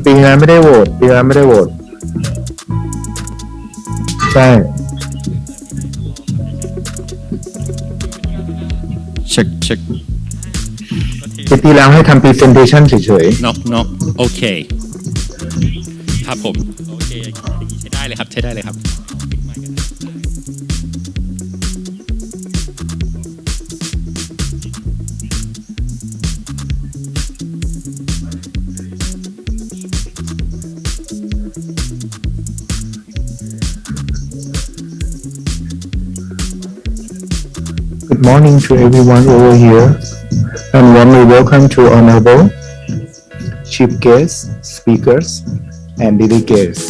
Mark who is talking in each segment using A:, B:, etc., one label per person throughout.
A: ปีงานไม่ได้โหวตใช่
B: เช็ค
A: ปีแล้วให้ทำ presentation เฉย
B: ๆเนาะโอเคครับผมโอเคใช้ได้เลยครับ
A: Good morning to everyone over here and warmly welcome to honorable chief guests, speakers and delegates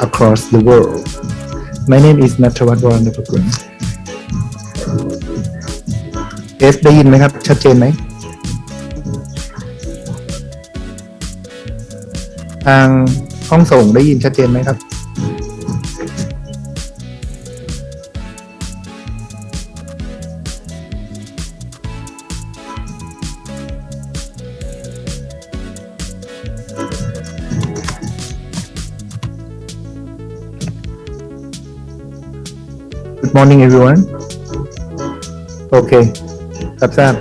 A: across the world. My name is ณัฐวัฒน์ วรนพก ได้ยินไหมครับชัดเจนไหมทางห้องส่งได้ยินชัดเจนไหมครับGood morning everyone โอเครับทราบ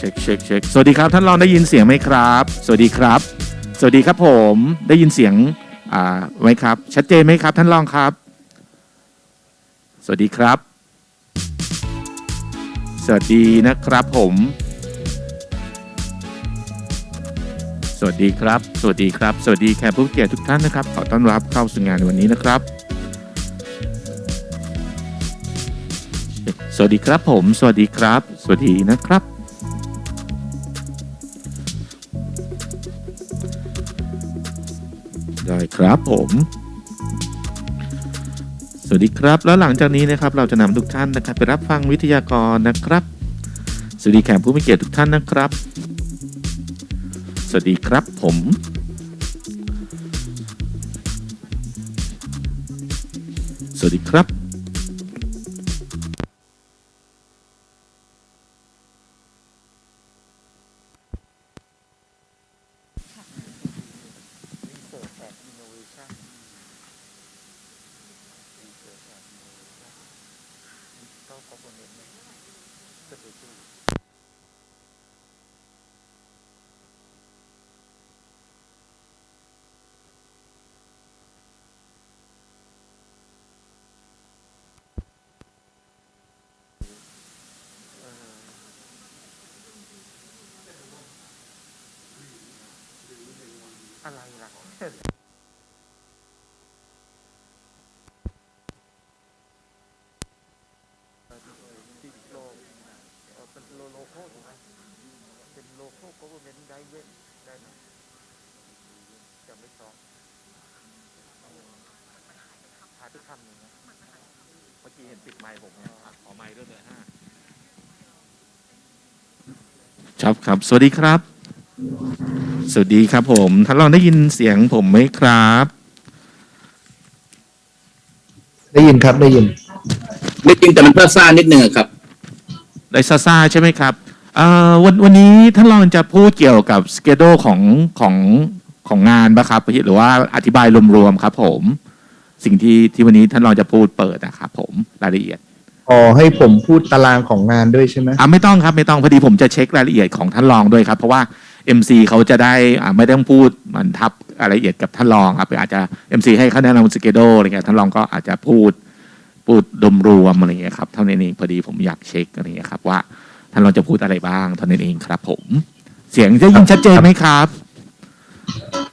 C: เช็คสวัสดีครับท่านรองได้ยินเสียงไหมครับสวัสดีครับสวัสดีครับผมได้ยินเสียงไหมครับชัดเจนไหมครับท่านรองครับสวัสดีครับสวัสดีนะครับผมสวัสดีครับสวัสดีครับสวัสดีแขกผู้เกียรติทุกท่านนะครับขอต้อนรับเข้าสู่งานในวันนี้นะครับสวัสดีครับผมสวัสดีครับสวัสดีนะครับได้ครับผมสวัสดีครับแล้วหลังจากนี้นะครับเราจะนำทุกท่านนะครับไปรับฟังวิทยากรนะครับสวัสดีแขกผู้มีเกียรติทุกท่านนะครับสวัสดีครับผมสวัสดีครับอะไรล่ะครับสวัสดีครับสวัสดีครับผมท่านรองได้ยินเสียงผมไหมครับ
A: ได้ยินครับได้ยิน
D: แต่มันซ่านิดนึงครับ
C: ได้ซ่าใช่ไหมครับวันนี้ท่านรองจะพูดเกี่ยวกับสเกดูของงานปะครับหรือว่าอธิบายรวมๆครับผมสิ่งที่วันนี้ท่านรองจะพูดเปิดนะครับผมรายละเอียด
A: ให้ผมพูดตารางของงานด้วยใช่ไหม
C: ไม่ต้องครับไม่ต้องพอดีผมจะเช็ครายละเอียดของท่านรองด้วยครับเพราะว่า MC เขาจะได้ไม่ต้องพูดมันทับรายละเอียดกับท่านรองครับอาจจะ MC ให้เขาแนะนำสเกดูอะไรเงี้ยท่านรองก็อาจจะพูดรวมอะไรเงี้ยครับเท่านั้นเองพอดีผมอยากเช็คอะไรเงี้ยครับว่าท่านรองจะพูดอะไรบ้างเท่านั้นเองครับผมเสียงได้ยินชัดเจนไหมครับ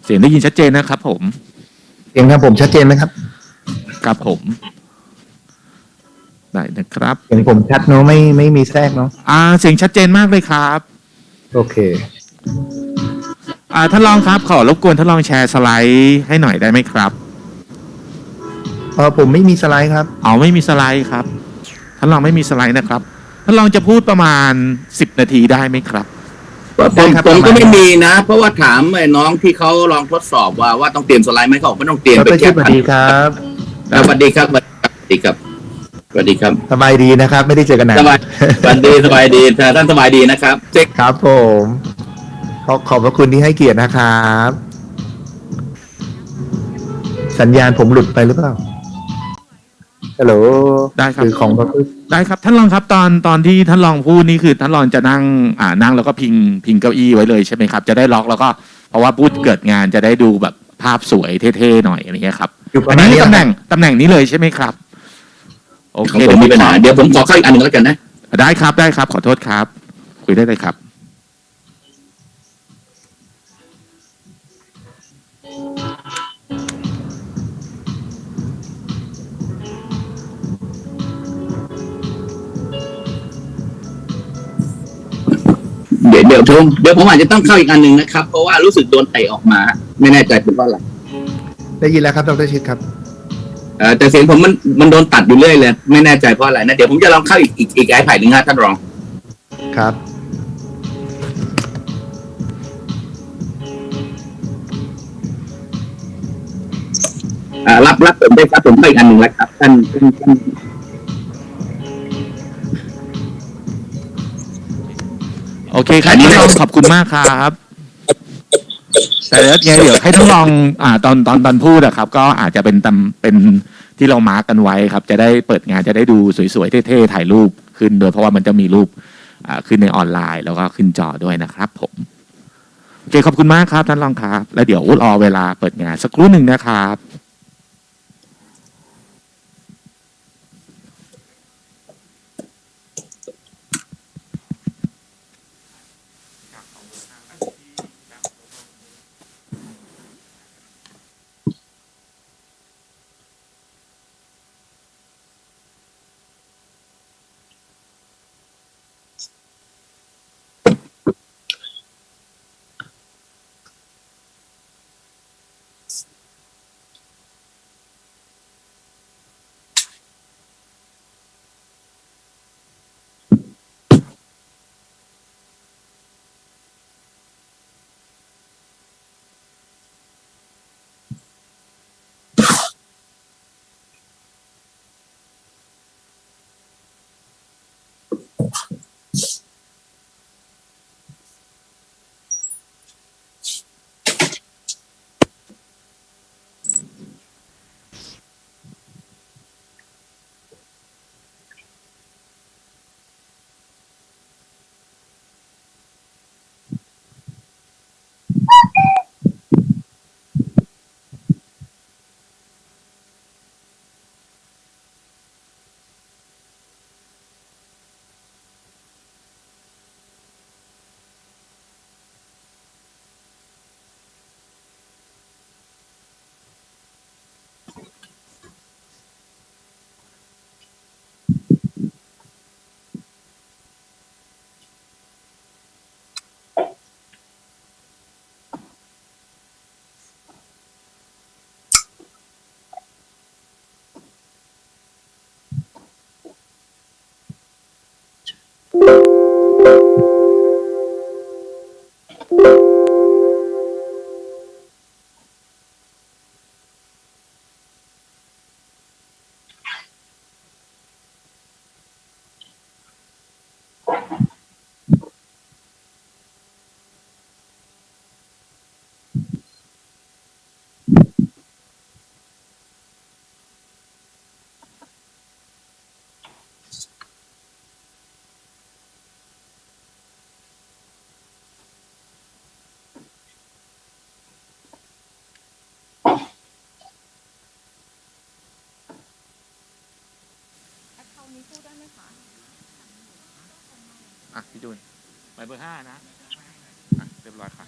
C: เสียงได้ยินชัดเจนนะครับผม
A: เสียงครับผมชัดเจนไหมครับ
C: ครับผมได้นะครับ
A: เสียงผมชัดเนาะไม่มีแทรกเนาะ
C: เสียงชัดเจนมากเลยครับ
A: โอเค
C: ท่านรองครับขอรบกวนท่านรองแชร์สไลด์ให้หน่อยได้ไหมครับ
A: ผมไม่มีสไลด์ครับ
C: ไม่มีสไลด์ครับท่านรองไม่มีสไลด์นะครับท่านรองจะพูดประมาณ10 นาทีได้ไหมครับ
D: ผมก็ไม่มีนะเพราะว่าถามไอ้น้องที่เขาลองทดสอบว่าต้องเตรียมสไลด์ไหมเขาบอกไม่ต้องเตรียม
A: ไปแค่สวัสดีครับ
D: สวัสดีครับสวัสดีครับสวัสดีครับ
A: สบายดีนะครับไม่ได้เจอกันนาน
D: สบายดีท่านสบายดีนะครับ
A: เจ๊ครับผมขอบพระคุณที่ให้เกียรตินะครับสัญญาณผมหลุดไปหรือเปล่าฮัลโหล
C: ได้ครับ
A: ของ
C: ได้ครับท่านรองครับตอนที่ท่านรองพูดนี่คือท่านรองจะนั่งนั่งแล้วก็พิงเก้าอี้ไว้เลยใช่ไหมครับจะได้ล็อกแล้วก็เพราะว่าพูดเกิดงานจะได้ดูแบบภาพสวยเท่ๆหน่อยอะไรเงี้ยครับอันนี้ตำแหน่งนี้เลยใช่ไหมครับโอเค
D: ไม่มีปัญหาเดี๋ยวผมขอเข้าอีกอันหนึ่งแล้วกันนะ
C: ได้ครับขอโทษครับคุยได้เลยครับ
D: เดี๋ยวผมอาจจะต้องเข้าอีกอันหนึ่งนะครับเพราะว่ารู้สึกโดนเตะออกมาไม่แน่ใจเป็นเพราะอะไร
A: ได้ยินแล้วครับดร.ชิดครับ
D: แต่เสียงผมมันโดนตัดอยู่เรื่อยเลยไม่แน่ใจเพราะอะไรนะเดี๋ยวผมจะลองเข้าอีกไอแพดหนึ่งท่านรอง
A: ครับ
D: รับผมได้ครับผมเข้าอีกอันหนึ่งแล้วครับท่าน
C: โอเคครับท่านรองขอบคุณมากครับแต่แล้วเดี๋ยวให้ท่านรองตอนพูดอะครับก็อาจจะเป็นที่เรามาร์กกันไว้ครับจะได้เปิดงานจะได้ดูสวยๆเท่ๆถ่ายรูปขึ้นโดยเพราะว่ามันจะมีรูป ขึ้นในออนไลน์แล้วก็ขึ้นจอด้วยนะครับผมโอเคขอบคุณมากครับท่านรองครับแล้วเดี๋ยวรอเวลาเปิดงานสักครู่หนึ่งนะครับพี่จูนไปเบอร์ 5นะเรียบร้อยค่ะ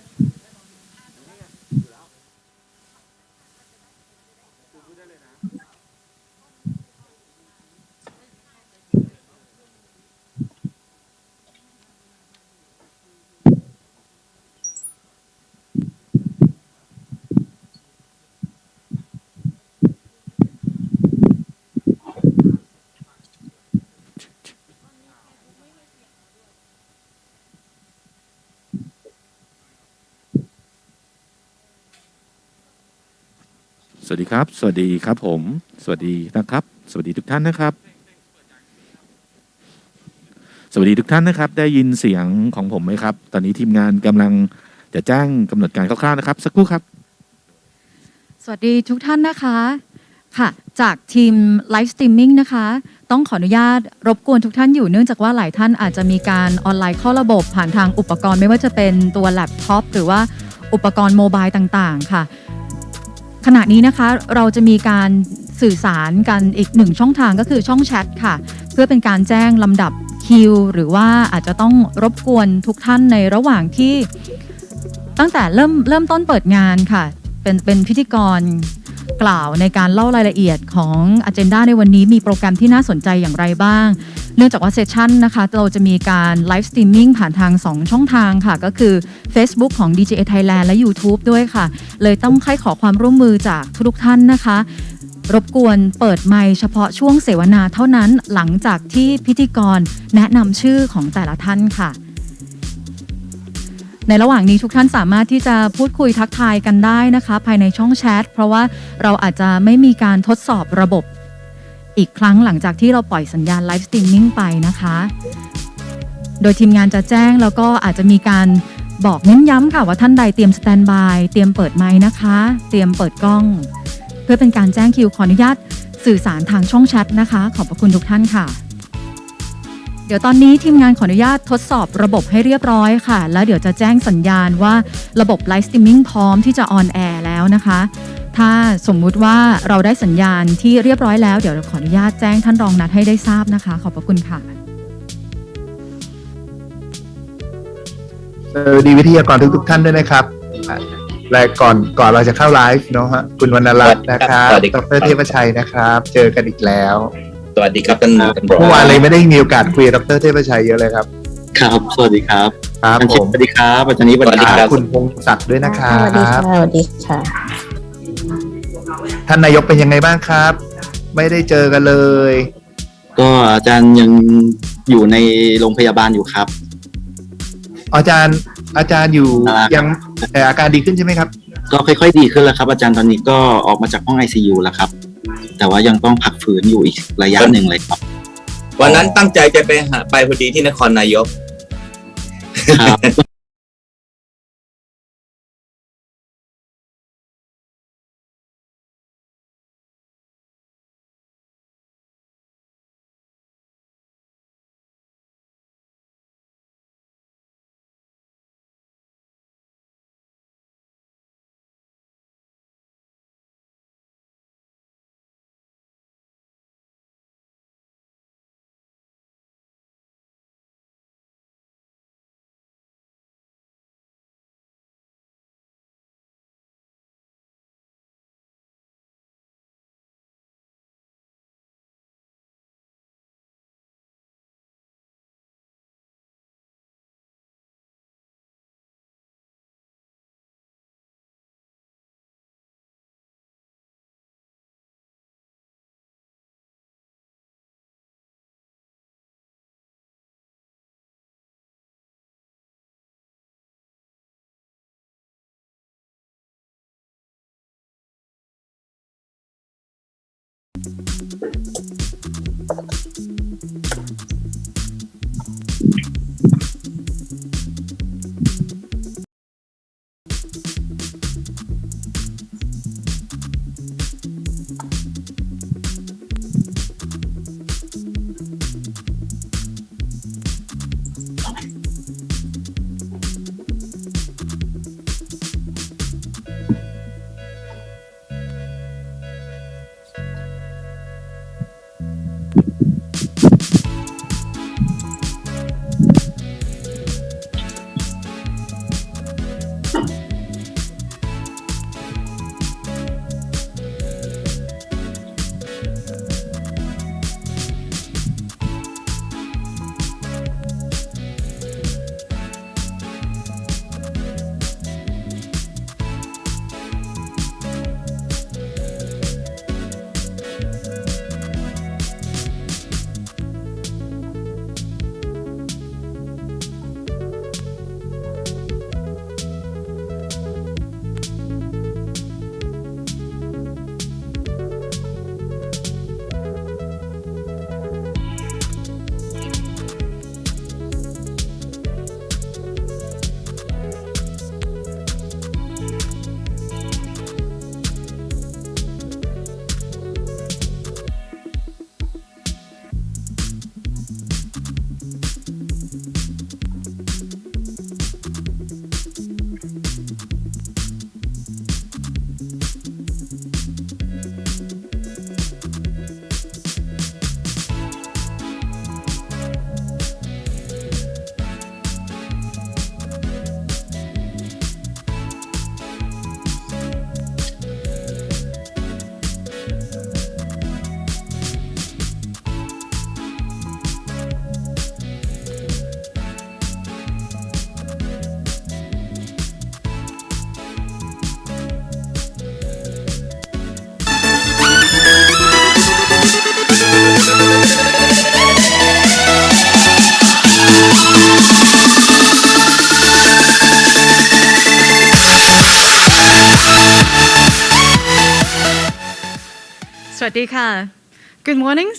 C: สวัสดีครับสวัสดีครับผมสวัสดีนะครับสวัสดีทุกท่านนะครับสวัสดีทุกท่านนะครับได้ยินเสียงของผมไหมครับตอนนี้ทีมงานกำลังจะแจ้งกำหนดการคร่าวๆนะครับสักครู่ครับ
E: สวัสดีทุกท่านนะคะค่ะจากทีมไลฟ์สตรีมมิ่งนะคะต้องขออนุญาตรบกวนทุกท่านอยู่เนื่องจากว่าหลายท่านอาจจะมีการออนไลน์เข้าระบบผ่านทางอุปกรณ์ไม่ว่าจะเป็นตัวแล็ปท็อปหรือว่าอุปกรณ์โมบายต่างๆค่ะขณะนี้นะคะเราจะมีการสื่อสารกันอีกหนึ่งช่องทางก็คือช่องแชทค่ะเพื่อเป็นการแจ้งลำดับคิวหรือว่าอาจจะต้องรบกวนทุกท่านในระหว่างที่ตั้งแต่เริ่มต้นเปิดงานค่ะเป็นพิธีกรกล่าวในการเล่ารายละเอียดของ Agenda ในวันนี้มีโปรแกรมที่น่าสนใจอย่างไรบ้างเนื่องจากว่าเซสชั่นนะคะเราจะมีการไลฟ์สตรีมมิ่งผ่านทาง2ช่องทางค่ะก็คือ Facebook ของ DGTI Thailand และ YouTube ด้วยค่ะเลยต้องขอความร่วมมือจากทุกท่านนะคะรบกวนเปิดไมค์เฉพาะช่วงเสวนาเท่านั้นหลังจากที่พิธีกรแนะนำชื่อของแต่ละท่านค่ะในระหว่างนี้ทุกท่านสามารถที่จะพูดคุยทักทายกันได้นะคะภายในช่องแชทเพราะว่าเราอาจจะไม่มีการทดสอบระบบอีกครั้งหลังจากที่เราปล่อยสัญญาณไลฟ์สตรีมมิ่งไปนะคะโดยทีมงานจะแจ้งแล้วก็อาจจะมีการบอกเน้นย้ำค่ะว่าท่านใดเตรียมสแตนบายเตรียมเปิดไมค์นะคะเตรียมเปิดกล้องเพื่อเป็นการแจ้งคิวขออนุญาตสื่อสารทางช่องแชทนะคะขอบพระคุณทุกท่านค่ะ เดี๋ยวตอนนี้ทีมงานขออนุญาตทดสอบระบบให้เรียบร้อยค่ะแล้วเดี๋ยวจะแจ้งสัญญาณว่าระบบไลฟ์สตรีมมิ่งพร้อมที่จะออนแอร์แล้วนะคะถ้าสมมุติว่าเราได้สัญญาณที่เรียบร้อยแล้วเดี๋ยวขออนุญาตแจ้งท่านรองนัดให้ได้ทราบนะคะขอบพระคุณค่ะ
A: สวัสดีวิทยากรทุกท่านด้วยนะครับและก่อนเราจะเข้าไลฟ์เนาะฮะคุณวรรณรัตน์นะครับดร.เทพชัยนะครับเจอกันอีกแล้ว
D: สวัสดีครับท่านรอง
A: เมื่อวานเลยไม่ได้มีโอกาสคุยกับดร.เทพชัยเยอะเลยครับ
F: ครับสวัสดีครับ
A: ครับผม
F: สวัสดีครับอาจารย์นิสวัสดีครับ
A: คุณพงศักดิ์ด้วยนะครับ
G: สวัสดีค่ะสวัสดีค่ะ
A: ท่านนายกเป็นยังไงบ้างครับไม่ได้เจอกันเลย
F: ก็อาจารย์ยังอยู่ในโรงพยาบาลอยู่ครับ
A: อาจารย์อยู่ยังแต่อาการดีขึ้นใช่ไหมครับ
F: ก็ค่อยๆดีขึ้นแล้วครับอาจารย์ตอนนี้ก็ออกมาจากห้อง ICU แล้วครับแต่ว่ายังต้องพักฟื้นอยู่อีกระยะหนึ่งเลยครับ
D: วันนั้นตั้งใจจะไปพอดีที่นครนายก
F: ครับ
E: สวัสดีค่ะ Good morning.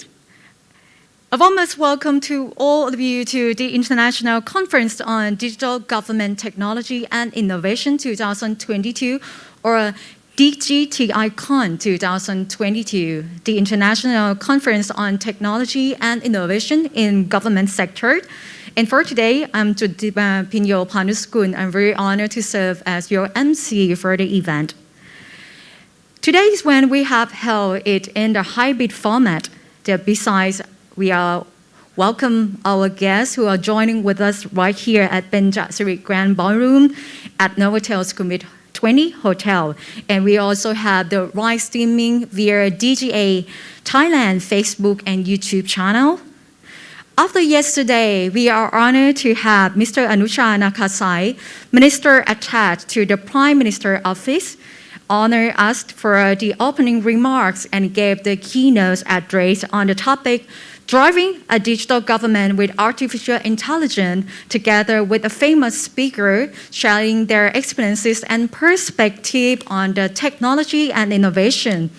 E: A warmest welcome to all of you to the International Conference on Digital Government Technology and Innovation 2022, or DGTI-Con 2022, the International Conference on Technology and Innovation in Government Sector. And for today, I'm Judima Pinyo Panuskun. I'm very honored to serve as your MC for the event. Today is when we have held it in the hybrid format. That besides, we are welcome our guests who are joining with us right here at Benjasiri Grand Ballroom at Novotel Sukhumvit 20 Hotel. And we also have the live streaming via DGA Thailand Facebook and YouTube channel. After yesterday, we are honored to have Mr. Anucha Nakasai, Minister attached to the Prime Minister's Office, honor us for the opening remarks and gave the keynote address on the topic Driving a Digital Government with Artificial Intelligence, together with a famous speaker sharing their experiences and perspective on the technology and innovation.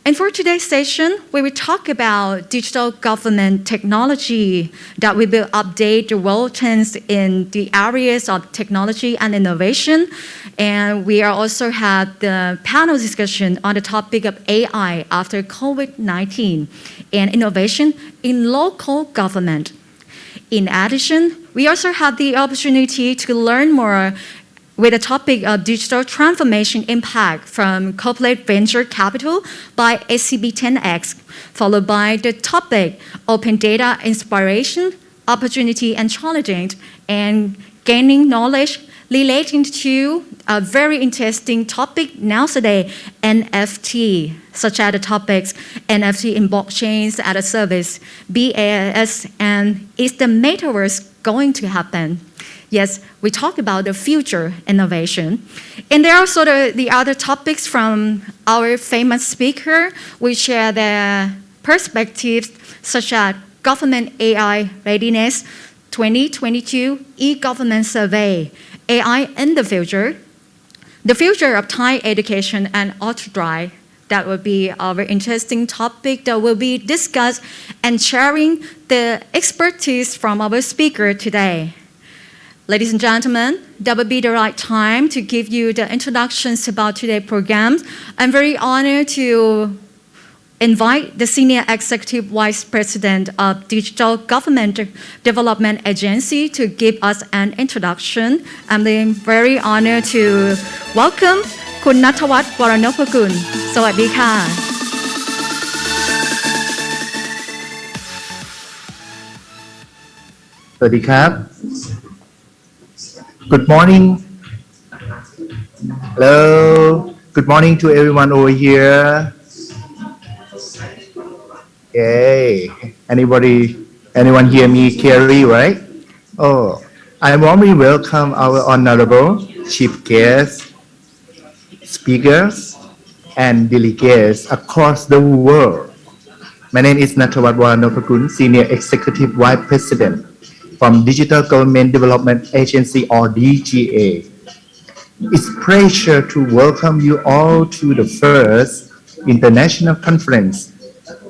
E: And for today's session, we will talk about digital government technology that we will update the world trends in the areas of technology and innovation. And we are also have the panel discussion on the topic of AI after COVID-19 and innovation in local government. In addition, we also have the opportunity to learn more with the topic of digital transformation impact from corporate venture capital by SCB 10X, followed by the topic open data inspiration, opportunity and challenge, and gaining knowledge relating to a very interesting topic nowadays, NFT, such as the topics NFT in blockchains as a service, BaaS, and is the metaverse going to happen? Yes, we talk about the future innovation. And there are sort of the other topics from our famous speaker. We share their perspectives such as government AI readiness, 2022 e-government survey, AI in the future of Thai education and auto-drive. That will be our interesting topic that will be discussed and sharing the expertise from our speaker today. Ladies and gentlemen, that would be the right time to give you the introductions about today's program. I'm very honored to invite the Senior Executive Vice President of Digital Government Development Agency to give us an introduction. I'm very honored to welcome คุณณัฐวัฒน์ วรนพกุล สวัสดีค่ะ
A: สวัสดีครับ Good morning. Hello. Good morning to everyone over here. Yay. Anyone hear me clearly, right? Oh, I warmly welcome our honorable chief guests, speakers, and delegates across the world. My name is Nathavat Waranopakun, Senior Executive Vice President from Digital Government Development Agency or DGA. It's a pleasure to welcome you all to the first International Conference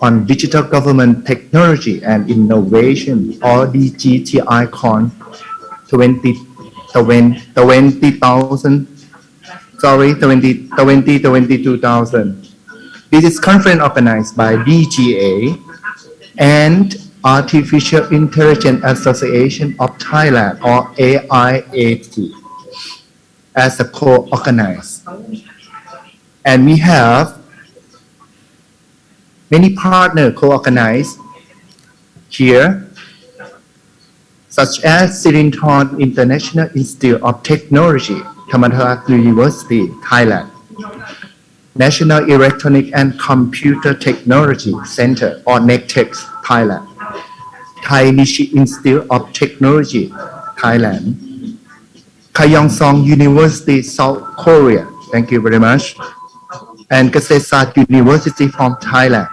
A: on Digital Government Technology and Innovation or DGTI-Con 2020. This is conference organized by DGA and Artificial Intelligence Association of Thailand or AIAT as a co-organized. And we have many partners co-organized here, such as Sirinthorn International Institute of Technology, Thamathara University, Thailand, National Electronic and Computer Technology Center or NECTEC, Thailand, Thai-Nichi Institute of Technology, Thailand, Kyongsong University, South Korea, thank you very much, and Kasetsart University from Thailand,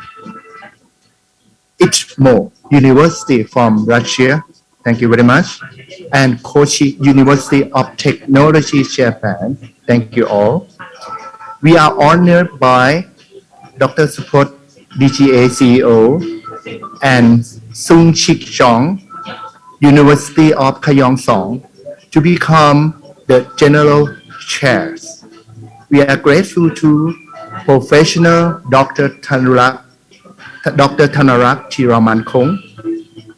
A: ICHMO University from Russia, thank you very much, and Kochi University of Technology, Japan, thank you all. We are honored by Dr. Support DGA CEO and Sung Chik Chong, University of Kyongsong, to become the general chairs. We are grateful to Professional Dr. Thanarak Chiramankong,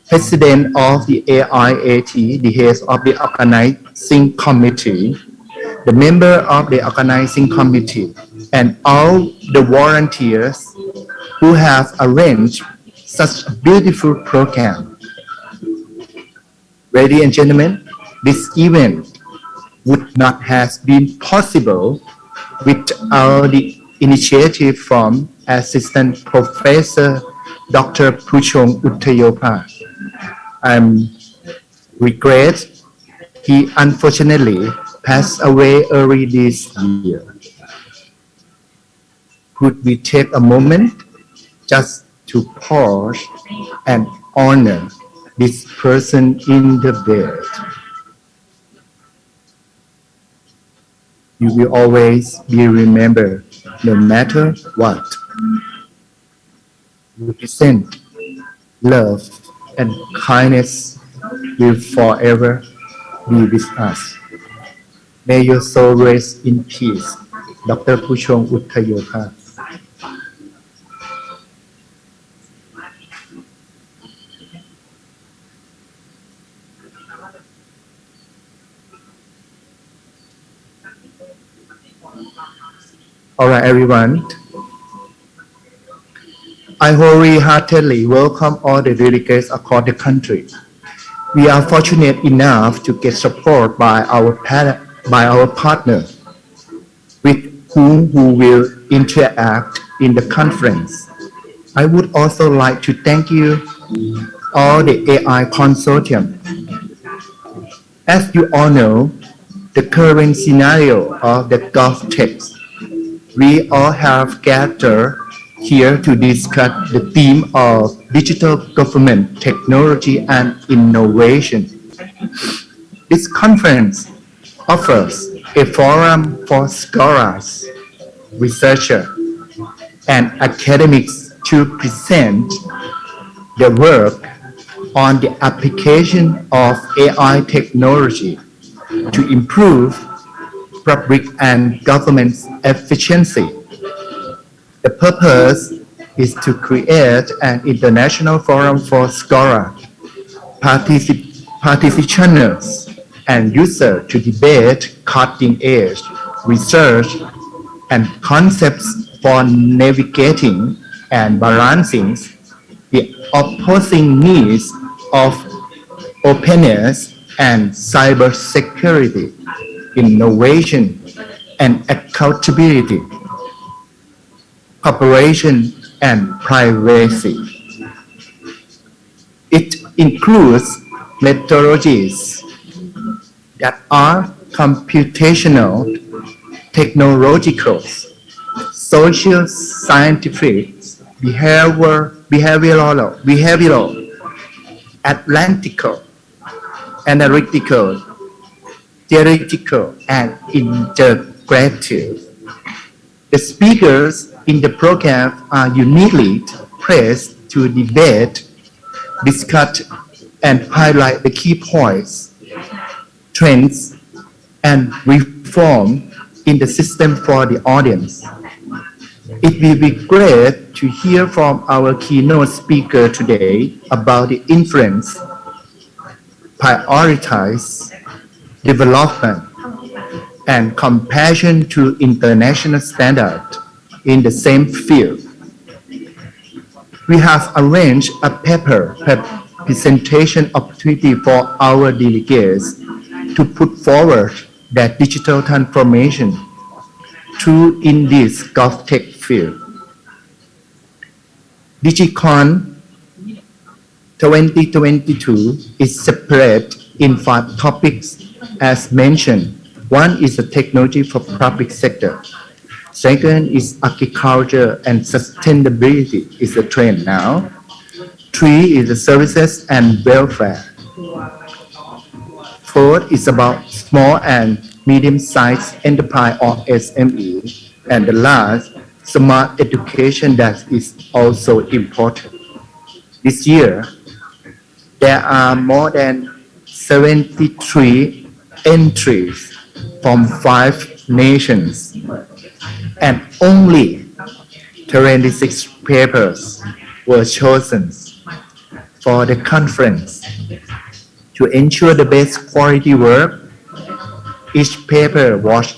A: President of the AIAT, the head of the organizing committee, the member of the organizing committee, and all the volunteers who have arranged such a beautiful program. Ladies and gentlemen, this event would not have been possible without the initiative from Assistant Professor Dr. Puchong Uttayopa. I'm regret he unfortunately passed away early this year. Could we take a moment just to pause and honor this person in the bed? You will always be remembered no matter what. Represent love and kindness will forever be with us. May your soul rest in peace. Dr. Puchong Uttayopa. All right, everyone. I wholeheartedly welcome all the delegates across the country. We are fortunate enough to get support by our partner, with whom we will interact in the conference. I would also like to thank you, all the AI consortium. As you all know, the current scenario of the GovTech, we all have gathered here to discuss the theme of digital government, technology, and innovation. This conference offers a forum for scholars, researchers, and academics to present their work on the application of AI technology to improve public and government efficiency. The purpose is to create an international forum for scholars, practitioners, and users to debate cutting-edge research and concepts for navigating and balancing the opposing needs of openness and cybersecurity, innovation and accountability, cooperation and privacy. It includes methodologies that are computational, technological, social scientific, behavioral, analytical, theoretical, and integrative. The speakers in the program are uniquely placed to debate, discuss, and highlight the key points, trends, and reform in the system for the audience. It will be great to hear from our keynote speaker today about the influence, prioritize, development, and compassion to international standards in the same field. We have arranged a paper presentation opportunity for our delegates to put forward their digital transformation through in this GovTech field. DGTI-Con 2022 is separate in 5 topics as mentioned. One is the technology for public sector. Second is agriculture and sustainability is the trend now. 3 is the services and welfare. 4th is about small and medium-sized enterprise or SME. And the last, smart education that is also important. This year, there are more than 73 entries from 5 nations and only 26 papers were chosen for the conference. To ensure the best quality work, each paper was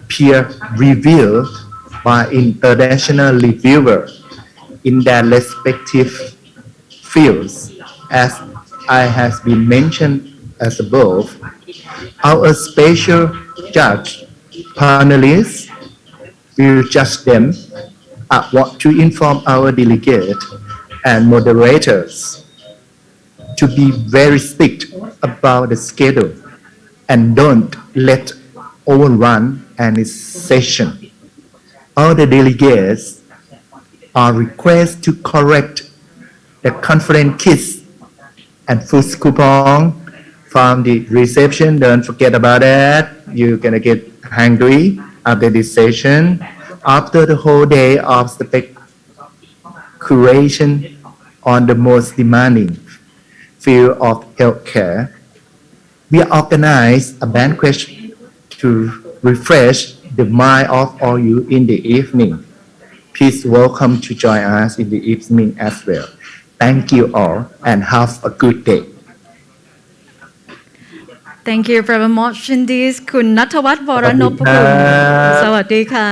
A: peer-reviewed by international reviewers in their respective fields. As I has been mentioned as above, our special judge panelists will judge them. I want to inform our delegate and moderators to be very strict about the schedule and don't let overrun any session. All the delegates are requested to correct the conference kits and food coupon from the reception. Don't forget about that. You're gonna get hungry after this session. After the whole day of speculation on the most demanding field of healthcare, we organize a banquet to refresh the mind of all you in the evening. Please welcome to join us in the evening as well. Thank you all and have a good day.
E: Thank you very much indeed คุณณัฐวัฒน์ วรนพกุล สวัสดีค่ะ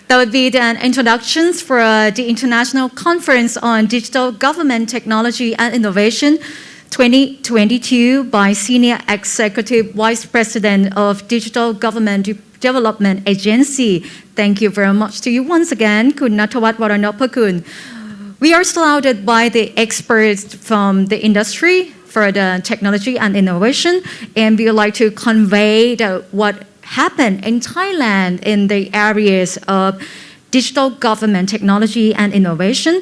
E: That would be the introductions for the International Conference on Digital Government Technology and Innovation 2022 by Senior Executive Vice President of Digital Government Development Agency. Thank you very much to you once again คุณณัฐวัฒน์ วรนพกุล We are surrounded by the experts from the industry for the technology and innovation, and we would like to convey what happened in Thailand in the areas of digital government technology and innovation.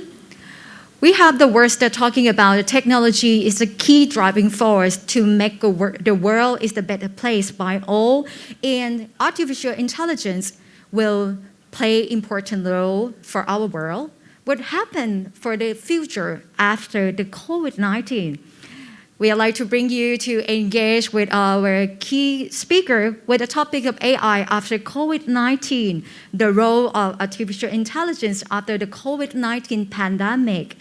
E: We have the words that talking about technology is a key driving force to make the world is the better place by all, and artificial intelligence will play important role for our world. What happened for the future after the COVID-19? We would like to bring you to engage with our key speaker with the topic of AI after COVID-19, the role of artificial intelligence after the COVID-19 pandemic.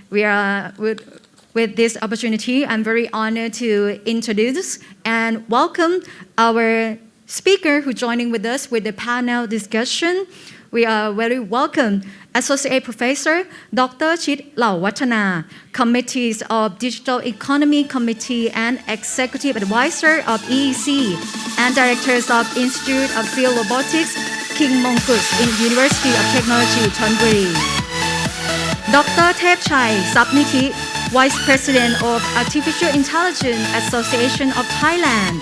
E: We are with this opportunity, I'm very honored to introduce and welcome our speaker who joining with us with the panel discussion. We are very welcome Associate Professor Dr. Chit Lawattana, Committees of Digital Economy Committee and Executive Advisor of EEC, and Directors of Institute of Field Robotics, King Mongkut in University of Technology, Chonburi. Dr. Thepchai Sapnithi, Vice President of Artificial Intelligence Association of Thailand,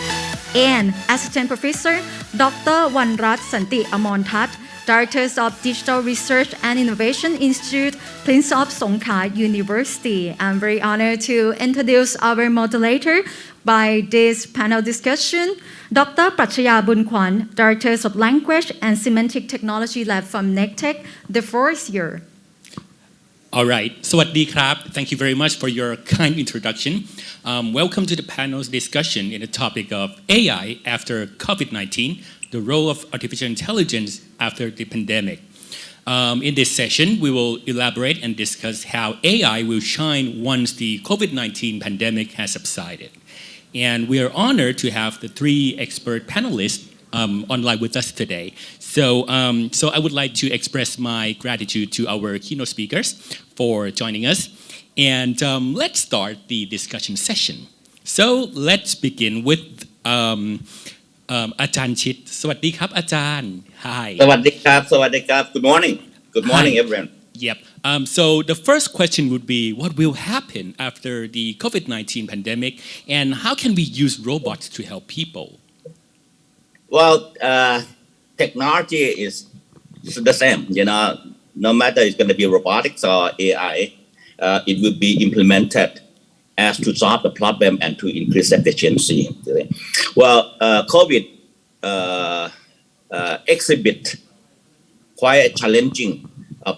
E: and Assistant Professor Dr. Wanrat Santi Amontat, Directors of Digital Research and Innovation Institute, Prince of Songkhla University. I'm very honored to introduce our moderator by this panel discussion, Dr. Pratchaya Bunkwan, Directors of Language and Semantic Technology Lab from NECTEC, the fourth year.
B: All right. Sawadee krab. Thank you very much for your kind introduction. Welcome to the panel's discussion in the topic of AI after COVID-19, the role of artificial intelligence after the pandemic. In this session, we will elaborate and discuss how AI will shine once the COVID-19 pandemic has subsided. And we are honored to have the three expert panelists online with us today. So I would like to express my gratitude to our keynote speakers for joining us. And let's start the discussion session. So let's begin with อาจารย์ชิด สวัสดีครับอาจารย์ Hi
D: สวัสดีครับสวัสดีครับ Good morning Good morning
B: Hi.
D: everyone
B: Yep. So the first question would be, what will happen after the COVID-19 pandemic, and how can we use robots to help people?
D: Well, technology is the same. No matter it's going to be robotics or AI, it will be implemented as to solve the problem and to increase efficiency. Well, COVID exhibit quite a challenging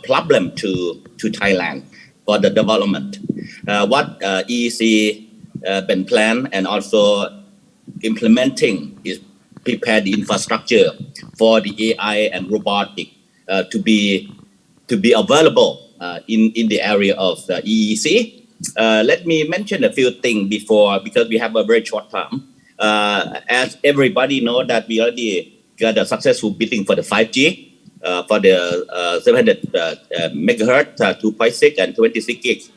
D: problem to Thailand for the development. What EEC been planned and also implementing is prepare the infrastructure for the AI and robotic to be available in the area of EEC. Let me mention a few things before because we have a very short time. As everybody know that we already got a successful bidding for the 5G for the 700 megahertz, 2.6 and 26 gigs.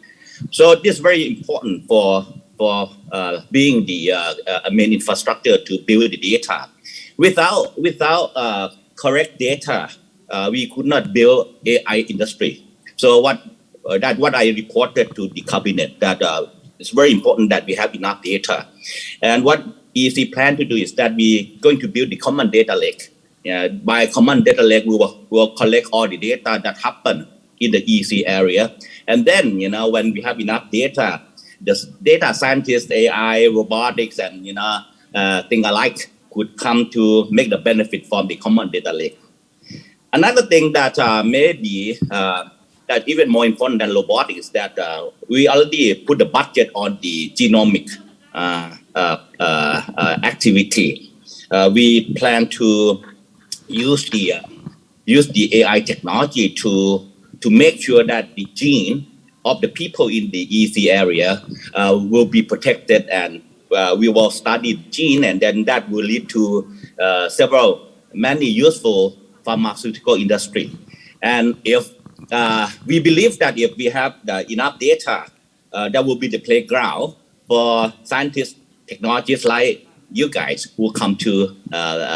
D: So this is very important for being the main infrastructure to build the data. Without correct data, we could not build AI industry. So what I reported to the cabinet that it's very important that we have enough data. And what EC plan to do is that we going to build the common data lake. By common data lake, we will collect all the data that happen in the EC area. And then, when we have enough data, the data scientists, AI, robotics, and, things alike could come to make the benefit from the common data lake. Another thing that may be that even more important than robotics is that we already put the budget on the genomic activity. We plan to use the AI technology to make sure that the gene of the people in the EC area will be protected, and we will study the gene, and then that will lead to many useful pharmaceutical industry. And if we believe that if we have enough data, that will be the playground for scientists, technologists like you guys who come to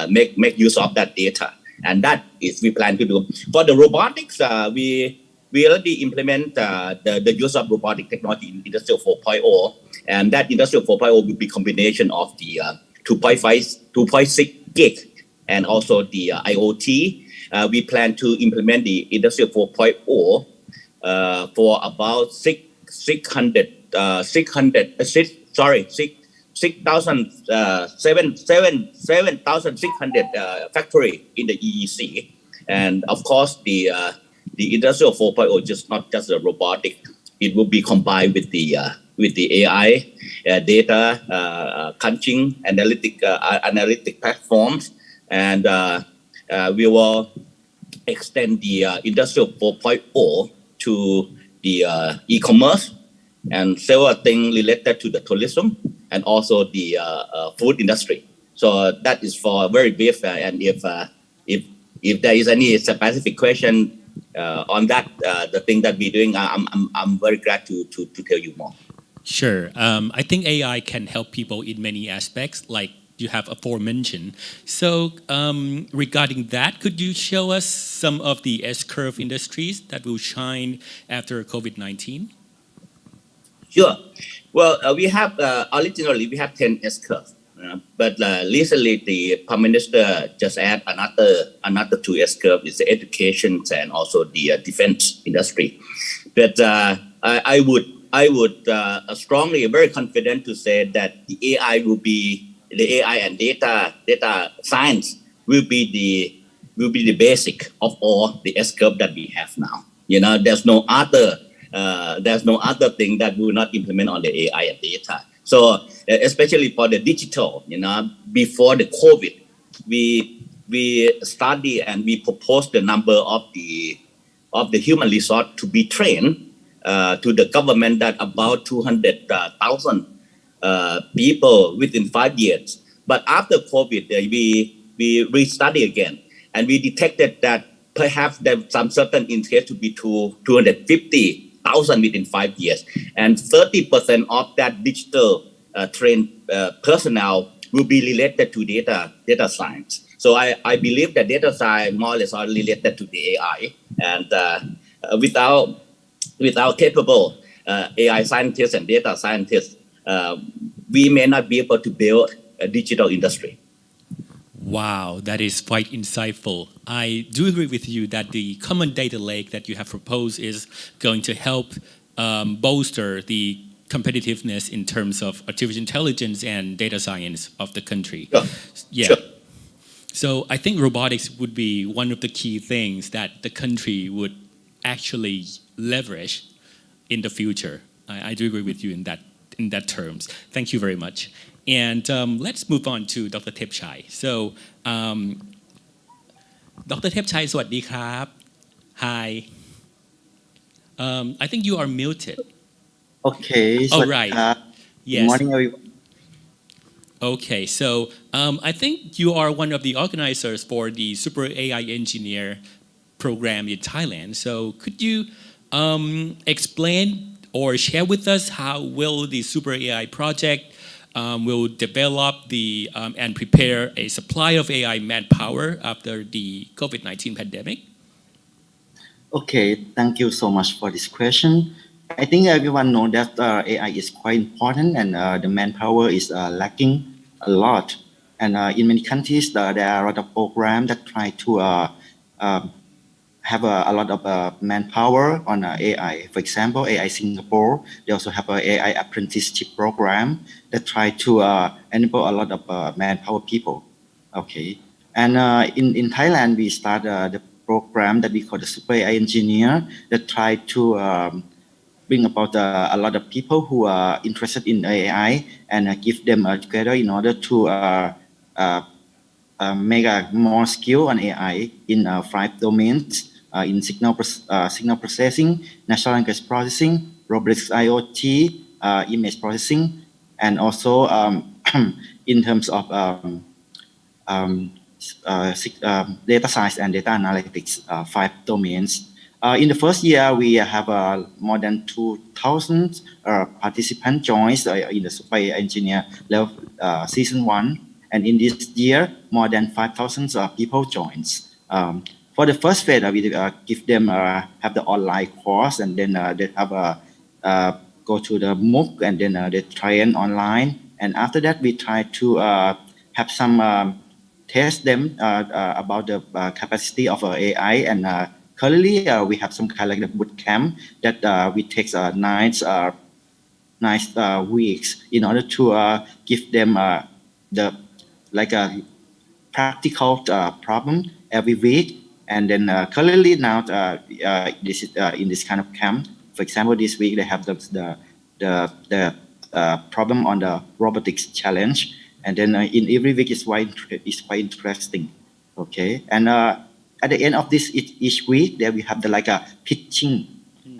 D: make use of that data. And that is we plan to do. For the robotics, we already implement the use of robotic technology in Industrial 4.0, and that Industrial 4.0 will be combination of the 2.6 gig and also the IoT. We plan to implement the Industrial 4.0 for about 7,600 factory in the EEC. And of course, the Industrial 4.0 just not just a robotic. It will be combined with the AI data crunching analytic platforms, and we will extend the Industrial 4.0 to the e-commerce and several things related to the tourism and also the food industry. So that is for very brief. And if there is any specific question on that, the thing that we're doing, I'm very glad to tell you more.
B: Sure. I think AI can help people in many aspects, like you have aforementioned. So regarding that, could you show us some of the S-curve industries that will shine after COVID-19?
D: Sure. Well, we have originally we have 10 S-curves, but recently the Prime Minister just add another 2 S-curves, is the education and also the defense industry. But I would strongly, very confident to say that the AI and data science will be the basic of all the S-curve that we have now. There's no other thing that we will not implement on the AI and data. So especially for the digital, before the COVID, we study and we propose the number of the human resource to be trained to the government that about 200,000 people within 5 years. But after COVID, we restudy again, and we detected that perhaps there some certain interest to be to 250,000 within 5 years, and 30% of that digital trained personnel will be related to data science. So I believe that data science more or less are related to the AI, and without capable AI scientists and data scientists, we may not be able to build a digital industry.
B: Wow, that is quite insightful. I do agree with you that the common data lake that you have proposed is going to help bolster the competitiveness in terms of artificial intelligence and data science of the country.
D: Sure.
B: Yeah.
D: Sure.
B: So I think robotics would be one of the key things that the country would actually leverage in the future. I do agree with you in that terms. Thank you very much. And let's move on to Dr. Thepchai. So Dr. Thepchai สวัสดีครับ Hi. I think you are muted.
F: Okay.
B: Oh,
F: สวัสดี
B: right.
F: ครับ Good
B: Yes.
F: morning everyone.
B: Okay, so I think you are one of the organizers for the Super AI Engineer program in Thailand. So could you explain or share with us how will the Super AI project will develop and prepare a supply of AI manpower after the COVID-19 pandemic?
F: Okay, thank you so much for this question. I think everyone know that AI is quite important and the manpower is lacking a lot. And in many countries, there are a lot of programs that try to have a lot of manpower on AI. For example, AI Singapore, they also have an AI apprenticeship program that try to enable a lot of manpower people. Okay, and in Thailand, we start the program that we call the Super AI Engineer that try to bring about a lot of people who are interested in AI and give them together in order to make more skill on AI in 5 domains in signal processing, natural language processing, robotics IoT, image processing, and also in terms of data science and data analytics, 5 domains. In the first year, we have more than 2,000 participants joins in the Super Engineer level season 1. And in this year, more than 5,000 people joins. For the first phase, we give them have the online course, and then they have go to the MOOC, and then they train online. And after that, we try to have some test them about the capacity of AI. And currently, we have some kind of like the boot camp that we take 9 weeks in order to give them the like a practical problem every week. And then currently now this is in this kind of camp. For example, this week they have the problem on the robotics challenge, and then in every week is quite interesting. Okay, and at the end of this each week there we have the like a pitching,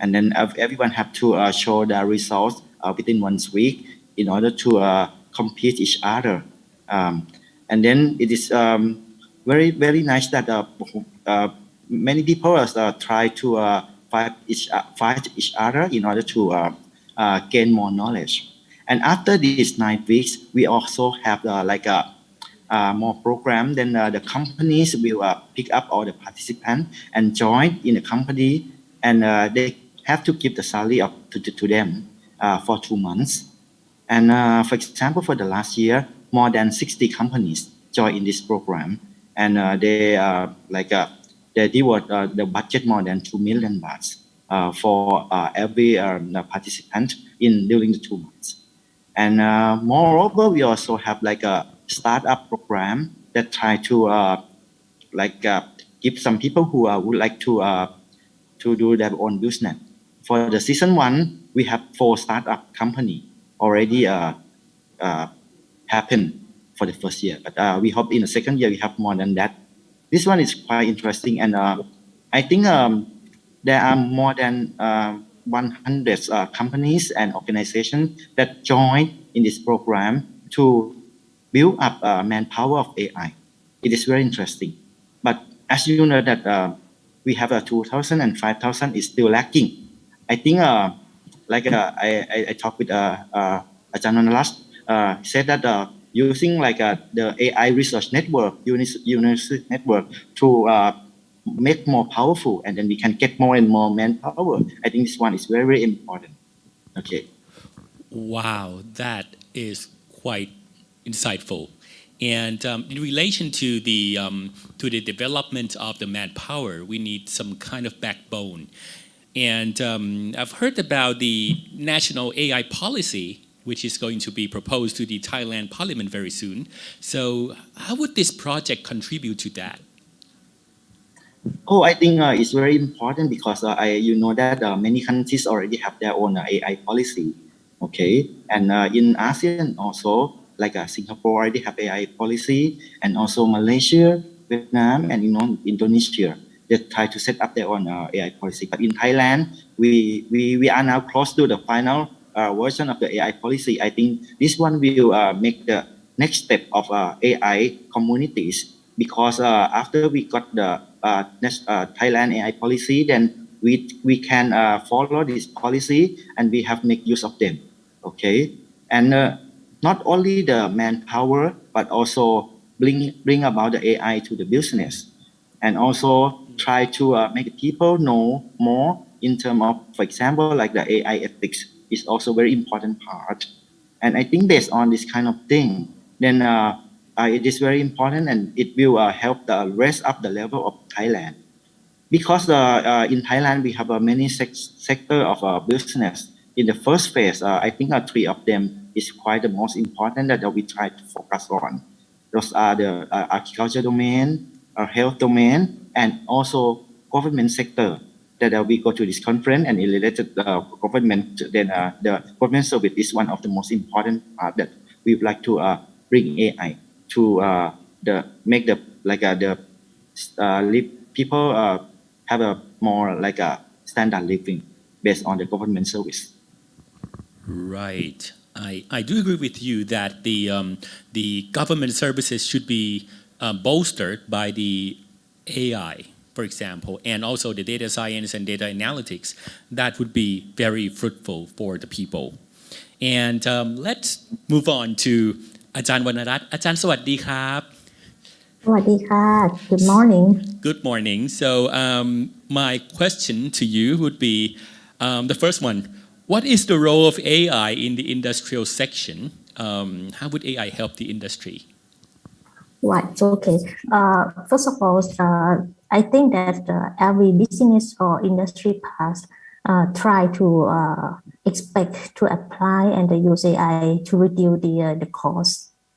F: and then everyone have to show the results within 1 week in order to compete each other. And then it is very, very nice that many people try to fight each other in order to gain more knowledge. And after these 9 weeks, we also have like a more program. Then the companies will pick up all the participants and join in the company, and they have to give the salary up to them for 2 months. And for example, for the last year, more than 60 companies joined in this program, and they devote the budget more than 2 million baht for every participant during the 2 months. And moreover, we also have like a startup program that try to give some people who would like to do their own business. For the season 1, we have 4 startup company already happened for the first year, but we hope in the second year we have more than that. This one is quite interesting, and I think there are more than 100 companies and organizations that join in this program to build up manpower of AI. It is very interesting, but as you know that we have 2,000 and 5,000 is still lacking. I think I talked with Ajahn Nanaras, said that using like the AI research network, university network to make more powerful, and then we can get more and more manpower. I think this one is very, very important. Okay.
B: Wow, that is quite insightful. And in relation to the development of the manpower, we need some kind of backbone. And I've heard about the national AI policy, which is going to be proposed to the Thailand Parliament very soon. So how would this project contribute to that?
F: Oh, I think it's very important because you know that many countries already have their own AI policy. Okay, and in ASEAN also, like Singapore already have AI policy, and also Malaysia, Vietnam, and Indonesia. they try to set up their own AI policy. But in Thailand, we are now close to the final version of the AI policy. I think this one will make the next step of AI communities because after we got the next Thailand AI policy, then we can follow this policy and we have make use of them. Okay, and not only the manpower but also bring about the AI to the business, and also try to make people know more in terms of, for example, like the AI ethics is also very important part. And I think based on this kind of thing, then it is very important and it will help the raise up the level of Thailand. Because in Thailand, we have many sector of business. In the first phase, I think 3 of them is quite the most important that we try to focus on. Those are the agriculture domain, health domain, and also government sector. That we go to this conference and in related government, then the government service is one of the most important part that we would like to bring AI to make the people have a more like a standard living based on the government service.
B: Right. I do agree with you that the government services should be bolstered by the AI, for example, and also the data science and data analytics. That would be very fruitful for the people. And let's move on to อาจารย์วรรณรัตน์อาจารย์สวัสดีครับ
G: สวัสดีค่ะ Good morning.
B: Good morning. So my question to you would be the first one. What is the role of AI in the industrial section? How would AI help the industry?
G: Right. Okay. First of all, I think that every business or industry past try to expect to apply and use AI to reduce the cost,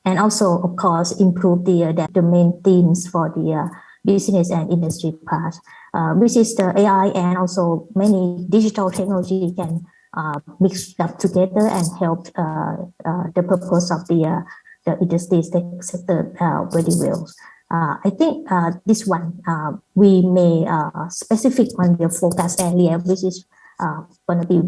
G: and also, of course, improve the main themes for the business and industry part, which is the AI and also many digital technology can mix up together and help the purpose of the industry sector very well. I think this one we may specific on the focus area, which is going to be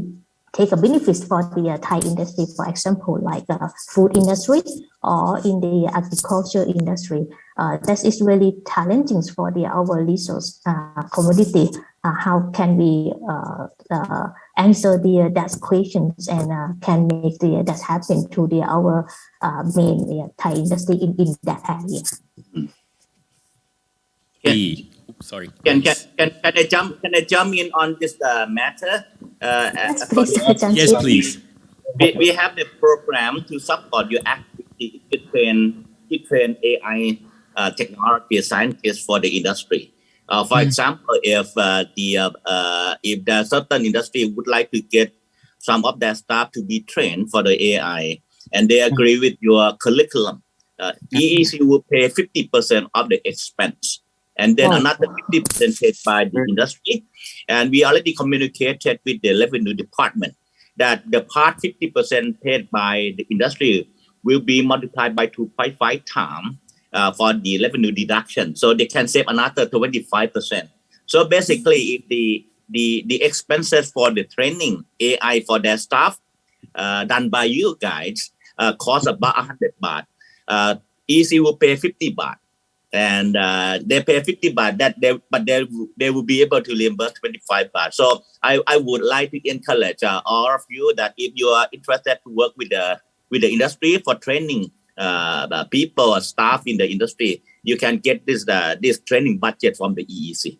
G: take a benefit for the Thai industry, for example, like food industry or in the agriculture industry. That is really challenging for our resource commodity. How can we answer that questions and can make that happen to our main Thai industry in that area?
B: Sorry.
D: Can I jump in on this matter?
B: Yes, please.
D: We have the program to support your activity to train AI technology scientists for the industry. For example, if the certain industry would like to get some of their staff to be trained for the AI, and they agree with your curriculum, EEC will pay 50% of the expense. And then another 50% paid by the industry. And we already communicated with the revenue department that the part 50% paid by the industry will be multiplied by 2.5 times for the revenue deduction. So they can save another 25%. So basically, if the expenses for the training AI for their staff done by you guys cost about 100 baht, EC will pay 50 baht. And they pay 50 baht, but they will be able to reimburse 25 baht. So I would like to encourage all of you that if you are interested to work with the industry for training people or staff in the industry, you can get this training budget from the EEC.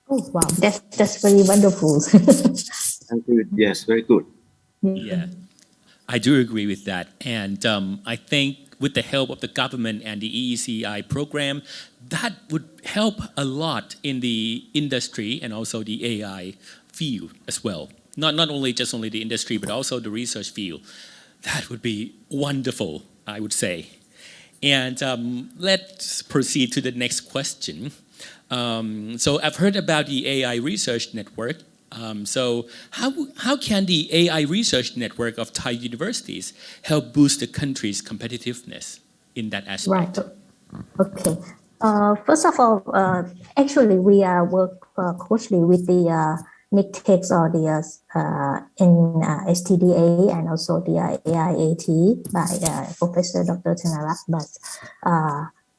G: Oh wow, that's very wonderful.
F: Thank you. Yes, very good.
B: Yeah, I do agree with that. And I think with the help of the government and the EECI program, that would help a lot in the industry and also the AI field as well. Not only the industry, but also the research field. That would be wonderful, I would say. And let's proceed to the next question. So I've heard about the AI research network. So how can the AI research network of Thai universities help boost the country's competitiveness in that aspect?
G: Right. Okay. First of all, actually, we are work closely with the NICTEX or the STDA and also the AIAT by Professor Dr. Thanarak. But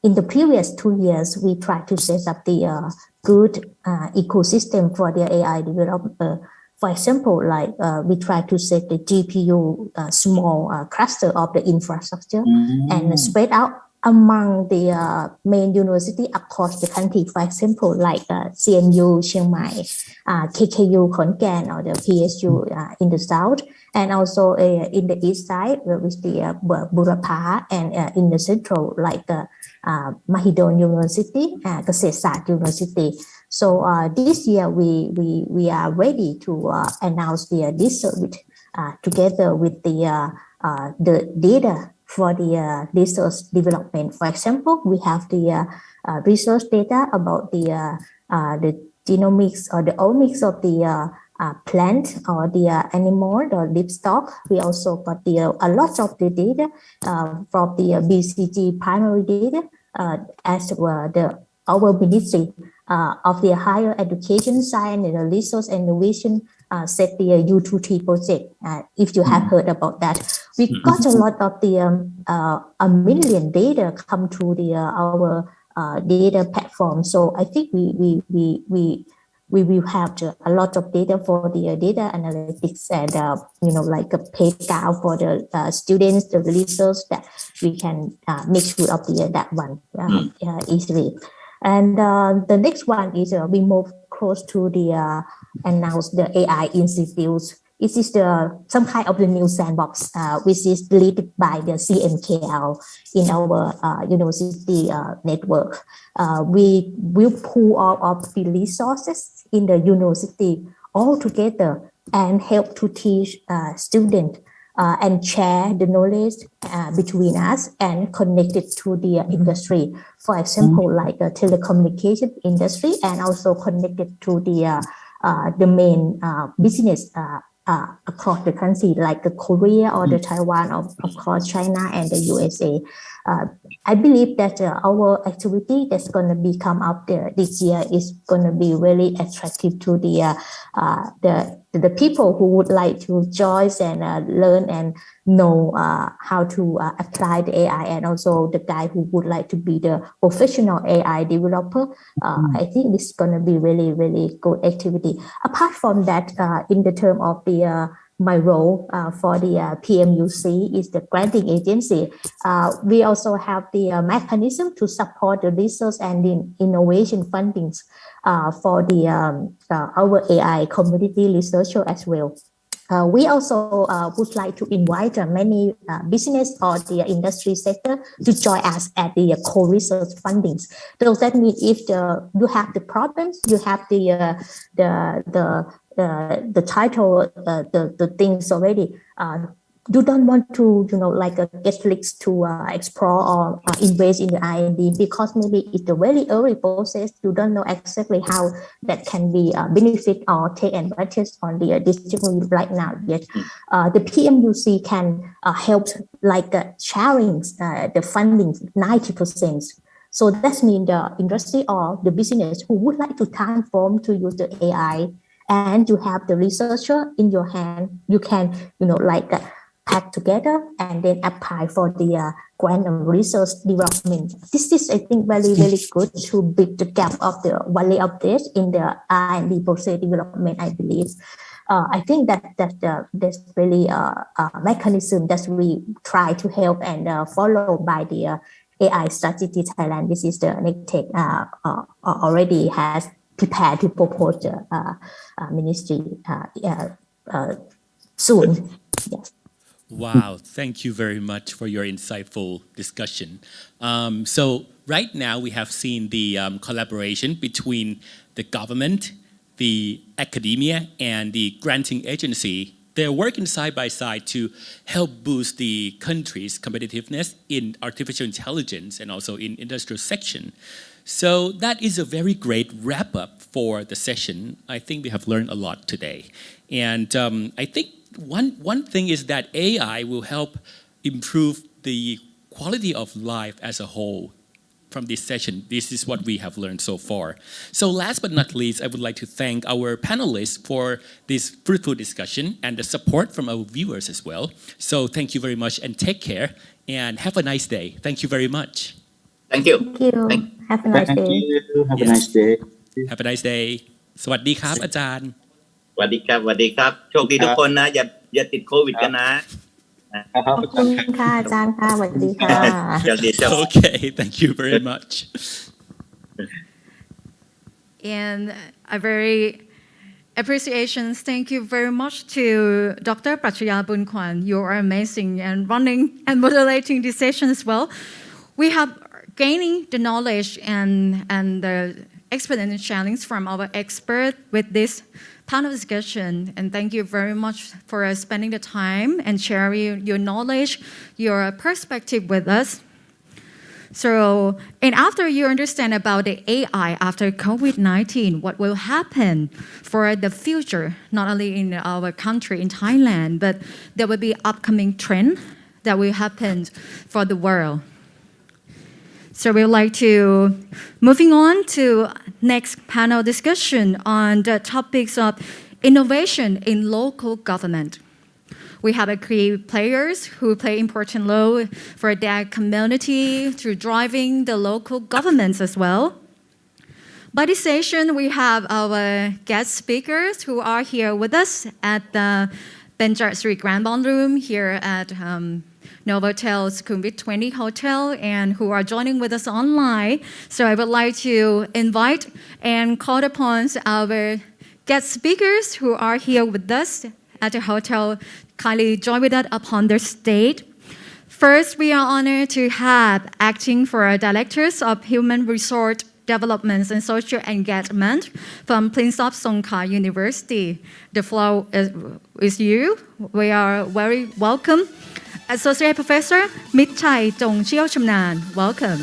G: in the previous 2 years, we tried to set up the good ecosystem for the AI developer. For example, like we try to set the GPU small cluster of the infrastructure and spread out among the main university across the country. For example, like CNU Chiang Mai, KKU Khon Kaen, or the PSU in the south, and also in the east side with the Burapha, and in the central like Mahidol University, Kasetsat University. So this year we are ready to announce this service together with the data for the research development. For example, we have the research data about the genomics or the omics of the plant or the animal or livestock. We also got a lot of the data from the BCG primary data as our ministry of the higher education, science and resource and innovation set the U2T project. If you have heard about that, we got a lot of the 1 million data come through our data platform. So I think we will have a lot of data for the data analytics and like a playground for the students, the research that we can make sure of that one easily. And the next one is we move close to the announce the AI institutes. It is some kind of the new sandbox which is led by the CMKL in our university network. We will pull all of the resources in the university all together and help to teach students and share the knowledge between us and connect it to the industry. For example, like the telecommunication industry, and also connected to the main business across the country, like the Korea or the Taiwan, or of course China and the USA. I believe that our activity that's going to be come up there this year is going to be really attractive to the people who would like to join and learn and know how to apply the AI, and also the guy who would like to be the professional AI developer. I think this is going to be really, really good activity. Apart from that, in the term of my role for the PMUC is the granting agency. We also have the mechanism to support the research and the innovation fundings for our AI community researcher as well. We also would like to invite many business or the industry sector to join us at the co-research fundings. So that means if you have the problems, you have the title, the things already. You don't want to, get leaks to explore or invest in the R&D, because maybe it's a very early process. You don't know exactly how that can be benefit or take advantage on the digital right now yet. The PMUC can help sharing the funding 90%. So that means the industry or the business who would like to transform to use the AI, and you have the researcher in your hand, you can, pack together and then apply for the grant and research development. This is, I think, very, very good to bridge the gap of the value update in the R&D process development, I believe. I think that's really a mechanism that we try to help and follow by the AI strategy Thailand. This is the NICTEC already has prepared to propose the ministry soon. Yes.
B: Wow, thank you very much for your insightful discussion. So right now we have seen the collaboration between the government, the academia, and the granting agency. They're working side by side to help boost the country's competitiveness in artificial intelligence and also in industrial section. So that is a very great wrap up for the session. I think we have learned a lot today. And I think one thing is that AI will help improve the quality of life as a whole from this session. This is what we have learned so far. So last but not least, I would like to thank our panelists for this fruitful discussion and the support from our viewers as well. So thank you very much and take care and have a nice day. Thank you very much.
D: Thank you.
G: Thank you. Have a nice
F: Thank
G: day.
F: you. Have a
B: Yes.
F: nice day.
B: Have a nice day. สวัสดีครับอาจารย์
D: สวัสดีครับสวัสดีครับโชคดีทุกคนนะอย่าติดโควิดกันนะ
F: ครับ
G: ขอบคุณค่ะอาจารย์ค่ะสวัสดีค่ะ
D: อย่าติดเจ้า
B: Okay, thank you very much.
E: And a very appreciations. Thank you very much to Dr. Prachaya Bunkwan. You are amazing and running and moderating this session as well. We have gaining the knowledge and the experience challenge from our expert with this panel discussion. And thank you very much for spending the time and sharing your knowledge, your perspective with us. So, and after you understand about the AI after COVID-19, what will happen for the future, not only in our country, in Thailand, but there will be upcoming trend that will happen for the world. So we'd like to moving on to next panel discussion on the topics of innovation in local government. We have a key players who play important role for their community through driving the local governments as well. By this session, we have our guest speakers who are here with us at the Benjat Street Grand Ballroom here at Novotel Sukhumvit 20 Hotel and who are joining with us online. So I would like to invite and call upon our guest speakers who are here with us at the hotel. Kindly join with us upon the stage. First, we are honored to have acting for Directors of Human Resource Development and Social Engagement from Prince of Songkla University. The floor is you. We are very welcome. Associate Professor Mitchai Chong Chiao Chamnan. Welcome.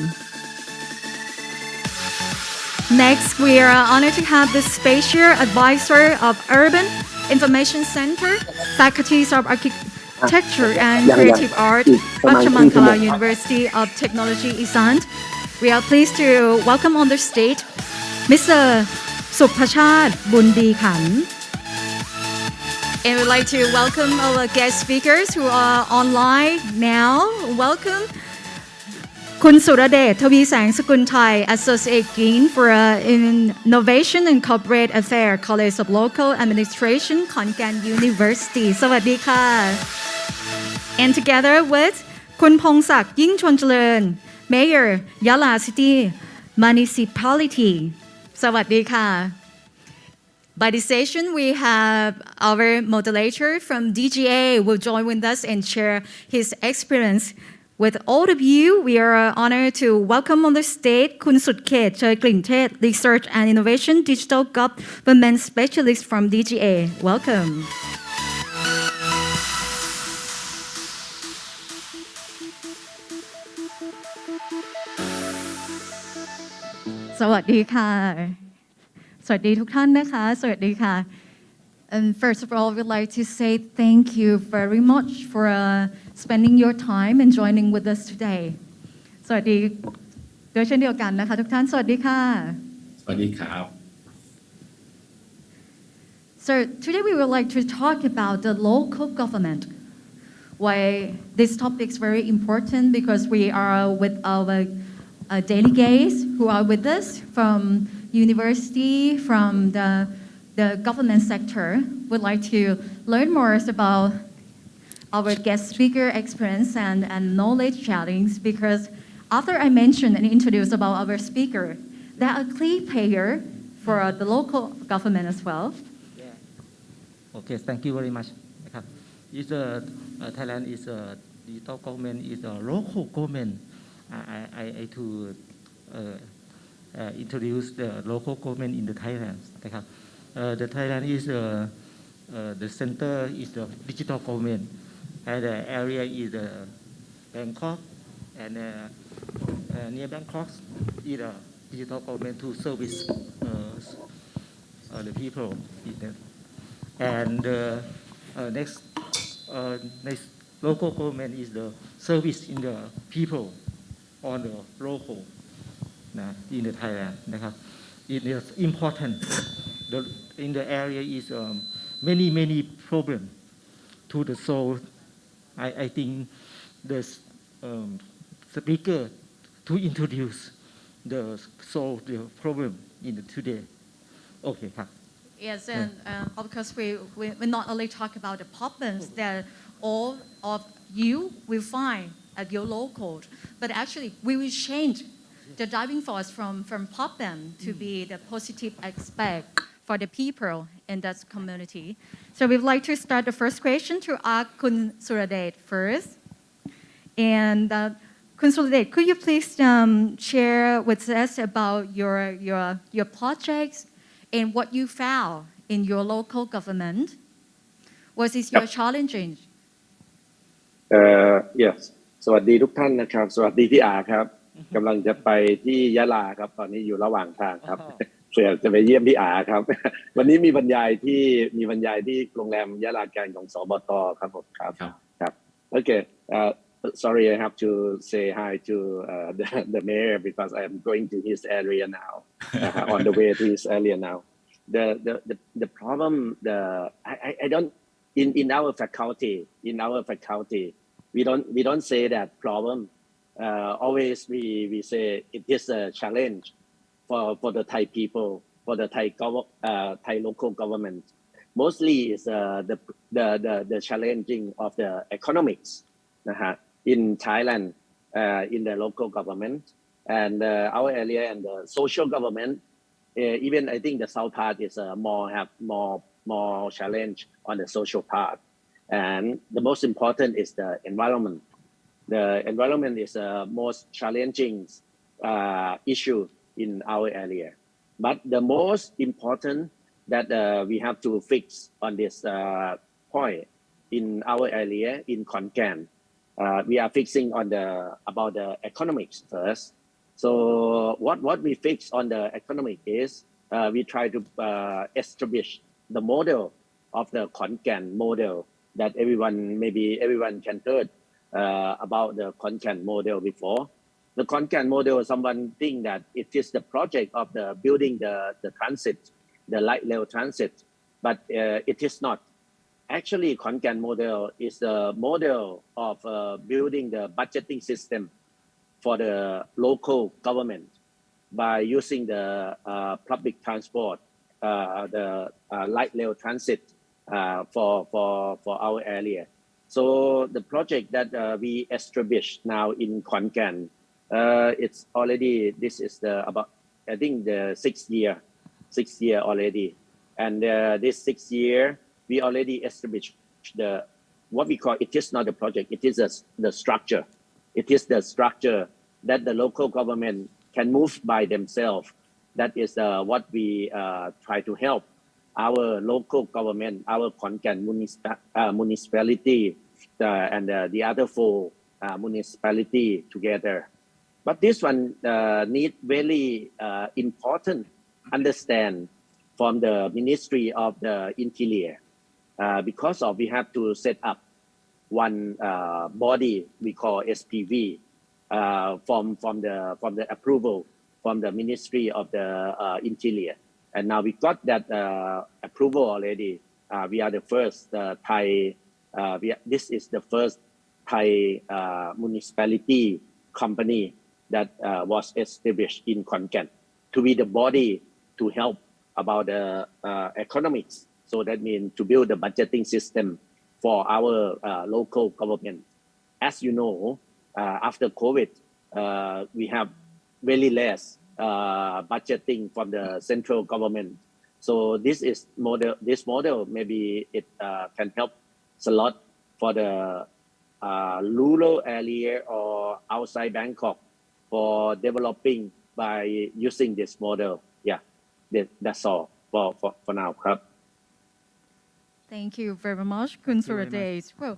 E: Next, we are honored to have the Spatial Advisor of Urban Information Center, Faculties of Architecture and Creative Art, Ratchamankala University of Technology, Isan. We are pleased to welcome on the stage Mr. Supachat Bundi Khan. And we'd like to welcome our guest speakers who are online now. Welcome. คุณสุรเดช ทวีแสงสกุลไทย Associate Dean for Innovation and Corporate Affairs College of Local Administration ขอนแก่น University สวัสดีค่ะ And together with คุณพงศักดิ์ยิ่งชวนเจริญ Mayor Yala City Municipality สวัสดีค่ะ By this session, we have our moderator from DGA will join with us and share his experience. With all of you, we are honored to welcome on the stage คุณสุดเขต เชยกลิ่นเทศ Research and Innovation Digital Government Specialist from DGA. Welcome.สวัสดีค่ะ สวัสดีทุกท่านนะคะ สวัสดีค่ะ And first of all, we'd like to say thank you very much for spending your time and joining with us today. สวัสดีโดยเช่นเดียวกันนะคะทุกท่าน สวัสดีค่ะ
B: สวัสดีครับ
E: So today we would like to talk about the local government. Why this topic is very important because we are with our delegates who are with us from university, from the government sector. Would like to learn more about our guest speaker experience and knowledge sharing because after I mention and introduce about our speaker, they are a key player for the local government as well.
H: Yeah. Okay, thank you very much. Is Thailand is a digital government is a local government. I to introduce the local government in the Thailand. The Thailand is the center is the digital government, and the area is Bangkok, and near Bangkok is a digital government to service the people. And next local government is the service in the people on the local. in the Thailand นะครับ it is important in the area is many problem to the solve I think the speaker to introduce the solve the problem in the today okay ครับ
E: Yes, and of course we not only talk about the problems that all of you will find at your local, but actually we will change the driving force from problem to be the positive aspect for the people in that community. So we'd like to start the first question to ask Kun Suradet first. And Kun Suradet, could you please share with us about your projects and what you found in your local government? What is your challenging?
I: Yes สวัสดีทุกท่านนะครับสวัสดีพี่อาครับกำลังจะไปที่ยะลาครับตอนนี้อยู่ระหว่างทางครับเพื่อจะไปเยี่ยมพี่อาครับวันนี้มีบรรยายที่โรงแรมยะลาแกนของสบตครับผมครับ Okay sorry I have to say hi to the mayor because I am going to his area now on the way to his area now the problem I don't in our faculty we don't say that problem always we say it is a challenge for the Thai people for the Thai local government mostly is the challenging of the economics in Thailand in the local government and our area and the social government even I think the south part is more challenge on the social part and the most important is the environment. The environment is the most challenging issue in our area. But the most important that we have to fix on this point in our area in Khon Kaen, we are fixing on about the economics first. So what we fix on the economic is we try to establish the model of the Khon Kaen model that everyone can heard about the Khon Kaen model before. The Khon Kaen model, someone think that it is the project of the building the transit, the light rail transit, but it is not. Actually, Khon Kaen model is the model of building the budgeting system for the local government by using the public transport, the light rail transit for our area. So the project that we established now in Khon Kaen, it's already this is about I think the sixth year already, and this 6th year we already established what we call it is not the project, it is the structure. It is the structure that the local government can move by themselves. That is what we try to help our local government, our Khon Kaen municipality and the other 4 municipality together. But this one need very important understand from the Ministry of the Interior because of we have to set up one body we call SPV from the approval from the Ministry of the Interior. And now we got that approval already. We are the first Thai. This is the first Thai municipality company that was established in Khon Kaen to be the body to help about the economics. So that means to build the budgeting system for our local government. As you know, after COVID, we have very less budgeting from the central government. So this model maybe it can help a lot for the rural area or outside Bangkok for developing by using this model. Yeah, that's all for now.
E: Thank you very much, Kun Suradet. Well,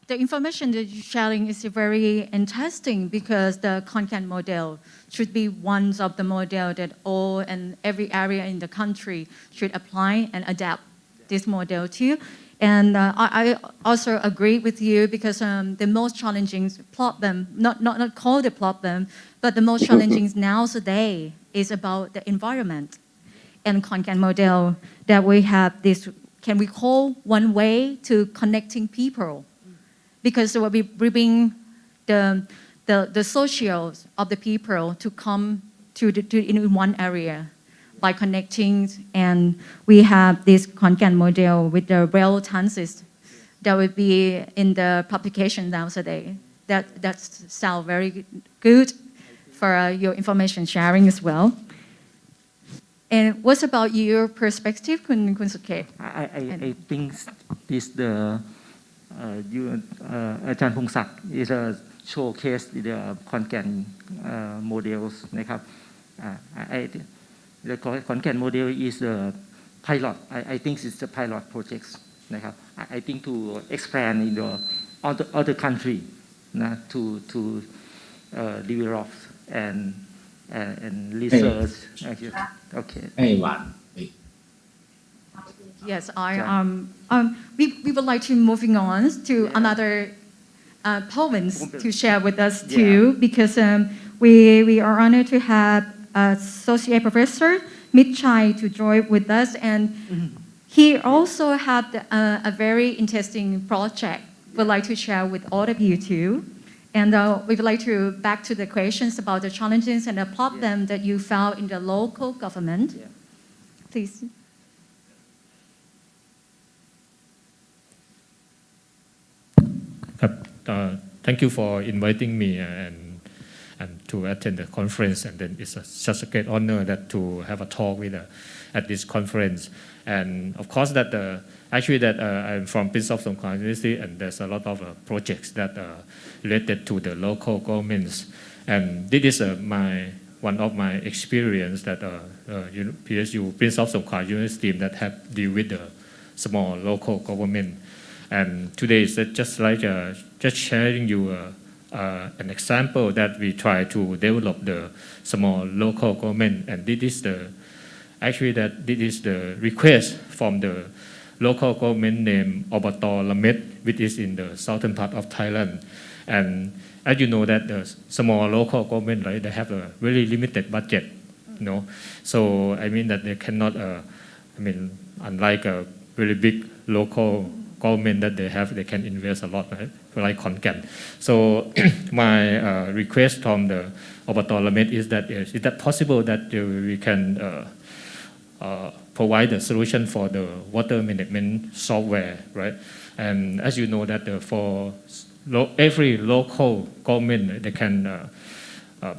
E: the information that you're sharing is very interesting because the Khon Kaen model should be one of the model that all and every area in the country should apply and adapt this model to. And I also agree with you because the most challenging problem, not call the problem, but the most challenging now today is about the environment and content model that we have this, can we call one way to connecting people? Because we bring the socials of the people to come to in one area by connecting, and we have this content model with the real chances that will be in the publication now today. That sounds very good for your information sharing as well. And what's about your perspective, Kun Suke?
H: I think this the Ajahn Phongsak is a showcase the content models นะครับ The content model is a pilot. I think it's a pilot project นะครับ I think to expand in the other country นะ to develop and research. Okay.
E: Yes, we would like to moving on to another province to share with us too, because we are honored to have Associate Professor Mitchai to join with us, and he also had a very interesting project we'd like to share with all of you too. And we would like to back to the questions about the challenges and the problem that you found in the local government. Please.
J: Thank you for inviting me and to attend the conference, and then it's such a great honor that to have a talk with at this conference. And of course that actually that I'm from Prince of Songkhla University, and there's a lot of projects that are related to the local governments, and this is one of my experience that PSU Prince of Songkhla University that have deal with the small local government. And today is just like just sharing you an example that we try to develop the small local government, and this is the request from the local government named Obato Lamet, which is in the southern part of Thailand. And as you know that the small local government, right, they have a really limited budget, you know. So I mean that they cannot, unlike a really big local government that they can invest a lot, right? Like Khon Kaen. So my request from the Obato Lamet is that possible that we can provide a solution for the water management software, right? And as you know that for every local government, they can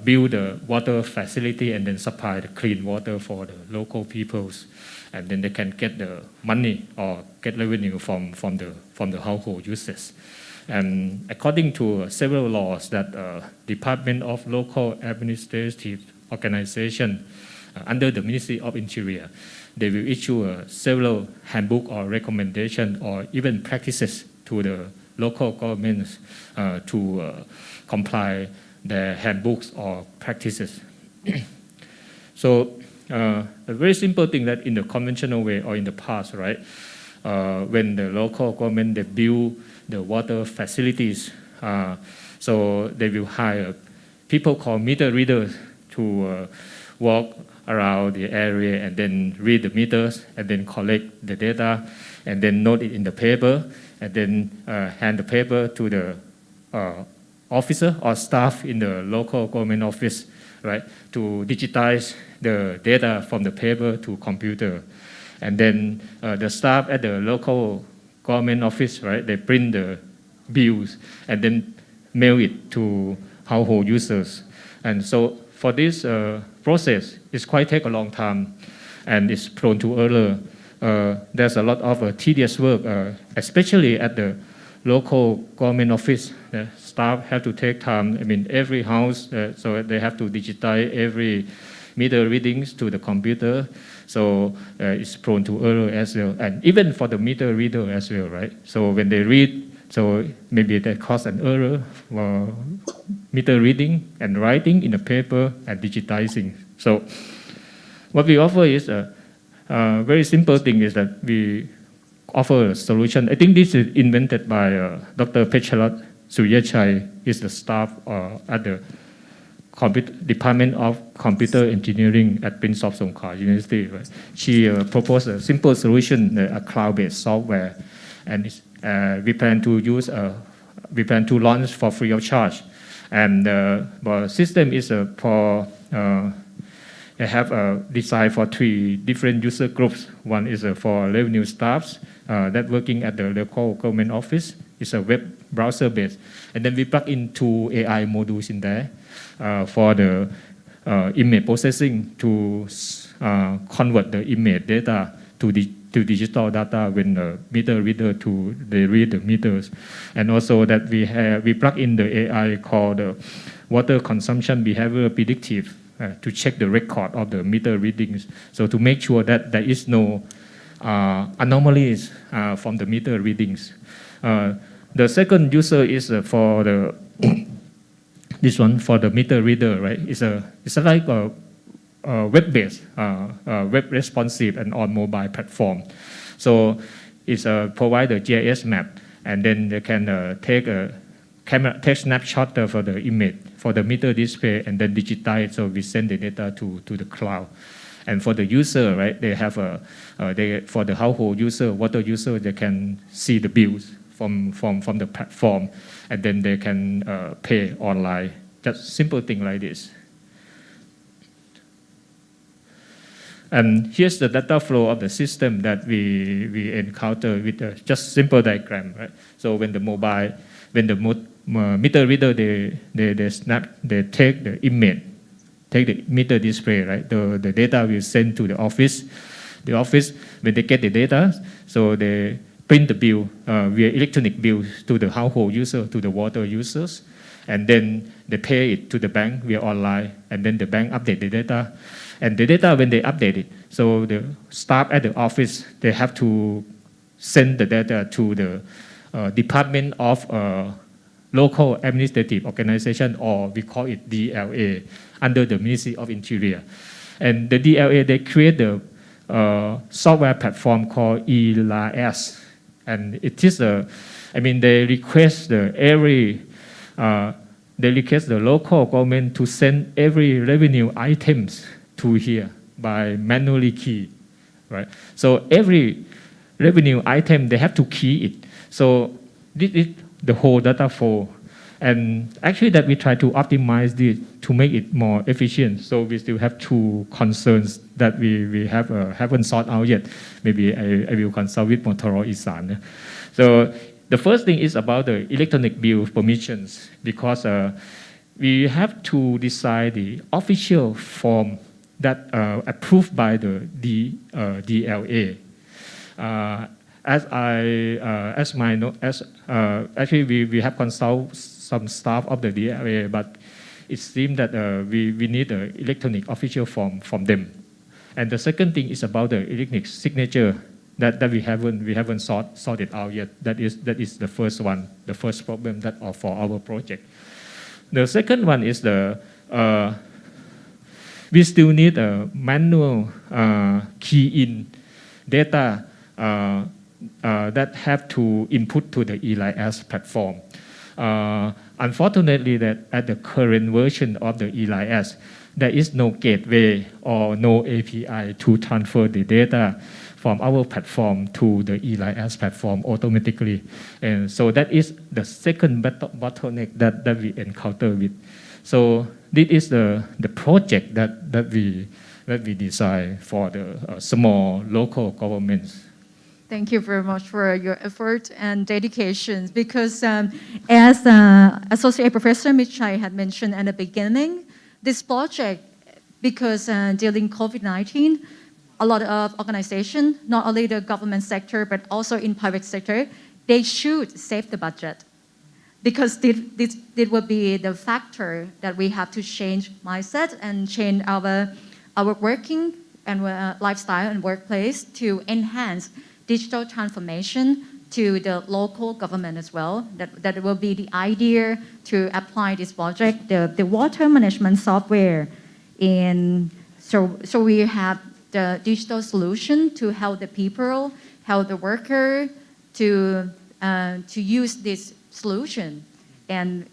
J: build a water facility and then supply the clean water for the local peoples, and then they can get the money or get revenue from the household users. And according to several laws that Department of Local Administrative Organization under the Ministry of Interior, they will issue several handbook or recommendation or even practices to the local governments to comply their handbooks or practices. So a very simple thing that in the conventional way or in the past, right, when the local government they build the water facilities, so they will hire people called meter readers to walk around the area and then read the meters and then collect the data and then note it in the paper and then hand the paper to the officer or staff in the local government office, right, to digitize the data from the paper to computer. And then the staff at the local government office, right, they print the bills and then mail it to household users. And so for this process, it's quite take a long time and it's prone to error. There's a lot of tedious work, especially at the local government office. The staff have to take time. I mean, every house, so they have to digitize every meter readings to the computer. So it's prone to error as well. And even for the meter reader as well, right? So when they read, so maybe that cause an error for meter reading and writing in the paper and digitizing. So what we offer is a very simple thing is that we offer a solution. I think this is invented by Dr. Pecharat Suryachai. Is the staff at the Department of Computer Engineering at Prince of Songkla University. Right? She proposed a simple solution, a cloud-based software, and we plan to launch for free of charge. And the system is they have designed for 3 different user groups. One is for revenue staffs that working at the local government office. It's a web browser based, and then we plug in 2 AI modules in there for the image processing to convert the image data to digital data when the meter reader they read the meters, and also that we plug in the AI called the water consumption behavior predictive to check the record of the meter readings, so to make sure that there is no anomalies from the meter readings. The second user is for the this one for the meter reader, right? It's like a web-based, web responsive and on mobile platform. So it's provide a GIS map, and then they can take a take snapshot for the image for the meter display and then digitize. So we send the data to the cloud. And for the user, right? They have for the household user, water user, they can see the bills from the platform, and then they can pay online. Just simple thing like this. And here's the data flow of the system that we encounter with just simple diagram, right? So when the meter reader they take the image, take the meter display, right? The data will send to the office. The office, when they get the data, so they print the bill via electronic bill to the household user, to the water users, and then they pay it to the bank via online, and then the bank update the data. And the data, when they update it, so the staff at the office, they have to send the data to the Department of Local Administrative Organization, or we call it DLA, under the Ministry of Interior. And the DLA, they create the software platform called e-Baas. And it is they request the local government to send every revenue items to here by manually key, right? So every revenue item, they have to key it. So this is the whole data flow. And actually that we try to optimize this to make it more efficient. So we still have 2 concerns that we haven't sorted out yet. Maybe I will consult with Motorola Isan. So the first thing is about the electronic bill permissions, because we have to decide the official form that approved by the DLA. Actually we have consulted some staff of the DLA, but it seems that we need an electronic official form from them. And the second thing is about the electronic signature that we haven't sorted out yet. That is the first one, the first problem that for our project. The second one is we still need a manual key in data that have to input to the e-Baas platform. Unfortunately, that at the current version of the e-Baas, there is no gateway or no API to transfer the data from our platform to the e-Baas platform automatically. And so that is the second bottleneck that we encounter with. So this is the project that we design for the small local governments.
E: Thank you very much for your effort and dedication, because as Associate Professor Michai had mentioned at the beginning, this project, because during COVID-19, a lot of organizations, not only the government sector, but also in private sector, they should save the budget, because this will be the factor that we have to change mindset and change our working and lifestyle and workplace to enhance digital transformation to the local government as well. That will be the idea to apply this project, the water management software. So we have the digital solution to help the people, help the worker to use this solution. And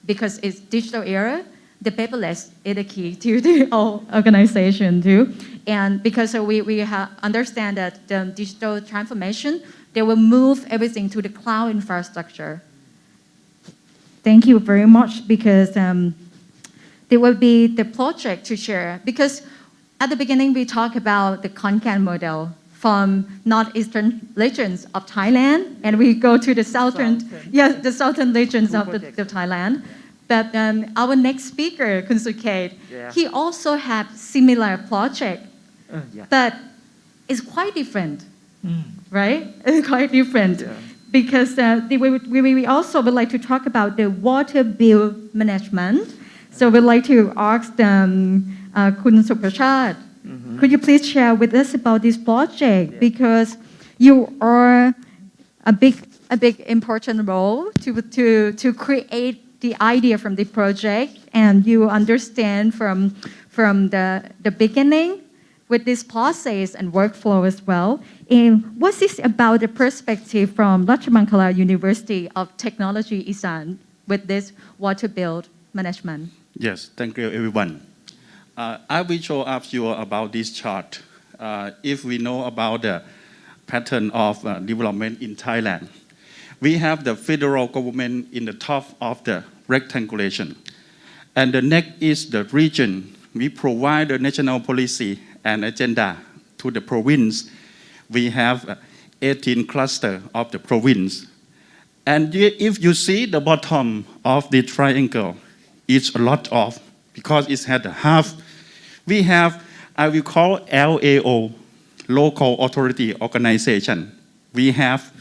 E: because it's digital era, the paperless is the key to the whole organization too. And because we understand that the digital transformation, they will move everything to the cloud infrastructure. Thank you very much because there will be the project to share. Because at the beginning, we talk about the Konkan model from northeastern regions of Thailand, and we go to the southern regions of the Thailand. But our next speaker, Kun Suket, he also have similar project, but it's quite different, right? It's quite different. Because we also would like to talk about the water bill management. So we'd like to ask Kun Suprashad, could you please share with us about this project? Because you are a big important role to create the idea from the project, and you understand from the beginning with this process and workflow as well. And what's this about the perspective from Ratchabangkala University of Technology Isan with this water bill management?
K: Yes, thank you everyone. I will show up you about this chart. If we know about the pattern of development in Thailand, we have the federal government in the top of the rectangulation. And the next is the region. We provide the national policy and agenda to the province. We have 18 clusters of the province. And if you see the bottom of the triangle, it's a lot of, because it's had a half. We have, I will call LAO, Local Authority Organization. We have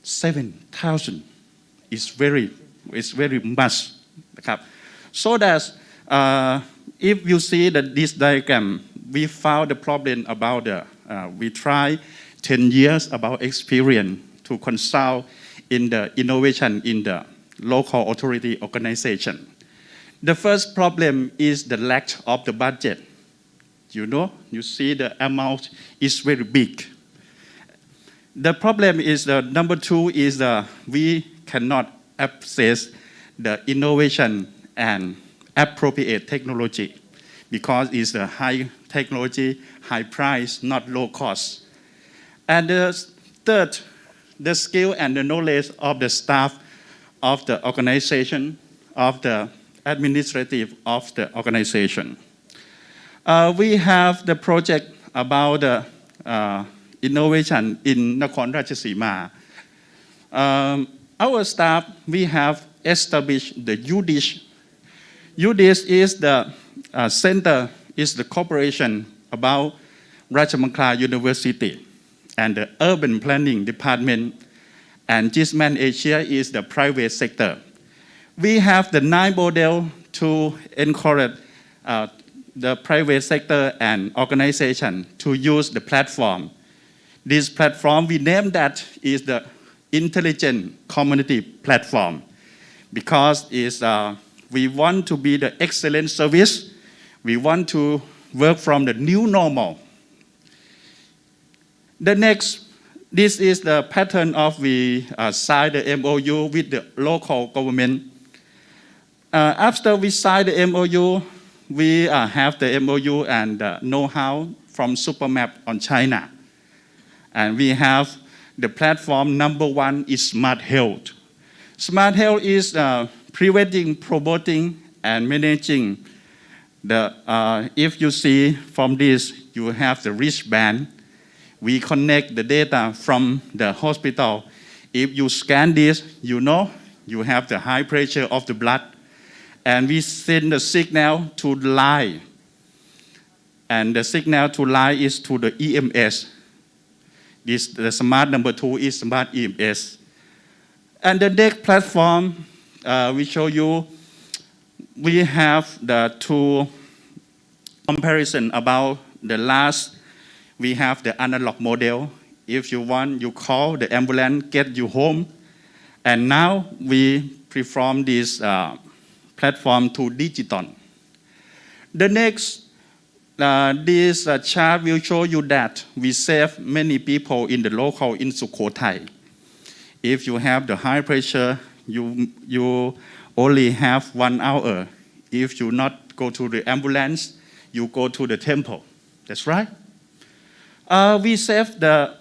K: 7,000. It's very much. So that if you see that this diagram, we found the problem about we try 10 years about experience to consult in the innovation in the local authority organization. The first problem is the lack of the budget. You see the amount is very big. The problem is number two is we cannot access the innovation and appropriate technology because it's a high technology, high price, not low cost. And the third, the skill and the knowledge of the staff of the organization, of the administrative of the organization. We have the project about innovation in Nakhon Ratchasima. Our staff, we have established the UDISH. UDISH is the center, is the corporation about Ratchabangkala University and the urban planning department, and GISMAN Asia is the private sector. We have the 9 model to encourage the private sector and organization to use the platform. This platform, we name that is the Intelligent Community Platform because we want to be the excellent service. We want to work from the new normal. The next, this is the pattern of we sign the MOU with the local government. After we sign the MOU, we have the MOU and know-how from Supermap on China. And we have the platform number 1 is Smart Health. Smart Health is preventing, promoting, and managing the, if you see from this, you have the wristband. We connect the data from the hospital. If you scan this, you know you have the high pressure of the blood. And we send the signal to the line. And the signal to line is to the EMS. The smart number 2 is smart EMS. And the next platform, we show you, we have the 2 comparison about the last. We have the analog model. If you want, you call the ambulance, get you home. And now we perform this platform to digital. The next, This chart will show you that we save many people in the local in Sukhothai. If you have the high pressure, you only have 1 hour. If you not go to the ambulance, you go to the temple. That's right. We save the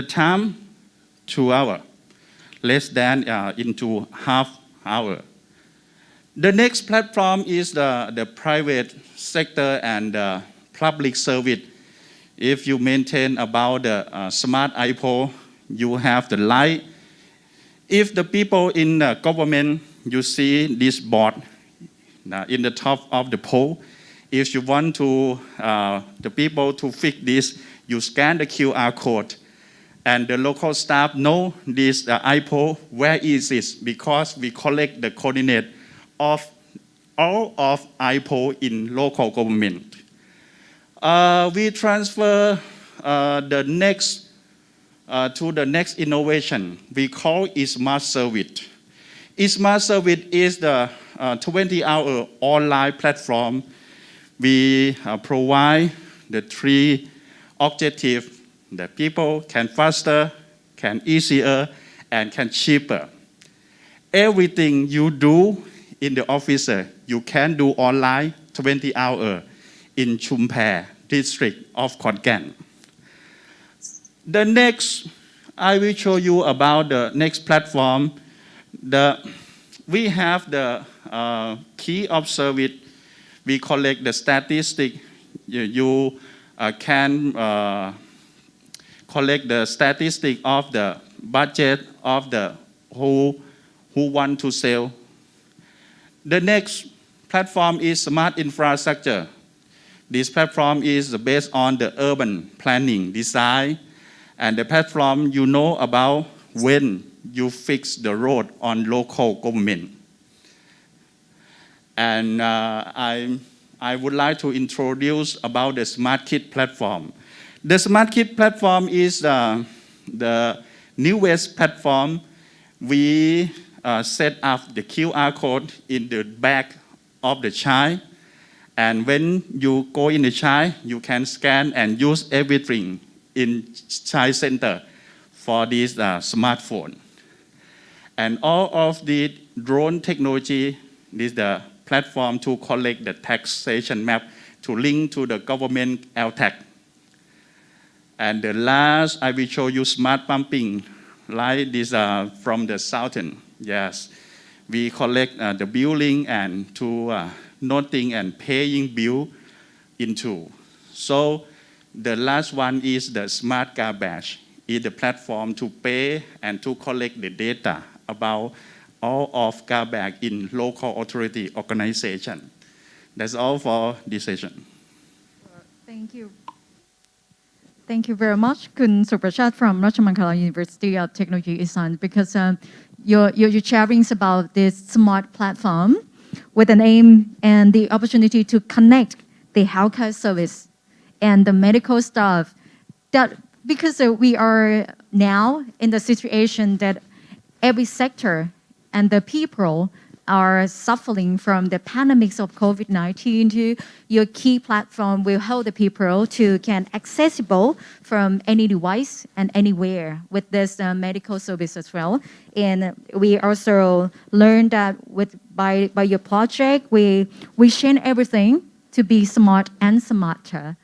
K: time 2 hours, less than into half hour. The next platform is the private sector and public service. If you maintain about the smart iPole, you have the light. If the people in the government, you see this board in the top of the pole. If you want to the people to fix this, you scan the QR code, and the local staff know this iPole where is it, because we collect the coordinate of all of iPole in local government. We transfer the next to the next innovation. We call eSmart Service. eSmart Service is the 20-hour online platform. We provide the 3 objectives that people can faster, can easier, and can cheaper. Everything you do in the office, you can do online 20 hours in Chumphar district of Khon Kaen. The next, I will show you about the next platform. We have the key of service. We collect the statistic. You can collect the statistic of the budget of the who want to sell. The next platform is smart infrastructure. This platform is based on the urban planning design, and the platform you know about when you fix the road on local government. And I would like to introduce about the Smart Kit platform. The Smart Kit platform is the newest platform. We set up the QR code in the back of the child, and when you go in the child, you can scan and use everything in child center for this smartphone. And all of the drone technology is the platform to collect the taxation map to link to the government LTAC. And the last, I will show you smart pumping, like this from the southern. Yes, we collect the billing and to noting and paying bill into. So the last one is the smart garbage. It's the platform to pay and to collect the data about all of garbage in local authority organization. That's all for this session.
E: Thank you. Thank you very much, Kun Suprachat from Rajamangala University of Technology Isan, because your sharing is about this smart platform with an aim and the opportunity to connect the healthcare service and the medical staff. That because we are now in the situation that every sector and the people are suffering from the pandemics of COVID-19, to your key platform will help the people to get accessible from any device and anywhere with this medical service as well. And we also learned that by your project, we change everything to be smart and smarter.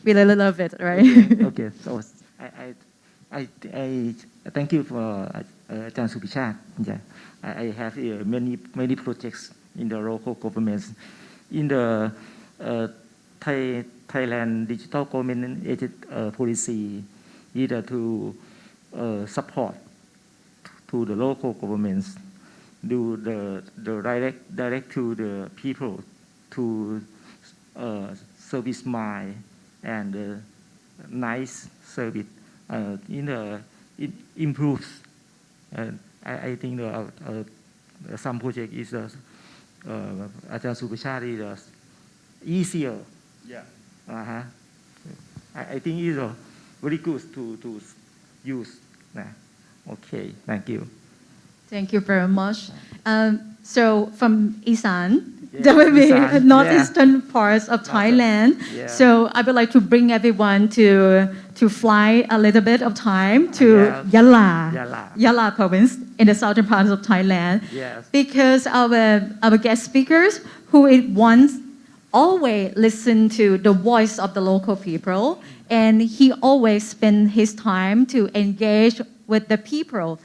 E: We really love it, right?
H: Okay, so I thank you for Ajahn Suprachat. Yeah. I have many projects in the local governments. In the Thailand digital government policy, either to support to the local governments, do the direct to the people to service mind and nice service. It improves. I think some project is Ajahn Suprachat is easier.
K: Yeah.
H: I think it's very good to use. Okay, thank you.
E: Thank you very much. So from Isan, That would be
H: Busan,
E: northeastern parts of Thailand.
H: Yeah.
E: So I would like to bring everyone to fly a little bit of time to
H: Yeah.
E: Yala,
H: Yala.
E: Yala province in the southern parts of Thailand.
H: Yes.
E: Because our guest speakers who once always listen to the voice of the local people, and he always spend his time to engage with the people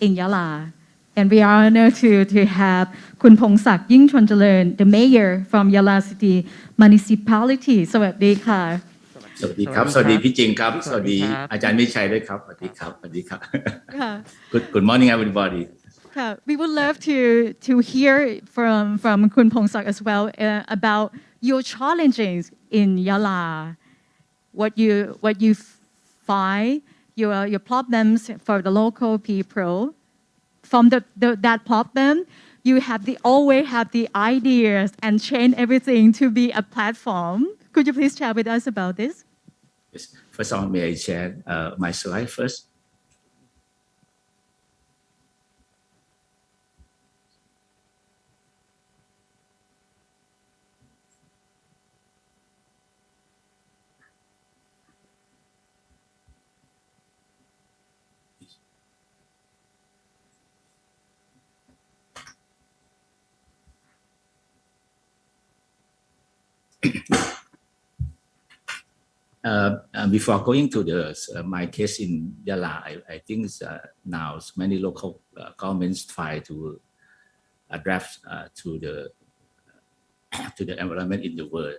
E: in Yala. And we are honored to have คุณพงศักดิ์ยิ่งชลเจริญ the mayor from Yala City Municipality สวัสดีค่ะ
L: สวัสดีครับ สวัสดีพี่จริงครับ สวัสดี
H: ครับ
L: อาจารย์วิชัยด้วยครับ สวัสดีครับ สวัสดีครับ
E: ค่ะ
L: Good morning everybody
E: ค่ะ we would love to hear from คุณพงศักดิ์ as well about your challenges in Yala what you find your problems for the local people from that problem you always have the ideas and change everything to be a platform could you please share with us about this
L: Yes. First of all, may I share my slide first? Before going to my case in Yala, I think now many local governments try to adapt to the environment in the world.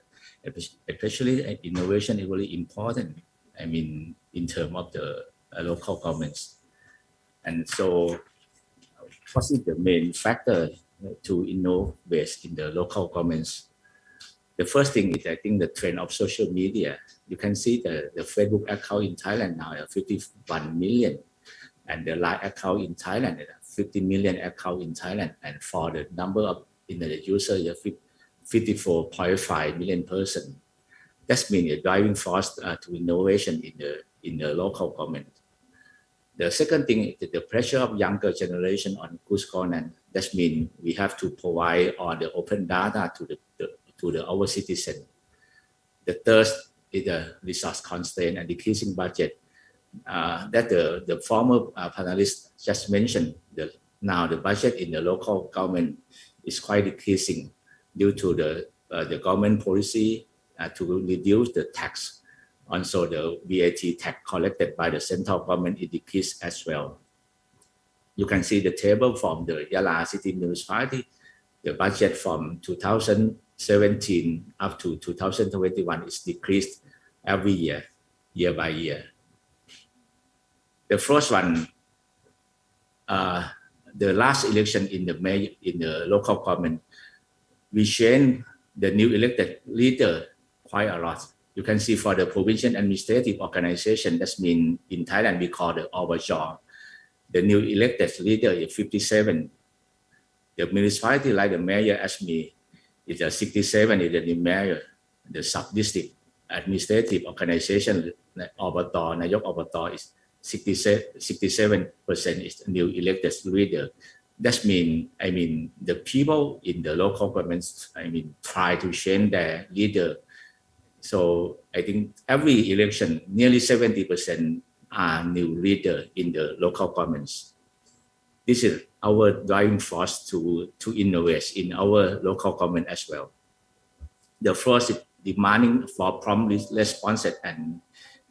L: Especially innovation is really important. I mean, in terms of the local governments. And so, what is the main factor to innovate in the local governments? The first thing is, I think, the trend of social media. You can see the Facebook account in Thailand now are 51 million, and the Line account in Thailand is 50 million account in Thailand, and for the number of internet users, 54.5 million person. That's means a driving force to innovation in the local government. The second thing is the pressure of younger generation on good governance. That means we have to provide all the open data to our citizen. The third is the resource constraint and decreasing budget. That the former panelist just mentioned. Now the budget in the local government is quite decreasing due to the government policy to reduce the tax. Also, the VAT tax collected by the central government is decreased as well. You can see the table from the Yala City Municipality. The budget from 2017 up to 2021 is decreased every year, year by year. The first one, the last election in the local government, we changed the new elected leader quite a lot. You can see for the provincial administrative organization, that means in Thailand we call the Obajor. The new elected leader is 57. The municipality, like the mayor asked me, is 67 is the new mayor. The sub-district administrative organization, Obator, Nayok Obator is 67% is the new elected leader. That means, the people in the local governments, try to change their leader. So I think every election, nearly 70% are new leader in the local governments. This is our driving force to innovate in our local government as well. The first is demanding for prompt responses and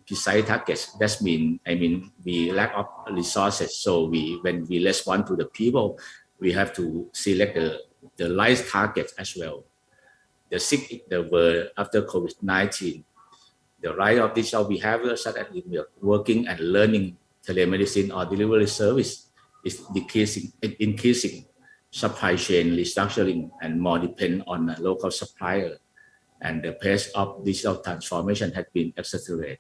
L: precise targets. That means, we lack of resources. So when we respond to the people, we have to select the right target as well. The sixth is the world after COVID-19. The rise of digital behavior such as working and learning, telemedicine or delivery service is increasing supply chain restructuring and more depend on a local supplier. And the pace of digital transformation has been accelerated.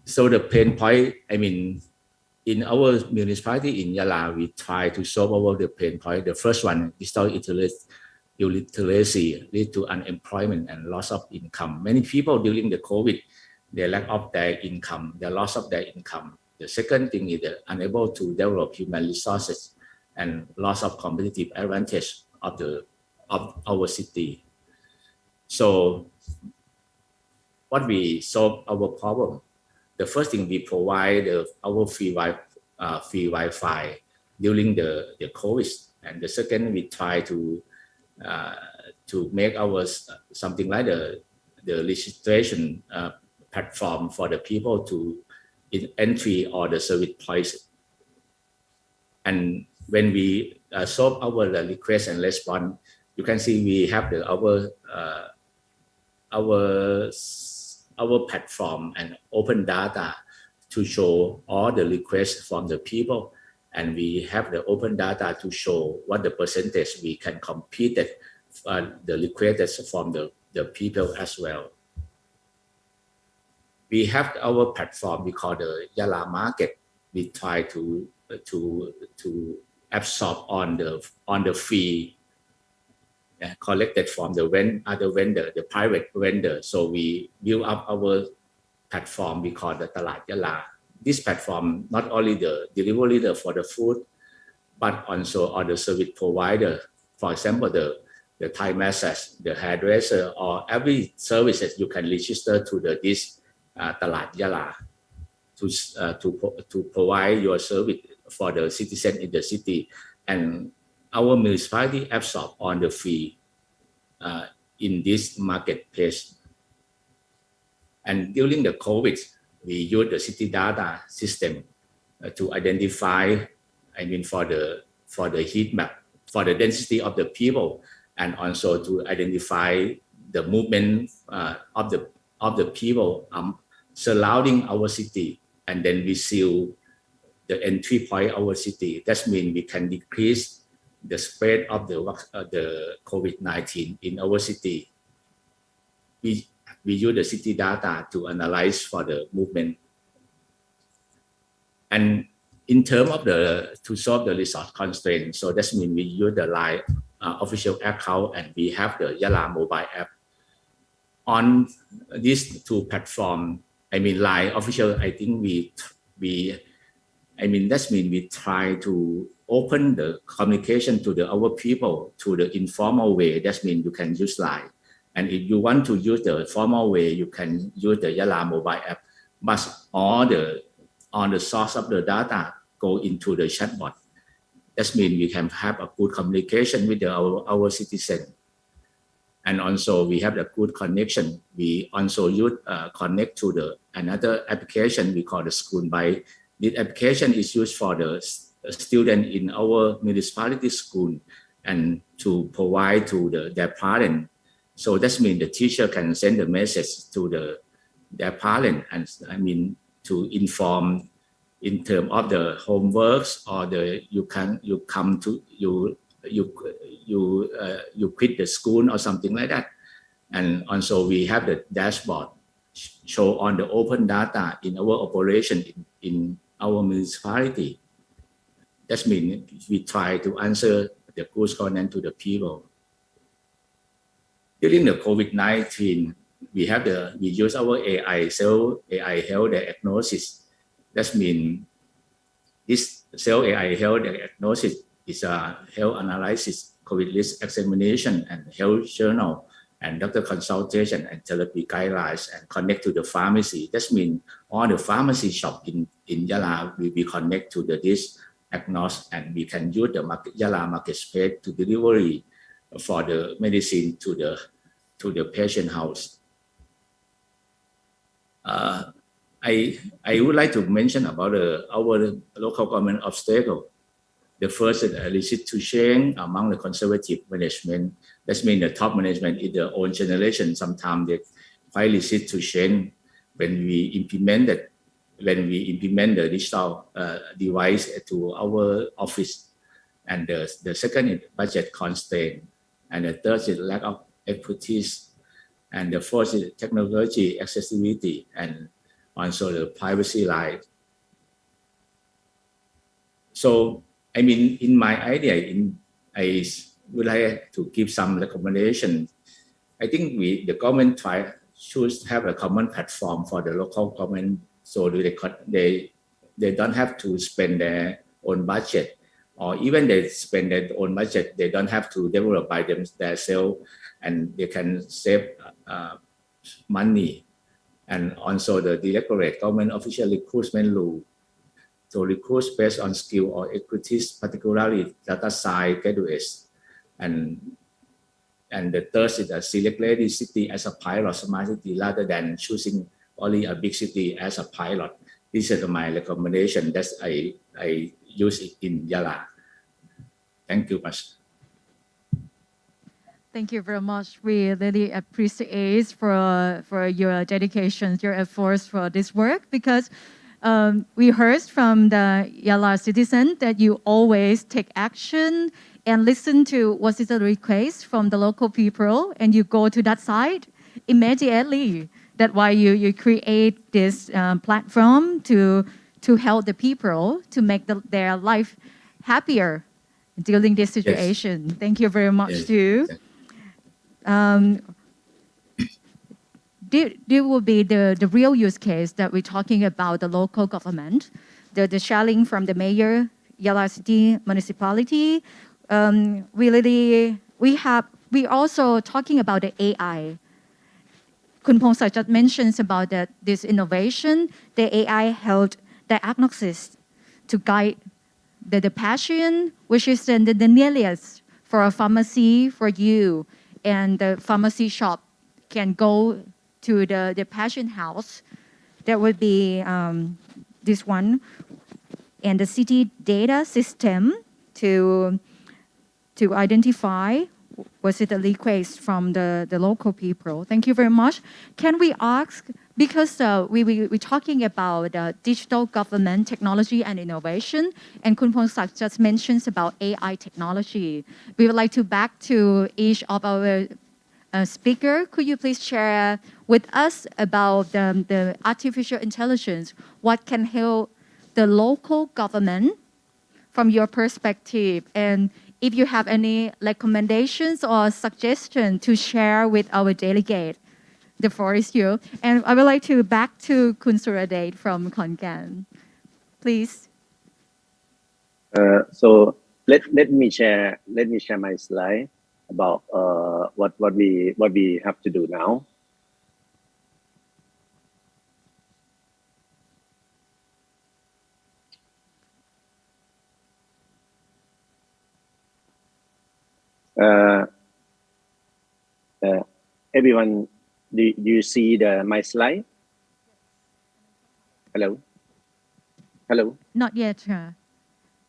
L: So the pain point, in our municipality in Yala, we try to solve all the pain point. The first one, digital illiteracy lead to unemployment and loss of income. Many people during the COVID, they lack of their income, the loss of their income. The second thing is they're unable to develop human resources and loss of competitive advantage of our city. So what we solve our problem, the first thing we provide our free Wi-Fi during the COVID, and the second we try to make our something like the registration platform for the people to entry or the service points. And when we solve our request and response, you can see we have our platform and open data to show all the requests from the people, and we have the open data to show what the percentage we can compete the requests from the people as well. We have our platform we call the Yala Market. We try to absorb on the fee collected from the other vendor, the private vendor. So we build up our platform we call the Talat Yala. This platform not only the delivery for the food, but also all the service provider. For example, the Thai massage, the hairdresser, or every services you can register to this Talat Yala to provide your service for the citizen in the city, and our municipality absorb on the fee in this marketplace. And during the COVID, we use the city data system to identify, for the heat map, for the density of the people, and also to identify the movement of the people surrounding our city, and then we seal the entry point our city. That means we can decrease the spread of the COVID-19 in our city. We use the city data to analyze for the movement. And in terms of to solve the resource constraint, so that means we use the Line official account, and we have the Yala mobile app. On these two platforms, Line official, I think that means we try to open the communication to our people to the informal way. That means you can use Line. And if you want to use the formal way, you can use the Yala mobile app. But all the source of the data go into the chatbot. That means we can have a good communication with our citizen. And also we have a good connection. We also use connect to another application we call the School By. This application is used for the student in our municipality school and to provide to their parents. So that means the teacher can send a message to their parent, and to inform in terms of the homeworks, or you quit the school or something like that. And also we have the dashboard show on the open data in our operation in our municipality. That means we try to answer the question to the people. During the COVID-19, we use our AI health diagnosis. That means this cell AI health diagnosis is a health analysis, COVID risk examination, and health journal, and doctor consultation and therapy guidelines, and connect to the pharmacy. That means all the pharmacy shop in Yala will be connect to this diagnosis, and we can use the Yala market space to delivery for the medicine to the patient house. I would like to mention about our local government obstacle. The first is restitution among the conservative management. That means the top management in their own generation. Sometimes they quite resist to change when we implement the digital device to our office. And the second is budget constraint. And the third is lack of expertise. And the fourth is technology accessibility, and also the privacy right. So, in my idea, I would like to give some recommendation. I think the government should have a common platform for the local government, so they don't have to spend their own budget. or even they spend their own budget, they don't have to develop by themselves, and they can save money. And also the directorate government official recruitment rule. So recruit based on skill or expertise, particularly data science graduates. And the third is the select ready city as a pilot smart city rather than choosing only a big city as a pilot. This is my recommendation that I use it in Yala. Thank you much.
E: Thank you very much. We really appreciate for your dedication, your efforts for this work, because we heard from the Yala citizen that you always take action and listen to what is the request from the local people, and you go to that side immediately. That's why you create this platform to help the people to make their life happier during this situation. Yes. Thank you very much too. There will be the real use case that we're talking about the local government, the sharing from the mayor, Yala City municipality. We also talking about the AI. Kun Pongsak just mentions about this innovation, the AI health diagnosis to guide the patient, which is the nearest for a pharmacy for you, and the pharmacy shop can go to the patient house. That would be this one, and the city data system to identify was it a request from the local people. Thank you very much. Can we ask, because we're talking about digital government, technology and innovation, and Kun Pongsak just mentions about AI technology. We would like to back to each of our speaker. Could you please share with us about the artificial intelligence? What can help the local government from your perspective? And if you have any recommendations or suggestions to share with our delegate, the floor is yours. And I would like to back to Kun Suradet from Khon Kaen. Please.
I: So let me share my slide about what we have to do now. Everyone, do you see my slide? Hello?
E: Not yet.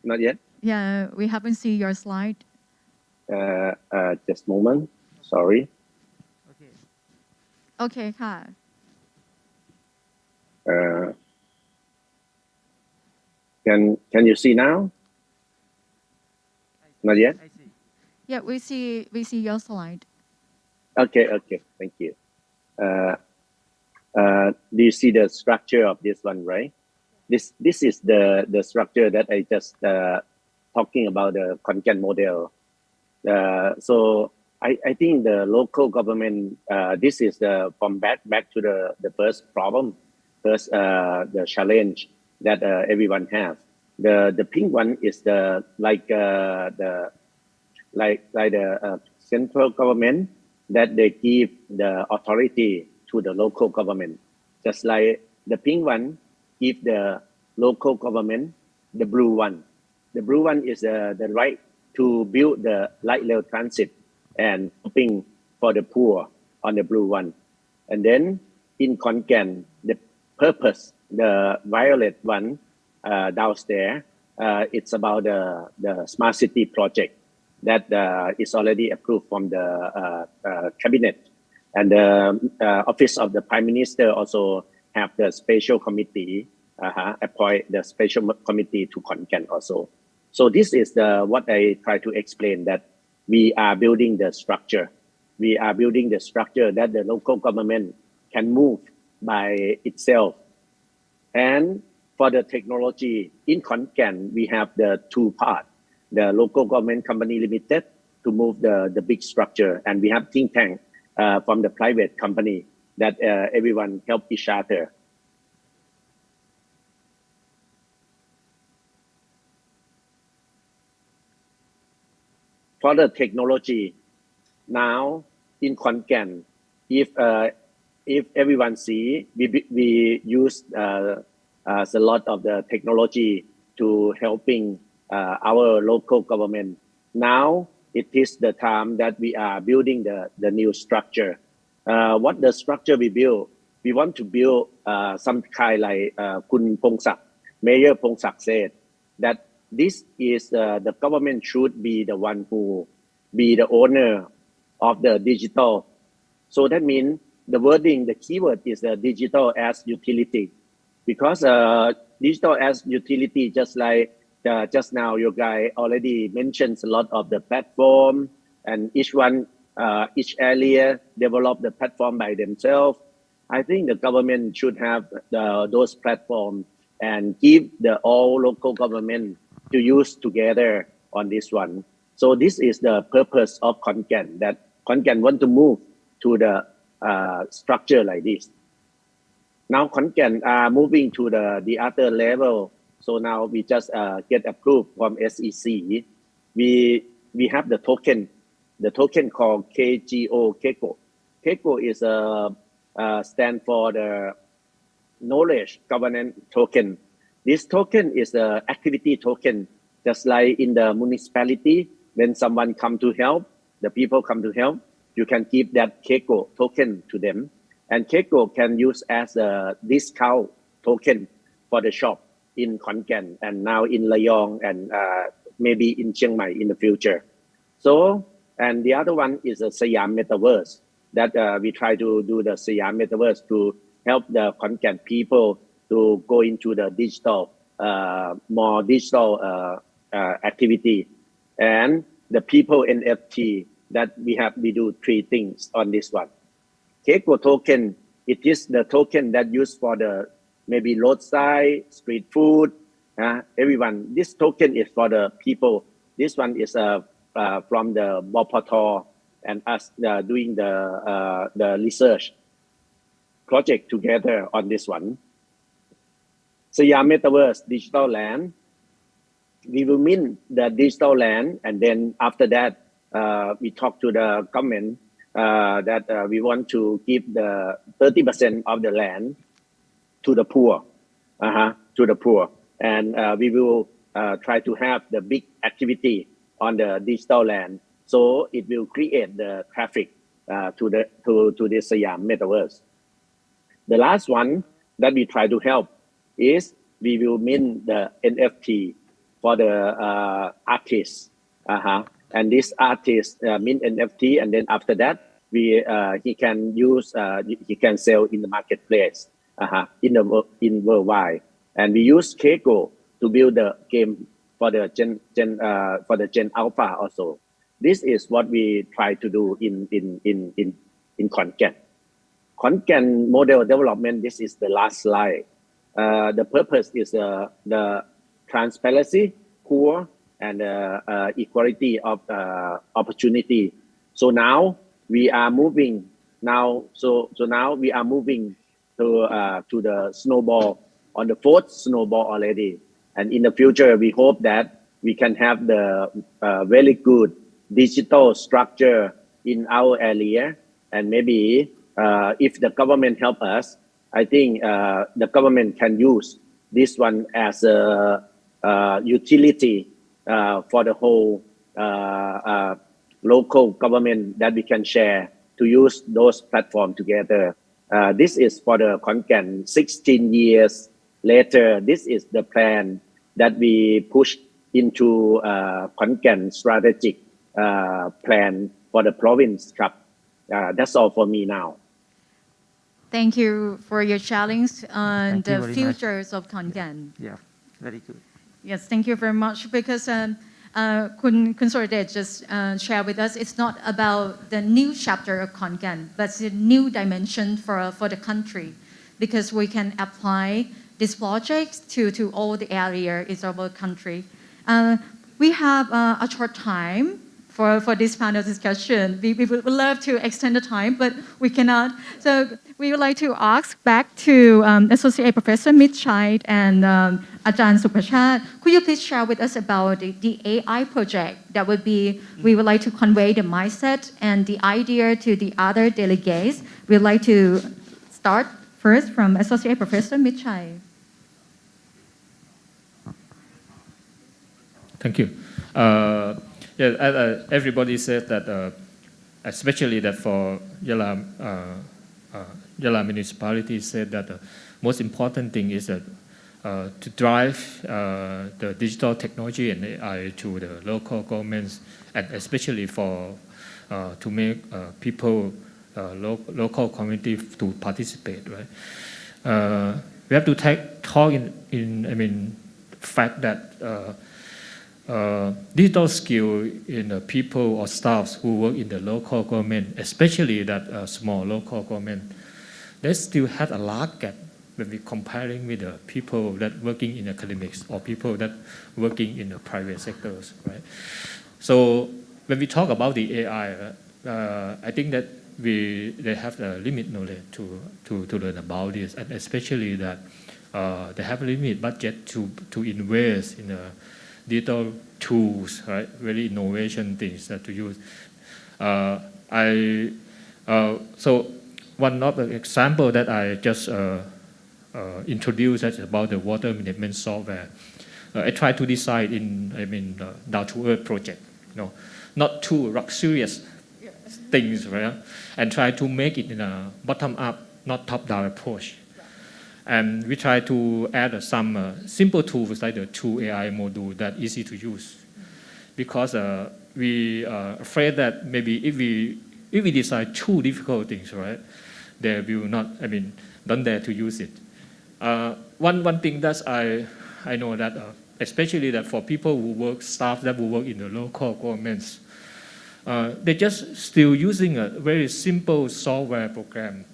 I: Not yet?
E: Yeah, we haven't seen your slide.
I: Just a moment. Sorry.
E: Okay,ค่ะ.
I: Can you see now? Not yet?
E: Yeah, we see your slide.
I: Okay, thank you. Do you see the structure of this one, right? This is the structure that I just talking about, the Khon Kaen model. So I think the local government, this is from back to the first problem, the challenge that everyone has. The pink one is the central government, that they give the authority to the local government. Just like the pink one give the local government the blue one. The blue one is the right to build the light rail transit and shopping for the poor on the blue one. And then in Khon Kaen, the purpose, the violet one downstairs, it's about the smart city project that is already approved from the cabinet. And the office of the Prime Minister also have the special committee, appoint the special committee to Khon Kaen also. So this is what I try to explain, that we are building the structure. We are building the structure that the local government can move by itself. And for the technology in Khon Kaen, we have the two parts. The local government company limited to move the big structure, and we have think tank from the private company that everyone help each other. for the technology. Now in Khon Kaen, if everyone see, we use a lot of the technology to helping our local government. Now it is the time that we are building the new structure. What the structure we build? We want to build some kind like Kun Pongsak, Mayor Pongsak said that this is the government should be the one who be the owner of the digital. So that means the wording, the keyword is the digital as utility, because digital as utility, just like just now your guy already mentions a lot of the platform, and each one, each area develop the platform by themselves. I think the government should have those platforms and give the all local government to use together on this one. So this is the purpose of Khon Kaen, that Khon Kaen want to move to the structure like this. Now Khon Kaen are moving to the other level. So now we just get approved from SEC. We have the token called KGO. KGO is stand for the knowledge governance token. This token is the activity token, just like in the municipality. When someone come to help, the people come to help, you can give that KGO token to them, and KGO can use as a discount token for the shop in Khon Kaen and now in Rayong and maybe in Chiang Mai in the future. So, and the other one is the Siam Metaverse, that we try to do the Siam Metaverse to help the Khon Kaen people to go into the digital, more digital activity. And the people NFT that we do three things on this one. KGO token, it is the token that used for the maybe roadside, street food, everyone. This token is for the people. This one is from the Bopator and us doing the research project together on this one. Siam Metaverse Digital Land. We will mint the digital land, and then after that, we talk to the government that we want to give the 30% of the land to the poor, to the poor, and we will try to have the big activity on the digital land, so it will create the traffic to the Siam Metaverse. The last one that we try to help is we will mint the NFT for the artists, and this artist mint NFT, and then after that he can use he can sell in the marketplace in worldwide, and we use KGO to build the game for the Gen Alpha also. This is what we try to do in Khon Kaen. Khon Kaen model development. This is the last slide. The purpose is the transparency, poor, and equality of opportunity. So now we are moving. So now we are moving to the snowball, on the fourth snowball already. And in the future, we hope that we can have the very good digital structure in our area. And maybe if the government help us, I think the government can use this one as a utility for the whole local government, that we can share to use those platforms together. This is for the Khon Kaen 16 years later. This is the plan that we push into Khon Kaen strategic plan for the province. That's all for me now.
E: Thank you for your challenge on
H: Thank you
E: the
H: very
E: futures of Khon Kaen.
H: Yeah, very good.
E: Yes, thank you very much, because Kun Sordet just shared with us, it's not about the new chapter of Khon Kaen, but it's a new dimension for the country, because we can apply this project to all the area in our country. We have a short time for this panel discussion. We would love to extend the time, but we cannot. So we would like to ask back to Associate Professor Mitchite and Ajahn Supachad, could you please share with us about the AI project that would be, we would like to convey the mindset and the idea to the other delegates. We'd like to start first from Associate Professor Mitchai.
J: Thank you. Everybody said that, especially that for Yala municipality said that the most important thing is that to drive the digital technology and AI to the local governments, and especially for to make people, local community to participate. Right? We have to talk in fact that digital skill in the people or staffs who work in the local government, especially that small local government, they still have a large gap when we're comparing with the people that working in academics or people that working in the private sectors, right? So when we talk about the AI, I think that they have a limit knowledge to learn about this, and especially that they have a limited budget to invest in digital tools, right? Very innovation things to use. So one of the example that I just introduced is about the water management software. I try to design in down to earth project, not too luxurious things, right? And try to make it in a bottom up, not top down approach. And we try to add some simple tools like the 2 AI module that easy to use, because we are afraid that maybe if we design too difficult things, right, they will not, don't dare to use it. One thing that I know that especially that for people who work, staff that will work in the local governments, they're just still using a very simple software program.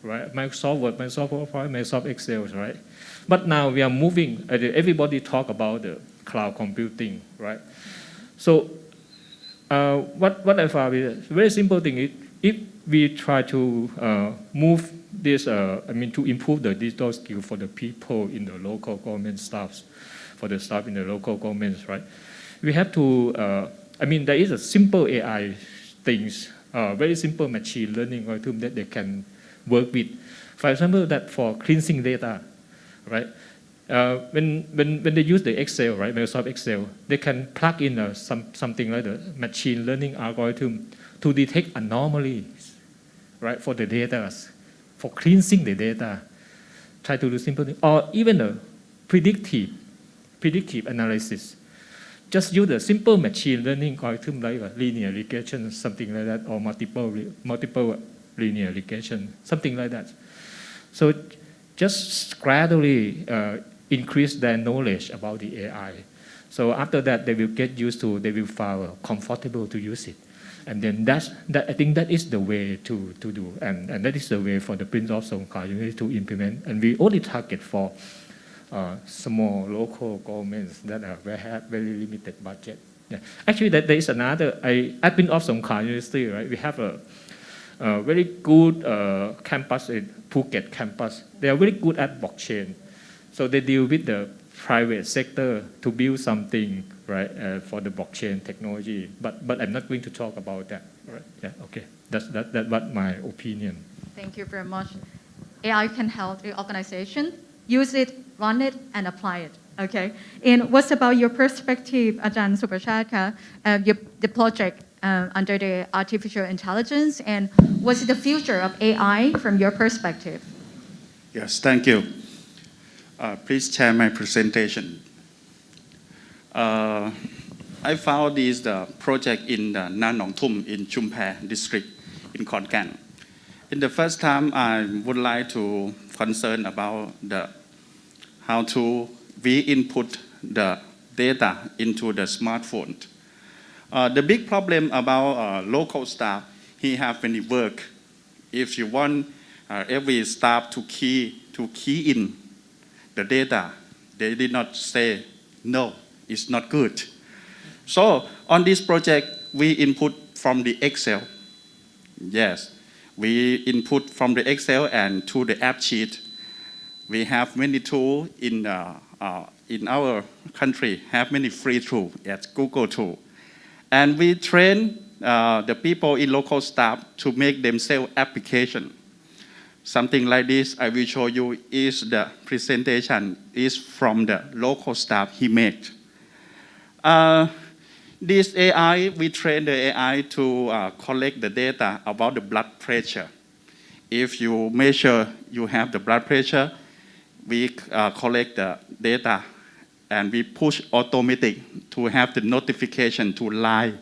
J: Right? Microsoft Word, Microsoft PowerPoint, Microsoft Excel, right? But now we are moving, everybody talk about the cloud computing, right? So what I found is a very simple thing is, if we try to move this, to improve the digital skill for the people in the local government staffs, for the staff in the local governments, right? We have to, there is a simple AI things, very simple machine learning algorithm that they can work with. For example, that for cleansing data, right? When they use the Excel, right, Microsoft Excel, they can plug in something like the machine learning algorithm to detect anomalies, right, for the data, for cleansing the data. Try to do simple things, or even a predictive analysis. Just use a simple machine learning algorithm like a linear regression, something like that, or multiple linear regression, something like that. So just gradually increase their knowledge about the AI. So after that, they will get used to, they will feel comfortable to use it. And then I think that is the way to do, and that is the way for the Prince of Songkla University to implement. And we only target for small local governments that have very limited budget. Yeah. Actually, there is another, at Prince of Songkla University, right, we have a very good campus in Phuket campus. They are very good at blockchain. So they deal with the private sector to build something, right, for the blockchain technology. But I'm not going to talk about that. Right? Yeah, okay. That's what my opinion.
E: Thank you very much. AI can help the organization use it, run it, and apply it. Okay. And what's about your perspective, Ajahn Supachad, the project under the artificial intelligence, and what's the future of AI from your perspective?
K: Yes, thank you. Please share my presentation. I found this project in Nan Nong Thum in Chumphẹ district in Khon Kaen. In the first time, I would like to concern about how to we input the data into the smartphone. The big problem about local staff, he have when he work. If you want every staff to key in the data, they did not say no, it's not good. So on this project, we input from the Excel. Yes, we input from the Excel and to the app sheet. We have many tools in in our country have many free tools as Google tool. And we train the people in local staff to make themselves application. Something like this I will show you is the presentation is from the local staff he made. This AI, we train the AI to collect the data about the blood pressure. If you measure you have the blood pressure, we collect the data and we push automatic to have the notification to lie.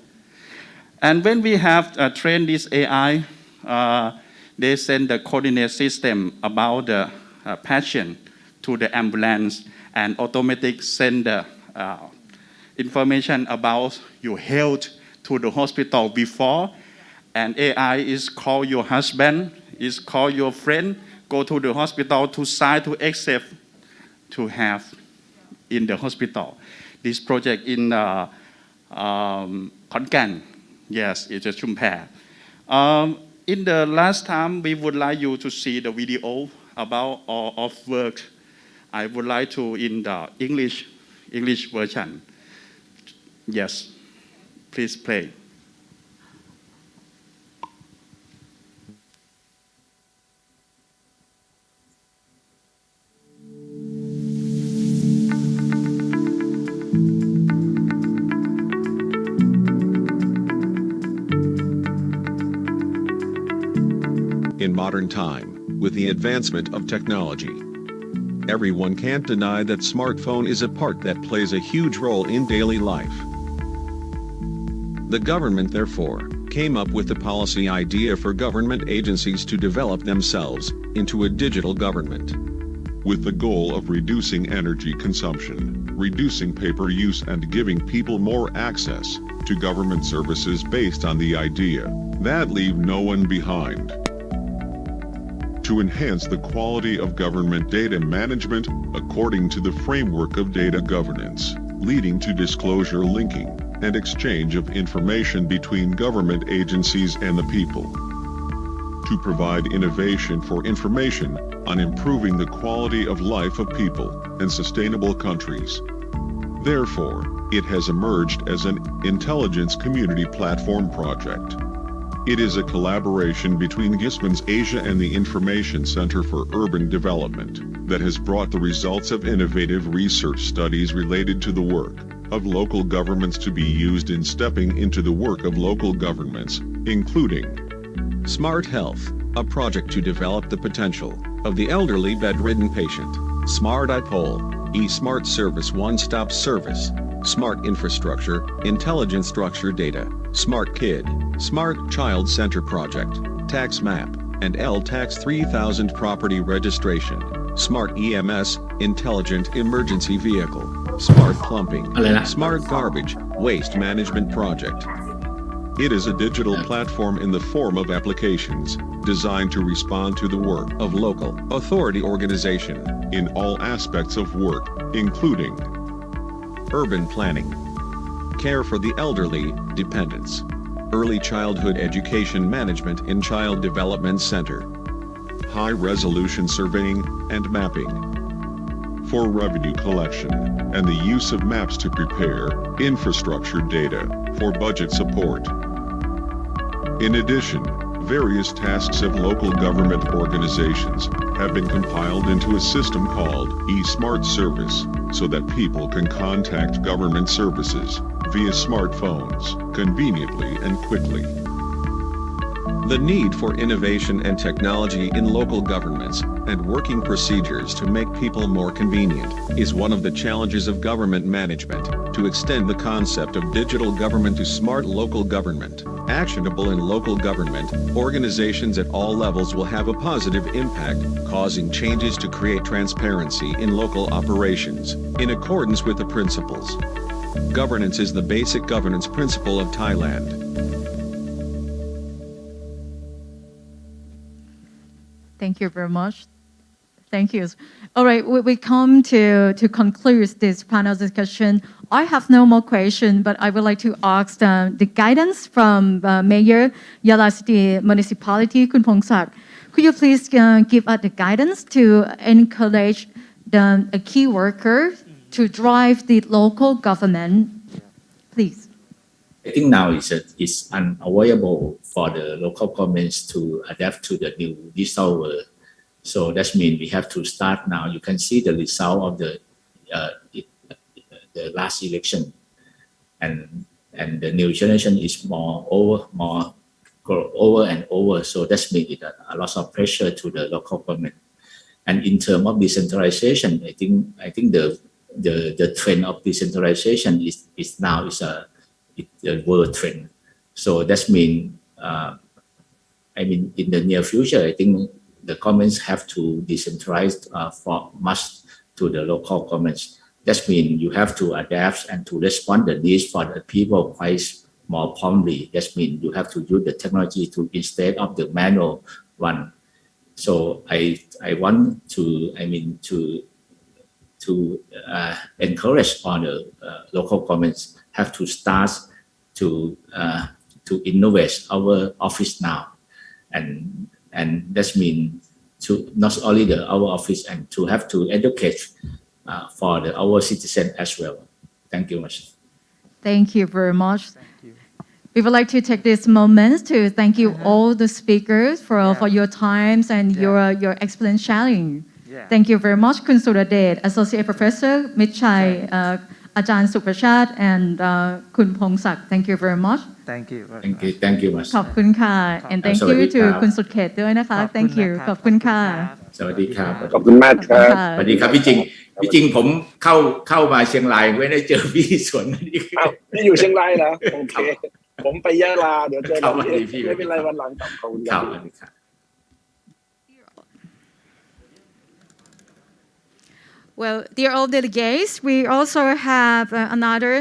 K: And when we have trained this AI, they send the coordinate system about the patient to the ambulance and automatic send the information about your health to the hospital before. And AI is call your husband, is call your friend, go to the hospital to sign to accept to have in the hospital. This project in Khon yes, it's a Chumpher. In the last time, we would like you to see the video about all of work. I would like to in the English version. Yes, please play.
M: In modern time, with the advancement of technology, everyone can't deny that smartphone is a part that plays a huge role in daily life. The government, therefore, came up with the policy idea for government agencies to develop themselves into a digital government, with the goal of reducing energy consumption, reducing paper use, and giving people more access to government services based on the idea that leave no one behind. To enhance the quality of government data management according to the framework of data governance, leading to disclosure linking and exchange of information between government agencies and the people. To provide innovation for information on improving the quality of life of people and sustainable countries. Therefore, it has emerged as an intelligence community platform project. It is a collaboration between Gisman's Asia and the Information Center for Urban Development that has brought the results of innovative research studies related to the work of local governments to be used in stepping into the work of local governments, including Smart Health, a project to develop the potential of the elderly bedridden patient, Smart iPole, e-Smart Service one-stop service, Smart Infrastructure, Intelligent Structure Data, Smart Kid, Smart Child Center Project, Tax Map, and L-Tax 3000 Property Registration, Smart EMS, Intelligent Emergency Vehicle, Smart Plumbing, Smart Garbage, Waste Management Project. It is a digital platform in the form of applications designed to respond to the work of local authority organization in all aspects of work, including urban planning, care for the elderly, dependents, early childhood education management in Child Development Center, high-resolution surveying and mapping, for revenue collection and the use of maps to prepare infrastructure data for budget support. In addition, various tasks of local government organizations have been compiled into a system called e-Smart Service so that people can contact government services via smartphones conveniently and quickly. The need for innovation and technology in local governments and working procedures to make people more convenient is one of the challenges of government management. To extend the concept of digital government to smart local government, actionable in local government, organizations at all levels will have a positive impact, causing changes to create transparency in local operations, in accordance with the principles. Governance is the basic governance principle of Thailand.
E: Thank you very much. Thank you. All right, we come to conclude this panel discussion. I have no more question, but I would like to ask the guidance from Mayor Yala City Municipality, Kun Pongsak. Could you please give us the guidance to encourage the key workers to drive the local government? Please.
L: I think now it's unavoidable for the local governments to adapt to the new digital world. So that means we have to start now. You can see the result of the last election, and the new generation is more over and over. So that means it a lot of pressure to the local government. And in terms of decentralization, I think the trend of decentralization is now a world trend. So that means in the near future, I think the governments have to decentralize for much to the local governments. That means you have to adapt and to respond the needs for the people quite more promptly. That means you have to use the technology to instead of the manual one. So I want to encourage all the local governments have to start to innovate our office now, and that means to not only our office and to have to educate for our citizens as well. Thank you much.
E: Thank you very much. We would like to take this moment to thank you all the speakers for your times and your excellent sharing. Thank you very much, คุณสุรเดช Associate Professor มิตรชัย อาจารย์สุประชาติ and คุณพงศักดิ์ Thank you very much.
H: Thank you.
L: Thank you much.
E: ขอบคุณค่ะ and thank you to คุณสุดเขตด้วยนะคะ Thank you ขอบคุณค่ะ
L: สวัสดีครับ
N: ขอบคุณมากครับ
L: สวัสดีครับพี่จริงผมเข้ามาเชียงรายไม่ได้เจอพี่สวนนี่
N: พี่อยู่เชียงรายเหรอโอเคผมไปยะลาเดี๋ยวเจอกัน
L: พี่
N: ไม่เป็นไรวันหลังขอบคุณครับ
E: Well, dear all delegates, we also have another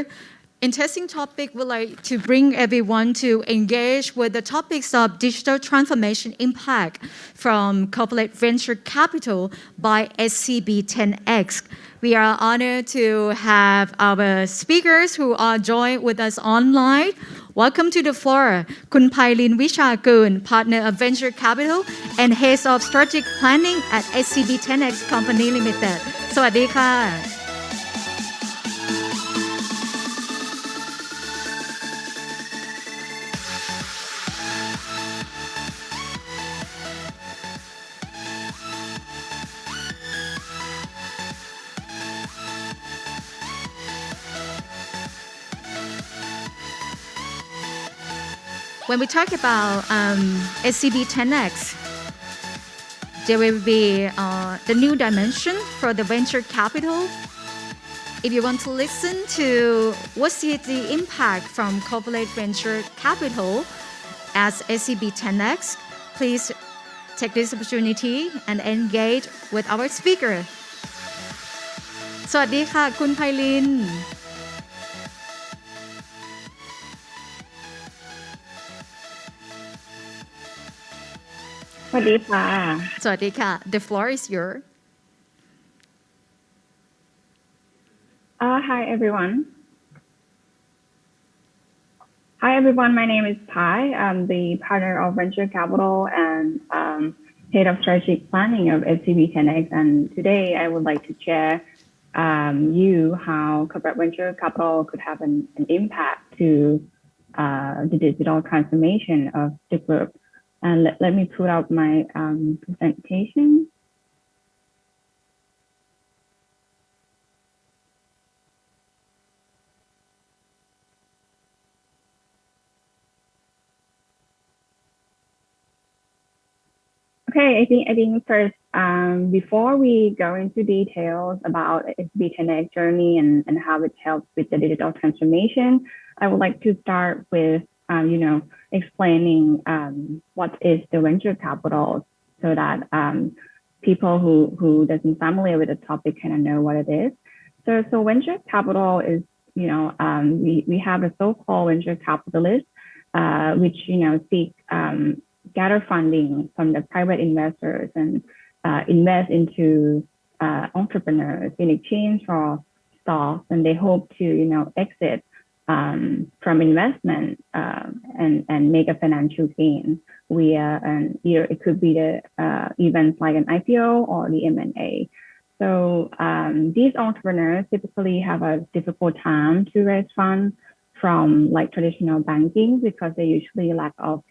E: interesting topic we'd like to bring everyone to engage with the topics of digital transformation impact from corporate venture capital by SCB 10X. We are honored to have our speakers who are joined with us online. Welcome to the floor, คุณไพลิน วิชากูล Partner of Venture Capital and Head of Strategic Planning at SCB 10X Company Limited. สวัสดีค่ะ When we talk about SCB 10X, there will be the new dimension for the venture capital. If you want to listen to what's the impact from corporate venture capital as SCB 10X, please take this opportunity and engage with our speaker. สวัสดีค่ะ คุณไพลิน
O: สวัสดีค่ะ
E: สวัสดีค่ะ The floor is yours.
O: Hi everyone. Hi everyone. My name is Thai. I'm the partner of venture capital and head of strategic planning of SCB 10X. And today I would like to share you how corporate venture capital could have an impact to the digital transformation of the group. And let me put out my presentation. Okay, I think first, before we go into details about SCB 10X journey and how it helps with the digital transformation, I would like to start with explaining what is the venture capital so that people who doesn't familiar with the topic kind of know what it is. So venture capital is, we have a so-called venture capitalist, which, seek gather funding from the private investors and invest into entrepreneurs in exchange for stocks, and they hope to, exit from investment and make a financial gain via either it could be the events like an IPO or the M&A. So these entrepreneurs typically have a difficult time to raise funds from like traditional banking because they usually lack of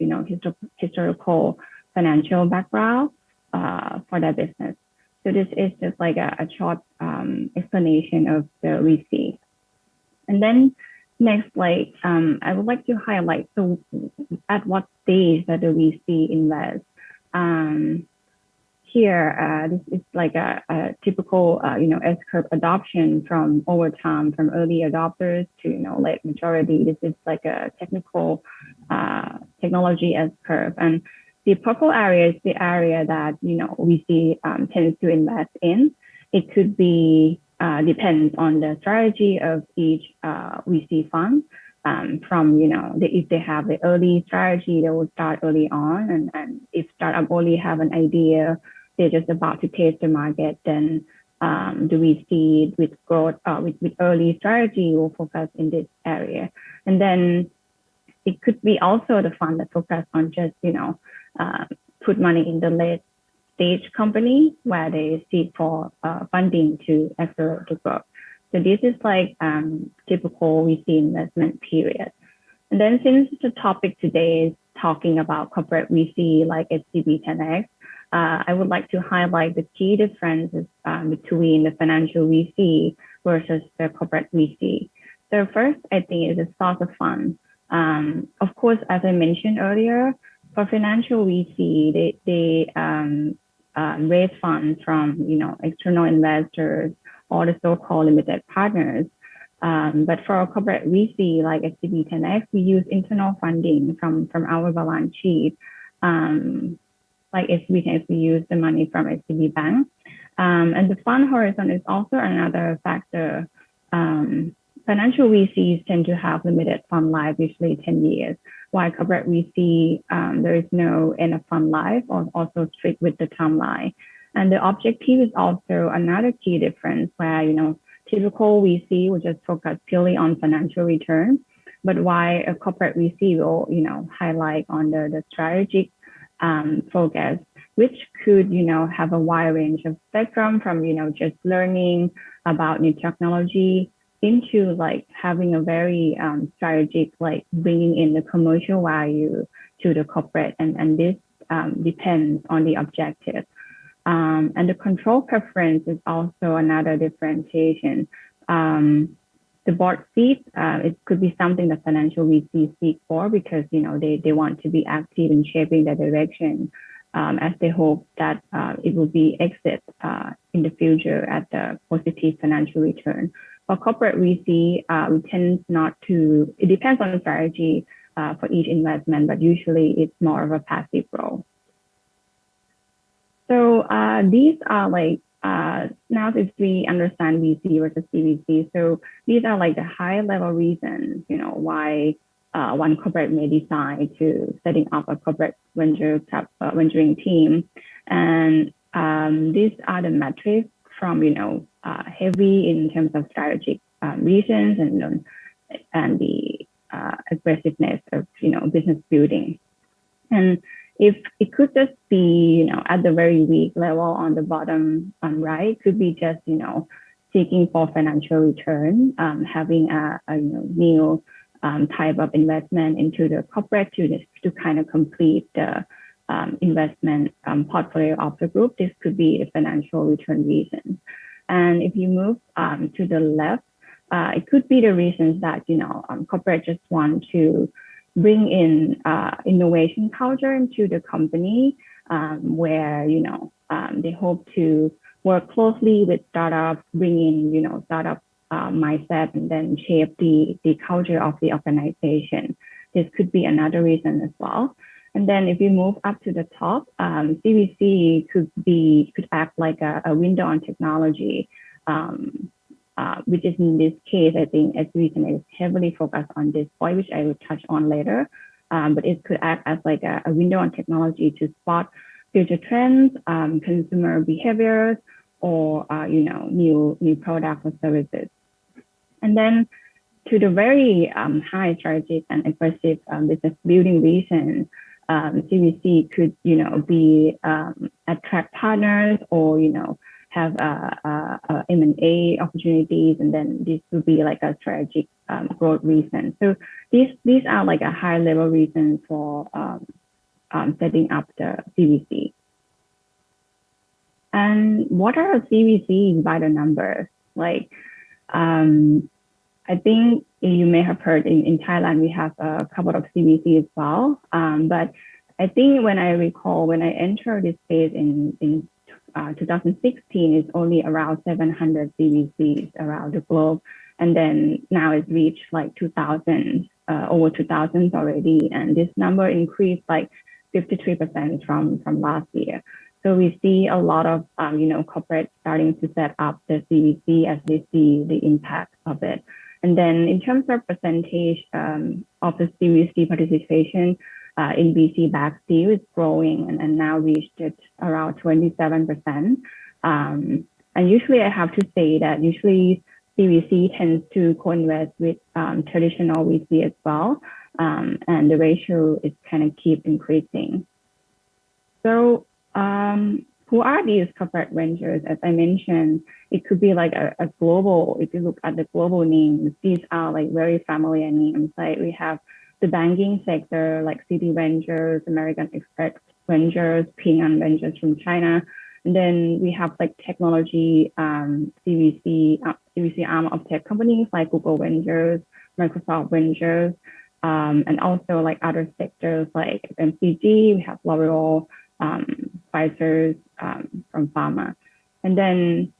O: historical financial background for their business. So this is just like a short explanation of the VC. And then next, like I would like to highlight, so at what stage that the VC invest. Here, this is like a typical, S-curve adoption from over time, from early adopters to, late majority. This is like a technology S-curve. And the purple area is the area that, VC tends to invest in. It could be, depends on the strategy of each VC fund. From, if they have the early strategy, they will start early on. And if startup only have an idea, they're just about to test the market, then do we see with growth, with early strategy, will focus in this area. And then it could be also the fund that focus on just, put money in the late stage company where they seek for funding to accelerate the growth. So this is like typical VC investment period. And then since the topic today is talking about corporate VC like SCB 10X, I would like to highlight the key differences between the financial VC versus the corporate VC. So first, I think is the source of funds. Of course, as I mentioned earlier, for financial VC, they raise funds from external investors or the so-called limited partners. But for a corporate VC like SCB 10X, we use internal funding from our balance sheet. Like SCB 10X, we use the money from SCB Bank. And the fund horizon is also another factor. Financial VCs tend to have limited fund life, usually 10 years, while corporate VC, there is no end of fund life or also strict with the timeline. And the objective is also another key difference where, typical VC will just focus purely on financial return, but while a corporate VC will, highlight on the strategic focus, which could, have a wide range of spectrum from, just learning about new technology into like having a very strategic, like bringing in the commercial value to the corporate. And this depends on the objective. And the control preference is also another differentiation. The board seat, it could be something that financial VCs seek for because, they want to be active in shaping the direction as they hope that it will be exit in the future at the positive financial return. For corporate VC, we tend not to, it depends on the strategy for each investment, but usually it's more of a passive role. So these are like, now if we understand VC versus CVC, so these are like the high level reasons, why one corporate may decide to setting up a corporate venturing team. And these are the metrics from, heavy in terms of strategic reasons and the aggressiveness of, business building. And if it could just be, at the very weak level on the bottom right, could be just, seeking for financial return, having a new type of investment into the corporate to kind of complete the investment portfolio of the group. This could be the financial return reason. And if you move to the left, it could be the reasons that, corporate just want to bring in innovation culture into the company where, they hope to work closely with startups, bring in, startup mindset and then shape the culture of the organization. This could be another reason as well. And then if you move up to the top, CVC could act like a window on technology, which is in this case, I think SVC is heavily focused on this point, which I will touch on later. But it could act as like a window on technology to spot future trends, consumer behaviors, or new products or services. And then to the very high strategic and aggressive business building reason, CVC could be attract partners or have M&A opportunities, and then this would be like a strategic growth reason. So these are like a high level reason for setting up the CVC. And what are CVCs by the numbers? Like, I think you may have heard in Thailand, we have a couple of CVC as well. But I think when I recall, when I entered this space in 2016, it's only around 700 CVCs around the globe. And then now it's reached like 2,000, over 2,000 already. And this number increased like 53% from last year. So we see a lot of, corporates starting to set up the CVC as they see the impact of it. And then in terms of percentage of the CVC participation in VC backed deal is growing and now reached around 27%. And usually I have to say that usually CVC tends to co-invest with traditional VC as well. And the ratio is kind of keep increasing. So who are these corporate ventures? As I mentioned, it could be like a global, if you look at the global names, these are like very familiar names. Like we have the banking sector, like Citi Ventures, American Express Ventures, Ping An Ventures from China. And then we have like technology, CVC arm of tech companies like Google Ventures, Microsoft Ventures, and also like other sectors like FMCG, we have L'Oreal, Pfizer from pharma. And then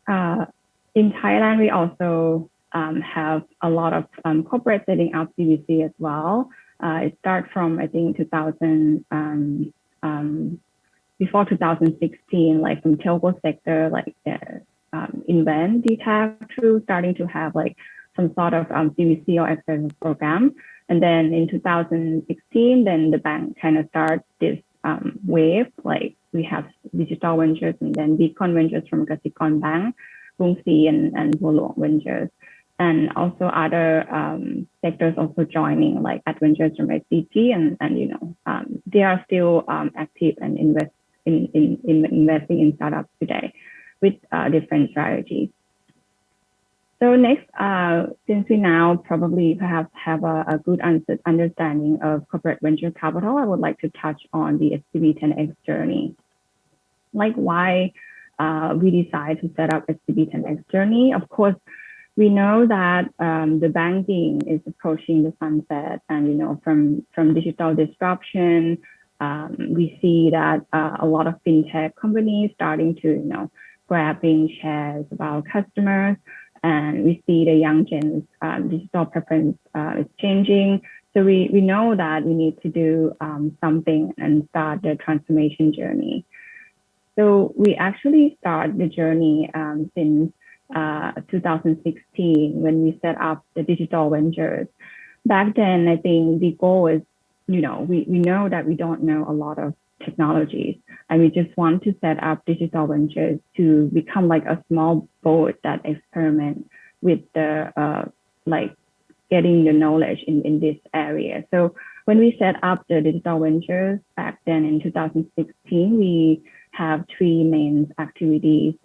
O: in Thailand, we also have a lot of corporate setting up CVC as well. It starts from, I think, 2000, before 2016, like from telco sector, like Invent, DTAC, through starting to have like some sort of CVC or access program. And then in 2016, then the bank kind of starts this wave, like we have digital ventures and then e-Con ventures from Kasikorn Bank, Bungsi and Volong Ventures. And also other sectors also joining, like Adventures from SCG, and they are still active and investing in startups today with different strategies. So next, since we now probably perhaps have a good understanding of corporate venture capital, I would like to touch on the SCB 10X journey. Like why we decided to set up SCB 10X journey. Of course, we know that the banking is approaching the sunset, and from digital disruption, we see that a lot of fintech companies starting to grabbing shares of our customers. And we see the young gen's digital preference is changing. So we know that we need to do something and start the transformation journey. So we actually start the journey since 2016 when we set up the digital ventures. Back then, I think the goal is, we know that we don't know a lot of technologies, and we just want to set up digital ventures to become like a small boat that experiment with the like getting the knowledge in this area. So when we set up the digital ventures back then in 2016, we have three main activities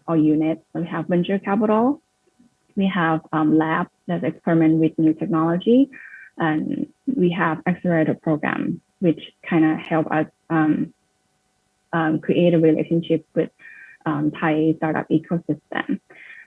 O: or units. So we have venture capital, we have labs that experiment with new technology, and we have accelerator program, which kind of help us create a relationship with Thai startup ecosystem.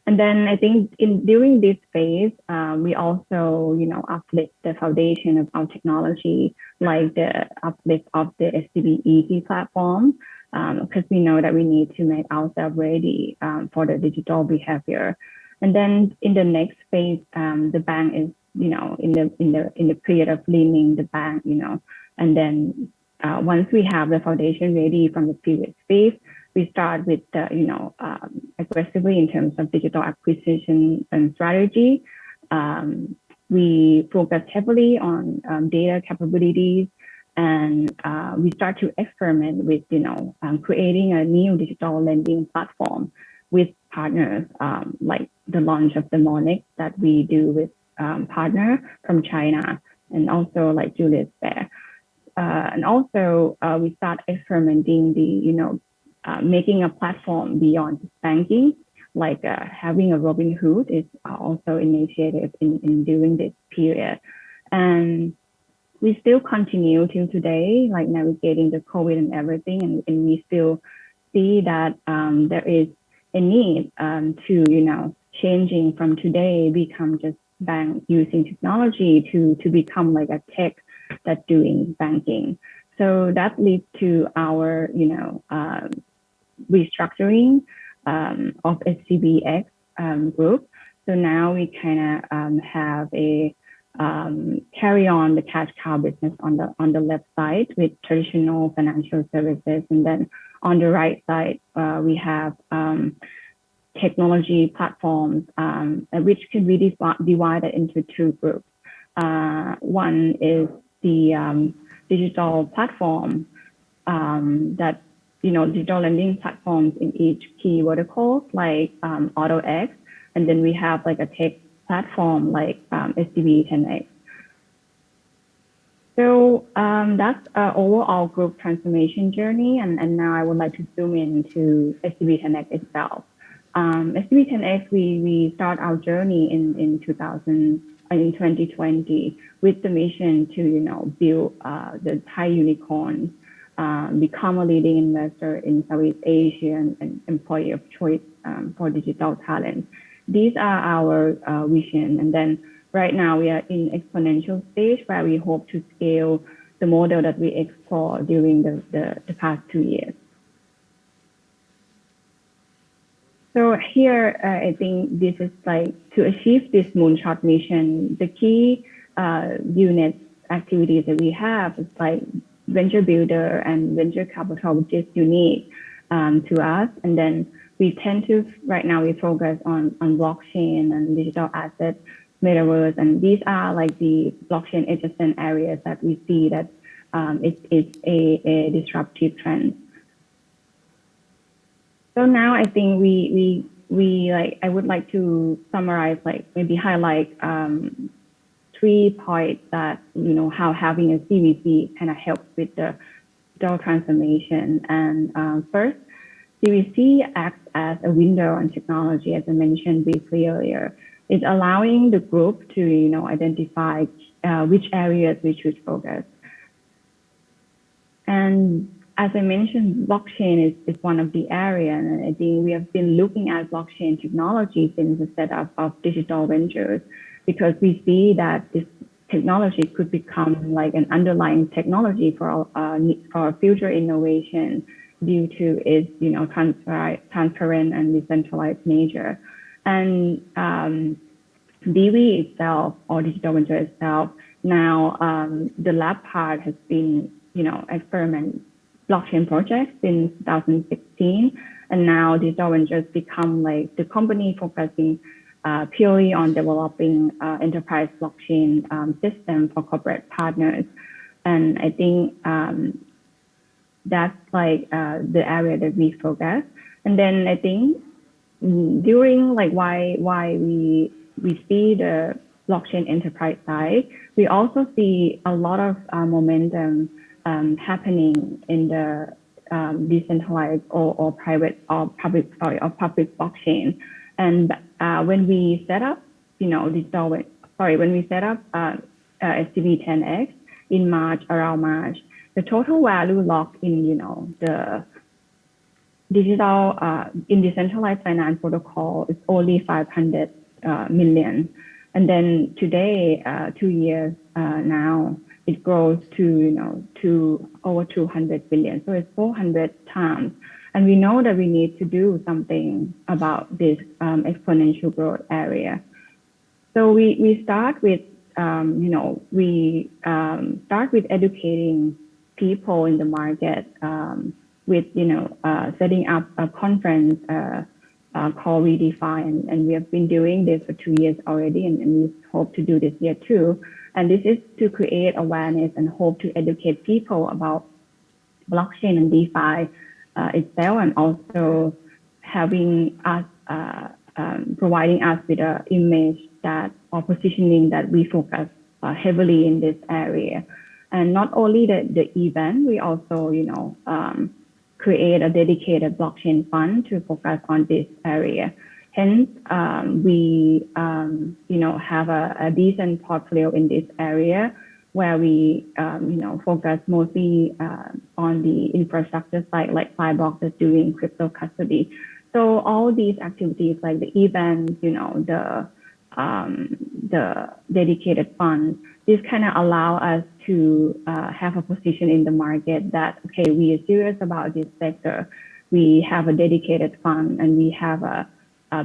O: And then I think during this phase, we also, uplift the foundation of our technology, like the uplift of the SCB Easy platform, because we know that we need to make ourselves ready for the digital behavior. And then in the next phase, the bank is, in the period of leaning the bank, and then once we have the foundation ready from the previous phase, we start with the, aggressively in terms of digital acquisition and strategy. We focus heavily on data capabilities, and we start to experiment with, creating a new digital lending platform with partners, like the launch of the Monix that we do with partner from China, and also like Julius Baer. And also we start experimenting the, making a platform beyond banking, like having a Robinhood is also initiated in during this period. And we still continue till today, like navigating the COVID and everything, and we still see that there is a need to, changing from today, become just bank using technology to become like a tech that's doing banking. So that leads to our, restructuring of SCBX group. So now we kind of have a carry on the cash cow business on the left side with traditional financial services, and then on the right side we have technology platforms, which can be divided into two groups. One is the digital platform that, digital lending platforms in each key verticals like AutoX, and then we have like a tech platform like SCB 10X. So that's overall group transformation journey, and now I would like to zoom into SCB 10X itself. SCB 10X, we start our journey in 2020 with the mission to build the Thai unicorn, become a leading investor in Southeast Asia and employer of choice for digital talent. These are our vision, and then right now we are in exponential stage where we hope to scale the model that we explored during the past 2 years. So here, I think this is like to achieve this moonshot mission, the key unit activities that we have is like venture builder and venture capital, which is unique to us. And then we tend to, right now we focus on blockchain and digital assets, metaverse, and these are like the blockchain adjacent areas that we see that it's a disruptive trend. So now I think we like, I would like to summarize, like maybe highlight 3 points that, how having a CVC kind of helps with the digital transformation. And first, CVC acts as a window on technology, as I mentioned briefly earlier. It's allowing the group to, identify which areas we should focus. And as I mentioned, blockchain is one of the areas, and I think we have been looking at blockchain technology since the setup of digital ventures, because we see that this technology could become like an underlying technology for our future innovation due to its, transparent and decentralized nature. And DV itself, or digital venture itself, now the lab part has been, experiment blockchain projects since 2016, and now digital ventures become like the company focusing purely on developing enterprise blockchain system for corporate partners. And I think that's like the area that we focus. And then I think during like why we see the blockchain enterprise side, we also see a lot of momentum happening in the decentralized or private or public blockchain. And when we set up, when we set up SCB 10X in around March, the total value locked in, the digital in decentralized finance protocol is only 500 million. And then today, 2 years now, it grows to, to over 200 billion. So it's 400 times. And we know that we need to do something about this exponential growth area. So we start with, we start with educating people in the market with, setting up a conference called Redefine. And we have been doing this for 2 years already, and we hope to do this year too. And this is to create awareness and hope to educate people about blockchain and DeFi itself, and also having us, providing us with an image that, or positioning that we focus heavily in this area. And not only the event, we also, create a dedicated blockchain fund to focus on this area. Hence, we have a decent portfolio in this area where we focus mostly on the infrastructure side, like Fireblocks is doing crypto custody. So all these activities like the events, the dedicated funds, this kind of allow us to have a position in the market that, okay, we are serious about this sector. We have a dedicated fund and we have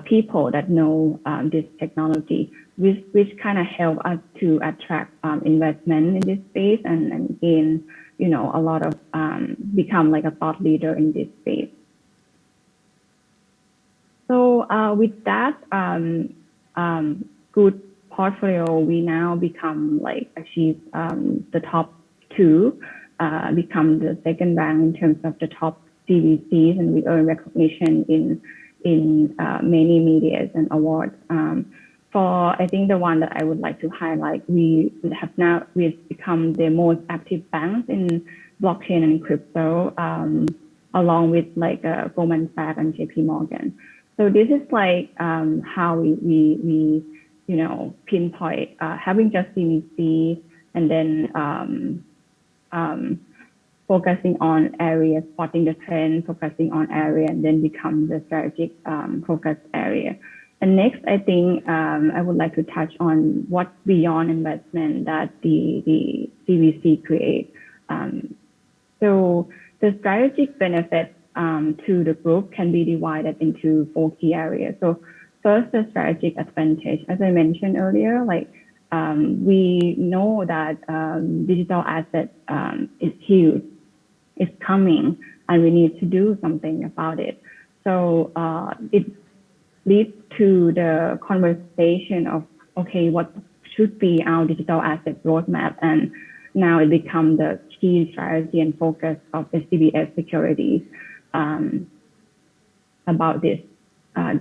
O: people that know this technology, which kind of help us to attract investment in this space and gain, a lot of, become like a thought leader in this space. So with that good portfolio, we now become achieve the top 2, become the second rank in terms of the top CVCs, and we earn recognition in many medias and awards. I think the one that I would like to highlight, we've become the most active banks in blockchain and crypto, along with Goldman Sachs and JP Morgan. So this is how we pinpoint having just CVC and then focusing on areas, spotting the trend, focusing on area, and then become the strategic focus area. And next, I think I would like to touch on what beyond investment that the CVC create. So the strategic benefit to the group can be divided into 4 key areas. So first, the strategic advantage. As I mentioned earlier, we know that digital asset is huge, it's coming, and we need to do something about it. So it leads to the conversation of, okay, what should be our digital asset roadmap? And now it becomes the key strategy and focus of SCBS Securities about this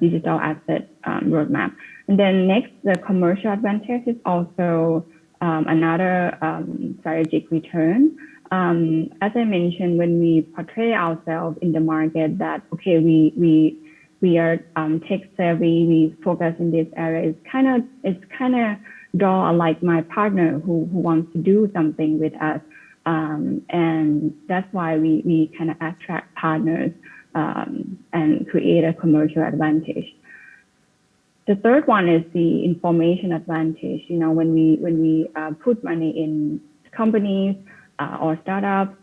O: digital asset roadmap. And then next, the commercial advantage is also another strategic return. As I mentioned, when we portray ourselves in the market that, okay, we are tech savvy, we focus in this area, it's kind of draw like my partner who wants to do something with us. And that's why we kind of attract partners and create a commercial advantage. The third one is the information advantage. When we put money in companies or startups,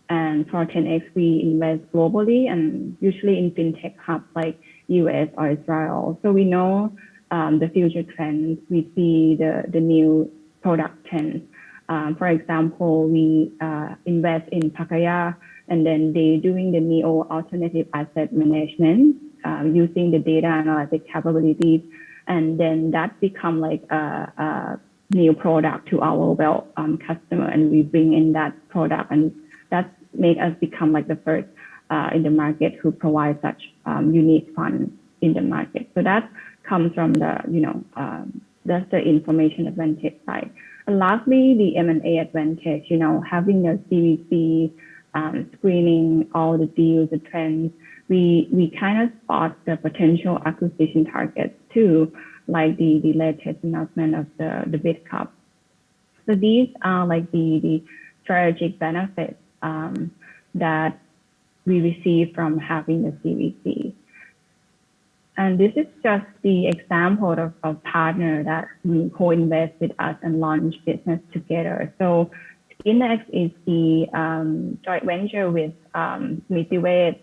O: and for 10x we invest globally and usually in fintech hubs like US or Israel. So we know the future trends. We see the new product trends. For example, we invest in Pakaya, and then they're doing the neo alternative asset management using the data analytic capabilities, and then that become like a new product to our wealth customer, and we bring in that product, and that make us become like the first in the market who provide such unique funds in the market. So that comes from the that's the information advantage side. And lastly, the M&A advantage, having a CVC, screening all the deals, the trends, we kind of spot the potential acquisition targets too, like the latest announcement of the bid cup. So these are like the strategic benefits that we receive from having the CVC. And this is just the example of partner that we co-invest with us and launch business together. So Skinnex is the joint venture with Mitiwet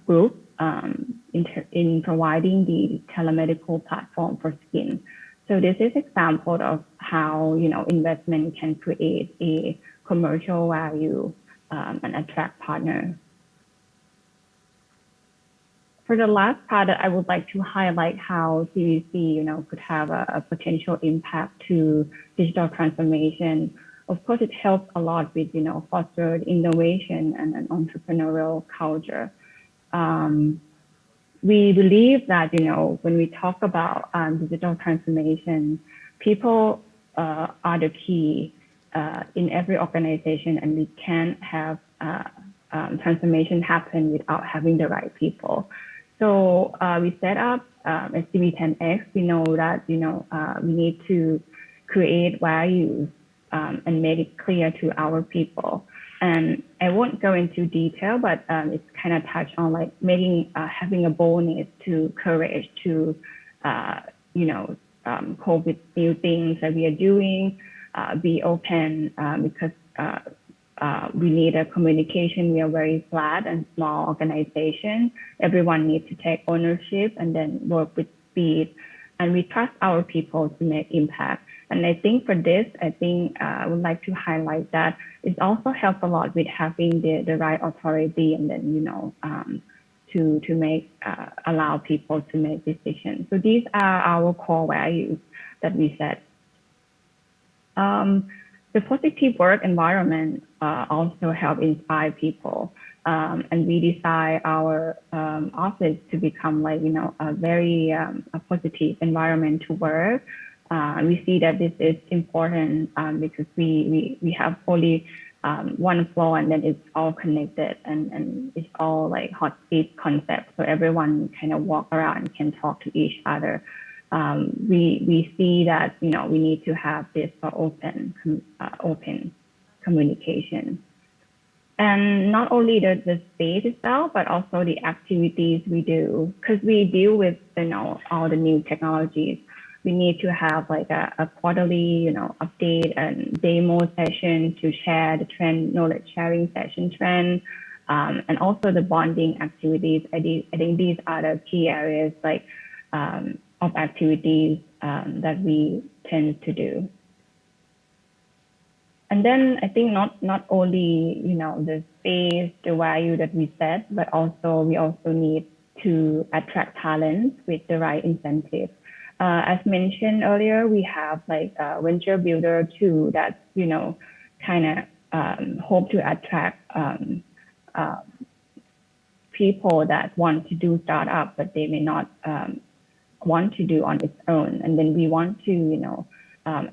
O: Group in providing the telemedical platform for skin. So this is example of how investment can create a commercial value and attract partners. For the last part, I would like to highlight how CVC, could have a potential impact to digital transformation. Of course, it helps a lot with, foster innovation and an entrepreneurial culture. We believe that, when we talk about digital transformation, people are the key in every organization, and we can't have transformation happen without having the right people. So we set up SCB10X. We know that we need to create values and make it clear to our people. And I won't go into detail, but it's kind of touched on like making having a boldness to courage to cope with new things that we are doing, be open because we need a communication. We are very flat and small organization. Everyone needs to take ownership and then work with speed. And we trust our people to make impact. And I think for this, I would like to highlight that it also helps a lot with having the right authority and then, to make, allow people to make decisions. So these are our core values that we set. The positive work environment also help inspire people. And we design our office to become like, a very a positive environment to work. We see that this is important because we have only one floor and then it's all connected and it's all like hot seat concept. So everyone kind of walk around and can talk to each other. We see that, we need to have this open communication. And not only the space itself, but also the activities we do, because we deal with, all the new technologies. We need to have like a quarterly, update and demo session to share the trend, knowledge sharing session trend, and also the bonding activities. I think these are the key areas like of activities that we tend to do. And then I think not only, the space, the value that we set, but also we also need to attract talent with the right incentive. As mentioned earlier, we have like a venture builder too that, kind of hope to attract people that want to do startup, but they may not want to do on its own. And then we want to,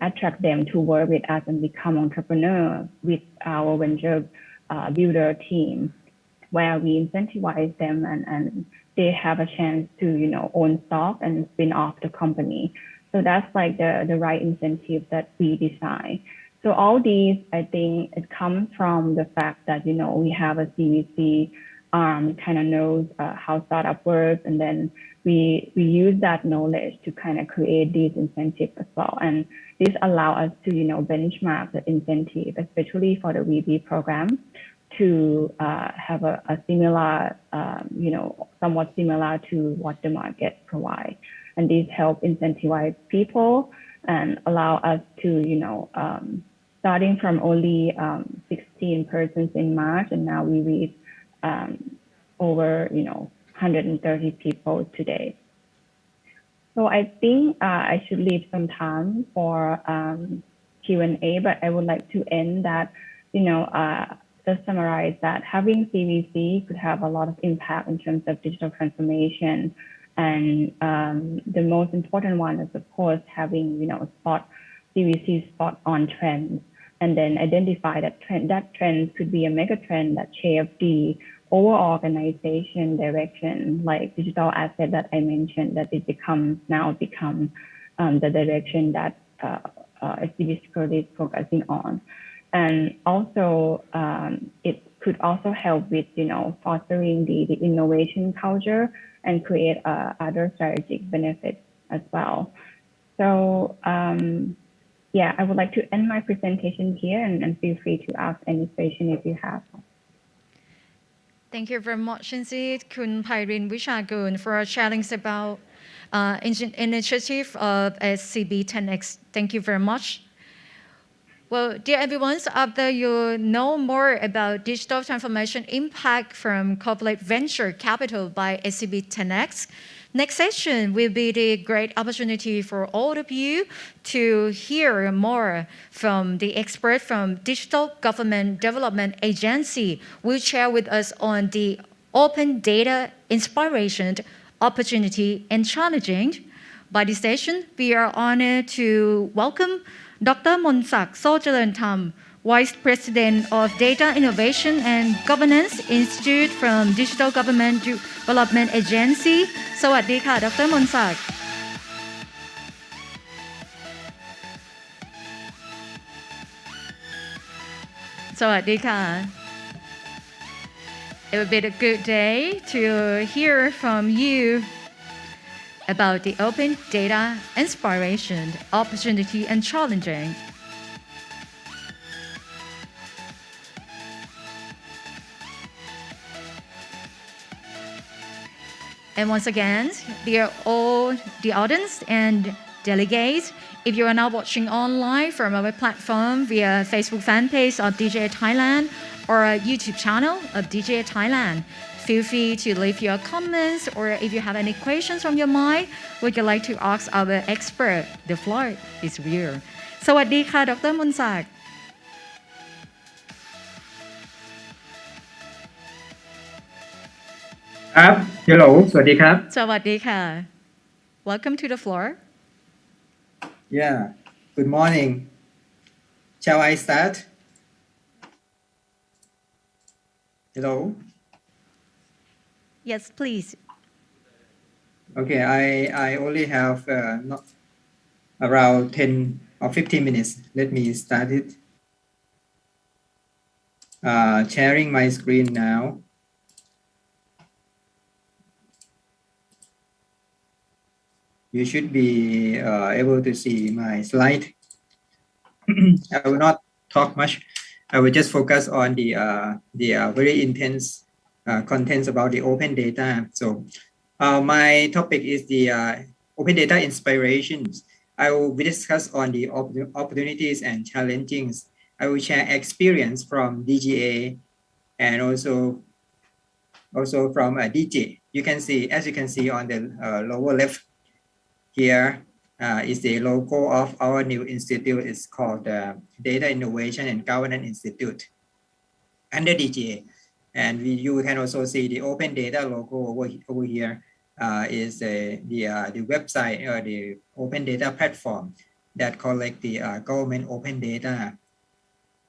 O: attract them to work with us and become entrepreneurs with our venture builder team, where we incentivize them and they have a chance to, own stock and spin off the company. So that's like the right incentive that we design. So all these, I think it comes from the fact that, we have a CVC kind of knows how startup works, and then we use that knowledge to kind of create these incentives as well. And this allow us to, benchmark the incentive, especially for the VB program, to have a similar, somewhat similar to what the market provides. And these help incentivize people and allow us to, starting from only 16 persons in March, and now we reach over, 130 people today. So I think I should leave some time for Q&A, but I would like to end that, just summarize that having CVC could have a lot of impact in terms of digital transformation. And the most important one is, of course, having, CVC spot on trends, and then identify that trend could be a mega trend that shapes the overall organization direction, like digital asset that I mentioned, that it now become the direction that SCB Security is focusing on. And also, it could also help with, fostering the innovation culture and create other strategic benefits as well. So, I would like to end my presentation here and feel free to ask any question if you have.
E: Thank you very much indeed, Kun Phairin Vishagun, for sharing about initiative of SCB10X. Thank you very much. Well, dear everyone, so after you know more about digital transformation impact from corporate venture capital by SCB10X, next session will be the great opportunity for all of you to hear more from the expert from Digital Government Development Agency who will share with us on the open data inspiration, opportunity, and challenging. By this session, we are honored to welcome Dr. Monsak Sojalan Tham, Vice President of Data Innovation and Governance Institute from Digital Government Development Agency สวัสดีค่ะ ดร.มนศักดิ์สวัสดีค่ะ It would be a good day to hear from you about the open data inspiration, opportunity and challenging. And once again, dear all the audience and delegates, if you are now watching online from our platform via Facebook fan page of DGTI Thailand or a YouTube channel of DGTI Thailand, feel free to leave your comments or if you have any questions from your mind, would you like to ask our expert? The floor is yours. สวัสดีค่ะ ดร.มนศักดิ์
P: ครับ Hello สวัสดีครับ
E: สวัสดีค่ะ Welcome to the floor.
P: Yeah, good morning. Shall I start? Hello?
E: Yes, please.
P: Okay, I only have not around 10 or 15 minutes. Let me start it. Sharing my screen now. You should be able to see my slide. I will not talk much. I will just focus on the very intense contents about the open data. So my topic is the open data inspirations. I will discuss on the opportunities and challenges. I will share experience from DGA and also from DG. You can see, as you can see on the lower left. Here is the logo of our new institute. It's called the Data Innovation and Governance Institute under DGA. And you can also see the open data logo over here is the website or the open data platform that collect the government open data.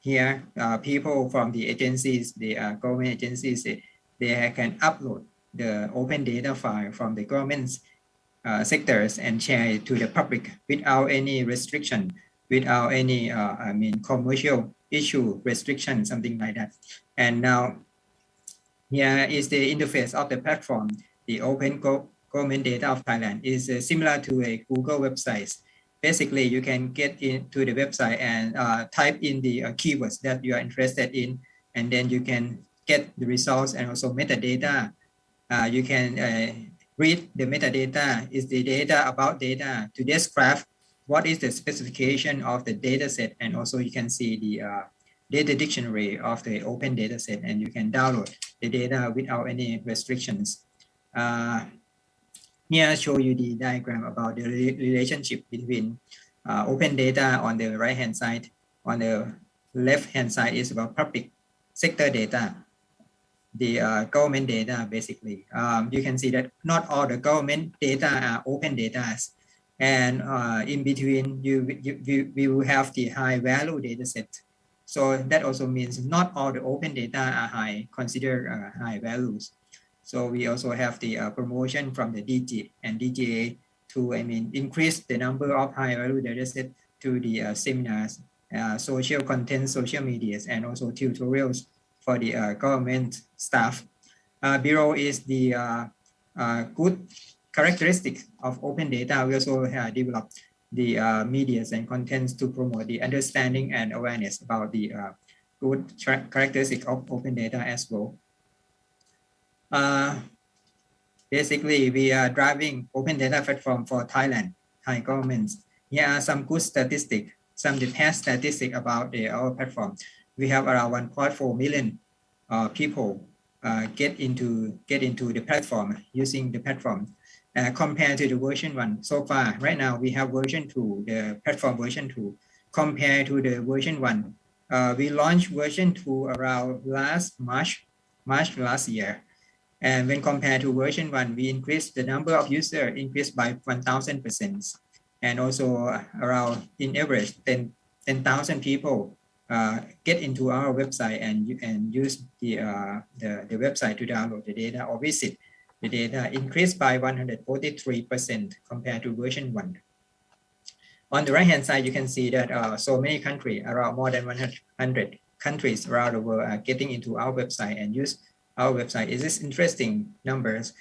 P: Here, people from the agencies, the government agencies, they can upload the open data file from the government's sectors and share it to the public without any restriction, without any commercial issue restriction, something like that. And now here is the interface of the platform. The Open Government Data of Thailand is similar to a Google website. Basically, you can get into the website and type in the keywords that you are interested in, and then you can get the results and also metadata. You can read the metadata is the data about data to describe what is the specification of the data set, and also you can see the data dictionary of the open data set, and you can download the data without any restrictions. Here I show you the diagram about the relationship between open data on the right hand side. On the left hand side is about public sector data. The government data basically. You can see that not all the government data are open data, and in between we will have the high value data set. So that also means not all the open data are considered high values. So we also have the promotion from the DG and DGA to increase the number of high value data set to the seminars, social content, social medias, and also tutorials for the government staff. Below is the good characteristics of open data. We also developed the medias and contents to promote the understanding and awareness about the good characteristics of open data as well. Basically, we are driving open data platform for Thailand, Thai governments. Here are some good statistics, some of the past statistics about our platform. We have around 1.4 million people get into the platform using the platform. Compared to the version 1 so far, right now we have version 2, the platform version 2. Compared to the version 1, we launched version 2 around March last year. And when compared to version 1, we increased the number of users increased by 1,000%. And also around in average 10,000 people get into our website and use the website to download the data or visit the data increased by 143% compared to version 1. On the right hand side, you can see that so many countries, around more than 100 countries around the world are getting into our website and use our website. Is this interesting numbers?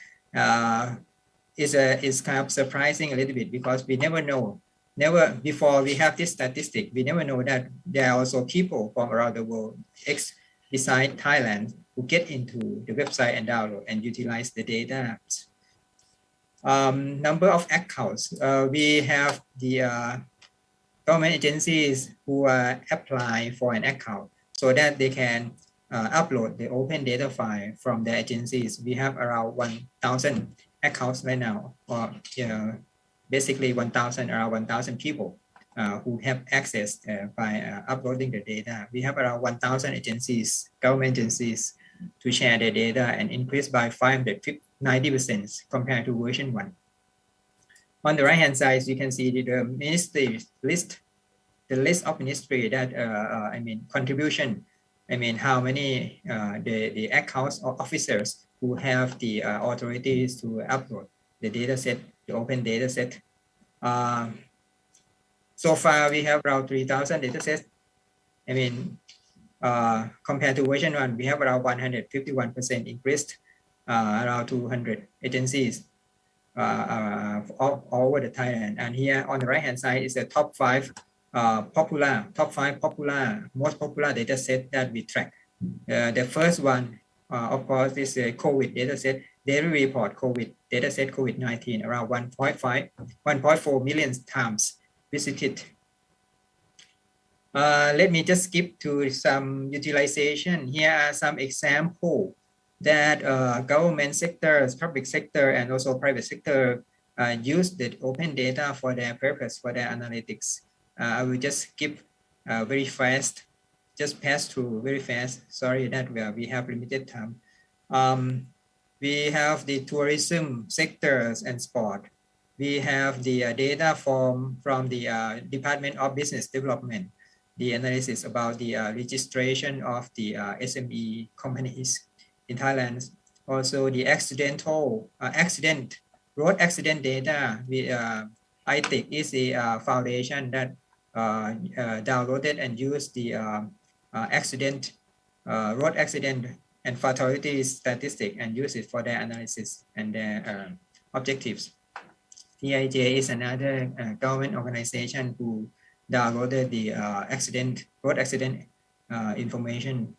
P: Is kind of surprising a little bit because we never know. Never before we have this statistic, we never know that there are also people from around the world, beside Thailand, who get into the website and download and utilize the data. Number of accounts. We have the government agencies who apply for an account so that they can upload the open data file from their agencies. We have around 1,000 accounts right now, or basically around 1,000 people who have access by uploading the data. We have around 1,000 agencies, government agencies, to share their data and increase by 590% compared to version 1. On the right hand side, you can see the ministry list, the list of ministry that contribution. How many the accounts or officers who have the authorities to upload the data set, the open data set. So far we have around 3,000 data sets. Compared to version 1, we have around 151% increased, around 200 agencies all over the Thailand. And here on the right hand side is the top 5 most popular data set that we track. The first one, of course, is a COVID data set, daily report COVID data set COVID-19, around 1.4 million times visited. Let me just skip to some utilization. Here are some examples that government sectors, public sector, and also private sector use the open data for their purpose, for their analytics. I will just skip very fast, just pass through very fast. Sorry that we have limited time. We have the tourism sectors and sport. We have the data from the Department of Business Development, the analysis about the registration of the SME companies in Thailand. Also the road accident data. I-TIC is a foundation that downloaded and used the road accident and fatality statistic and use it for their analysis and their objectives. TIJ is another government organization who downloaded the road accident information.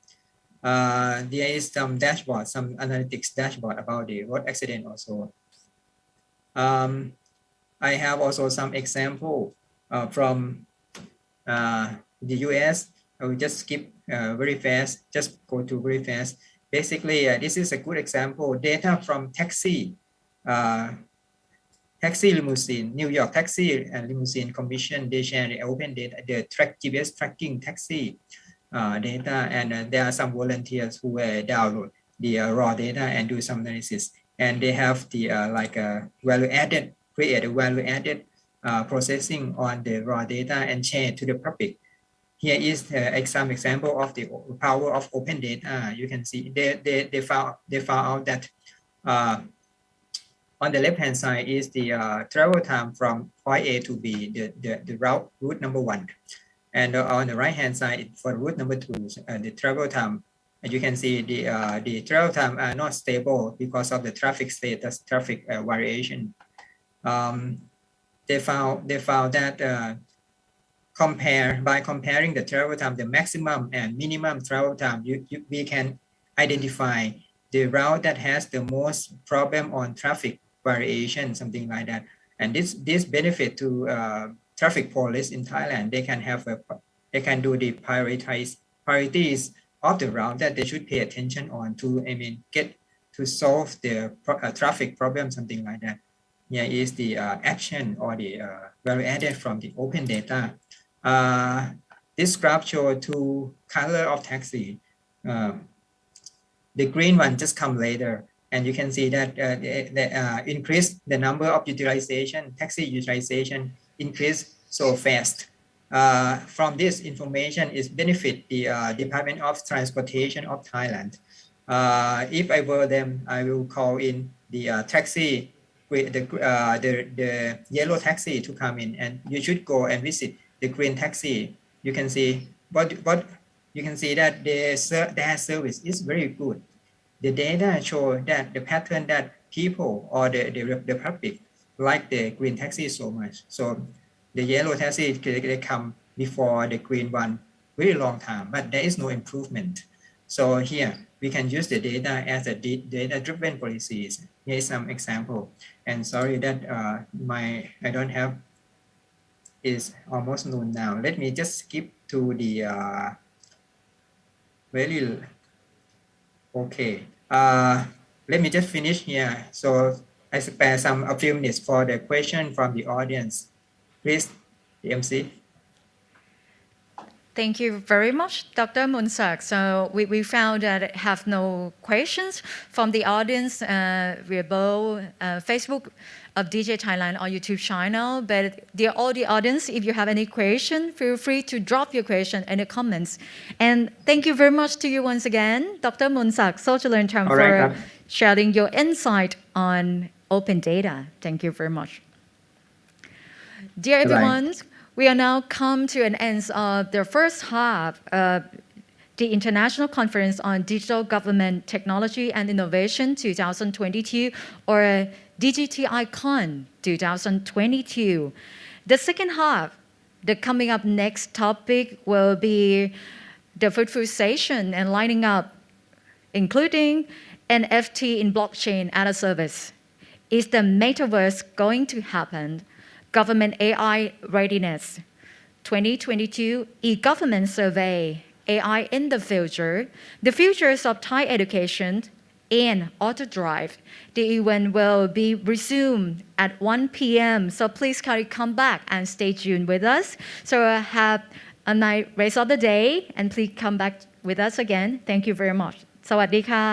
P: There is some dashboard, some analytics dashboard about the road accident also. I have also some example from the US. I will just skip very fast, just go to very fast. Basically, this is a good example. Data from taxi limousine, New York Taxi and Limousine Commission, they share the open data, the GPS tracking taxi data, and there are some volunteers who download the raw data and do some analysis. And they have the create a value added processing on the raw data and share to the public. Here is some example of the power of open data. You can see they found out that on the left hand side is the travel time from point A to B, the route number 1, and on the right hand side for route number 2, the travel time. You can see the travel time are not stable because of the traffic status, traffic variation. They found that by comparing the travel time, the maximum and minimum travel time, we can identify the route that has the most problem on traffic variation, something like that. And this benefit to traffic police in Thailand. They can do the priorities of the route that they should pay attention on to get to solve the traffic problem, something like that. Here is the action or the value added from the open data. This graph shows 2 color of taxi. The green one just come later, and you can see that increase the number of utilization, taxi utilization increase so fast. from this information is benefit the Department of Transportation of Thailand. If I were them, I will call in the taxi, the yellow taxi to come in, and you should go and visit the green taxi. You can see what you can see that their service is very good. The data show that the pattern that people or the public like the green taxi so much. So the yellow taxi they come before the green one very long time, but there is no improvement. So here we can use the data as a data-driven policies. Here is some example. And sorry that I don't have is almost noon now. Let me just skip to the okay. Let me just finish here. So I spare a few minutes for the question from the audience. Please, the MC.
E: Thank you very much, Dr. Munsak. So we found that I have no questions from the audience via both Facebook of DJ Thailand or YouTube channel. But all the audience, if you have any question, feel free to drop your question in the comments. And thank you very much to you once again, Dr. Munsak, Social Learn Term, for sharing your insight on open data. Thank you very much. Dear everyone, we are now come to an end of the first half of the International Conference on Digital Government Technology and Innovation 2022, or DGTI-Con 2022. The second half, the coming up next topic will be the fruitful session and lining up, including NFT in blockchain as a service. Is the metaverse going to happen? Government AI Readiness 2022 e-Government Survey, AI in the Futures of Thai Education, and Auto Drive. The event will be resumed at 1 p.m. So please come back and stay tuned with us. So have a nice rest of the day and please come back with us again. Thank you very much. สวัสดีค่ะ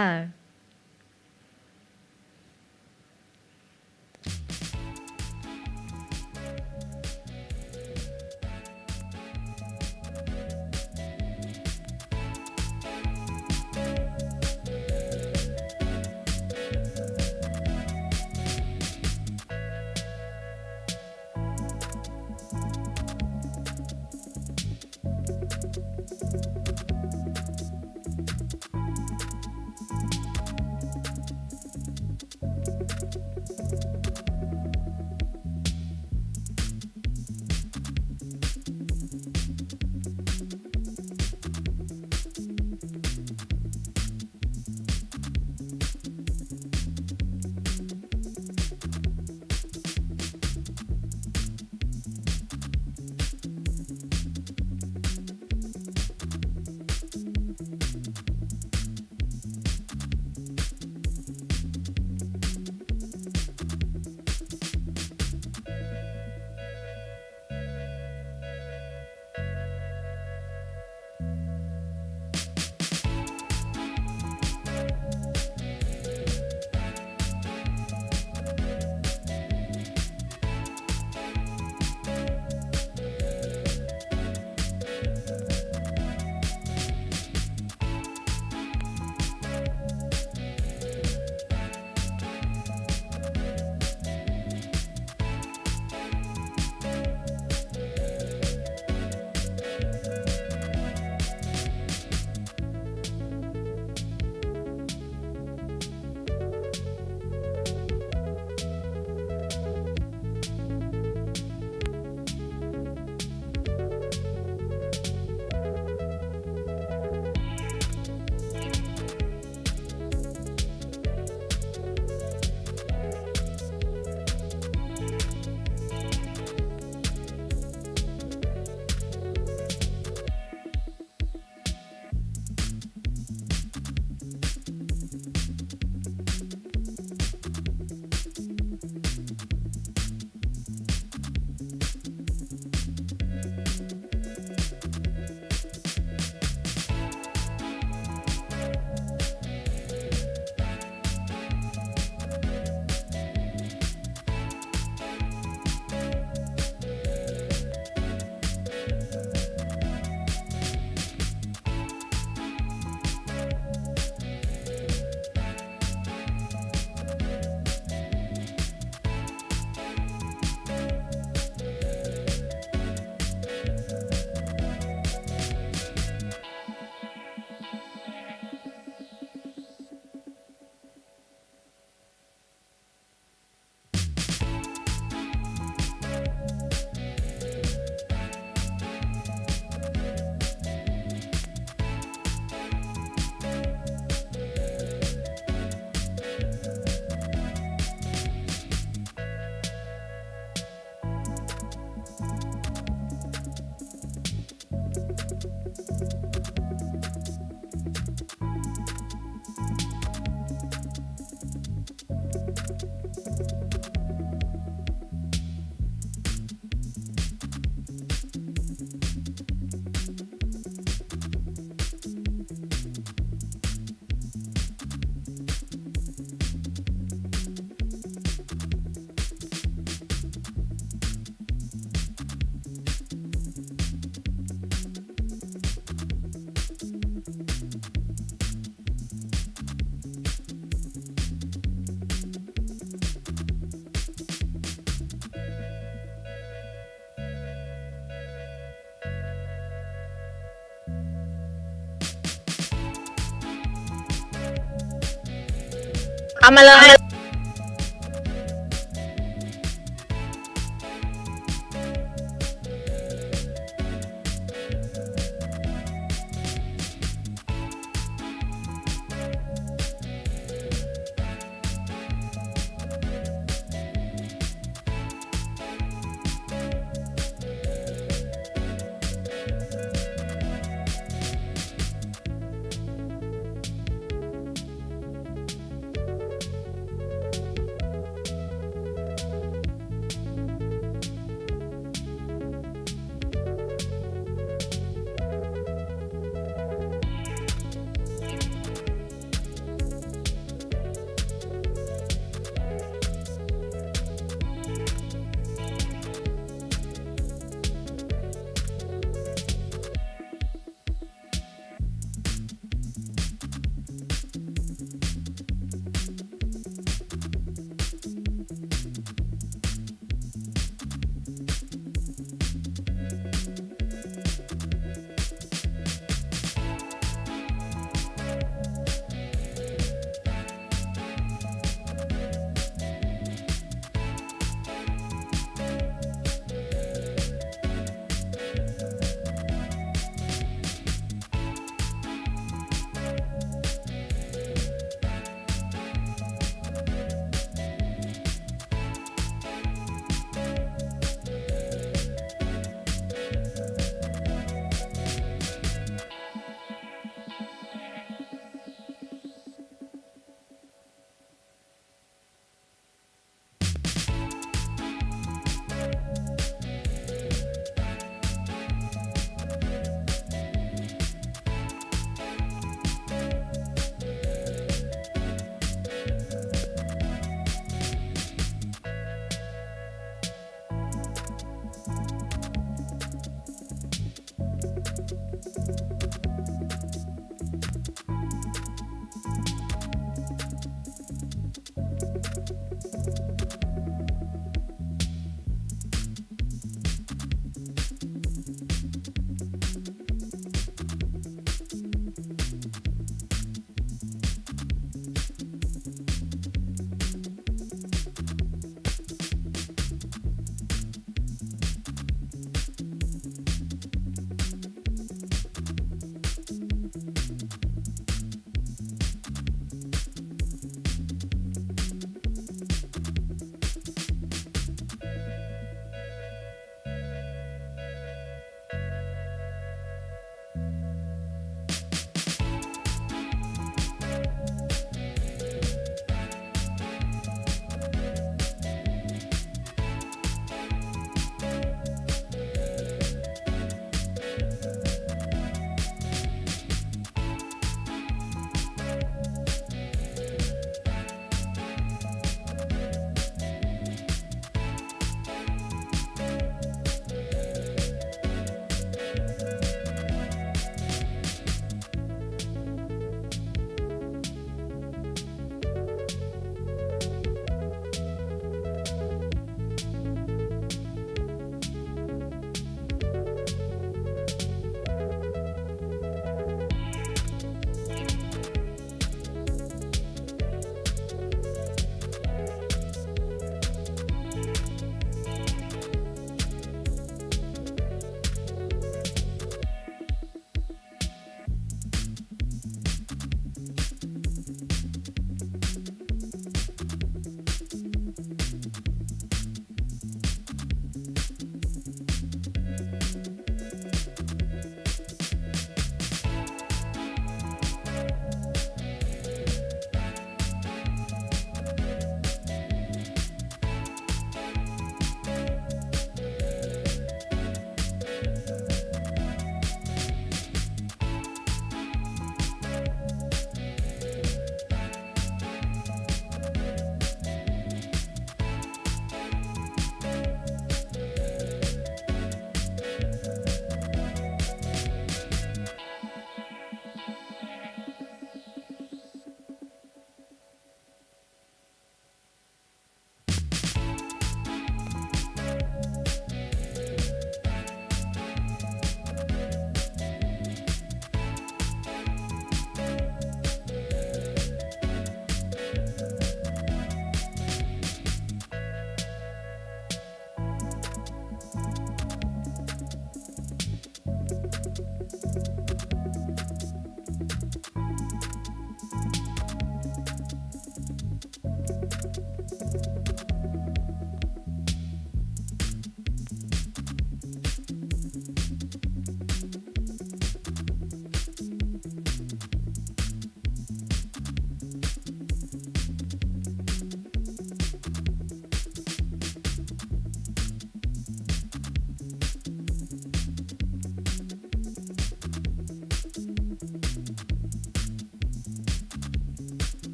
Q: เอามาเลย
R: ค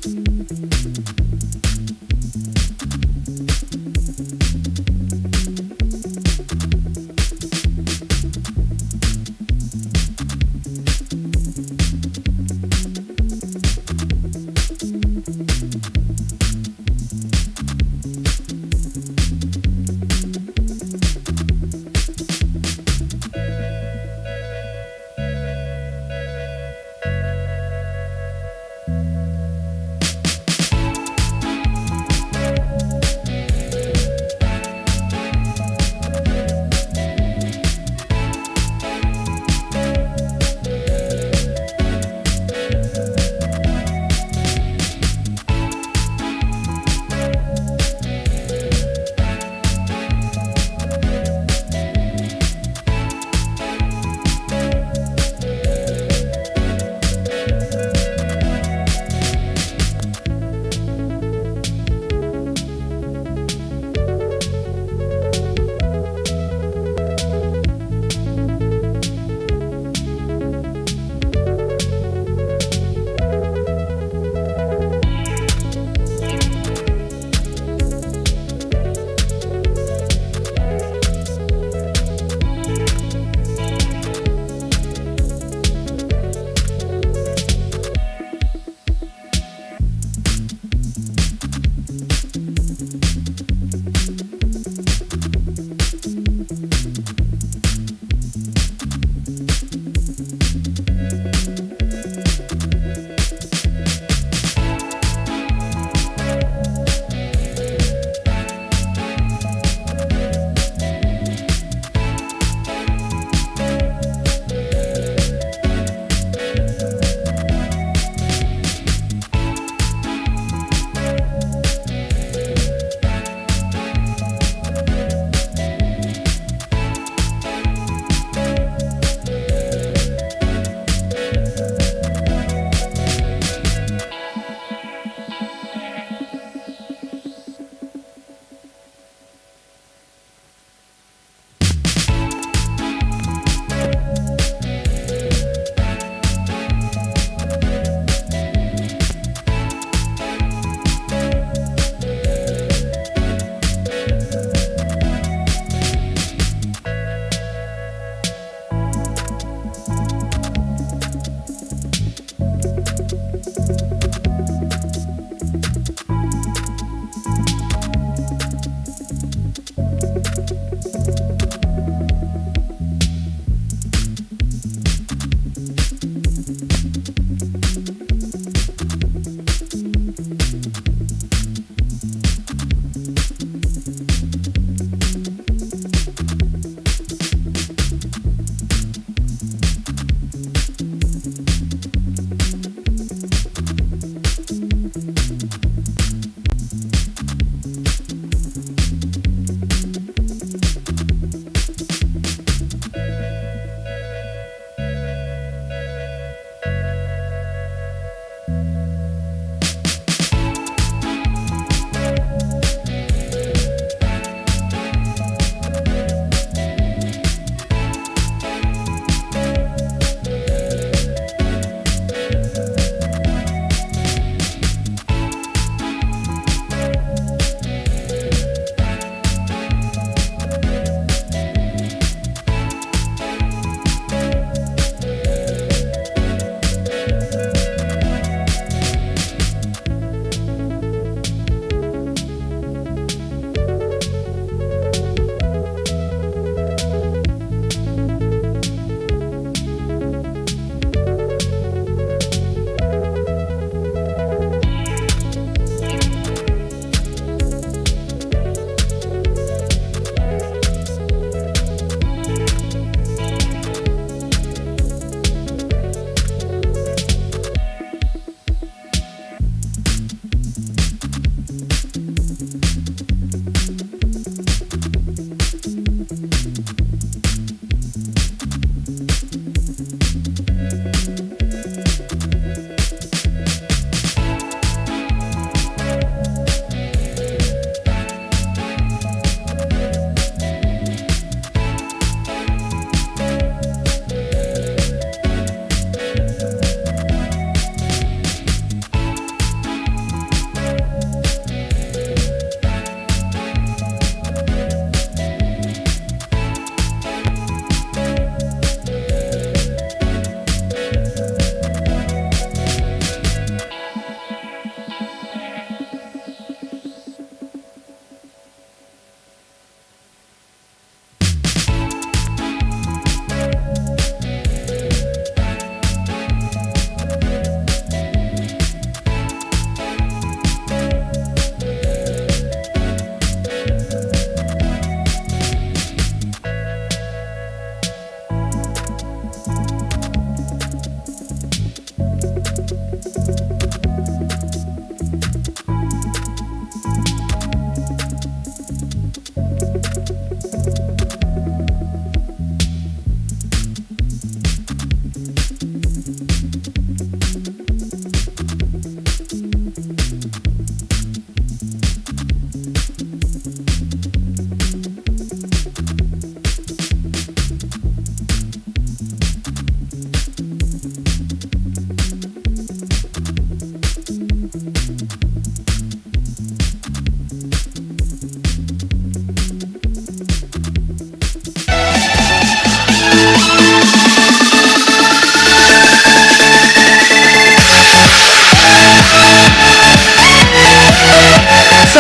B: ค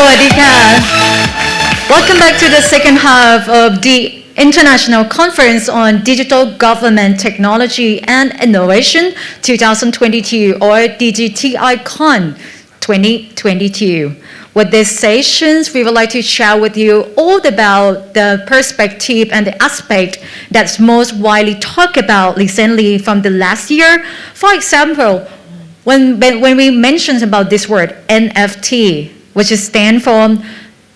E: Sawadika. Welcome back to the second half of the International Conference on Digital Government Technology and Innovation 2022 or DGTI-Con 2022. With these sessions, we would like to share with you all about the perspective and the aspect that's most widely talked about recently from the last year. For example, when we mention about this word NFT, which is stand for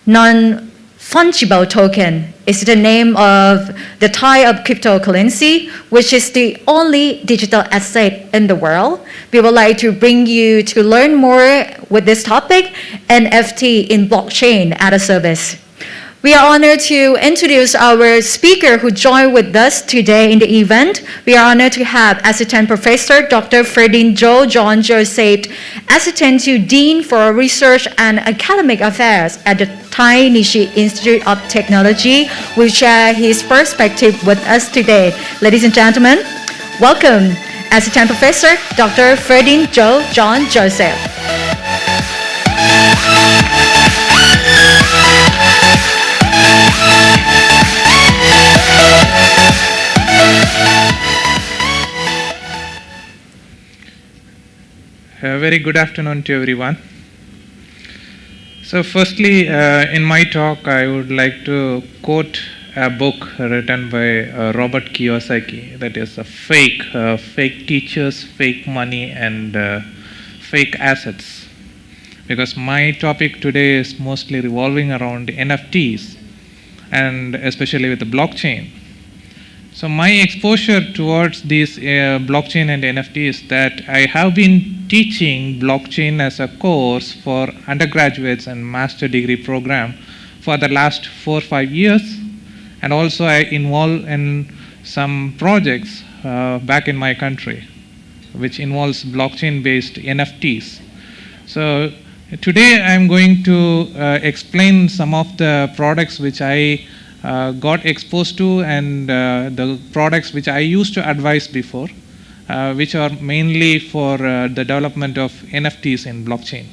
E: non-fungible token, is the name of the type of cryptocurrency, which is the only digital asset in the world. We would like to bring you to learn more with this topic, NFT in blockchain as a service. We are honored to introduce our speaker who joined with us today in the event. We are honored to have Assistant Professor Dr. Ferdin John Joseph, Assistant to Dean for Research and Academic Affairs at the Thai-Nichi Institute of Technology, will share his perspective with us today. Ladies and gentlemen, welcome Assistant Professor Dr. Ferdin John Joseph.
Q: A very good afternoon to everyone. So firstly, in my talk, I would like to quote a book written by Robert Kiyosaki, that is fake teachers, fake money, and fake assets. Because my topic today is mostly revolving around NFTs, and especially with the blockchain. So my exposure towards these blockchain and NFTs that I have been teaching blockchain as a course for undergraduates and master degree program for the last 4 or 5 years, and also I involve in some projects back in my country, which involves blockchain based NFTs. So today I'm going to explain some of the products which I got exposed to and the products which I used to advise before, which are mainly for the development of NFTs in blockchain.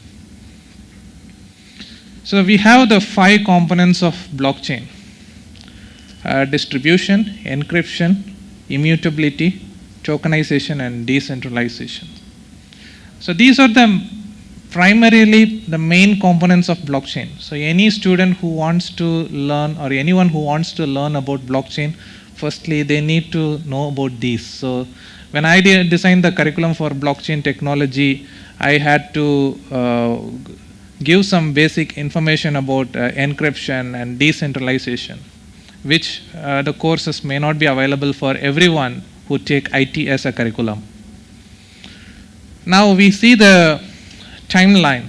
Q: So we have the 5 components of blockchain: distribution, encryption, immutability, tokenization, and decentralization. So these are primarily the main components of blockchain. So any student who wants to learn, or anyone who wants to learn about blockchain, firstly they need to know about these. So when I designed the curriculum for blockchain technology, I had to give some basic information about encryption and decentralization, which the courses may not be available for everyone who take IT as a curriculum. Now we see the timeline.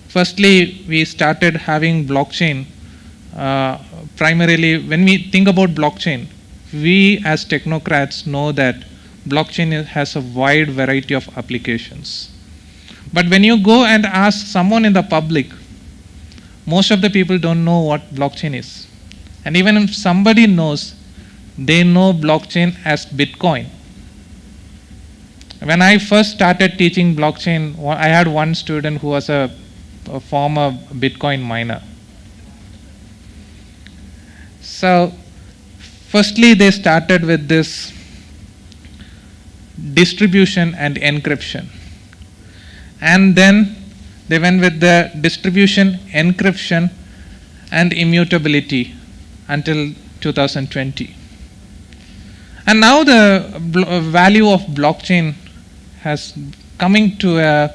Q: Firstly, we started having blockchain. Primarily, when we think about blockchain, we as technocrats know that blockchain has a wide variety of applications. But when you go and ask someone in the public, most of the people don't know what blockchain is. And even if somebody knows, they know blockchain as Bitcoin. When I first started teaching blockchain, I had one student who was a former Bitcoin miner. So, firstly, they started with this distribution and encryption. And then they went with the distribution, encryption, and immutability until 2020. And now the value of blockchain has coming to a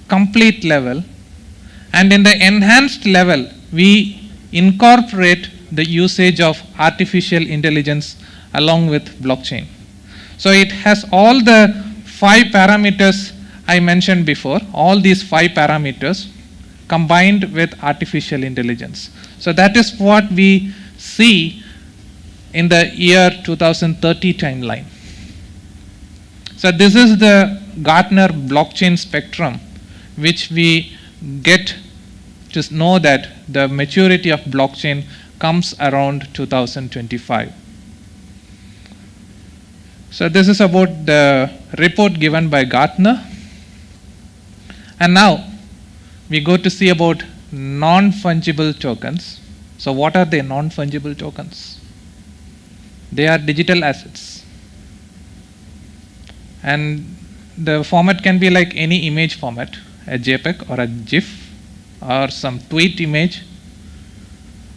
Q: complete level, and in the enhanced level we incorporate the usage of artificial intelligence along with blockchain. So it has all the 5 parameters I mentioned before, all these 5 parameters combined with artificial intelligence. So that is what we see in the year 2030 timeline. So this is the Gartner blockchain spectrum, which we get to know that the maturity of blockchain comes around 2025. So this is about the report given by Gartner. And now we go to see about non-fungible tokens. So what are they, non-fungible tokens? They are digital assets. And the format can be like any image format, a JPEG or a GIF or some tweet image,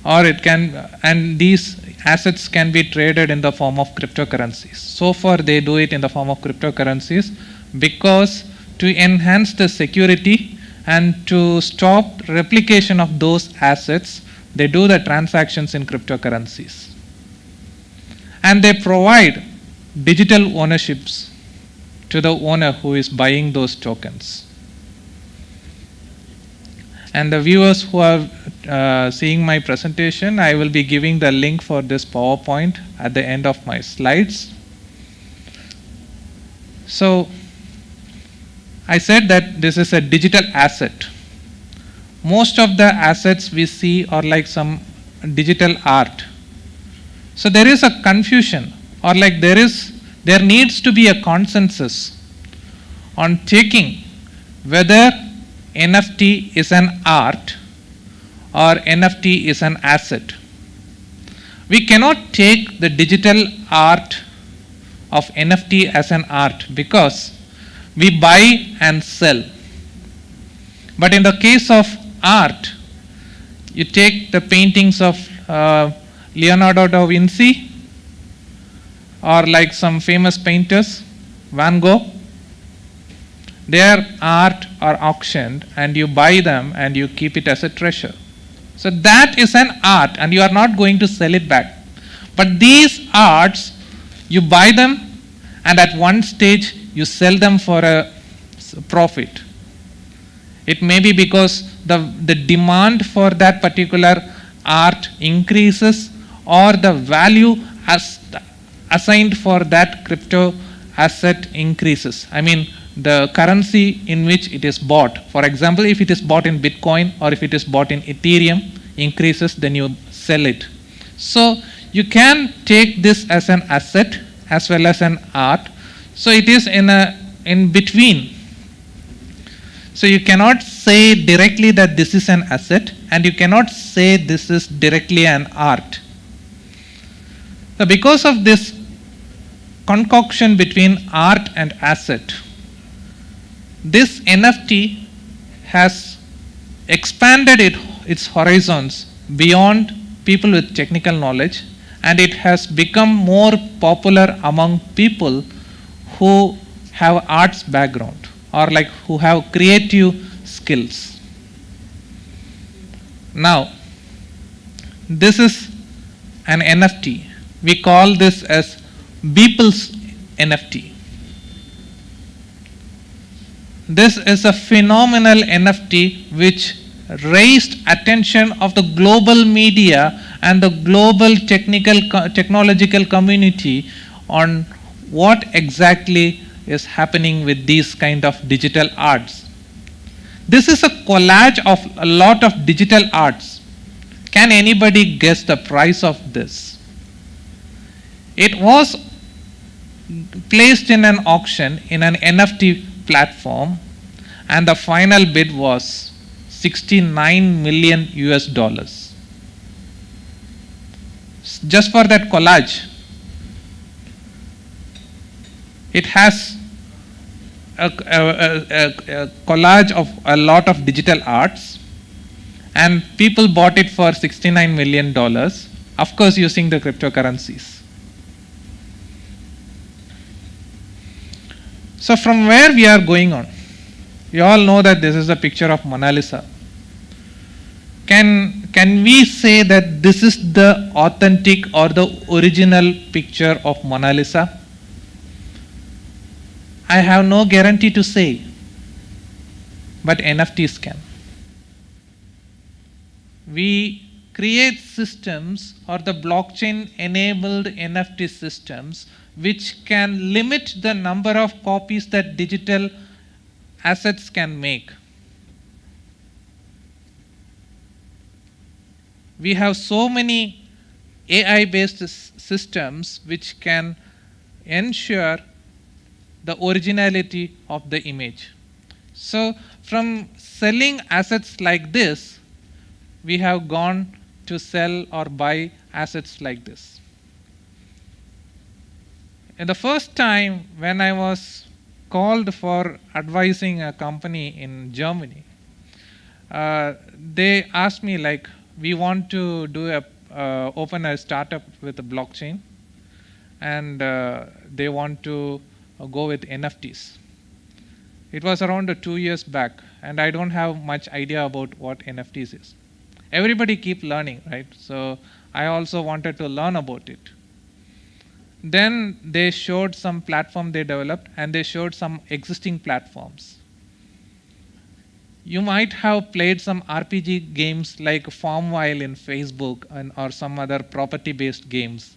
Q: or it can, and these assets can be traded in the form of cryptocurrencies. So far they do it in the form of cryptocurrencies because to enhance the security and to stop replication of those assets, they do the transactions in cryptocurrencies. And they provide digital ownerships to the owner who is buying those tokens. And the viewers who are seeing my presentation, I will be giving the link for this PowerPoint at the end of my slides. So I said that this is a digital asset. Most of the assets we see are like some digital art. So there is a confusion, or like there needs to be a consensus on taking whether NFT is an art or NFT is an asset. We cannot take the digital art of NFT as an art because we buy and sell. But in the case of art, you take the paintings of Leonardo da Vinci or like some famous painters, Van Gogh. Their art are auctioned and you buy them and you keep it as a treasure. So that is an art and you are not going to sell it back. But these arts, you buy them and at one stage you sell them for a profit. It may be because the demand for that particular art increases or the value assigned for that crypto asset increases. I mean, the currency in which it is bought. For example, if it is bought in Bitcoin or if it is bought in Ethereum increases, then you sell it. So you can take this as an asset as well as an art. So it is in between. So you cannot say directly that this is an asset and you cannot say this is directly an art. So because of this concoction between art and asset, this NFT has expanded its horizons beyond people with technical knowledge, and it has become more popular among people who have arts background or like who have creative skills. Now, this is an NFT. We call this as Beeple's NFT. This is a phenomenal NFT which raised attention of the global media and the global technological community on what exactly is happening with these kind of digital arts. This is a collage of a lot of digital arts. Can anybody guess the price of this? It was placed in an auction in an NFT platform, and the final bid was $69 million US. Just for that collage. It has a collage of a lot of digital arts, and people bought it for $69 million, of course using the cryptocurrencies. So from where we are going on? You all know that this is a picture of Mona Lisa. Can we say that this is the authentic or the original picture of Mona Lisa? I have no guarantee to say, but NFTs can. We create systems or the blockchain enabled NFT systems which can limit the number of copies that digital assets can make. We have so many AI-based systems which can ensure the originality of the image. So from selling assets like this, we have gone to sell or buy assets like this. And the first time when I was called for advising a company in Germany, they asked me like, we want to do open a startup with a blockchain, and they want to go with NFTs. It was around 2 years back, and I don't have much idea about what NFTs is. Everybody keep learning, right? So I also wanted to learn about it. Then they showed some platform they developed, and they showed some existing platforms. You might have played some RPG games like Farmville in Facebook or some other property-based games.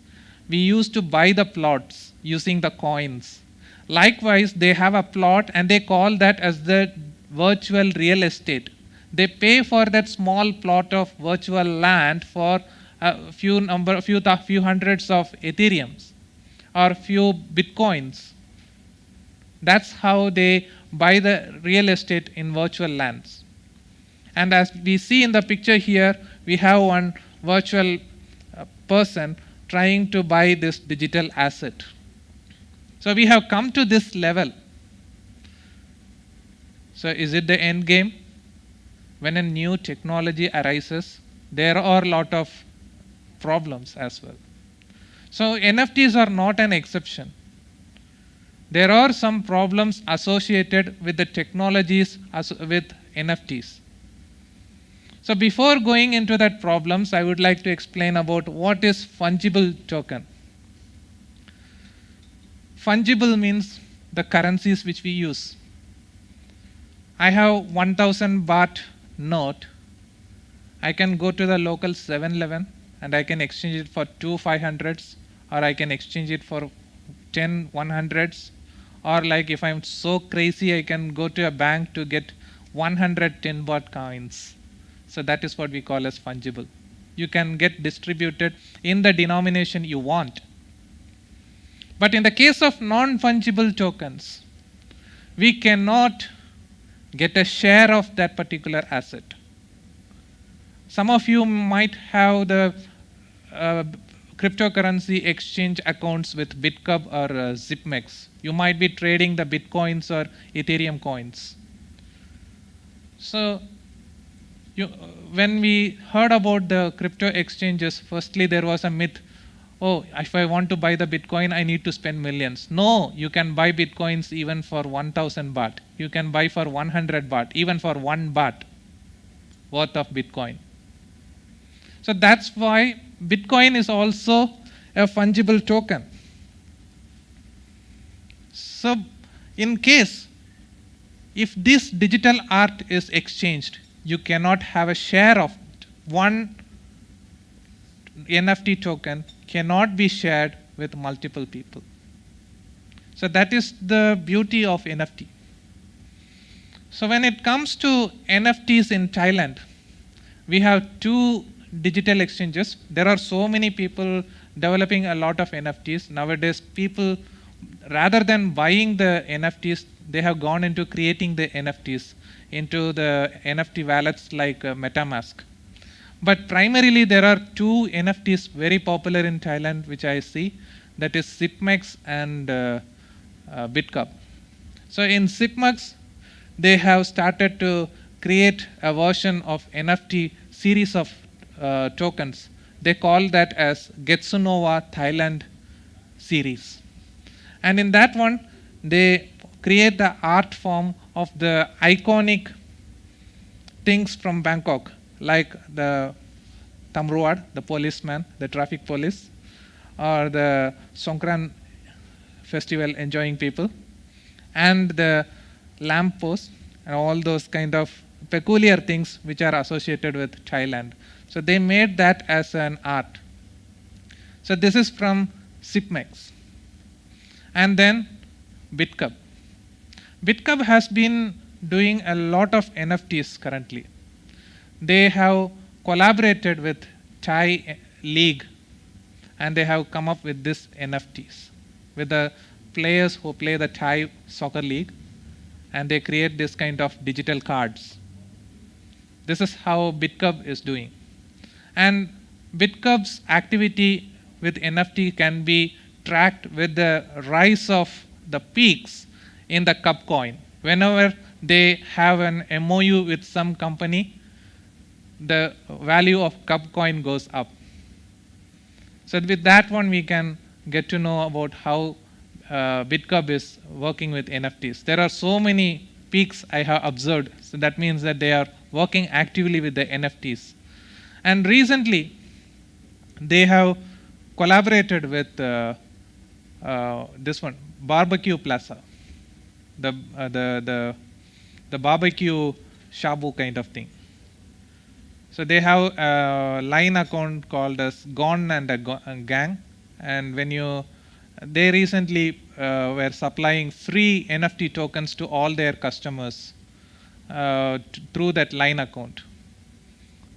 Q: We used to buy the plots using the coins. Likewise, they have a plot and they call that as the virtual real estate. They pay for that small plot of virtual land for a few hundreds of Ethereums or few Bitcoins. That's how they buy the real estate in virtual lands. And as we see in the picture here, we have one virtual person trying to buy this digital asset. So we have come to this level. So is it the end game? When a new technology arises, there are a lot of problems as well. So NFTs are not an exception. There are some problems associated with the technologies with NFTs. So before going into that problems, I would like to explain about what is fungible token. Fungible means the currencies which we use. I have 1000 baht note. I can go to the local 7-Eleven and I can exchange it for 2 500s, or I can exchange it for 10 100s, or like if I'm so crazy, I can go to a bank to get 110 baht coins. So that is what we call as fungible. You can get distributed in the denomination you want. But in the case of non-fungible tokens, we cannot get a share of that particular asset. Some of you might have the cryptocurrency exchange accounts with BitGov or ZipMex. You might be trading the Bitcoins or Ethereum coins. So when we heard about the crypto exchanges, firstly there was a myth, oh, if I want to buy the Bitcoin, I need to spend millions. No, you can buy Bitcoins even for 1000 baht. You can buy for 100 baht, even for 1 baht worth of Bitcoin. So that's why Bitcoin is also a fungible token. So in case, if this digital art is exchanged, you cannot have a share of it. One NFT token cannot be shared with multiple people. So that is the beauty of NFT. So when it comes to NFTs in Thailand, we have 2 digital exchanges. There are so many people developing a lot of NFTs. Nowadays, people, rather than buying the NFTs, they have gone into creating the NFTs into the NFT wallets like MetaMask. But primarily, there are 2 NFTs very popular in Thailand, which I see, that is ZipMex and BitGov. So in ZipMex, they have started to create a version of NFT series of tokens. They call that as Getsunova Thailand series. And in that one, they create the art form of the iconic things from Bangkok, like the Tamruad, the policeman, the traffic police, or the Songkran festival enjoying people, and the lamp post, and all those kind of peculiar things which are associated with Thailand. So they made that as an art. So this is from ZipMex. And then BitGov. BitGov has been doing a lot of NFTs currently. They have collaborated with Thai League, and they have come up with this NFTs with the players who play the Thai soccer league, and they create this kind of digital cards. This is how BitGov is doing. And BitCub's activity with NFT can be tracked with the rise of the peaks in the Cub coin. Whenever they have an MOU with some company, the value of Cub coin goes up. So with that one, we can get to know about how BitCub is working with NFTs. There are so many peaks I have observed. So that means that they are working actively with the NFTs. And recently, they have collaborated with this one, Barbecue Plaza, the barbecue shabu kind of thing. So they have a line account called as Gone and a Gang, and they recently were supplying free NFT tokens to all their customers through that line account.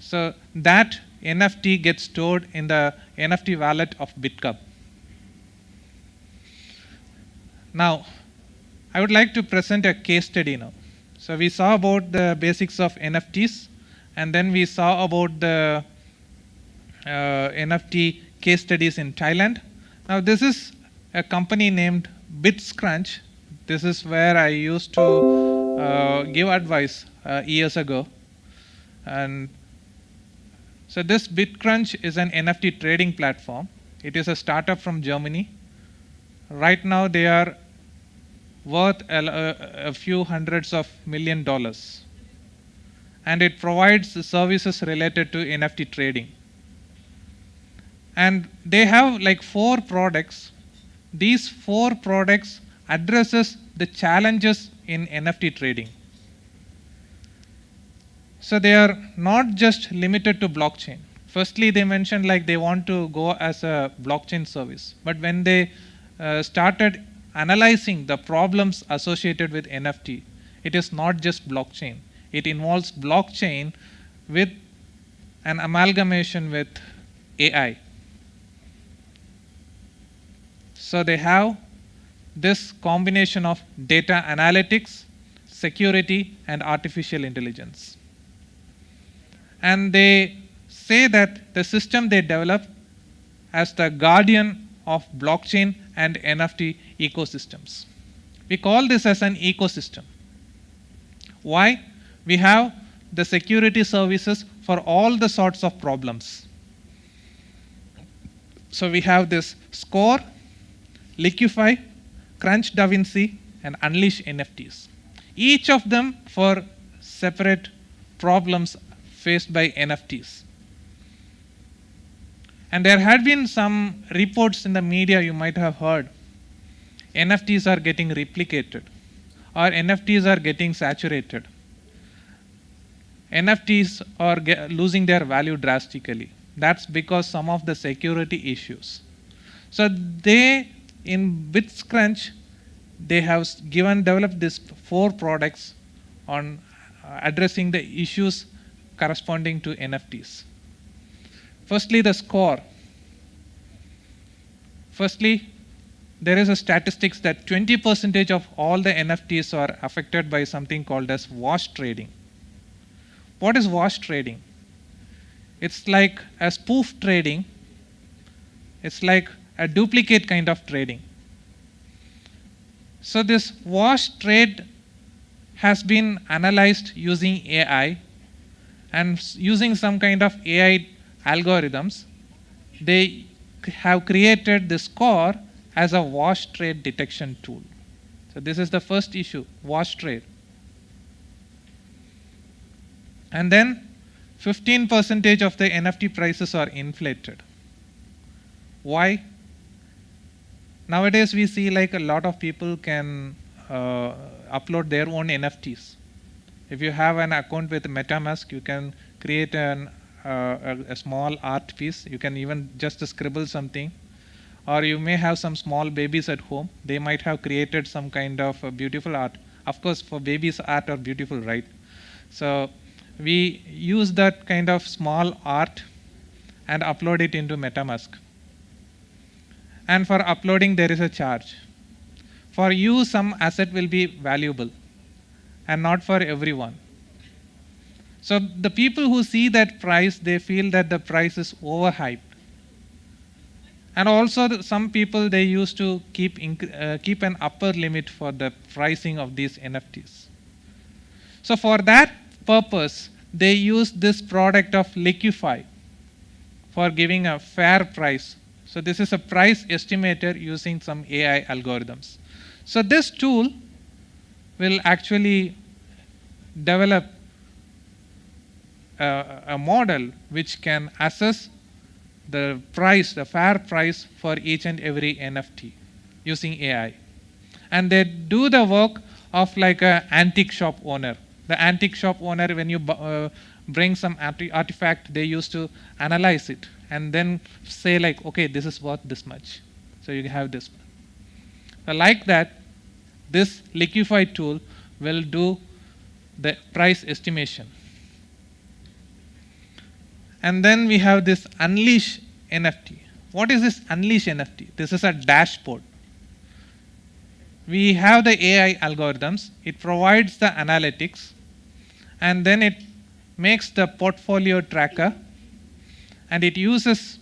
Q: So that NFT gets stored in the NFT wallet of BitCub. Now, I would like to present a case study now. So we saw about the basics of NFTs, and then we saw about the NFT case studies in Thailand. Now this is a company named BitScrunch. This is where I used to give advice years ago. And so this BitCrunch is an NFT trading platform. It is a startup from Germany. Right now they are worth a few hundreds of $1 million. And it provides services related to NFT trading. And they have like 4 products. These 4 products addresses the challenges in NFT trading. So they are not just limited to blockchain. Firstly, they mentioned like they want to go as a blockchain service. But when they started analyzing the problems associated with NFT, it is not just blockchain. It involves blockchain with an amalgamation with AI. So they have this combination of data analytics, security, and artificial intelligence. And they say that the system they develop as the guardian of blockchain and NFT ecosystems. We call this as an ecosystem. Why? We have the security services for all the sorts of problems. So we have this Score, Liquify, Crunch DaVinci, and Unleash NFTs. Each of them for separate problems faced by NFTs. And there had been some reports in the media you might have heard. NFTs are getting replicated, or NFTs are getting saturated. NFTs are losing their value drastically. That's because some of the security issues. So they, in BitScrunch, they have developed these 4 products on addressing the issues corresponding to NFTs. Firstly, the Score. Firstly, there is a statistics that 20% of all the NFTs are affected by something called as wash trading. What is wash trading? It's like a spoof trading. It's like a duplicate kind of trading. So this wash trade has been analyzed using AI, and using some kind of AI algorithms, they have created the Score as a wash trade detection tool. So this is the first issue, wash trade. And then 15% of the NFT prices are inflated. Why? Nowadays we see like a lot of people can upload their own NFTs. If you have an account with MetaMask, you can create a small art piece. You can even just scribble something. Or you may have some small babies at home. They might have created some kind of beautiful art. Of course, for babies, art are beautiful, right? So we use that kind of small art and upload it into MetaMask. And for uploading, there is a charge. For you, some asset will be valuable, and not for everyone. So the people who see that price, they feel that the price is overhyped. And also some people, they used to keep an upper limit for the pricing of these NFTs. So for that purpose, they use this product of Liquify for giving a fair price. So this is a price estimator using some AI algorithms. So this tool will actually develop a model which can assess the price, the fair price for each and every NFT using AI. And they do the work of like an antique shop owner. The antique shop owner, when you bring some artifact, they used to analyze it and then say like, okay, this is worth this much. So you have this one. So like that, this Liquify tool will do the price estimation. And then we have this Unleash NFT. What is this Unleash NFT? This is a dashboard. We have the AI algorithms. It provides the analytics, and then it makes the portfolio tracker, and it uses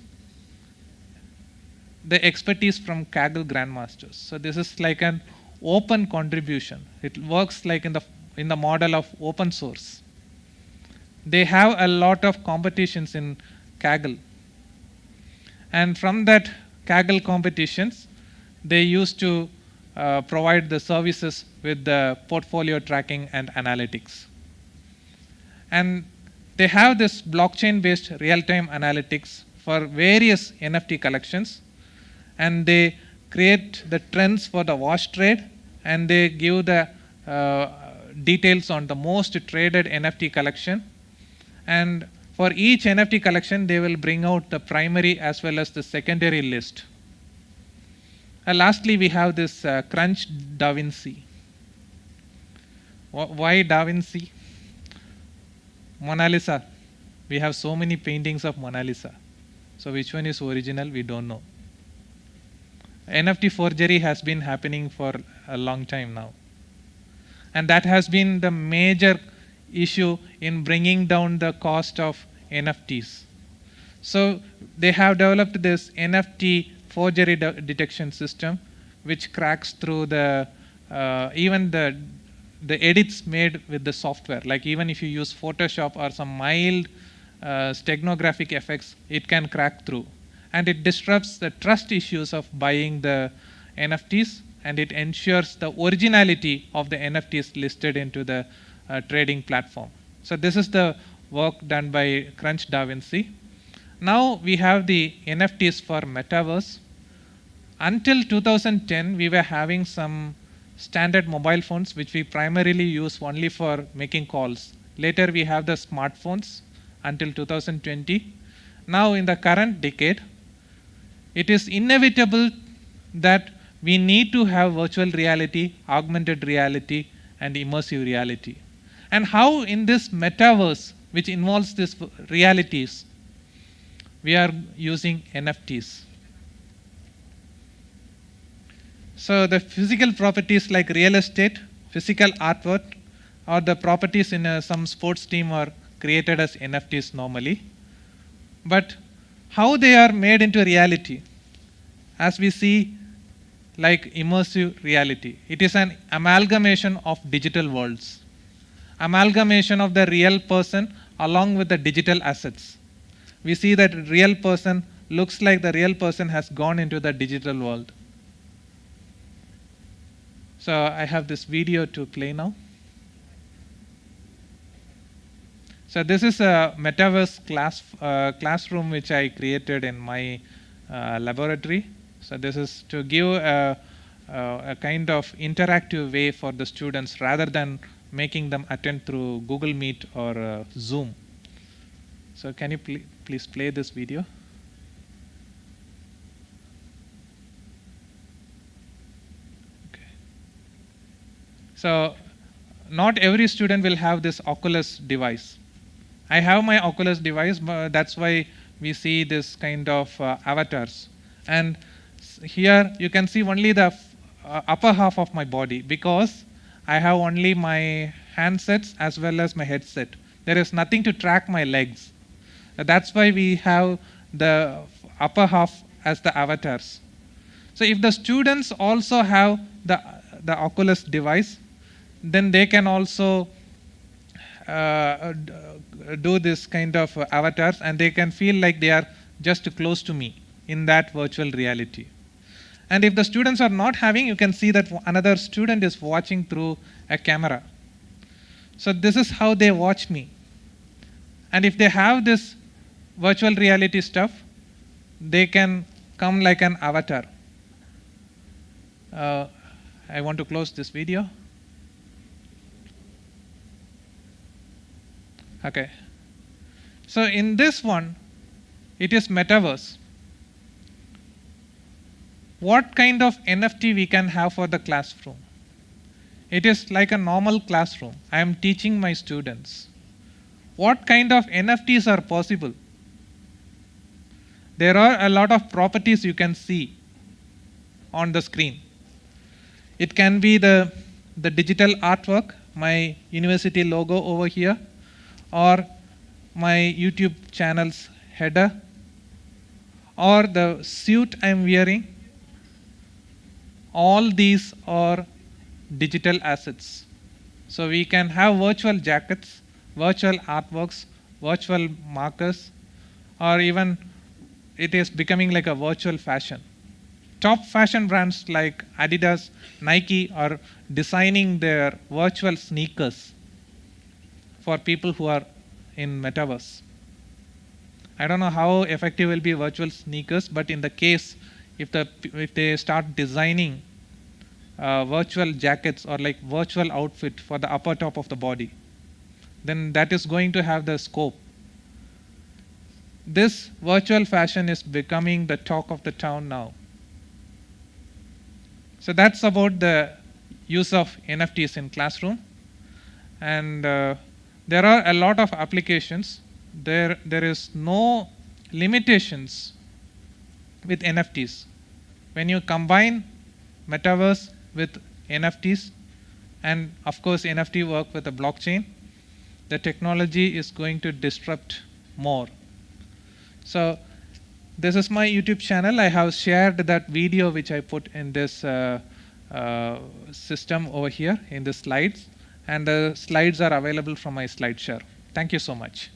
Q: the expertise from Kaggle Grandmasters. So this is like an open contribution. It works like in the model of open source. They have a lot of competitions in Kaggle. And from that Kaggle competitions, they used to provide the services with the portfolio tracking and analytics. And they have this blockchain-based real-time analytics for various NFT collections. And they create the trends for the wash trade, and they give the details on the most traded NFT collection. And for each NFT collection, they will bring out the primary as well as the secondary list. And lastly, we have this Crunch Da Vinci. Why Da Vinci? Mona Lisa. We have so many paintings of Mona Lisa. So which one is original? We don't know. NFT forgery has been happening for a long time now. And that has been the major issue in bringing down the cost of NFTs. So they have developed this NFT forgery detection system, which cracks through the even the edits made with the software. Like even if you use Photoshop or some mild steganographic effects, it can crack through. And it disrupts the trust issues of buying the NFTs, and it ensures the originality of the NFTs listed into the trading platform. So this is the work done by Crunch Da Vinci. Now we have the NFTs for metaverse. Until 2010, we were having some standard mobile phones which we primarily use only for making calls. Later we have the smartphones until 2020. Now in the current decade, it is inevitable that we need to have virtual reality, augmented reality, and immersive reality. And how in this metaverse, which involves these realities, we are using NFTs. So the physical properties like real estate, physical artwork, or the properties in some sports team are created as NFTs normally. But how they are made into reality? As we see, like immersive reality, it is an amalgamation of digital worlds. Amalgamation of the real person along with the digital assets. We see that real person looks like the real person has gone into the digital world. So I have this video to play now. So this is a metaverse classroom which I created in my laboratory. So this is to give a kind of interactive way for the students rather than making them attend through Google Meet or Zoom. So can you please play this video? Okay. So not every student will have this Oculus device. I have my Oculus device, but that's why we see this kind of avatars. And here you can see only the upper half of my body because I have only my handsets as well as my headset. There is nothing to track my legs. That's why we have the upper half as the avatars. So if the students also have the Oculus device, then they can also do this kind of avatars, and they can feel like they are just close to me in that virtual reality. And if the students are not having, you can see that another student is watching through a camera. So this is how they watch me. And if they have this virtual reality stuff, they can come like an avatar. I want to close this video. Okay. So in this one, it is metaverse. What kind of NFT we can have for the classroom? It is like a normal classroom. I am teaching my students. What kind of NFTs are possible? There are a lot of properties you can see on the screen. It can be the digital artwork, my university logo over here, or my YouTube channel's header, or the suit I'm wearing. All these are digital assets. So we can have virtual jackets, virtual artworks, virtual markers, or even it is becoming like a virtual fashion. Top fashion brands like Adidas, Nike are designing their virtual sneakers for people who are in metaverse. I don't know how effective will be virtual sneakers, but in the case if they start designing virtual jackets or like virtual outfit for the upper top of the body, then that is going to have the scope. This virtual fashion is becoming the talk of the town now. So that's about the use of NFTs in classroom. And there are a lot of applications. There is no limitations with NFTs. When you combine metaverse with NFTs, and of course NFT work with the blockchain, the technology is going to disrupt more. So this is my YouTube channel. I have shared that video which I put in this system over here in the slides, and the slides are available from my SlideShare. Thank you so much.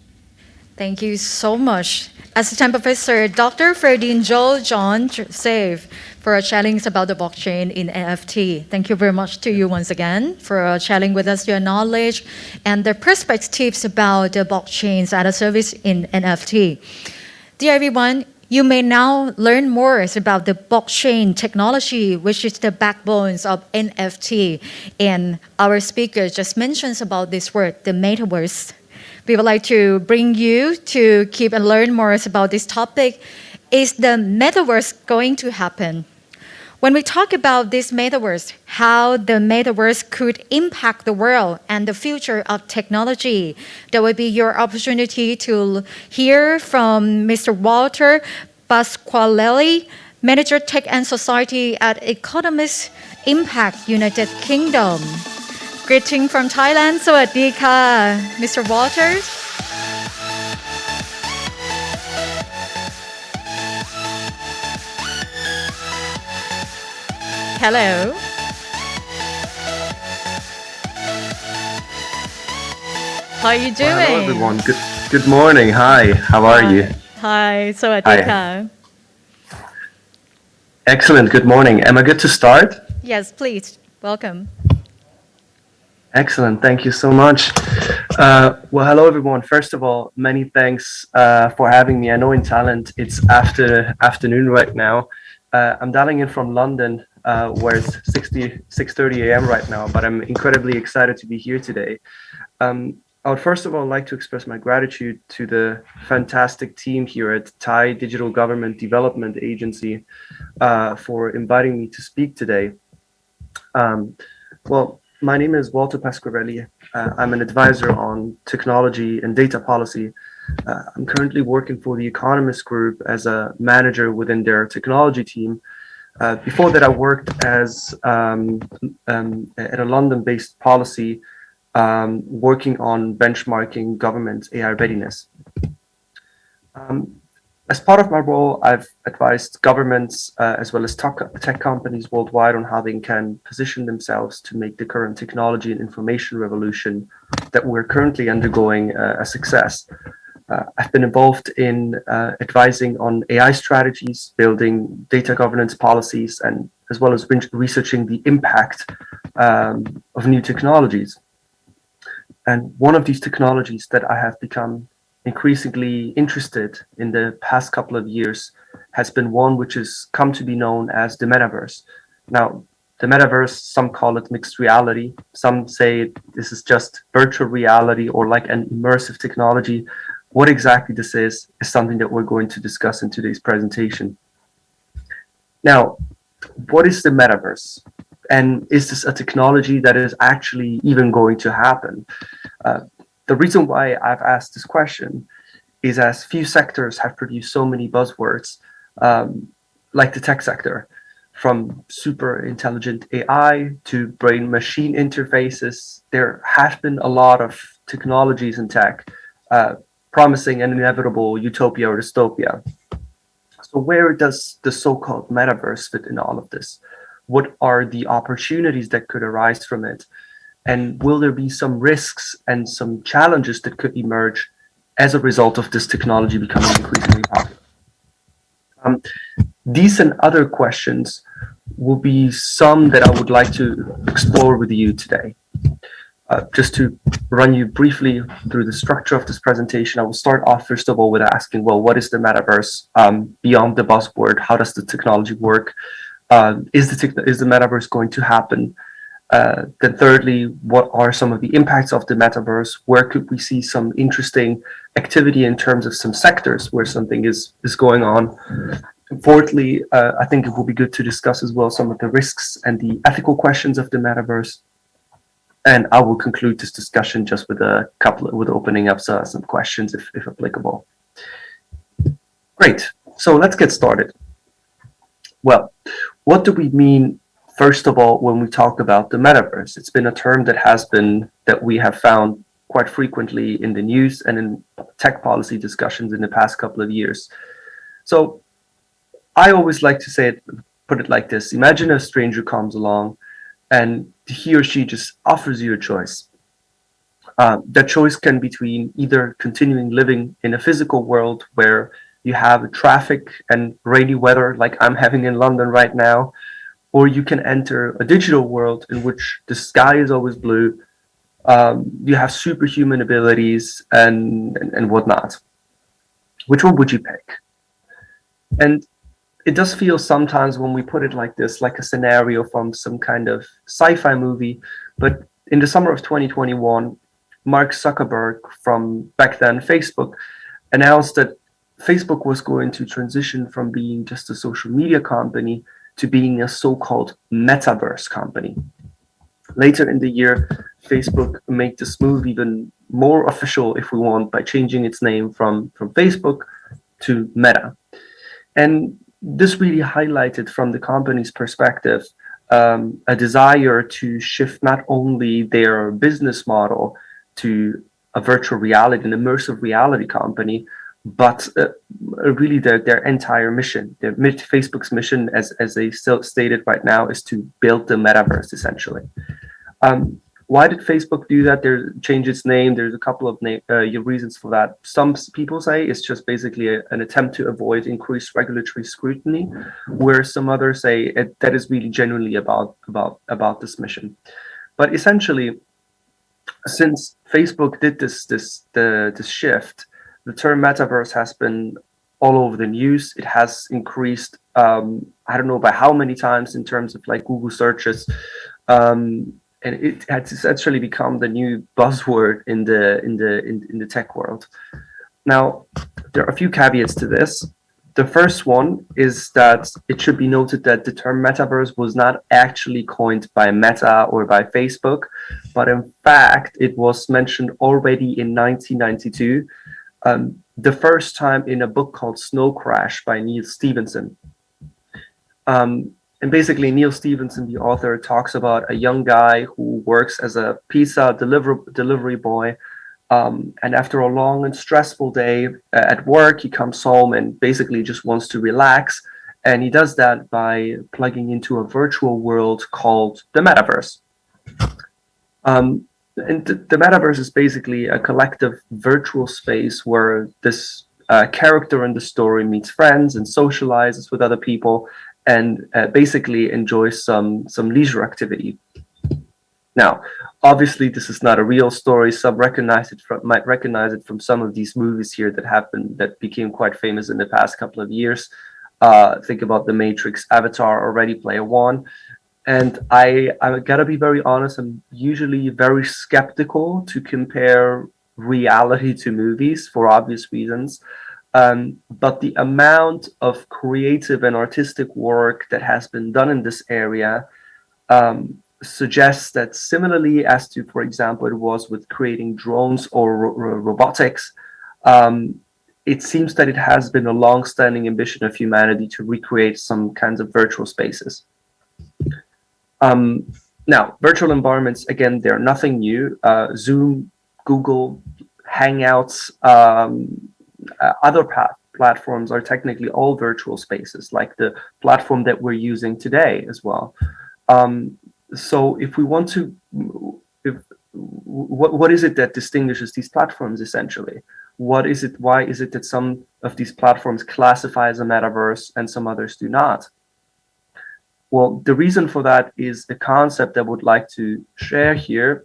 E: Thank you so much. Assistant Professor Dr. Ferdin John Save for sharing about the blockchain in NFT. Thank you very much to you once again for sharing with us your knowledge and the perspectives about the blockchains as a service in NFT. Dear everyone, you may now learn more about the blockchain technology, which is the backbones of NFT. And our speaker just mentions about this word, the metaverse. We would like to bring you to keep and learn more about this topic. Is the metaverse going to happen? When we talk about this metaverse, how the metaverse could impact the world and the future of technology, that will be your opportunity to hear from Mr. Walter Pasqualelli, Manager Tech and Society at Economist Impact United Kingdom. Greeting from Thailand. สวัสดีค่ะ Mr. Walters. Hello. How are you doing?
R: Well, hello everyone. Good morning. Hi. How are you?
E: Hi. สวัสดีค่ะ
R: Excellent. Good morning. Am I good to start?
E: Yes, please. Welcome.
R: Excellent. Thank you so much. Well, hello everyone. First of all, many thanks for having me. I know in Thailand it's afternoon right now. I'm dialing in from London, where it's 6:30 a.m. right now, but I'm incredibly excited to be here today. I would first of all like to express my gratitude to the fantastic team here at Thai Digital Government Development Agency for inviting me to speak today. Well, my name is Walter Pasquarelli. I'm an advisor on technology and data policy. I'm currently working for the Economist Group as a manager within their technology team. Before that, I worked as at a London-based policy working on benchmarking government AI readiness. As part of my role, I've advised governments as well as tech companies worldwide on how they can position themselves to make the current technology and information revolution that we're currently undergoing a success. I've been involved in advising on AI strategies, building data governance policies, and as well as researching the impact of new technologies. And one of these technologies that I have become increasingly interested in the past couple of years has been one which has come to be known as the metaverse. Now, the metaverse, some call it mixed reality. Some say this is just virtual reality or like an immersive technology. What exactly this is something that we're going to discuss in today's presentation. Now, what is the metaverse? And is this a technology that is actually even going to happen? The reason why I've asked this question is as few sectors have produced so many buzzwords, like the tech sector, from super intelligent AI to brain machine interfaces. There have been a lot of technologies in tech promising an inevitable utopia or dystopia. So where does the so-called metaverse fit in all of this? What are the opportunities that could arise from it? And will there be some risks and some challenges that could emerge as a result of this technology becoming increasingly popular? These and other questions will be some that I would like to explore with you today. Just to run you briefly through the structure of this presentation, I will start off first of all with asking, well, what is the metaverse beyond the buzzword? How does the technology work? Is the metaverse going to happen? Then thirdly, what are some of the impacts of the metaverse? Where could we see some interesting activity in terms of some sectors where something is going on? And fourthly, I think it will be good to discuss as well some of the risks and the ethical questions of the metaverse. And I will conclude this discussion just with opening up some questions if applicable. Great, so let's get started. Well, what do we mean, first of all, when we talk about the metaverse? It's been a term that we have found quite frequently in the news and in tech policy discussions in the past couple of years. So I always like to put it like this. Imagine a stranger comes along and he or she just offers you a choice. That choice can be between either continuing living in a physical world where you have traffic and rainy weather like I'm having in London right now, or you can enter a digital world in which the sky is always blue, you have superhuman abilities and whatnot. Which one would you pick? And it does feel sometimes when we put it like this, like a scenario from some kind of sci-fi movie, but in the summer of 2021, Mark Zuckerberg from back then Facebook announced that Facebook was going to transition from being just a social media company to being a so-called metaverse company. Later in the year, Facebook made this move even more official, if we want, by changing its name from Facebook to Meta. And this really highlighted from the company's perspective a desire to shift not only their business model to a virtual reality, an immersive reality company, but really their entire mission. Facebook's mission, as they still stated right now, is to build the metaverse, essentially. Why did Facebook do that? Change its name. There's a couple of reasons for that. Some people say it's just basically an attempt to avoid increased regulatory scrutiny, where some others say that is really genuinely about this mission. But essentially, since Facebook did this shift, the term metaverse has been all over the news. It has increased, I don't know by how many times in terms of like Google searches. And it has essentially become the new buzzword in the tech world. Now, there are a few caveats to this. The first one is that it should be noted that the term metaverse was not actually coined by Meta or by Facebook, but in fact, it was mentioned already in 1992, the first time in a book called Snow Crash by Neil Stephenson. And basically, Neil Stevenson, the author, talks about a young guy who works as a pizza delivery boy. And after a long and stressful day at work, he comes home and basically just wants to relax. And he does that by plugging into a virtual world called the metaverse. And the metaverse is basically a collective virtual space where this character in the story meets friends and socializes with other people and basically enjoys some leisure activity. Now, obviously, this is not a real story. Some might recognize it from some of these movies here that became quite famous in the past couple of years. Think about The Matrix, Avatar, or Ready Player One. And I gotta be very honest, I'm usually very skeptical to compare reality to movies for obvious reasons. But the amount of creative and artistic work that has been done in this area suggests that similarly as to, for example, it was with creating drones or robotics, it seems that it has been a long-standing ambition of humanity to recreate some kinds of virtual spaces. Now, virtual environments, again, they're nothing new. Zoom, Google, Hangouts, other platforms are technically all virtual spaces, like the platform that we're using today as well. So if we want to, what is it that distinguishes these platforms essentially? What is it? Why is it that some of these platforms classify as a metaverse and some others do not? Well, the reason for that is a concept that I would like to share here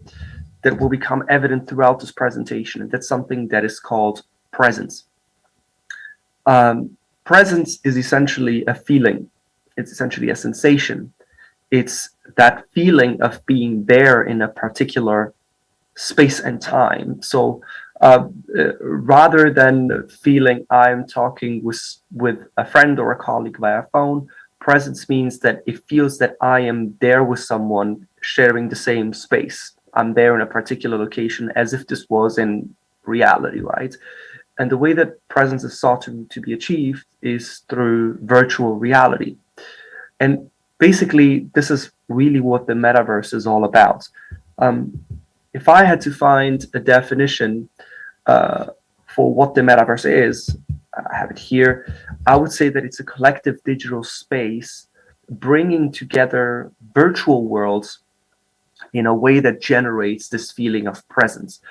R: that will become evident throughout this presentation, and that's something that is called presence. Presence is essentially a feeling. It's essentially a sensation. It's that feeling of being there in a particular space and time. So rather than feeling I'm talking with a friend or a colleague via phone, presence means that it feels that I am there with someone sharing the same space. I'm there in a particular location as if this was in reality, right? And the way that presence is sought to be achieved is through virtual reality. And basically, this is really what the metaverse is all about. If I had to find a definition for what the metaverse is, I have it here, I would say that it's a collective digital space bringing together virtual worlds in a way that generates this feeling of presence.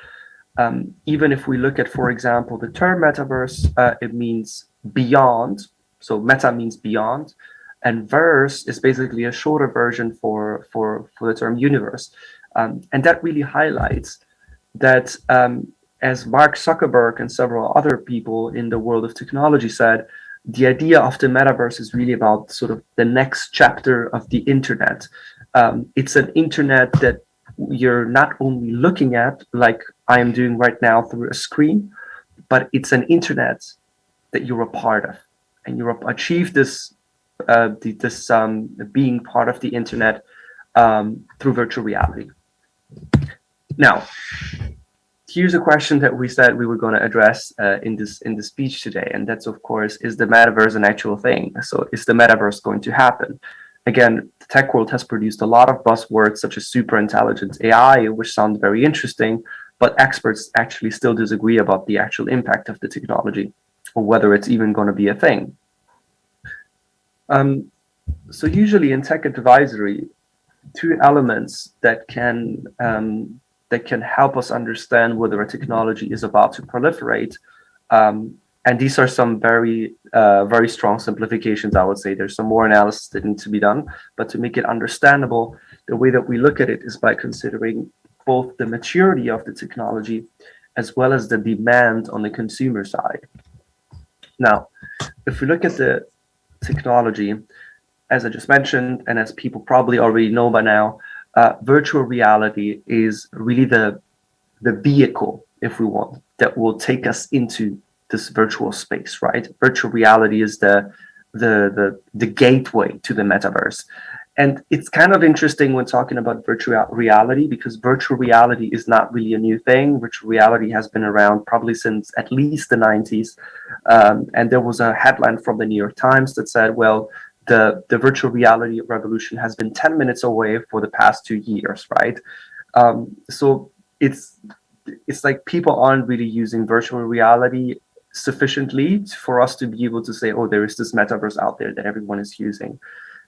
R: Even if we look at, for example, the term metaverse, it means beyond. So meta means beyond, and verse is basically a shorter version for the term universe. And that really highlights that, as Mark Zuckerberg and several other people in the world of technology said, the idea of the metaverse is really about sort of the next chapter of the internet. It's an internet that you're not only looking at, like I am doing right now through a screen, but it's an internet that you're a part of, and you achieve this being part of the internet through virtual reality. Now, here's a question that we said we were going to address in this speech today, and that's, of course, is the metaverse an actual thing? So is the metaverse going to happen? Again, the tech world has produced a lot of buzzwords such as super intelligence AI, which sound very interesting, but experts actually still disagree about the actual impact of the technology or whether it's even going to be a thing. So usually in tech advisory, two elements that can help us understand whether a technology is about to proliferate, and these are some very strong simplifications, I would say. There's some more analysis that needs to be done, but to make it understandable, the way that we look at it is by considering both the maturity of the technology as well as the demand on the consumer side. Now, if we look at the technology, as I just mentioned, and as people probably already know by now, virtual reality is really the vehicle, if we want, that will take us into this virtual space, right? Virtual reality is the gateway to the metaverse. And it's kind of interesting when talking about virtual reality, because virtual reality is not really a new thing. Virtual reality has been around probably since at least the 90s. And there was a headline from the New York Times that said, well, the virtual reality revolution has been 10 minutes away for the past 2 years, right? So it's like people aren't really using virtual reality sufficiently for us to be able to say, oh, there is this metaverse out there that everyone is using.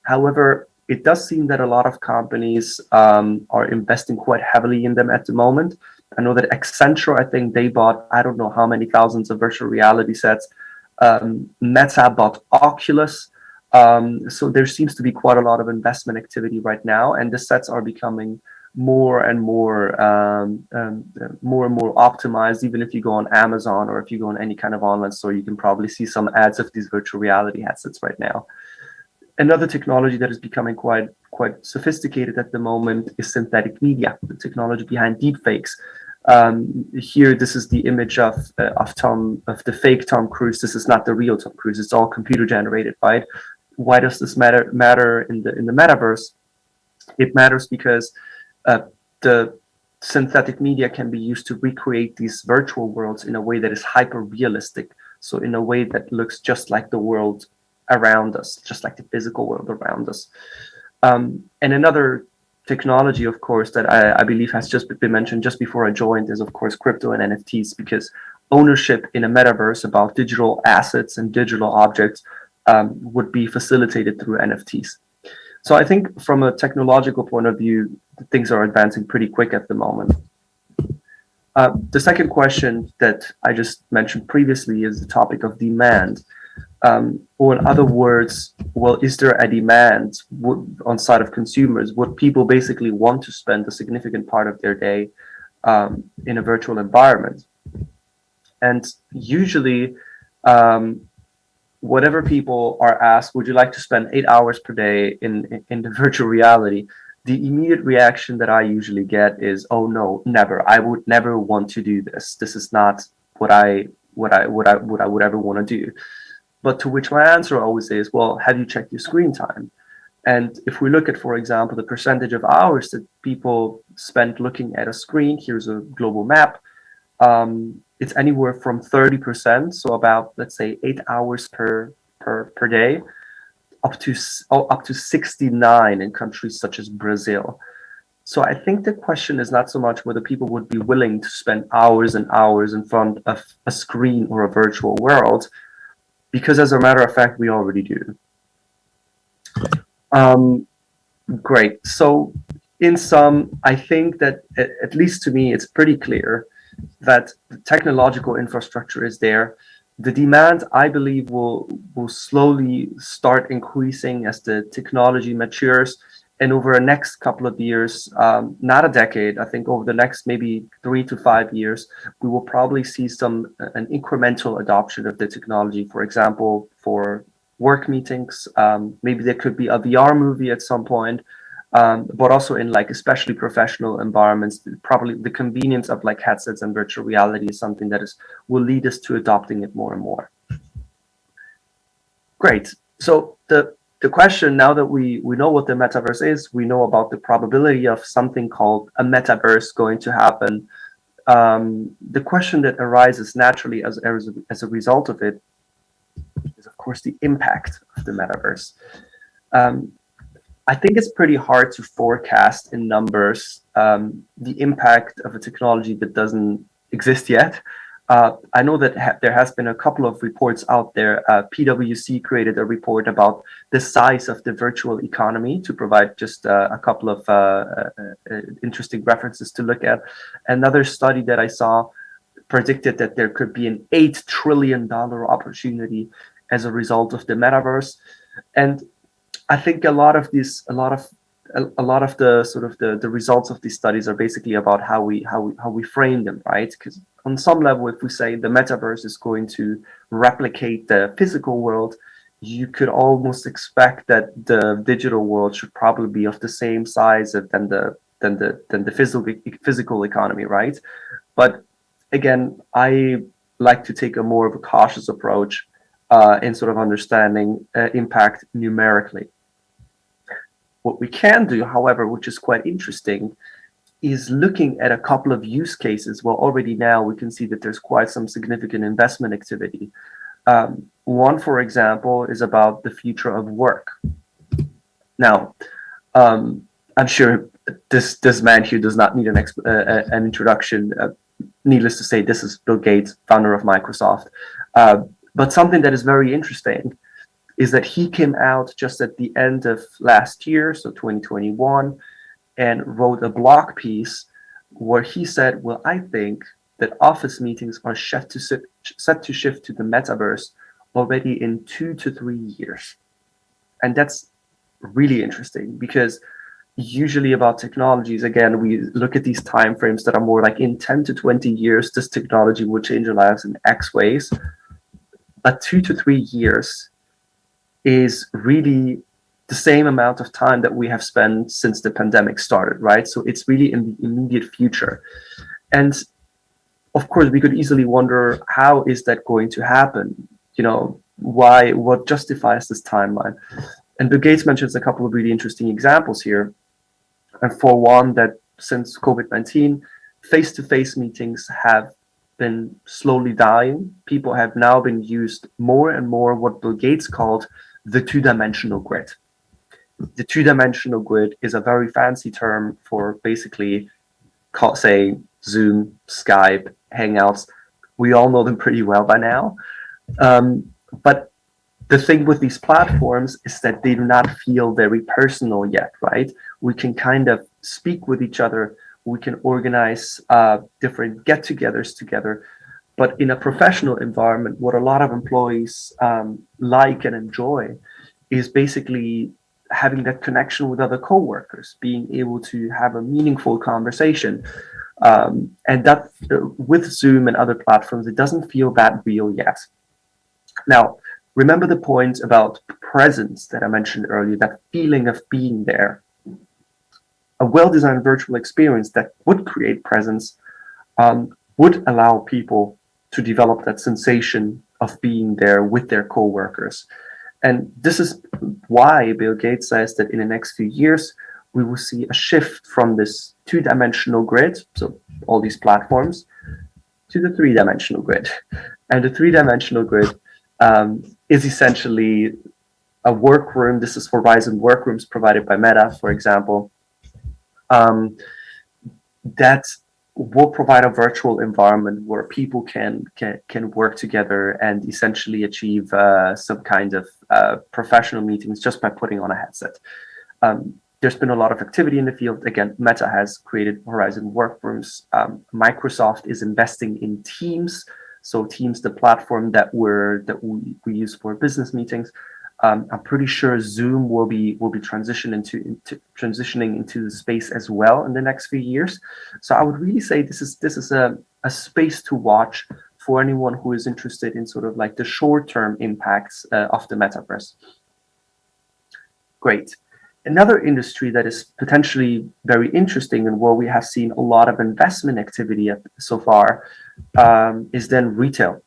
R: However, it does seem that a lot of companies are investing quite heavily in them at the moment. I know that Accenture, I think they bought, I don't know how many thousands of virtual reality sets. Meta bought Oculus. So there seems to be quite a lot of investment activity right now, and the sets are becoming more and more optimized. Even if you go on Amazon or if you go on any kind of online store, you can probably see some ads of these virtual reality headsets right now. Another technology that is becoming quite sophisticated at the moment is synthetic media, the technology behind deepfakes. Here, this is the image of the fake Tom Cruise. This is not the real Tom Cruise. It's all computer generated, right? Why does this matter in the metaverse? It matters because the synthetic media can be used to recreate these virtual worlds in a way that is hyper realistic. So in a way that looks just like the world around us, just like the physical world around us. And another technology, of course, that I believe has just been mentioned just before I joined is, of course, crypto and NFTs, because ownership in a metaverse about digital assets and digital objects would be facilitated through NFTs. So I think from a technological point of view, things are advancing pretty quick at the moment. The second question that I just mentioned previously is the topic of demand. Or in other words, well, is there a demand on side of consumers? Would people basically want to spend a significant part of their day in a virtual environment? And usually, whatever people are asked, would you like to spend 8 hours per day in the virtual reality? The immediate reaction that I usually get is, oh no, never. I would never want to do this. This is not what I would ever want to do. But to which my answer always is, well, have you checked your screen time? And if we look at, for example, the percentage of hours that people spend looking at a screen, here's a global map. It's anywhere from 30%, so about, let's say, 8 hours per day, up to 69 in countries such as Brazil. So I think the question is not so much whether people would be willing to spend hours and hours in front of a screen or a virtual world, because as a matter of fact, we already do. Great. So in sum, I think that at least to me, it's pretty clear that the technological infrastructure is there. The demand, I believe, will slowly start increasing as the technology matures. And over the next couple of years, not a decade, I think over the next maybe 3 to 5 years, we will probably see an incremental adoption of the technology. For example, for work meetings, maybe there could be a VR movie at some point, but also in like especially professional environments, probably the convenience of like headsets and virtual reality is something that will lead us to adopting it more and more. Great. So the question, now that we know what the metaverse is, we know about the probability of something called a metaverse going to happen. The question that arises naturally as a result of it is, of course, the impact of the metaverse. I think it's pretty hard to forecast in numbers the impact of a technology that doesn't exist yet. I know that there has been a couple of reports out there. PwC created a report about the size of the virtual economy to provide just a couple of interesting references to look at. Another study that I saw predicted that there could be an $8 trillion opportunity as a result of the metaverse. And I think a lot of the sort of the results of these studies are basically about how we frame them, right? Because on some level, if we say the metaverse is going to replicate the physical world, you could almost expect that the digital world should probably be of the same size than the physical economy, right? But again, I like to take a more of a cautious approach in sort of understanding impact numerically. What we can do, however, which is quite interesting, is looking at a couple of use cases. Well, already now we can see that there's quite some significant investment activity. One, for example, is about the future of work. Now, I'm sure this man here does not need an introduction. Needless to say, this is Bill Gates, founder of Microsoft. But something that is very interesting is that he came out just at the end of last year, so 2021, and wrote a blog piece where he said, well, I think that office meetings are set to shift to the metaverse already in 2 to 3 years. And that's really interesting because usually about technologies, again, we look at these time frames that are more like in 10 to 20 years, this technology will change our lives in X ways. But 2 to 3 years is really the same amount of time that we have spent since the pandemic started, right? So it's really in the immediate future. And of course, we could easily wonder, how is that going to happen? You know, why, what justifies this timeline? And Bill Gates mentions a couple of really interesting examples here. And for one, that since COVID-19, face-to-face meetings have been slowly dying. People have now been used more and more what Bill Gates called the two-dimensional grid. The two-dimensional grid is a very fancy term for basically, say, Zoom, Skype, Hangouts. We all know them pretty well by now. But the thing with these platforms is that they do not feel very personal yet, right? We can kind of speak with each other. We can organize different get-togethers together. But in a professional environment, what a lot of employees like and enjoy is basically having that connection with other coworkers, being able to have a meaningful conversation. And that with Zoom and other platforms, it doesn't feel that real yet. Now, remember the point about presence that I mentioned earlier, that feeling of being there. A well-designed virtual experience that would create presence would allow people to develop that sensation of being there with their coworkers. And this is why Bill Gates says that in the next few years, we will see a shift from this two-dimensional grid, so all these platforms, to the three-dimensional grid. And the three-dimensional grid is essentially a workroom. This is Horizon workrooms provided by Meta, for example, that will provide a virtual environment where people can work together and essentially achieve some kind of professional meetings just by putting on a headset. There's been a lot of activity in the field. Again, Meta has created Horizon Workrooms. Microsoft is investing in Teams. So Teams, the platform that we use for business meetings. I'm pretty sure Zoom will be transitioning into the space as well in the next few years. So I would really say this is a space to watch for anyone who is interested in sort of like the short-term impacts of the metaverse. Great. Another industry that is potentially very interesting and where we have seen a lot of investment activity so far is then retail.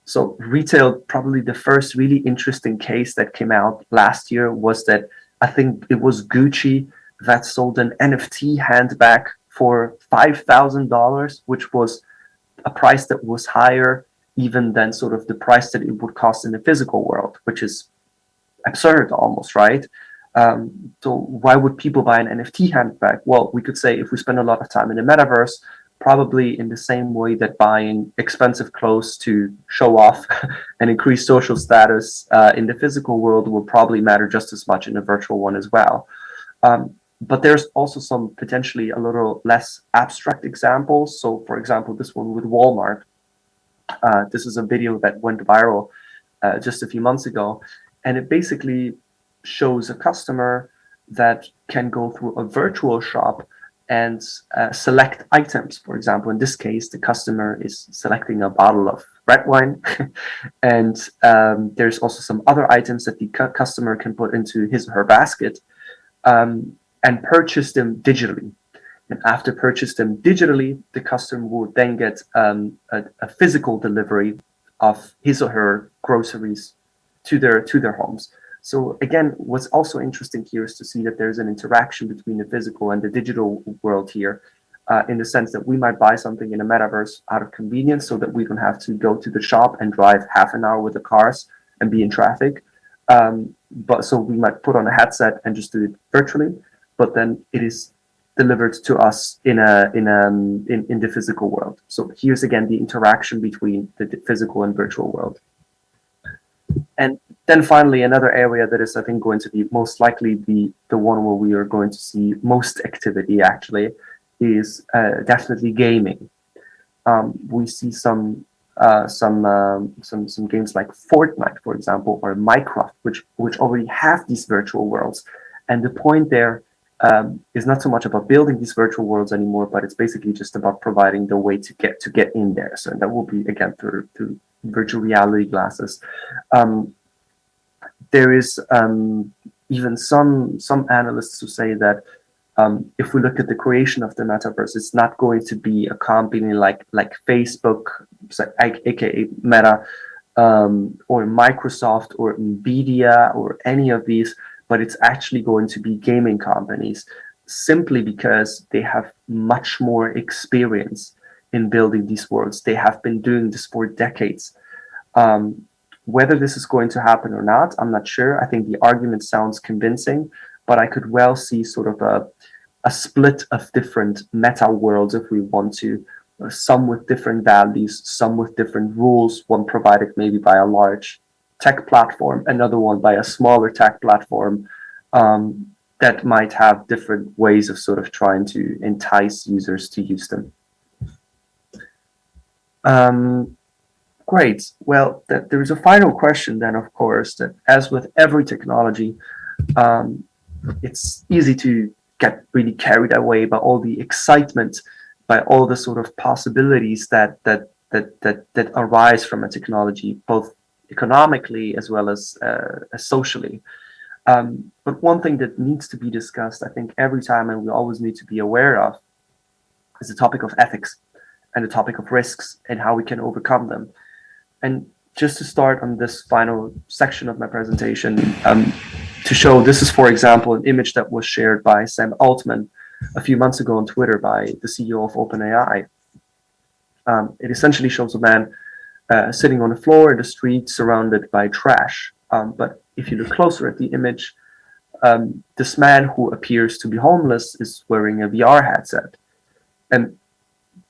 R: So retail, probably the first really interesting case that came out last year was that I think it was Gucci that sold an NFT handbag for $5,000, which was a price that was higher even than sort of the price that it would cost in the physical world, which is absurd almost, right? So why would people buy an NFT handbag? Well, we could say if we spend a lot of time in the metaverse, probably in the same way that buying expensive clothes to show off and increase social status in the physical world will probably matter just as much in the virtual one as well. But there's also some potentially a little less abstract examples. So for example, this one with Walmart. This is a video that went viral just a few months ago. And it basically shows a customer that can go through a virtual shop and select items. For example, in this case, the customer is selecting a bottle of red wine. And there's also some other items that the customer can put into his or her basket and purchase them digitally. And after purchase them digitally, the customer will then get a physical delivery of his or her groceries to their homes. So again, what's also interesting here is to see that there's an interaction between the physical and the digital world here. in the sense that we might buy something in a metaverse out of convenience so that we don't have to go to the shop and drive half an hour with the cars and be in traffic. But so we might put on a headset and just do it virtually, but then it is delivered to us in the physical world. So here's again the interaction between the physical and virtual world. And then finally, another area that is, I think, going to be most likely the one where we are going to see most activity actually is definitely gaming. We see some games like Fortnite, for example, or Minecraft, which already have these virtual worlds. And the point there is not so much about building these virtual worlds anymore, but it's basically just about providing the way to get in there. So that will be again through virtual reality glasses. There is even some analysts who say that if we look at the creation of the metaverse, it's not going to be a company like Facebook, aka Meta, or Microsoft or Nvidia or any of these, but it's actually going to be gaming companies, simply because they have much more experience in building these worlds. They have been doing this for decades. Whether this is going to happen or not, I'm not sure. I think the argument sounds convincing, but I could well see sort of a split of different meta worlds if we want to, some with different values, some with different rules, one provided maybe by a large tech platform, another one by a smaller tech platform, that might have different ways of sort of trying to entice users to use them. Great. Well, there is a final question then, of course, that as with every technology, it's easy to get really carried away by all the excitement, by all the sort of possibilities that arise from a technology, both economically as well as socially. But one thing that needs to be discussed, I think, every time, and we always need to be aware of, is the topic of ethics and the topic of risks and how we can overcome them. And just to start on this final section of my presentation, to show, this is, for example, an image that was shared by Sam Altman a few months ago on Twitter by the CEO of OpenAI. It essentially shows a man sitting on the floor in the street surrounded by trash. But if you look closer at the image, this man who appears to be homeless is wearing a VR headset. And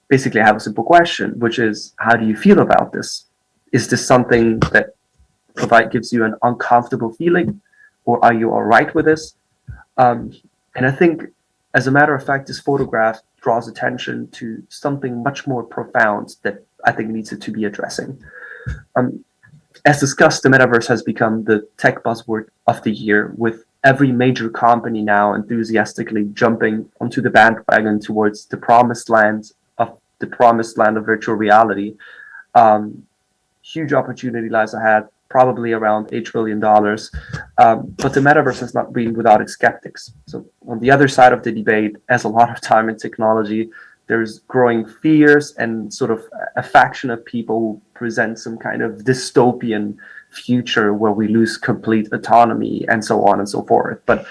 R: basically I have a simple question, which is, how do you feel about this? Is this something that gives you an uncomfortable feeling, or are you all right with this? And I think, as a matter of fact, this photograph draws attention to something much more profound that I think needs to be addressing. As discussed, the metaverse has become the tech buzzword of the year, with every major company now enthusiastically jumping onto the bandwagon towards the promised land of virtual reality. Huge opportunity lies ahead, probably around $8 trillion. But the metaverse has not been without its skeptics. So on the other side of the debate, as a lot of time in technology, there's growing fears and sort of a faction of people who present some kind of dystopian future where we lose complete autonomy and so on and so forth. But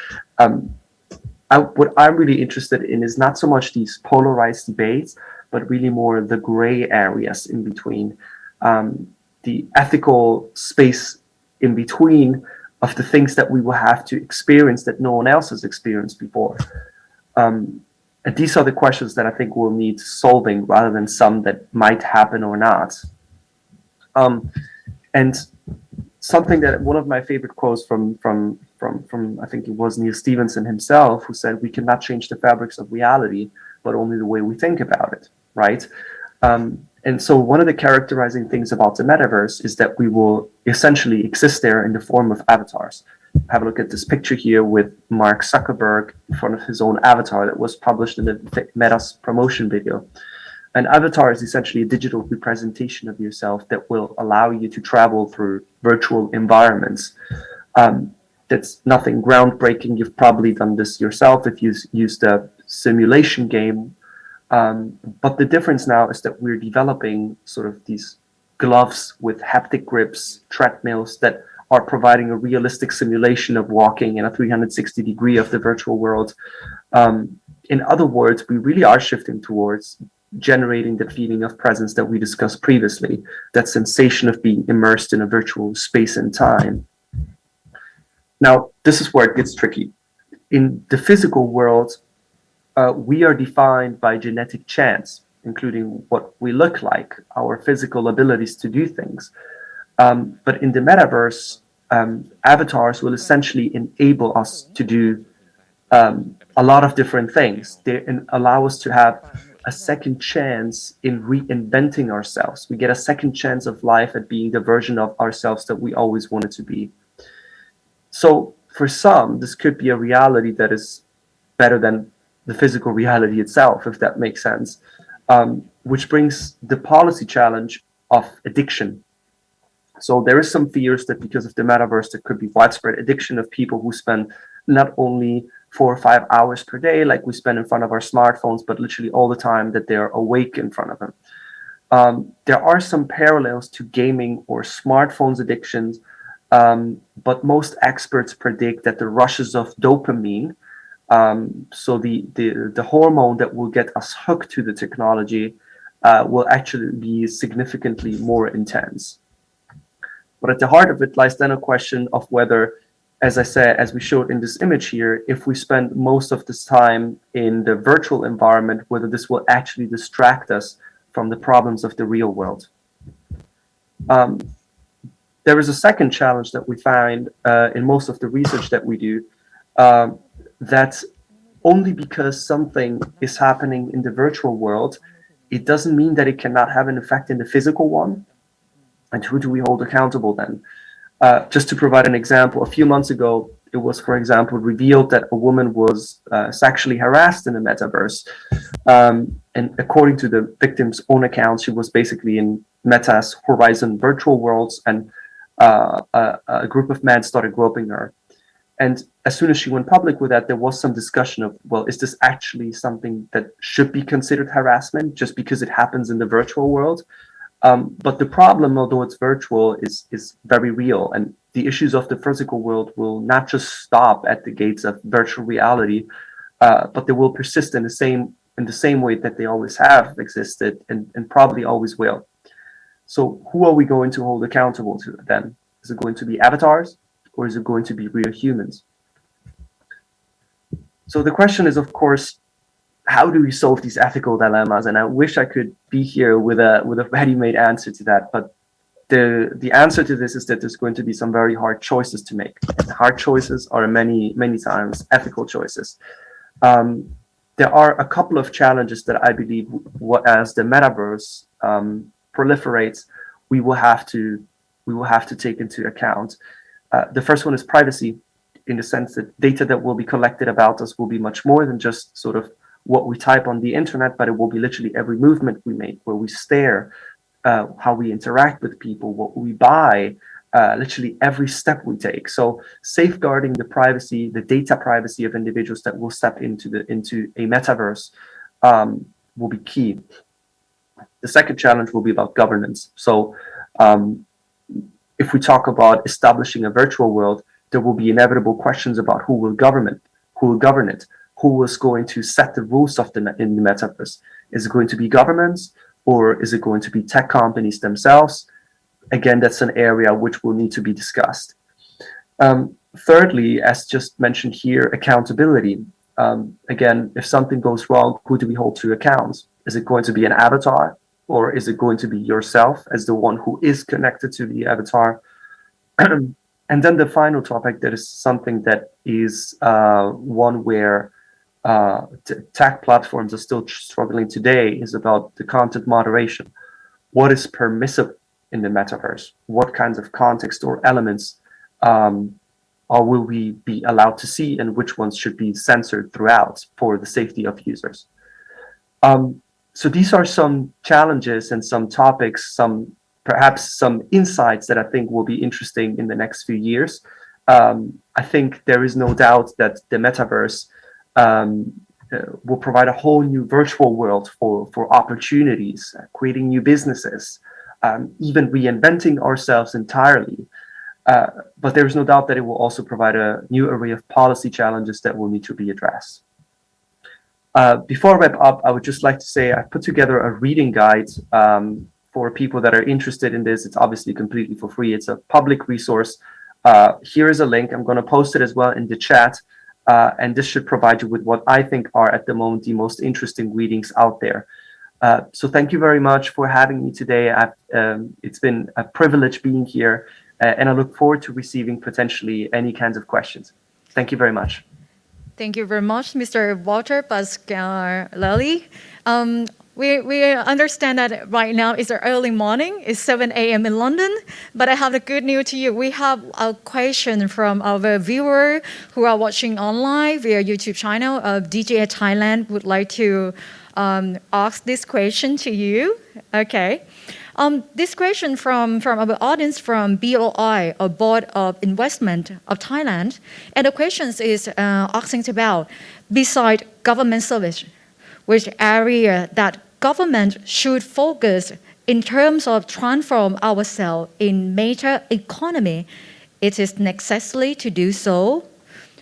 R: what I'm really interested in is not so much these polarized debates, but really more the gray areas in between. The ethical space in between of the things that we will have to experience that no one else has experienced before. And these are the questions that I think will need solving rather than some that might happen or not. And something that one of my favorite quotes from I think it was Neil Stephenson himself, who said, "We cannot change the fabrics of reality, but only the way we think about it," right? And so one of the characterizing things about the metaverse is that we will essentially exist there in the form of avatars. Have a look at this picture here with Mark Zuckerberg in front of his own avatar that was published in the Meta's promotion video. An avatar is essentially a digital representation of yourself that will allow you to travel through virtual environments. That's nothing groundbreaking. You've probably done this yourself if you used a simulation game. But the difference now is that we're developing sort of these gloves with haptic grips, treadmills that are providing a realistic simulation of walking in a 360 degree of the virtual world. In other words, we really are shifting towards generating the feeling of presence that we discussed previously, that sensation of being immersed in a virtual space and time. Now, this is where it gets tricky. In the physical world, we are defined by genetic chance, including what we look like, our physical abilities to do things. But in the metaverse, avatars will essentially enable us to do a lot of different things. They allow us to have a second chance in reinventing ourselves. We get a second chance of life at being the version of ourselves that we always wanted to be. So for some, this could be a reality that is better than the physical reality itself, if that makes sense, which brings the policy challenge of addiction. So there is some fears that because of the metaverse, there could be widespread addiction of people who spend not only 4 or 5 hours per day, like we spend in front of our smartphones, but literally all the time that they are awake in front of them. There are some parallels to gaming or smartphones addictions, but most experts predict that the rushes of dopamine, so the hormone that will get us hooked to the technology, will actually be significantly more intense. But at the heart of it lies then a question of whether, as I said, as we showed in this image here, if we spend most of this time in the virtual environment, whether this will actually distract us from the problems of the real world. There is a second challenge that we find in most of the research that we do, that only because something is happening in the virtual world, it doesn't mean that it cannot have an effect in the physical one. And who do we hold accountable then? Just to provide an example, a few months ago, it was, for example, revealed that a woman was sexually harassed in the metaverse. And according to the victim's own account, she was basically in Meta's Horizon virtual worlds, and a group of men started groping her. And as soon as she went public with that, there was some discussion of, well, is this actually something that should be considered harassment just because it happens in the virtual world? But the problem, although it's virtual, is very real, and the issues of the physical world will not just stop at the gates of virtual reality, but they will persist in the same way that they always have existed, and probably always will. So who are we going to hold accountable to then? Is it going to be avatars, or is it going to be real humans? So the question is, of course, how do we solve these ethical dilemmas? And I wish I could be here with a ready-made answer to that, but the answer to this is that there's going to be some very hard choices to make. And hard choices are many times ethical choices. There are a couple of challenges that I believe, as the metaverse proliferates, we will have to take into account. The first one is privacy, in the sense that data that will be collected about us will be much more than just sort of what we type on the internet, but it will be literally every movement we make, where we stare, how we interact with people, what we buy, literally every step we take. So safeguarding the privacy, the data privacy of individuals that will step into a metaverse will be key. The second challenge will be about governance. So if we talk about establishing a virtual world, there will be inevitable questions about who will govern it. Who is going to set the rules in the metaverse? Is it going to be governments, or is it going to be tech companies themselves? Again, that's an area which will need to be discussed. Thirdly, as just mentioned here, accountability. Again, if something goes wrong, who do we hold to account? Is it going to be an avatar, or is it going to be yourself as the one who is connected to the avatar? And then the final topic, that is something that is one where tech platforms are still struggling today, is about the content moderation. What is permissible in the metaverse? What kinds of context or elements will we be allowed to see, and which ones should be censored throughout for the safety of users? So these are some challenges and some topics, perhaps some insights that I think will be interesting in the next few years. I think there is no doubt that the metaverse will provide a whole new virtual world for opportunities, creating new businesses, even reinventing ourselves entirely. But there is no doubt that it will also provide a new array of policy challenges that will need to be addressed. Before I wrap up, I would just like to say I put together a reading guide for people that are interested in this. It's obviously completely for free. It's a public resource. Here is a link. I'm going to post it as well in the chat. And this should provide you with what I think are at the moment the most interesting readings out there. So thank you very much for having me today. It's been a privilege being here, and I look forward to receiving potentially any kinds of questions. Thank you very much.
E: Thank you very much, Mr. Walter Pasquarelli. We understand that right now it's the early morning. It's 7 a.m. in London, but I have the good news to you. We have a question from our viewer who are watching online via YouTube channel of DGA Thailand. Would like to ask this question to you. Okay. This question from our audience from BOI, or Board of Investment of Thailand, and the question is asking about, beside government service, which area that government should focus in terms of transform ourselves in major economy, it is necessary to do so.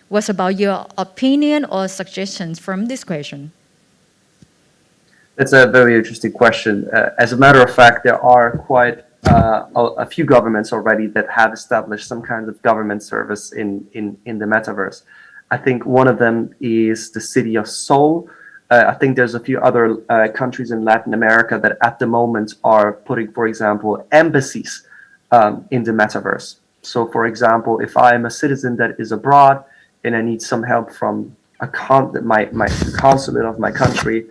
E: What's about your opinion or suggestions from this question?
R: That's a very interesting question. As a matter of fact, there are quite a few governments already that have established some kind of government service in the metaverse. I think one of them is the city of Seoul. I think there's a few other countries in Latin America that at the moment are putting, for example, embassies in the metaverse. So, for example, if I'm a citizen that is abroad and I need some help from my consulate of my country,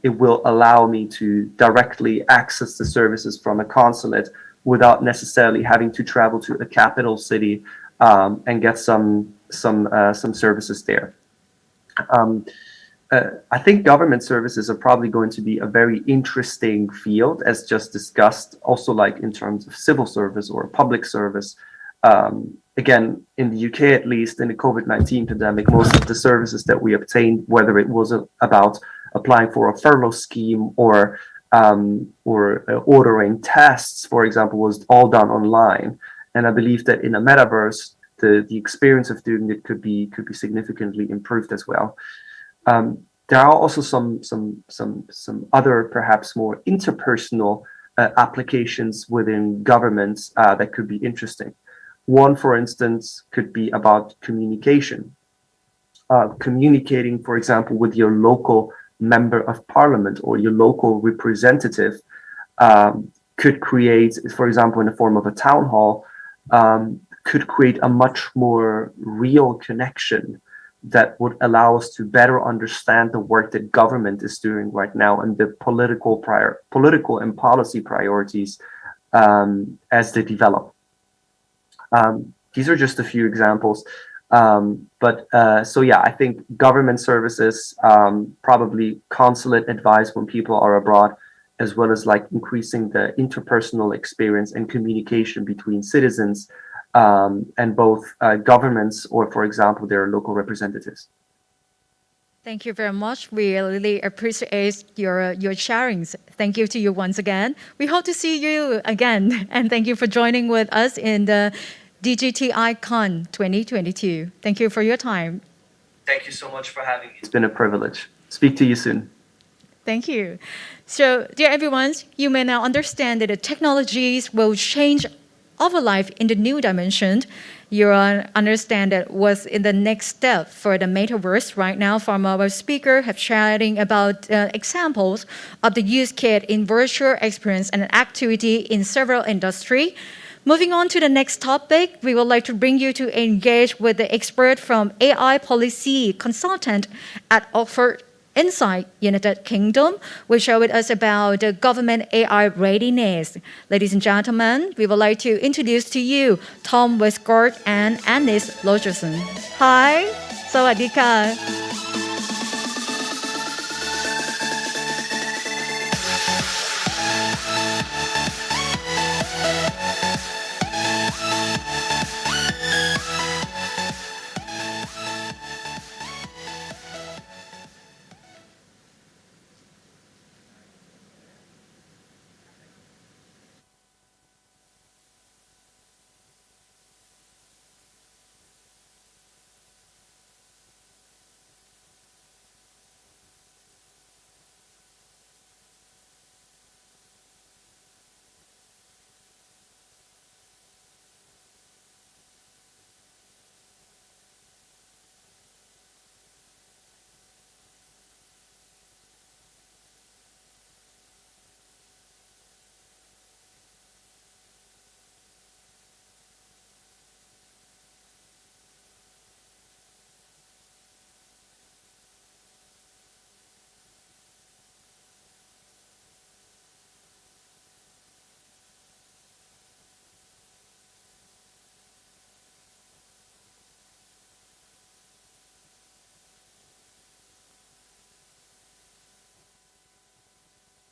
R: it will allow me to directly access the services from a consulate without necessarily having to travel to a capital city and get some services there. I think government services are probably going to be a very interesting field, as just discussed, also like in terms of civil service or public service. Again, in the UK, at least in the COVID-19 pandemic, most of the services that we obtained, whether it was about applying for a furlough scheme or ordering tests, for example, was all done online. And I believe that in a metaverse, the experience of doing it could be significantly improved as well. There are also some other, perhaps more interpersonal applications within governments that could be interesting. One, for instance, could be about communication. Communicating, for example, with your local member of parliament or your local representative could create, for example, in the form of a town hall, could create a much more real connection that would allow us to better understand the work that government is doing right now and the political and policy priorities as they develop. These are just a few examples. So yeah, I think government services, probably consulate advice when people are abroad, as well as like increasing the interpersonal experience and communication between citizens and both governments or, for example, their local representatives.
E: Thank you very much. We really appreciate your sharings. Thank you to you once again. We hope to see you again. And thank you for joining with us in the DGTI-Con 2022. Thank you for your time.
R: Thank you so much for having me. It's been a privilege. Speak to you soon.
E: Thank you. So, dear everyone, you may now understand that the technologies will change our life in the new dimension. You understand that what's in the next step for the metaverse right now from our speaker have sharing about examples of the use case in virtual experience and activity in several industries. Moving on to the next topic, we would like to bring you to engage with the expert from AI policy consultant at Oxford Insight, United Kingdom, will share with us about the government AI readiness. Ladies and gentlemen, we would like to introduce to you Tom Westcott and Annis Logerson. Hi, สวัสดีค่ะ
S: ค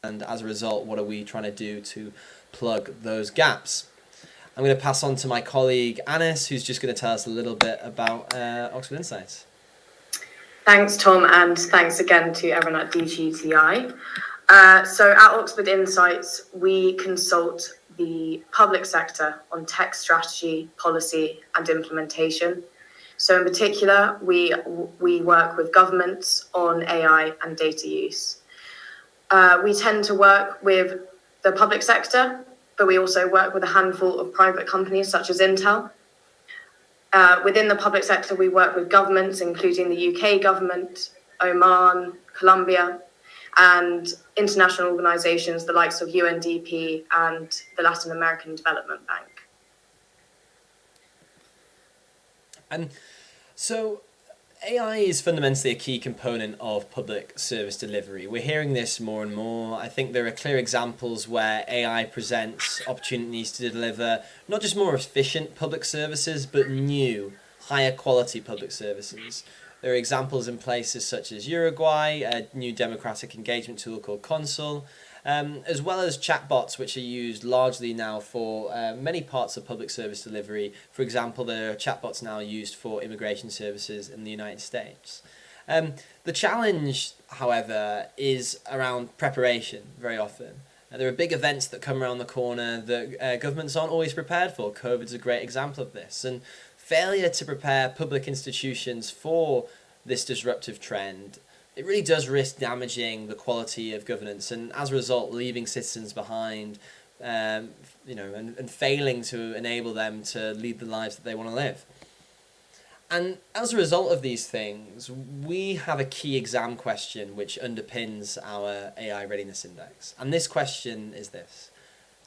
S: and as a result, what are we trying to do to plug those gaps? I'm going to pass on to my colleague Asst, who's just going to tell us a little bit about Oxford Insights.
T: Thanks, Tom, and thanks again to everyone at DGTI. So at Oxford Insights, we consult the public sector on tech strategy, policy, and implementation. So in particular, we work with governments on AI and data use. We tend to work with the public sector, but we also work with a handful of private companies such as Intel. Within the public sector, we work with governments, including the UK government, Oman, Colombia, and international organizations, the likes of UNDP and the Latin American Development Bank.
S: And so AI is fundamentally a key component of public service delivery. We're hearing this more and more. I think there are clear examples where AI presents opportunities to deliver not just more efficient public services, but new, higher quality public services. There are examples in places such as Uruguay, a new democratic engagement tool called Consul, as well as chatbots, which are used largely now for many parts of public service delivery. For example, there are chatbots now used for immigration services in the United States. The challenge, however, is around preparation very often. There are big events that come around the corner that governments aren't always prepared for. COVID's a great example of this. And failure to prepare public institutions for this disruptive trend, it really does risk damaging the quality of governance and as a result leaving citizens behind, and failing to enable them to lead the lives that they want to live. And as a result of these things, we have a key exam question which underpins our AI Readiness Index. And this question is this: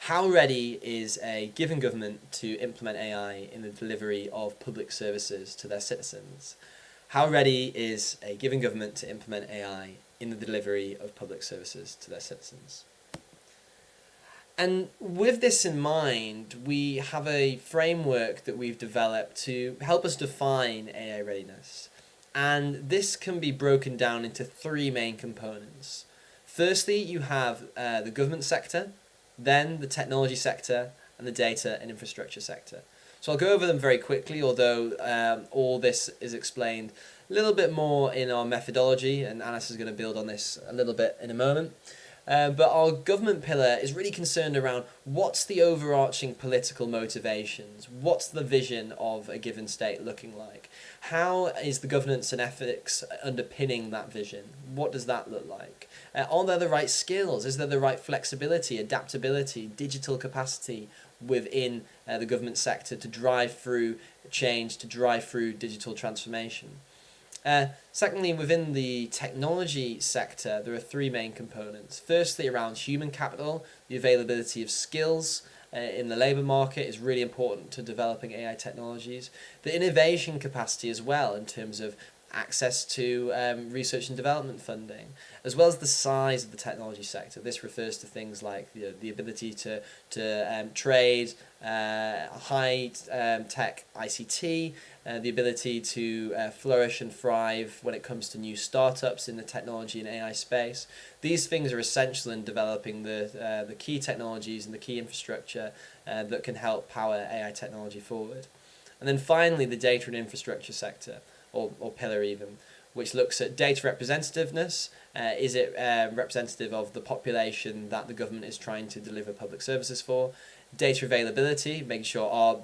S: how ready is a given government to implement AI in the delivery of public services to their citizens? How ready is a given government to implement AI in the delivery of public services to their citizens? And with this in mind, we have a framework that we've developed to help us define AI readiness. And this can be broken down into three main components. Firstly, you have the government sector, then the technology sector, and the data and infrastructure sector. So I'll go over them very quickly, although all this is explained a little bit more in our methodology, and Asst is going to build on this a little bit in a moment. But our government pillar is really concerned around what's the overarching political motivations, what's the vision of a given state looking like, how is the governance and ethics underpinning that vision, what does that look like, are there the right skills, is there the right flexibility, adaptability, digital capacity within the government sector to drive through change, to drive through digital transformation. Secondly, within the technology sector, there are three main components. Firstly, around human capital, the availability of skills in the labour market is really important to developing AI technologies. The innovation capacity as well, in terms of access to research and development funding, as well as the size of the technology sector. This refers to things like the ability to trade high-tech ICT, the ability to flourish and thrive when it comes to new startups in the technology and AI space. These things are essential in developing the key technologies and the key infrastructure that can help power AI technology forward. And then finally, the data and infrastructure sector, or pillar even, which looks at data representativeness. Is it representative of the population that the government is trying to deliver public services for? Data availability, making sure our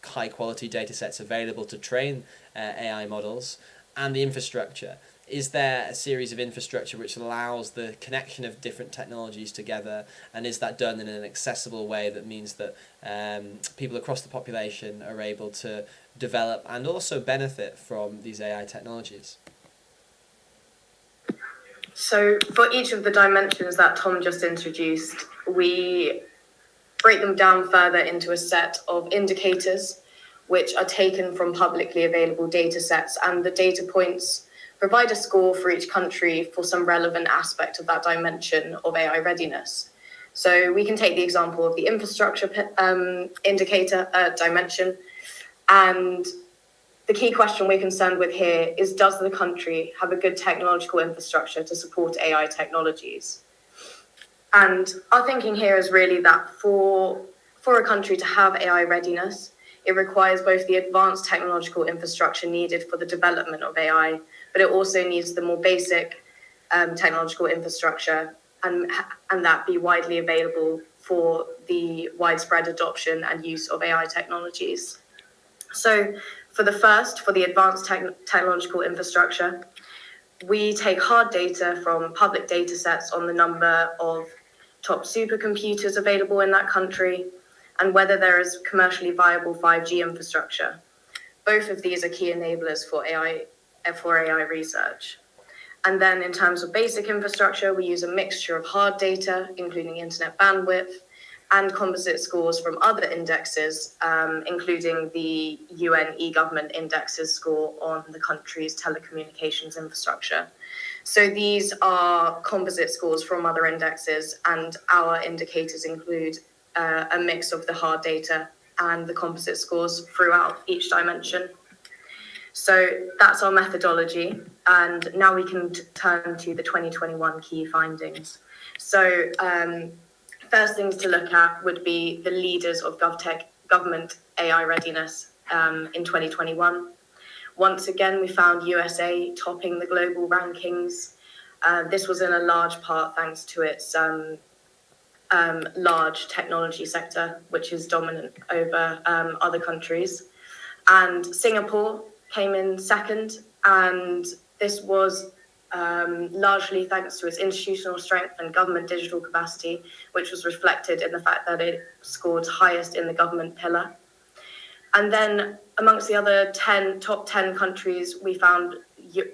S: high quality data sets available to train AI models. And the infrastructure. Is there a series of infrastructure which allows the connection of different technologies together, and is that done in an accessible way that means that people across the population are able to develop and also benefit from these AI technologies?
T: So for each of the dimensions that Tom just introduced, we break them down further into a set of indicators which are taken from publicly available data sets, and the data points provide a score for each country for some relevant aspect of that dimension of AI readiness. So we can take the example of the infrastructure indicator dimension, and the key question we're concerned with here is, does the country have a good technological infrastructure to support AI technologies? And our thinking here is really that for a country to have AI readiness, it requires both the advanced technological infrastructure needed for the development of AI, but it also needs the more basic technological infrastructure and that be widely available for the widespread adoption and use of AI technologies. So for the advanced technological infrastructure, we take hard data from public data sets on the number of top supercomputers available in that country and whether there is commercially viable 5G infrastructure. Both of these are key enablers for AI research. And then in terms of basic infrastructure, we use a mixture of hard data, including internet bandwidth, and composite scores from other indexes, including the UN e-Government indexes score on the country's telecommunications infrastructure. So these are composite scores from other indexes, and our indicators include a mix of the hard data and the composite scores throughout each dimension. So that's our methodology, and now we can turn to the 2021 key findings. So first things to look at would be the leaders of GovTech government AI readiness in 2021. Once again, we found USA topping the global rankings. This was in a large part thanks to its large technology sector, which is dominant over other countries. And Singapore came in second, and this was largely thanks to its institutional strength and government digital capacity, which was reflected in the fact that it scored highest in the government pillar. And then amongst the other top 10 countries, we found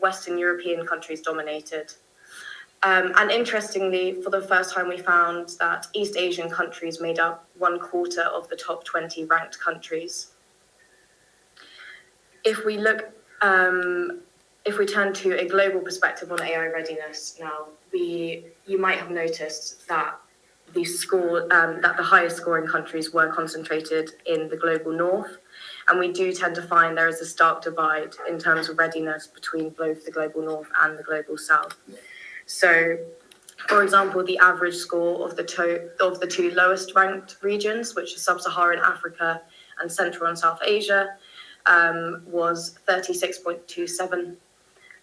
T: Western European countries dominated. And interestingly, for the first time, we found that East Asian countries made up 1/4 of the top 20 ranked countries. If we turn to a global perspective on AI readiness now, you might have noticed that the highest scoring countries were concentrated in the global north, and we do tend to find there is a stark divide in terms of readiness between both the global north and the global south. So, for example, the average score of the two lowest ranked regions, which are Sub-Saharan Africa and Central and South Asia, was 36.27,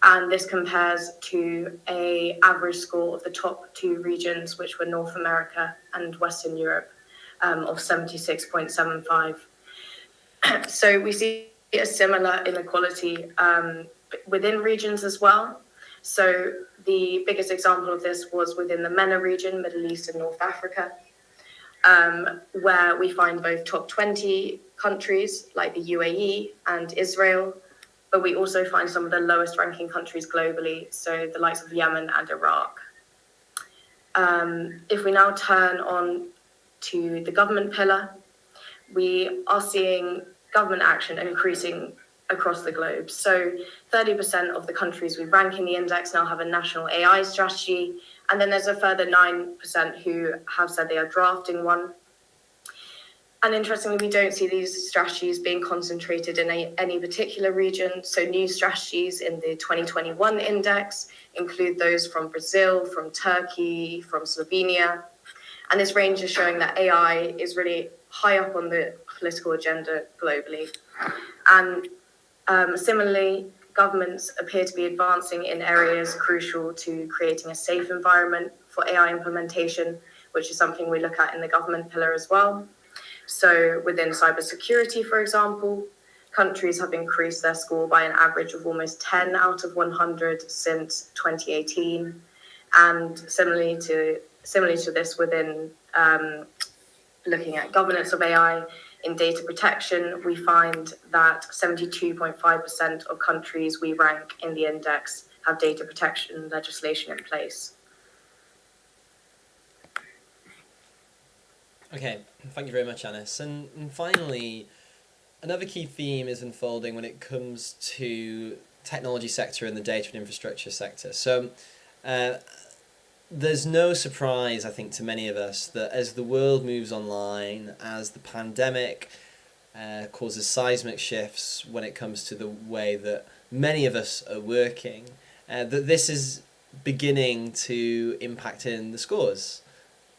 T: and this compares to an average score of the top two regions, which were North America and Western Europe, of 76.75. So we see a similar inequality within regions as well. So the biggest example of this was within the MENA region, Middle East and North Africa, where we find both top 20 countries like the UAE and Israel, but we also find some of the lowest ranking countries globally, so the likes of Yemen and Iraq. If we now turn on to the government pillar, we are seeing government action increasing across the globe. So 30% of the countries we rank in the index now have a national AI strategy, and then there's a further 9% who have said they are drafting one. And interestingly, we don't see these strategies being concentrated in any particular region. So new strategies in the 2021 index include those from Brazil, from Turkey, from Slovenia. And this range is showing that AI is really high up on the political agenda globally. And similarly, governments appear to be advancing in areas crucial to creating a safe environment for AI implementation, which is something we look at in the government pillar as well. So within cybersecurity, for example, countries have increased their score by an average of almost 10 out of 100 since 2018. And similarly to this within looking at governance of AI, in data protection, we find that 72.5% of countries we rank in the index have data protection legislation in place.
S: Okay, thank you very much, Anis. And finally, another key theme is unfolding when it comes to technology sector and the data and infrastructure sector. So there's no surprise, I think, to many of us that as the world moves online, as the pandemic causes seismic shifts when it comes to the way that many of us are working, that this is beginning to impact in the scores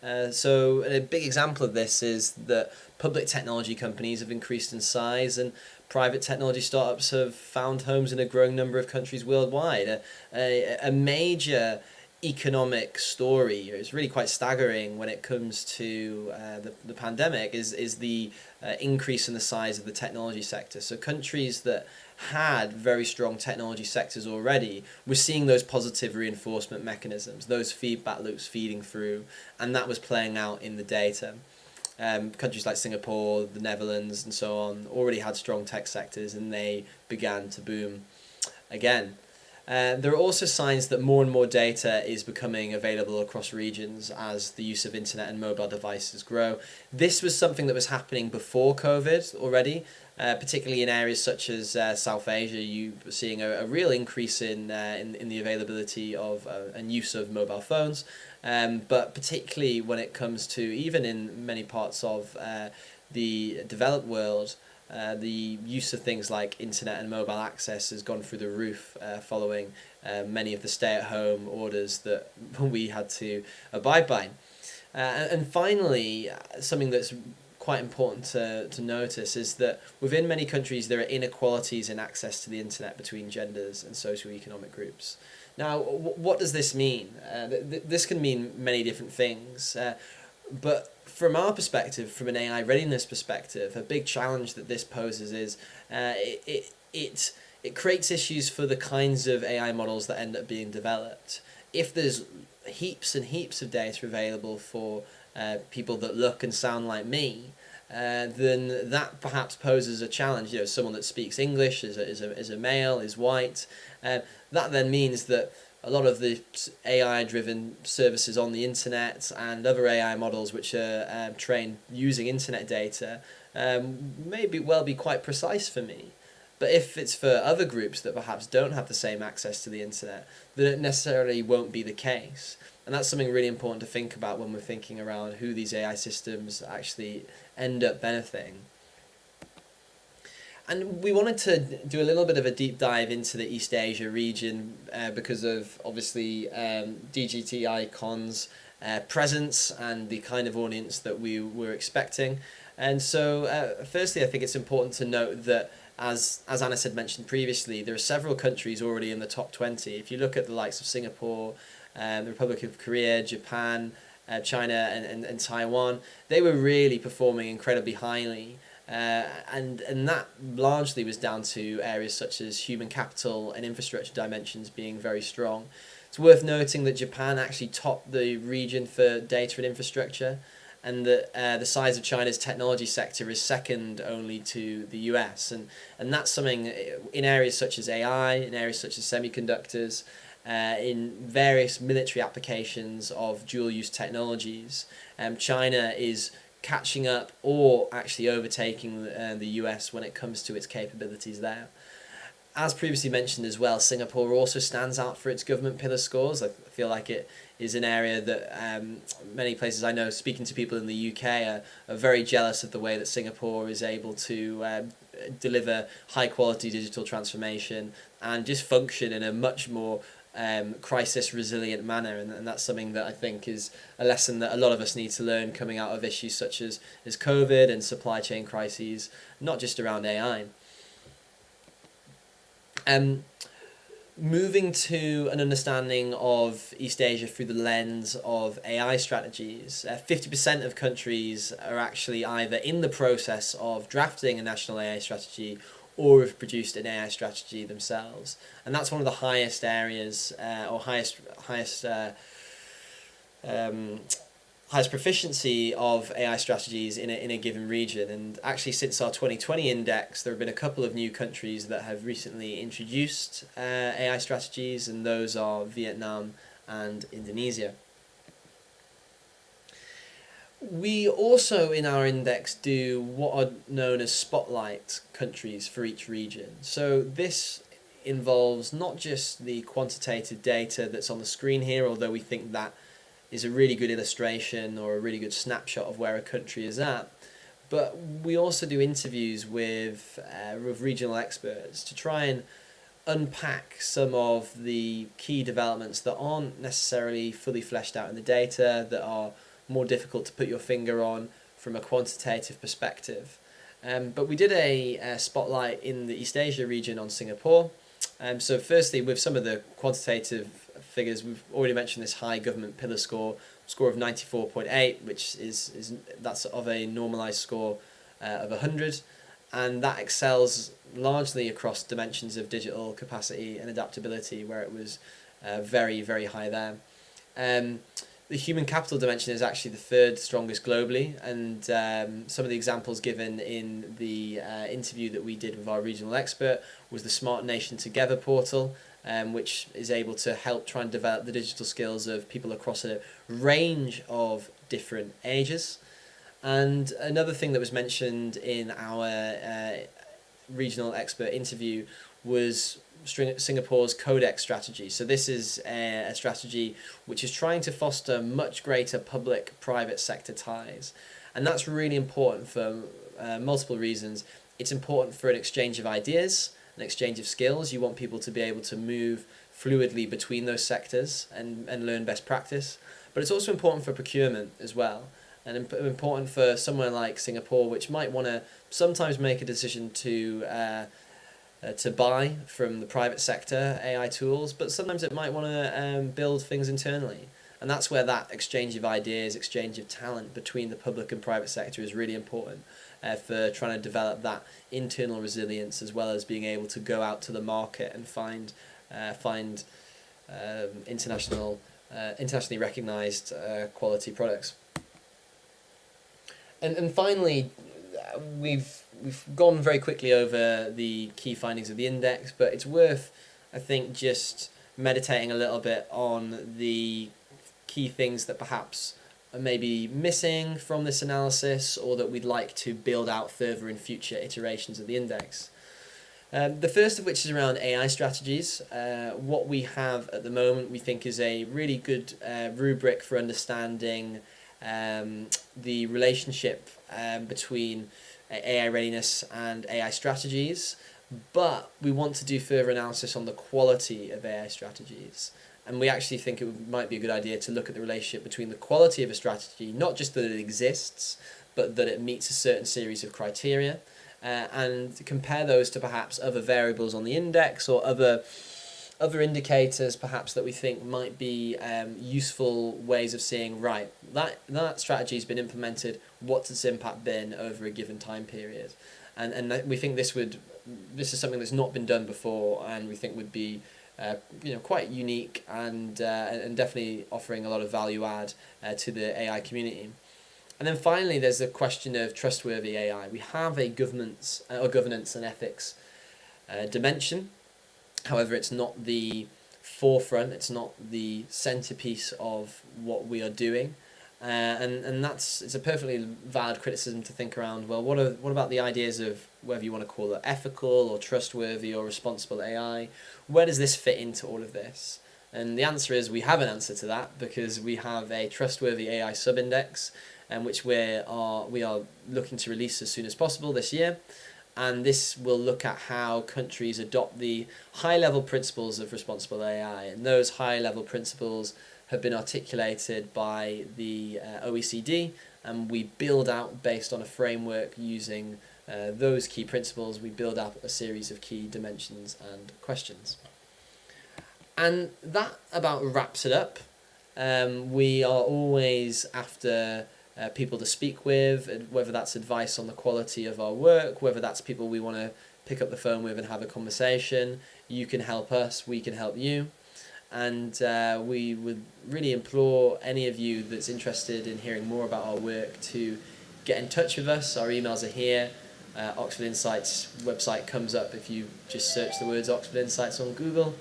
S: So a big example of this is that public technology companies have increased in size and private technology startups have found homes in a growing number of countries worldwide. A major economic story, it's really quite staggering when it comes to the pandemic, is the increase in the size of the technology sector. So countries that had very strong technology sectors already, we're seeing those positive reinforcement mechanisms, those feedback loops feeding through, and that was playing out in the data. Countries like Singapore, the Netherlands, and so on already had strong tech sectors, and they began to boom again. There are also signs that more and more data is becoming available across regions as the use of internet and mobile devices grow. This was something that was happening before COVID already, particularly in areas such as South Asia. You were seeing a real increase in the availability of and use of mobile phones, but particularly when it comes to, even in many parts of the developed world, the use of things like internet and mobile access has gone through the roof following many of the stay-at-home orders that we had to abide by. And finally, something that's quite important to notice is that within many countries there are inequalities in access to the internet between genders and socioeconomic groups. Now, what does this mean? This can mean many different things, but from our perspective, from an AI readiness perspective, a big challenge that this poses is it creates issues for the kinds of AI models that end up being developed. If there's heaps and heaps of data available for people that look and sound like me, then that perhaps poses a challenge. You know, someone that speaks English, is a male, is white. That then means that a lot of the AI-driven services on the internet and other AI models which are trained using internet data may be quite precise for me. But if it's for other groups that perhaps don't have the same access to the internet, then it necessarily won't be the case. And that's something really important to think about when we're thinking around who these AI systems actually end up benefiting. And we wanted to do a little bit of a deep dive into the East Asia region because of, obviously, DGTI-Con's presence and the kind of audience that we were expecting. And so, firstly, I think it's important to note that, as Anas had mentioned previously, there are several countries already in the top 20. If you look at the likes of Singapore, the Republic of Korea, Japan, China, and Taiwan, they were really performing incredibly highly. And that largely was down to areas such as human capital and infrastructure dimensions being very strong. It's worth noting that Japan actually topped the region for data and infrastructure, and that the size of China's technology sector is second only to the US. And that's something in areas such as AI, in areas such as semiconductors, in various military applications of dual-use technologies. China is catching up or actually overtaking the US when it comes to its capabilities there. As previously mentioned as well, Singapore also stands out for its government pillar scores. I feel like it is an area that many places I know, speaking to people in the UK, are very jealous of the way that Singapore is able to deliver high quality digital transformation and just function in a much more crisis resilient manner, and that's something that I think is a lesson that a lot of us need to learn coming out of issues such as COVID and supply chain crises, not just around AI. Moving to an understanding of East Asia through the lens of AI strategies, 50% of countries are actually either in the process of drafting a national AI strategy or have produced an AI strategy themselves. And that's one of the highest areas, or highest proficiency of AI strategies in a given region. And actually, since our 2020 index, there have been a couple of new countries that have recently introduced AI strategies, and those are Vietnam and Indonesia. We also, in our index, do what are known as spotlight countries for each region. So this involves not just the quantitative data that's on the screen here, although we think that is a really good illustration or a really good snapshot of where a country is at, but we also do interviews with regional experts to try and unpack some of the key developments that aren't necessarily fully fleshed out in the data, that are more difficult to put your finger on from a quantitative perspective. But we did a spotlight in the East Asia region on Singapore. So firstly, with some of the quantitative figures, we've already mentioned this high government pillar score of 94.8, which is that's of a normalized score of 100, and that excels largely across dimensions of digital capacity and adaptability, where it was very, very high there. The human capital dimension is actually the third strongest globally, and some of the examples given in the interview that we did with our regional expert was the Smart Nation Together portal, which is able to help try and develop the digital skills of people across a range of different ages. And another thing that was mentioned in our regional expert interview was Singapore's Codex strategy. So this is a strategy which is trying to foster much greater public-private sector ties. And that's really important for multiple reasons. It's important for an exchange of ideas, an exchange of skills. You want people to be able to move fluidly between those sectors and learn best practice. But it's also important for procurement as well. And important for somewhere like Singapore, which might want to sometimes make a decision to buy from the private sector AI tools, but sometimes it might want to build things internally. And that's where that exchange of ideas, exchange of talent between the public and private sector is really important for trying to develop that internal resilience, as well as being able to go out to the market and find internationally recognized quality products. And finally, we've gone very quickly over the key findings of the index, but it's worth, I think, just meditating a little bit on the key things that perhaps are maybe missing from this analysis, or that we'd like to build out further in future iterations of the index. The first of which is around AI strategies. What we have at the moment we think is a really good rubric for understanding the relationship between AI readiness and AI strategies, but we want to do further analysis on the quality of AI strategies. And we actually think it might be a good idea to look at the relationship between the quality of a strategy, not just that it exists, but that it meets a certain series of criteria, and compare those to perhaps other variables on the index, or other indicators perhaps that we think might be useful ways of seeing, right, that strategy has been implemented, what's its impact been over a given time period. And we think this is something that's not been done before, and we think would be quite unique and definitely offering a lot of value add to the AI community. And then finally, there's the question of trustworthy AI. We have a governance and ethics dimension. However, it's not the forefront, it's not the centerpiece of what we are doing. And it's a perfectly valid criticism to think around, well, what about the ideas of whether you want to call it ethical or trustworthy or responsible AI? Where does this fit into all of this? And the answer is we have an answer to that, because we have a trustworthy AI subindex, which we are looking to release as soon as possible this year. And this will look at how countries adopt the high-level principles of responsible AI. And those high-level principles have been articulated by the OECD, and we build out, based on a framework using those key principles, we build out a series of key dimensions and questions. And that about wraps it up. We are always after people to speak with, whether that's advice on the quality of our work, whether that's people we want to pick up the phone with and have a conversation. You can help us, we can help you. And we would really implore any of you that's interested in hearing more about our work to get in touch with us. Our emails are here. Oxford Insights website comes up if you just search the words Oxford Insights on Google.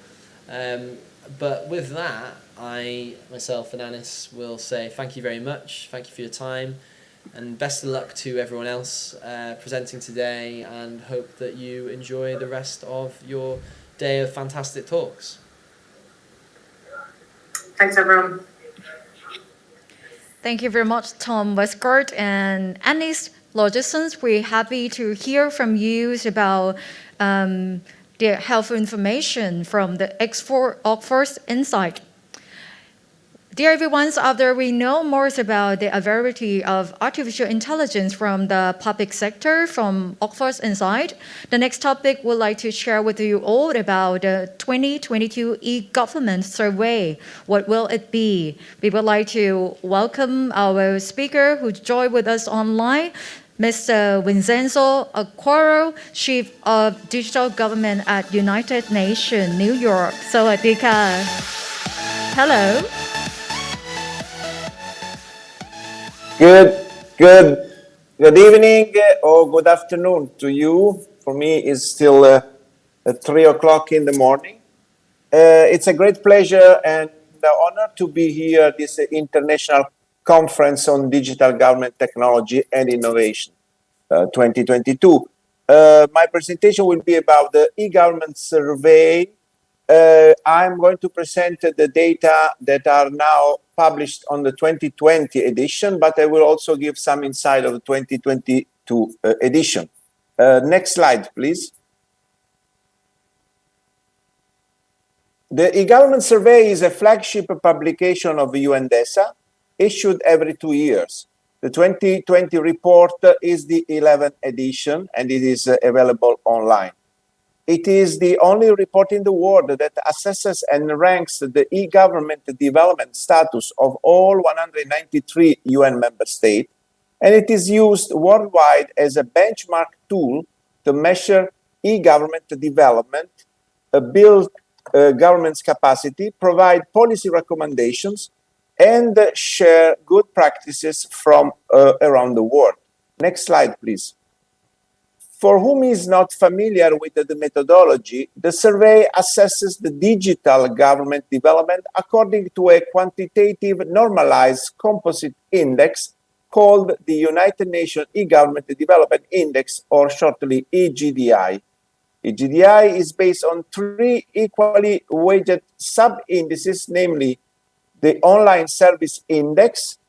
S: But with that, I, myself and Anis, will say thank you very much. Thank you for your time. And best of luck to everyone else presenting today, and hope that you enjoy the rest of your day of fantastic talks.
T: Thanks, everyone.
E: Thank you very much, Tom Westcott and Anis Logicians. We're happy to hear from you about the helpful information from the Oxford Insight. Dear everyone, so after we know more about the availability of artificial intelligence from the public sector from Oxford Insight, the next topic we'd like to share with you all about the 2022 e-government survey. What will it be? We would like to welcome our speaker who joined with us online, Mr. Vincenzo Aquaro, Chief of Digital Government at United Nations, New York. สวัสดีค่ะ Hello.
U: Good evening or good afternoon to you. For me, it's still 3:00 in the morning. It's a great pleasure and the honor to be here at this international conference on digital government technology and innovation 2022. My presentation will be about the e-government survey. I'm going to present the data that are now published on the 2020 edition, but I will also give some insight of the 2022 edition. Next slide, please. The e-government survey is a flagship publication of UNDESA, issued every 2 years. The 2020 report is the 11th edition, and it is available online. It is the only report in the world that assesses and ranks the e-government development status of all 193 UN member states, and it is used worldwide as a benchmark tool to measure e-government development, build government's capacity, provide policy recommendations, and share good practices from around the world. Next slide, please. For whom is not familiar with the methodology, the survey assesses the digital government development according to a quantitative normalized composite index called the United Nations e-Government Development Index, or shortly EGDI. EGDI is based on 3 equally weighted sub-indices, namely the Online Service Index,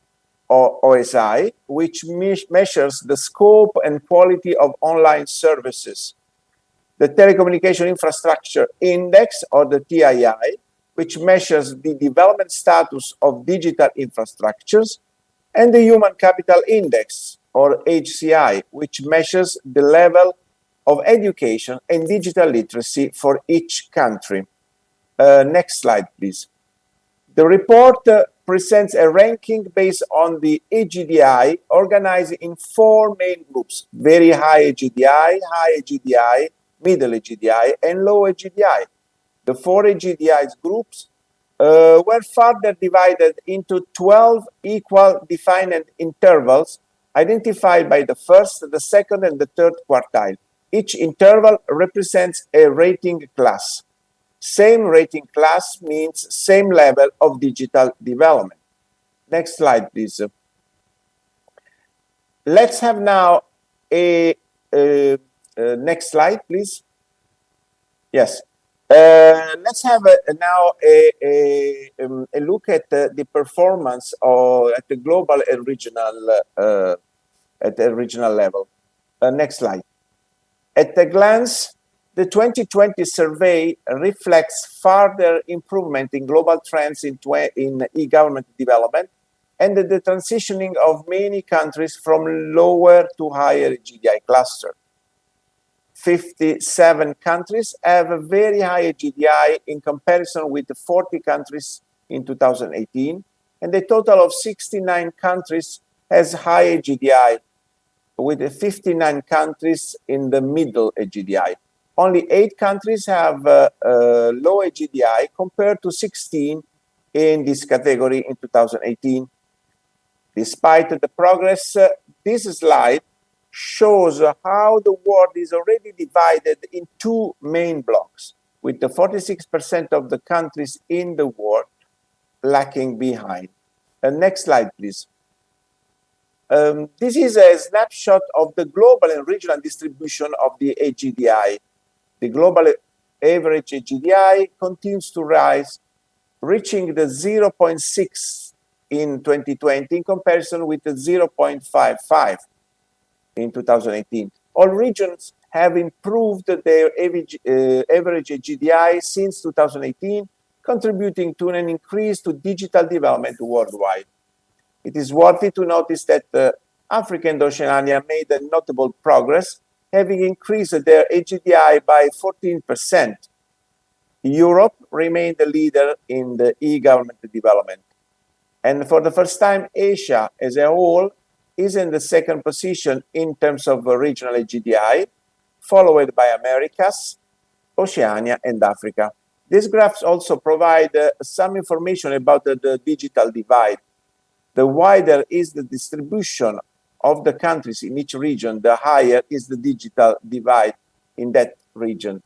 U: or OSI, which measures the scope and quality of online services, the Telecommunication Infrastructure Index, or the TII, which measures the development status of digital infrastructures, and the Human Capital Index, or HCI, which measures the level of education and digital literacy for each country. Next slide, please. The report presents a ranking based on the EGDI organized in 4 main groups: very high EGDI, middle EGDI, and low EGDI. The 4 EGDI groups were further divided into 12 equal defined intervals identified by the first, the second, and the third quartile. Each interval represents a rating class. Same rating class means same level of digital development. Next slide, please. Let's have now next slide, please. Yes. Let's have now a look at the performance at the global and regional level. Next slide. At a glance, the 2020 survey reflects further improvement in global trends in e-government development and the transitioning of many countries from lower to higher GDI cluster. 57 countries have a very high GDI in comparison with the 40 countries in 2018, and a total of 69 countries has high GDI, with 59 countries in the middle GDI. Only 8 countries have low GDI compared to 16 in this category in 2018. Despite the progress, this slide shows how the world is already divided in 2 main blocks, with the 46% of the countries in the world lacking behind. Next slide, please. This is a snapshot of the global and regional distribution of the AGDI. The global average AGDI continues to rise, reaching the 0.6 in 2020 in comparison with the 0.55 in 2018. All regions have improved their average AGDI since 2018 contributing to an increase to digital development worldwide. It is worthy to notice that Africa and Oceania made a notable progress, having increased their AGDI by 14%. Europe remained the leader in the e-government development. And for the first time, Asia as a whole is in the second position in terms of regional AGDI, followed by Americas, Oceania, and Africa. These graphs also provide some information about the digital divide. The wider is the distribution of the countries in each region, the higher is the digital divide in that region.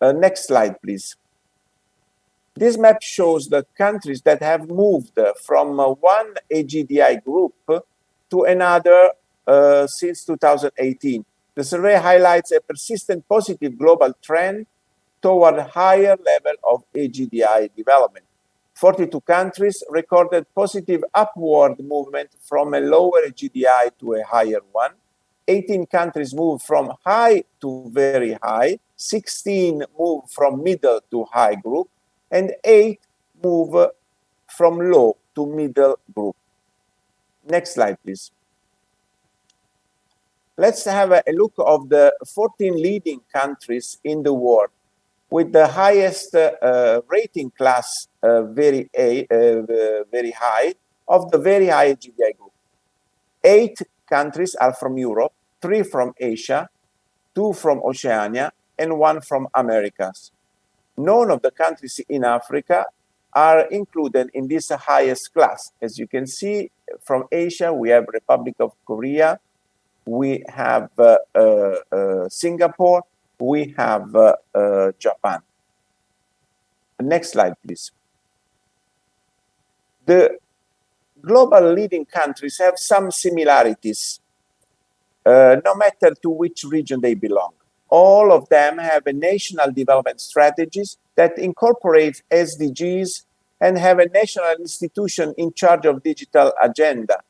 U: Next slide, please. This map shows the countries that have moved from one AGDI group to another since 2018. The survey highlights a persistent positive global trend toward a higher level of AGDI development. 42 countries recorded positive upward movement from a lower AGDI to a higher one. 18 countries moved from high to very high. 16 moved from middle to high group. And 8 move from low to middle group. Next slide, please. Let's have a look of the 14 leading countries in the world with the highest rating class, very high, of the very high AGDI group. 8 countries are from Europe, 3 from Asia, 2 from Oceania, and 1 from Americas. None of the countries in Africa are included in this highest class. As you can see, from Asia, we have Republic of Korea, we have Singapore, we have Japan. Next slide, please. The global leading countries have some similarities, no matter to which region they belong. All of them have a national development strategies that incorporate SDGs and have a national institution in charge of digital agenda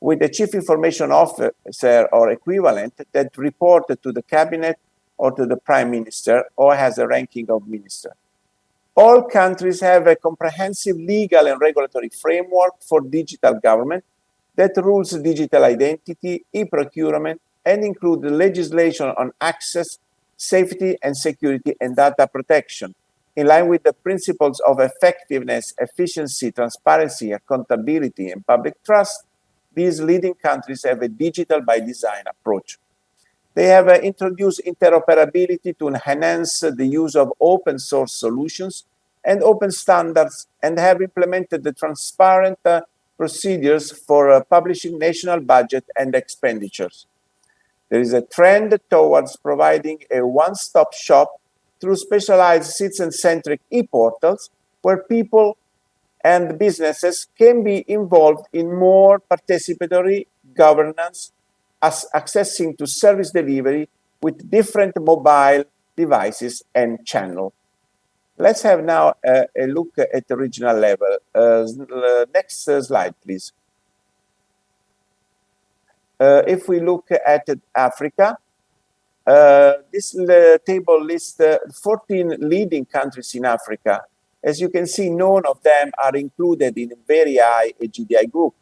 U: with a chief information officer or equivalent that report to the cabinet or to the prime minister or has a ranking of minister. All countries have a comprehensive legal and regulatory framework for digital government that rules digital identity, e-procurement, and include the legislation on access, safety and security and data protection. In line with the principles of effectiveness, efficiency, transparency, accountability, and public trust, these leading countries have a digital by design approach. They have introduced interoperability to enhance the use of open source solutions and open standards and have implemented the transparent procedures for publishing national budget and expenditures. There is a trend towards providing a one-stop shop through specialized citizen-centric e-portals where people and businesses can be involved in more participatory governance as accessing to service delivery with different mobile devices and channels. Let's have now a look at the regional level. Next slide, please. If we look at Africa, this table lists 14 leading countries in Africa. As you can see, none of them are included in a very high AGDI group.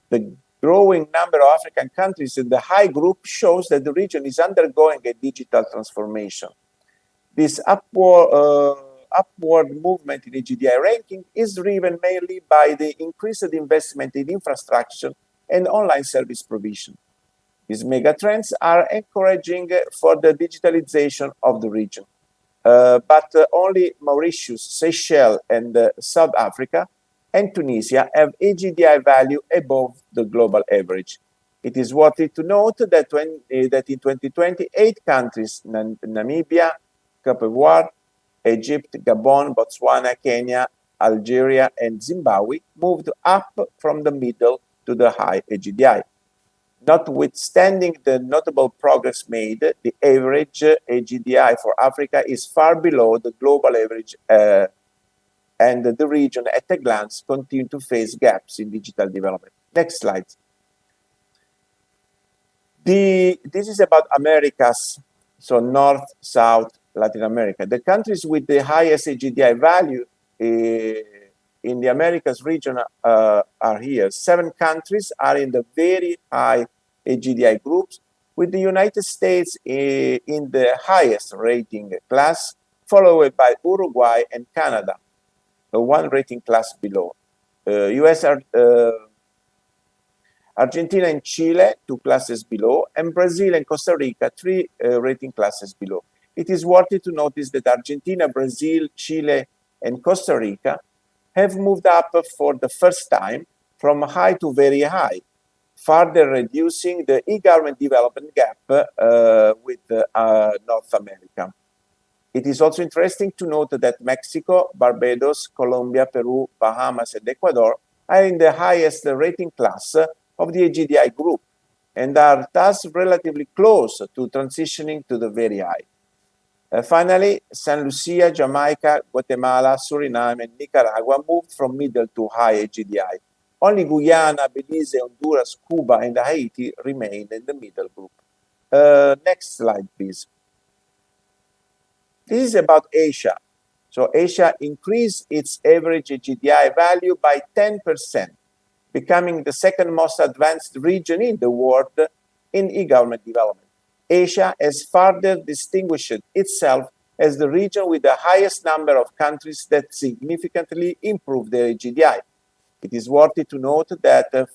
U: The growing number of African countries in the high group shows that the region is undergoing a digital transformation. This upward movement in AGDI ranking is driven mainly by the increased investment in infrastructure and online service provision. These megatrends are encouraging for the digitalization of the region. But only Mauritius, Seychelles, and South Africa and Tunisia have AGDI value above the global average. It is worthy to note that, in 2020, 8 countries, Namibia, Cape Verde, Egypt, Gabon, Botswana, Kenya, Algeria, and Zimbabwe, moved up from the middle to the high AGDI. Notwithstanding the notable progress made, the average AGDI for Africa is far below the global average, and the region at a glance continues to face gaps in digital development. Next slide. This is about Americas, so North, South, Latin America. The countries with the highest AGDI value in the Americas region are here. 7 countries are in the very high AGDI groups, with the United States in the highest rating class, followed by Uruguay and Canada, 1 rating class below. US are Argentina and Chile, 2 classes below, and Brazil and Costa Rica, 3 rating classes below. It is worthy to notice that Argentina, Brazil, Chile, and Costa Rica have moved up for the first time from high to very high, further reducing the e-government development gap with North America. It is also interesting to note that Mexico, Barbados, Colombia, Peru, Bahamas, and Ecuador are in the highest rating class of the AGDI group and are thus relatively close to transitioning to the very high. Finally, St. Lucia, Jamaica, Guatemala, Suriname, and Nicaragua moved from middle to high AGDI. Only Guyana, Belize, Honduras, Cuba, and Haiti remain in the middle group. Next slide, please. This is about Asia. So Asia increased its average AGDI value by 10%, becoming the 2nd most advanced region in the world in e-government development. Asia has further distinguished itself as the region with the highest number of countries that significantly improved their AGDI. It is worthy to note that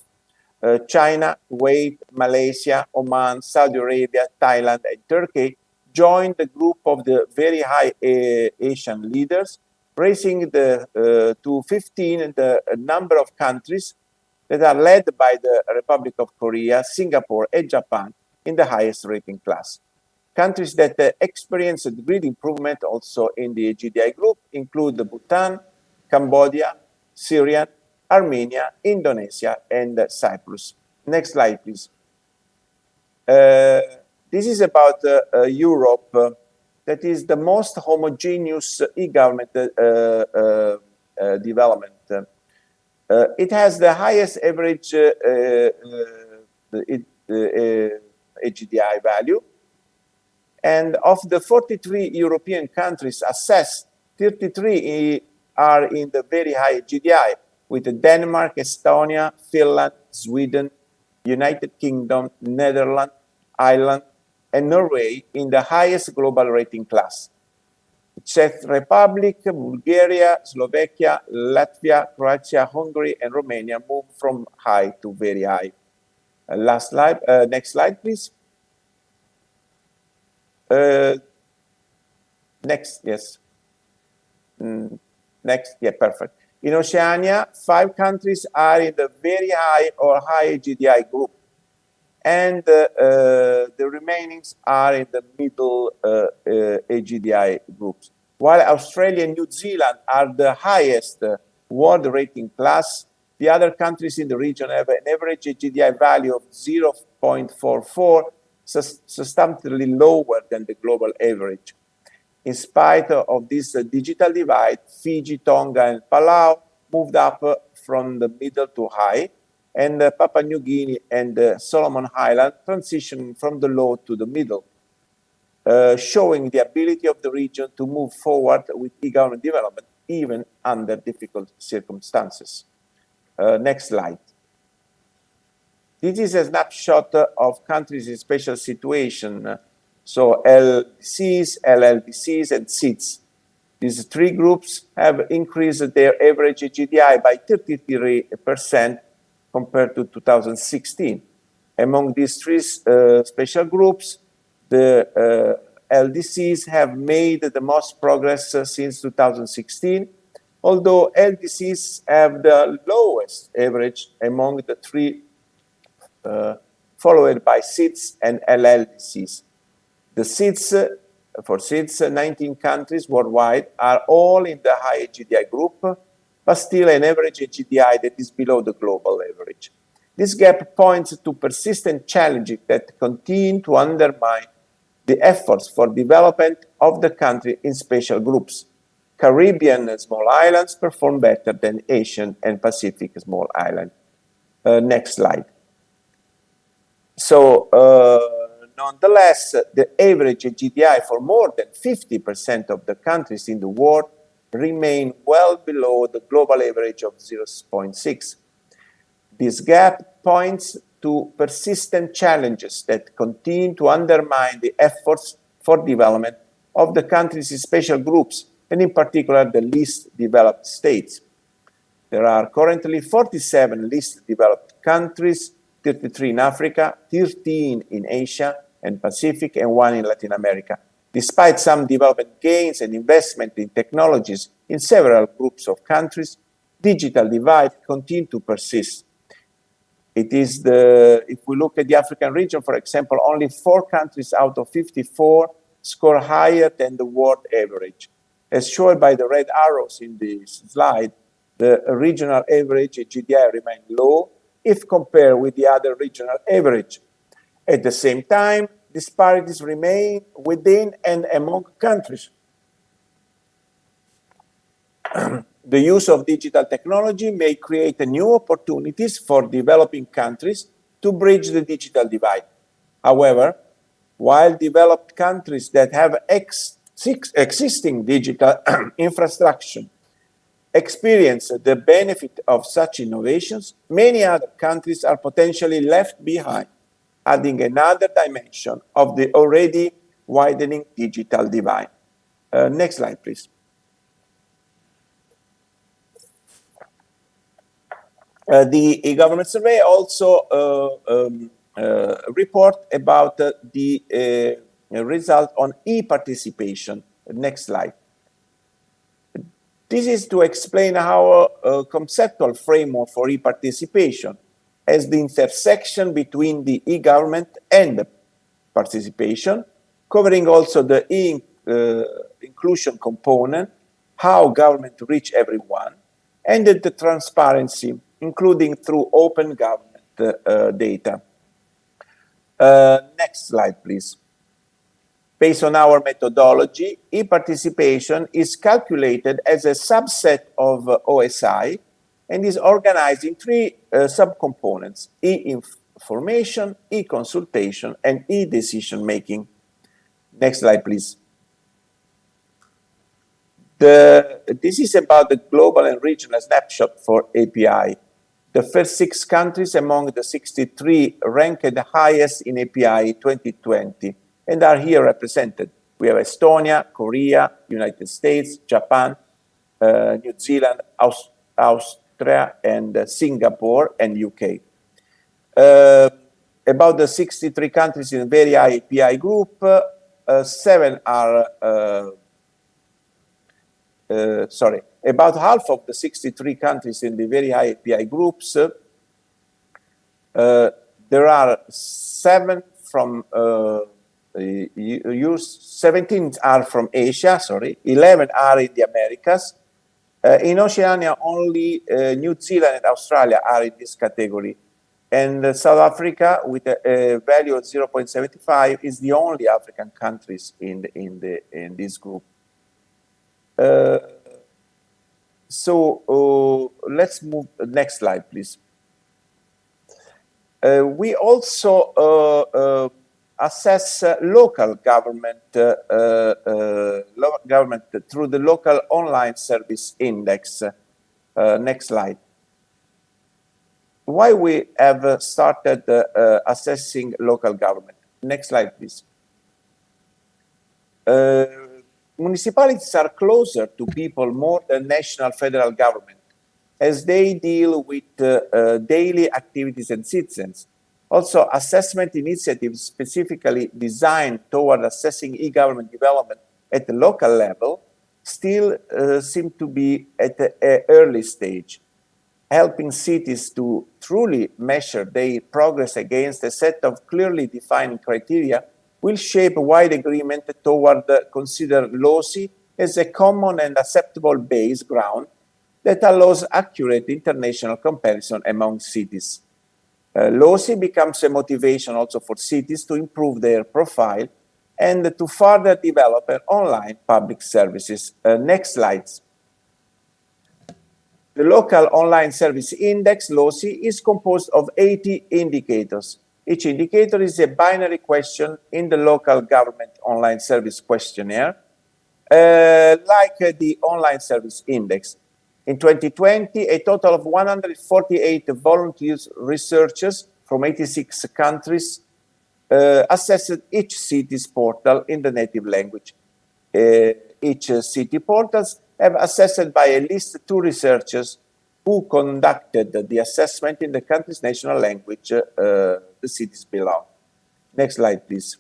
U: China, Kuwait, Malaysia, Oman, Saudi Arabia, Thailand, and Turkey joined the group of the very high Asian leaders, raising to 15 the number of countries that are led by the Republic of Korea, Singapore, and Japan in the highest rating class. Countries that experienced great improvement also in the AGDI group include Bhutan, Cambodia, Syria, Armenia, Indonesia, and Cyprus. Next slide, please. This is about Europe, that is the most homogeneous e-government development. It has the highest average AGDI value. And of the 43 European countries assessed, 33 are in the very high AGDI, with Denmark, Estonia, Finland, Sweden, United Kingdom, Netherlands, Ireland, and Norway in the highest global rating class. Czech Republic, Bulgaria, Slovakia, Latvia, Croatia, Hungary, and Romania moved from high to very high. Last slide, next slide, please. Next, yes. Next, yeah, perfect. In Oceania, 5 countries are in the very high or high GDI group, and the remainings are in the middle AGDI groups. While Australia and New Zealand are the highest world rating class, the other countries in the region have an average AGDI value of 0.44, substantially lower than the global average. In spite of this digital divide, Fiji, Tonga, and Palau moved up from the middle to high, and Papua New Guinea and Solomon Islands transitioned from the low to the middle, showing the ability of the region to move forward with e-government development even under difficult circumstances. Next slide. This is a snapshot of countries in special situation. So LDCs, LLDCs, and SIDS. These 3 groups have increased their average GDI by 33% compared to 2016. Among these 3 special groups, the LDCs have made the most progress since 2016, although LDCs have the lowest average among the 3, followed by SIDS and LLDCs. The SIDS, for SIDS, 19 countries worldwide are all in the high GDI group, but still an average GDI that is below the global average. This gap points to persistent challenges that continue to undermine the efforts for development of the country in special groups. Caribbean and small islands perform better than Asian and Pacific small islands. Next slide. So, nonetheless, the average GDI for more than 50% of the countries in the world remain well below the global average of 0.6. This gap points to persistent challenges that continue to undermine the efforts for development of the country's special groups, and in particular the least developed states. There are currently 47 least developed countries, 33 in Africa, 13 in Asia and Pacific, and 1 in Latin America. Despite some development gains and investment in technologies in several groups of countries, digital divide continues to persist. If we look at the African region, for example, only 4 countries out of 54 score higher than the world average. As shown by the red arrows in this slide, the regional average GDI remains low if compared with the other regional average. At the same time, disparities remain within and among countries. The use of digital technology may create new opportunities for developing countries to bridge the digital divide. However, while developed countries that have existing digital infrastructure experience the benefit of such innovations, many other countries are potentially left behind, adding another dimension of the already widening digital divide. Next slide, please. The e-government survey also report about the result on e-participation. Next slide. This is to explain how a conceptual framework for e-participation as the intersection between the e-government and participation, covering also the inclusion component, how government reach everyone, and the transparency, including through open government data. Next slide, please. Based on our methodology, e-participation is calculated as a subset of OSI and is organized in 3 subcomponents: e-information, e-consultation, and e-decision making. Next slide, please. This is about the global and regional snapshot for API. The first 6 countries among the 63 ranked the highest in API 2020 and are here represented. We have Estonia, Korea, United States, Japan, New Zealand, Austria, and Singapore, and UK. About the 63 countries in the very high API group, 7 are about half of the 63 countries in the very high API groups, there are 7 from 17 are from Asia, 11 are in the Americas. In Oceania, only New Zealand and Australia are in this category. And South Africa, with a value of 0.75, is the only African countries in this group. Let's move to the next slide, please. We also assess local government through the local online service index. Next slide. Why we have started assessing local government? Next slide, please. Municipalities are closer to people more than national federal government, as they deal with daily activities and citizens. Also, assessment initiatives specifically designed toward assessing e-government development at the local level still seem to be at an early stage. Helping cities to truly measure their progress against a set of clearly defined criteria will shape wide agreement toward consider LOCI as a common and acceptable base ground that allows accurate international comparison among cities. LOCI becomes a motivation also for cities to improve their profile and to further develop online public services. Next slides. The local online service index, LOCI, is composed of 80 indicators. Each indicator is a binary question in the local government online service questionnaire. like the online service index. In 2020, a total of 148 volunteers researchers from 86 countries assessed each city's portal in the native language. Each city portals have assessed by at least 2 researchers who conducted the assessment in the country's national language the cities belong. Next slide, please.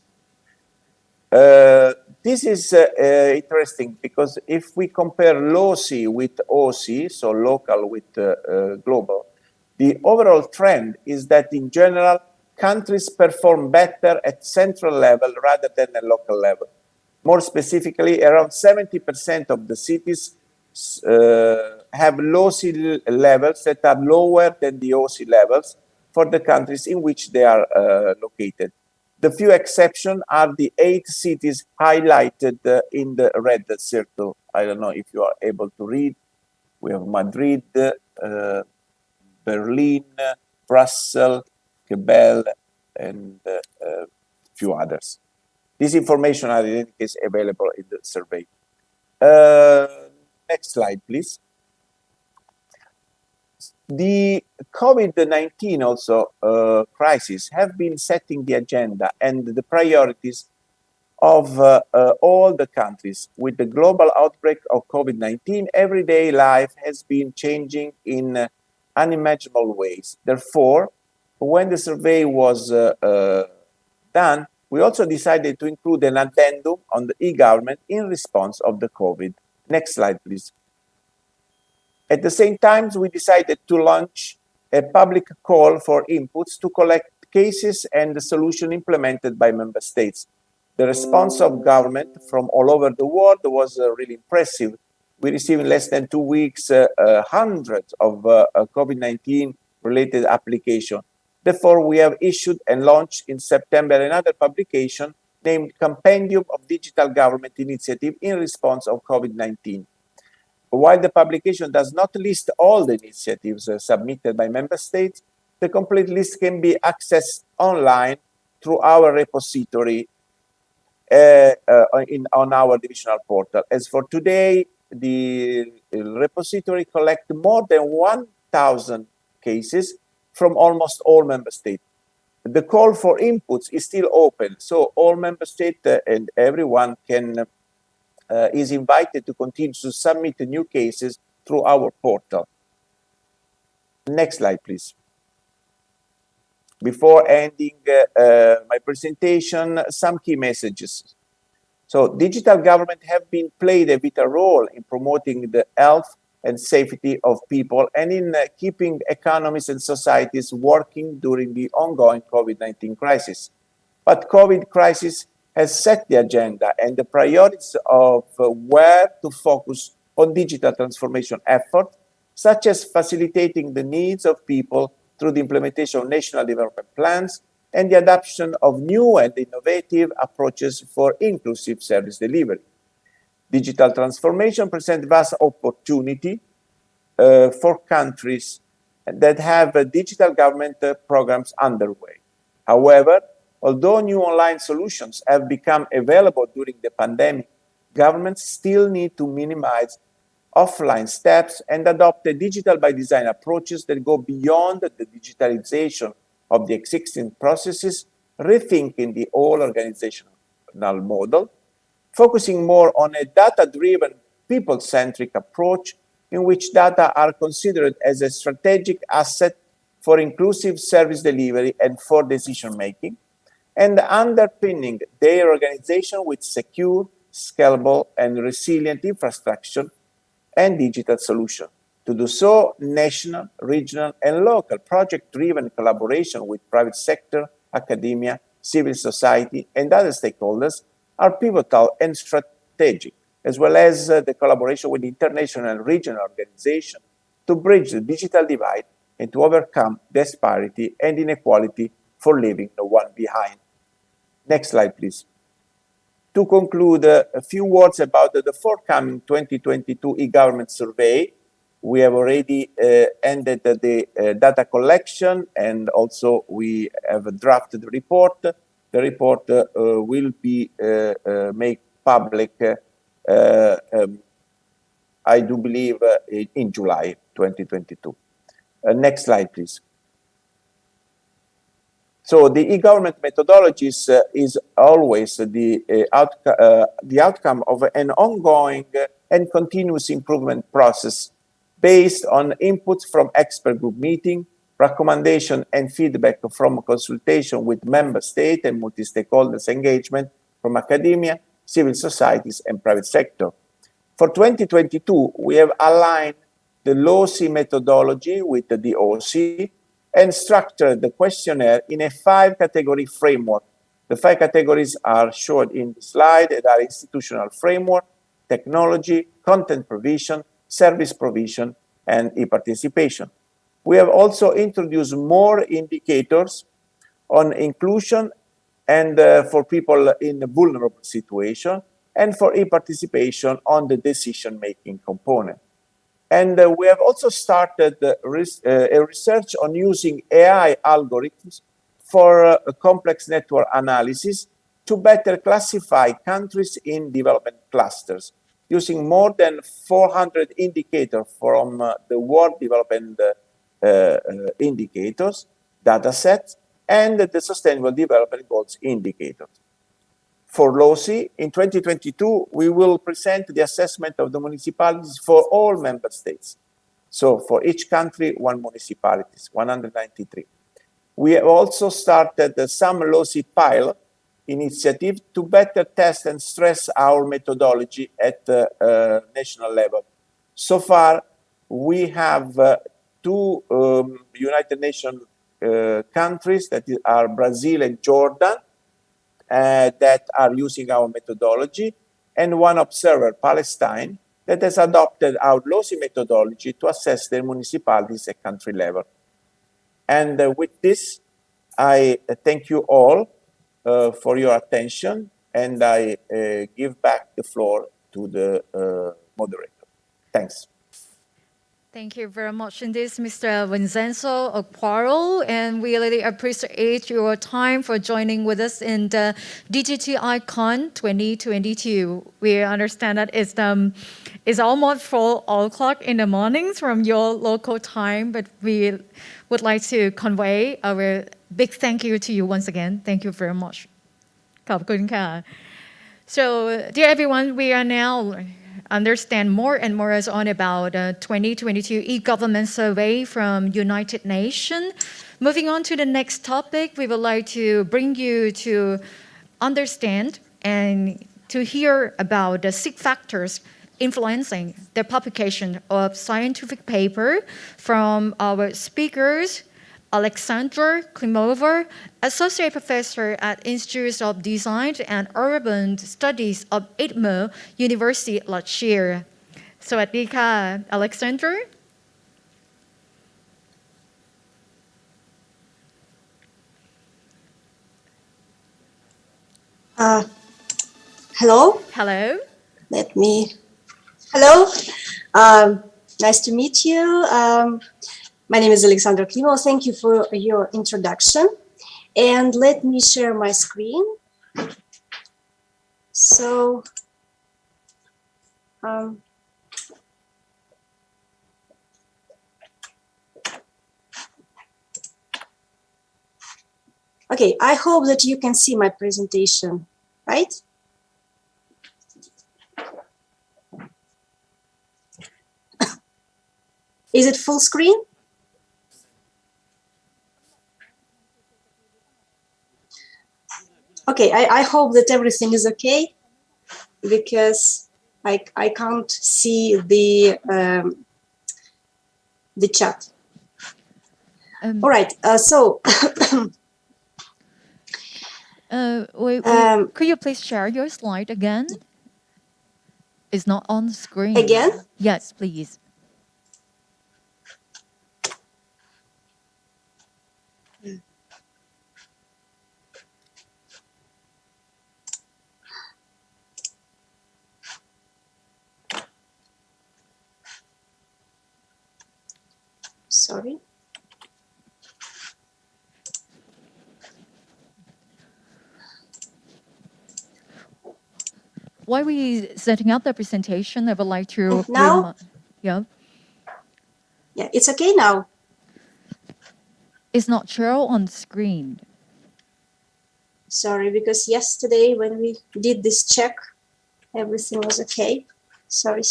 U: This is interesting because if we compare LOC with OC, so local with global, the overall trend is that in general, countries perform better at central level rather than at local level. More specifically, around 70% of the cities have LOC levels that are lower than the OC levels for the countries in which they are located. The few exceptions are the 8 cities highlighted in the red circle. I don't know if you are able to read. We have Madrid, Berlin, Brussels, Quebec, and a few others. This information are in any case available in the survey. Next slide, please. The COVID-19 also crisis have been setting the agenda and the priorities of all the countries. With the global outbreak of COVID-19, everyday life has been changing in unimaginable ways. Therefore, when the survey was done, we also decided to include an addendum on the e-government in response of the COVID. Next slide, please. At the same time, we decided to launch a public call for inputs to collect cases and the solution implemented by member states. The response of government from all over the world was really impressive. We received in less than 2 weeks hundreds of COVID-19 related applications. Therefore, we have issued and launched in September another publication named Compendium of Digital Government Initiative in Response of COVID-19. While the publication does not list all the initiatives submitted by member states, the complete list can be accessed online through our repository on our divisional portal. As for today, the repository collects more than 1,000 cases from almost all member states. The call for inputs is still open, so all member states and everyone can is invited to continue to submit new cases through our portal. Next slide, please. Before ending my presentation, some key messages. So digital government have been played a vital role in promoting the health and safety of people and in keeping economies and societies working during the ongoing COVID-19 crisis. But COVID crisis has set the agenda and the priorities of where to focus on digital transformation efforts, such as facilitating the needs of people through the implementation of national development plans and the adoption of new and innovative approaches for inclusive service delivery. Digital transformation presents vast opportunity for countries that have digital government programs underway. However, although new online solutions have become available during the pandemic, governments still need to minimize offline steps and adopt a digital by design approaches that go beyond the digitalization of the existing processes, rethinking the whole organizational model, focusing more on a data-driven, people-centric approach in which data are considered as a strategic asset for inclusive service delivery and for decision-making, and underpinning their organization with secure, scalable, and resilient infrastructure and digital solutions. To do so, national, regional, and local project-driven collaboration with private sector, academia, civil society, and other stakeholders are pivotal and strategic, as well as the collaboration with international and regional organizations to bridge the digital divide and to overcome disparity and inequality for leaving no one behind. Next slide, please. To conclude, a few words about the forthcoming 2022 e-government survey. We have already ended the data collection, and also we have drafted the report. The report will be made public I do believe in July 2022. Next slide, please. So the e-government methodologies is always the outcome of an ongoing and continuous improvement process based on inputs from expert group meeting, recommendation and feedback from consultation with member state and multi-stakeholders engagement from academia, civil societies and private sector. For 2022, we have aligned the LOCI methodology with the DOC and structured the questionnaire in a 5-category framework. The 5 categories are shown in the slide and are institutional framework, technology, content provision, service provision, and e-participation. We have also introduced more indicators on inclusion and for people in a vulnerable situation, and for e-participation on the decision-making component. And we have also started a research on using AI algorithms for complex network analysis to better classify countries in development clusters, using more than 400 indicators from the World Development Indicators dataset and the Sustainable Development Goals indicators. For LOCI, in 2022, we will present the assessment of the municipalities for all member states. So for each country, 1 municipalities, 193. We have also started some LOCI pilot initiative to better test and stress our methodology at the national level. So far, we have 2 United Nations countries, that are Brazil and Jordan, that are using our methodology, and 1 observer, Palestine, that has adopted our LOCI methodology to assess their municipalities at country level. And with this, I thank you all for your attention, and I give back the floor to the moderator. Thanks.
E: Thank you very much indeed, Mr. Vincenzo Aquaro, and we really appreciate your time for joining with us in the DGTI-Con 2022. We understand that it's almost 4 o'clock in the mornings from your local time, but we would like to convey our big thank you to you once again. Thank you very much. ขอบคุณค่ะ So, dear everyone, we are now understand more and more on about the 2022 e-government survey from United Nations. Moving on to the next topic, we would like to bring you to understand and to hear about the 6 factors influencing the publication of scientific paper from our speakers, Alexandra Klimova, Associate Professor at Institute of Design and Urban Studies of Edinburgh University, Lancashire. สวัสดีค่ะ Alexandra.
C: Hello.
E: Hello.
C: Hello. Nice to meet you. My name is Alexandra Klimova. Thank you for your introduction. And let me share my screen. So, okay, I hope that you can see my presentation, right? Is it full screen? Okay, I hope that everything is okay, because I can't see the chat. All right, so
E: could you please share your slide again? It's not on the screen.
C: Again?
E: Yes, please.
C: Sorry.
E: while we setting up the presentation, I would like to
C: now.
E: Yeah.
C: Yeah, it's okay now.
E: It's not shown on screen.
C: Sorry, because yesterday when we did this check, everything was okay. Sorry.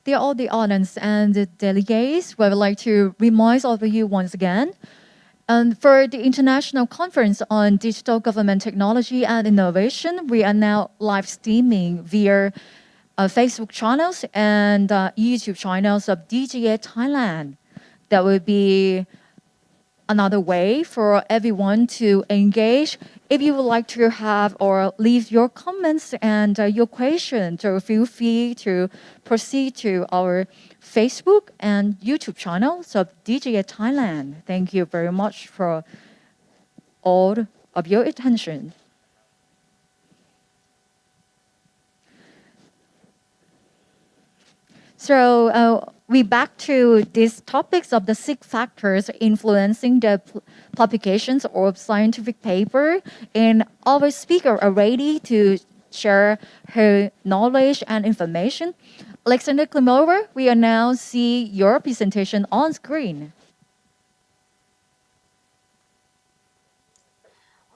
E: Dear all the audience and the delegates, we would like to remind all of you once again, and for the International Conference on Digital Government Technology and Innovation, we are now live streaming via Facebook channels and YouTube channels of DGA Thailand. That will be another way for everyone to engage. If you would like to have or leave your comments and your questions, feel free to proceed to our Facebook and YouTube channels of DGA Thailand. Thank you very much for all of your attention. So we back to these topics of the 6 factors influencing the publications of scientific paper, and our speaker are ready to share her knowledge and information. Alexander Klimova, we are now see your presentation on screen.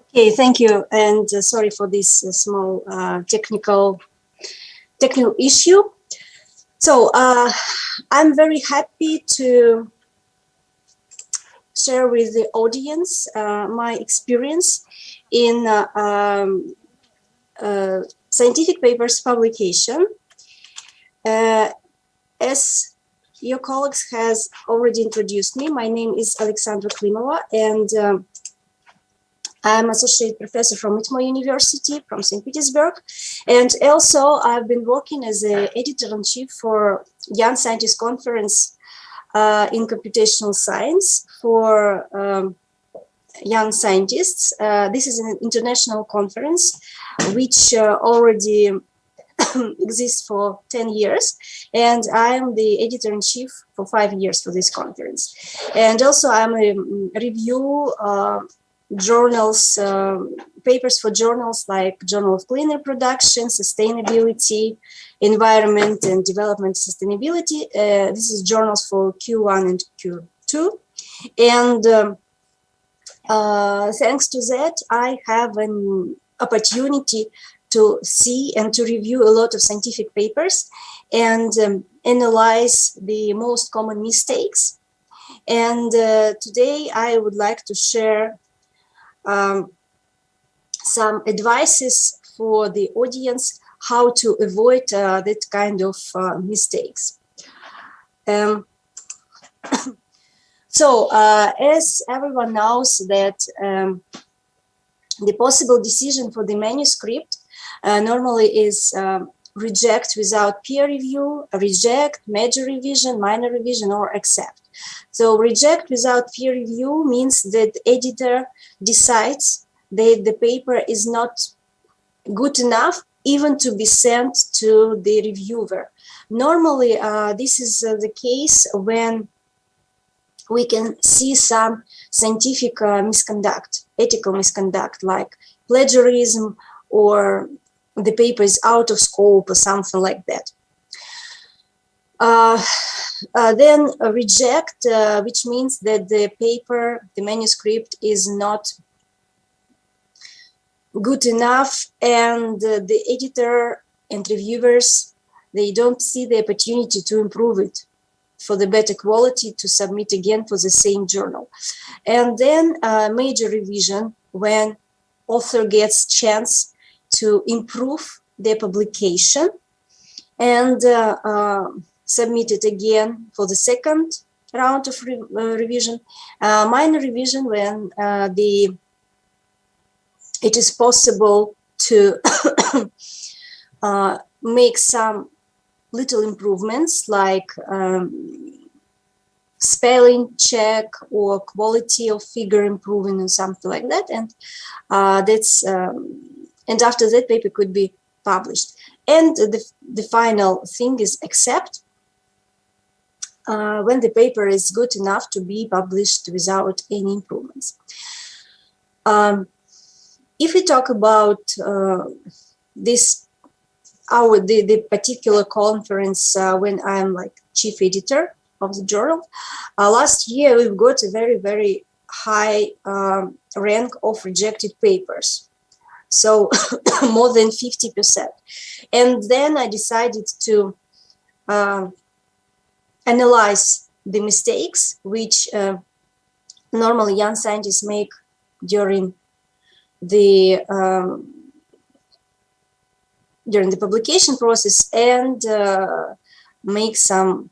C: Okay, thank you, and sorry for this small technical issue. So I'm very happy to share with the audience my experience in scientific papers publication. As your colleagues has already introduced me, my name is Alexandra Klimova, and I'm associate professor from Itmo University from St. Petersburg, and also I've been working as an editor-in-chief for Young Scientist Conference in computational science for young scientists. This is an international conference which already exists for 10 years, and I'm the editor-in-chief for 5 years for this conference. And also I'm a review journals, papers for journals like Journal of Cleaner Production, Sustainability, Environment and Development Sustainability. This is journals for Q1 and Q2. And thanks to that, I have an opportunity to see and to review a lot of scientific papers and analyze the most common mistakes. And today I would like to share some advices for the audience how to avoid that kind of mistakes. So as everyone knows that the possible decision for the manuscript normally is reject without peer review, reject, major revision, minor revision, or accept. So reject without peer review means that the editor decides that the paper is not good enough even to be sent to the reviewer. Normally, this is the case when we can see some scientific misconduct, ethical misconduct, like plagiarism, or the paper is out of scope or something like that. Then reject, which means that the paper, the manuscript is not good enough, and the editor and reviewers, they don't see the opportunity to improve it for the better quality to submit again for the same journal. And then major revision, when author gets chance to improve their publication and submit it again for the second round of revision. Minor revision, when it is possible to make some little improvements, like spelling check or quality of figure improving or something like that, and and after that paper could be published. And the final thing is accept when the paper is good enough to be published without any improvements. If we talk about the particular conference when I'm like chief editor of the journal, last year we've got a very, very high rank of rejected papers. So more than 50%. And then I decided to analyze the mistakes which normally young scientists make during the publication process, and make some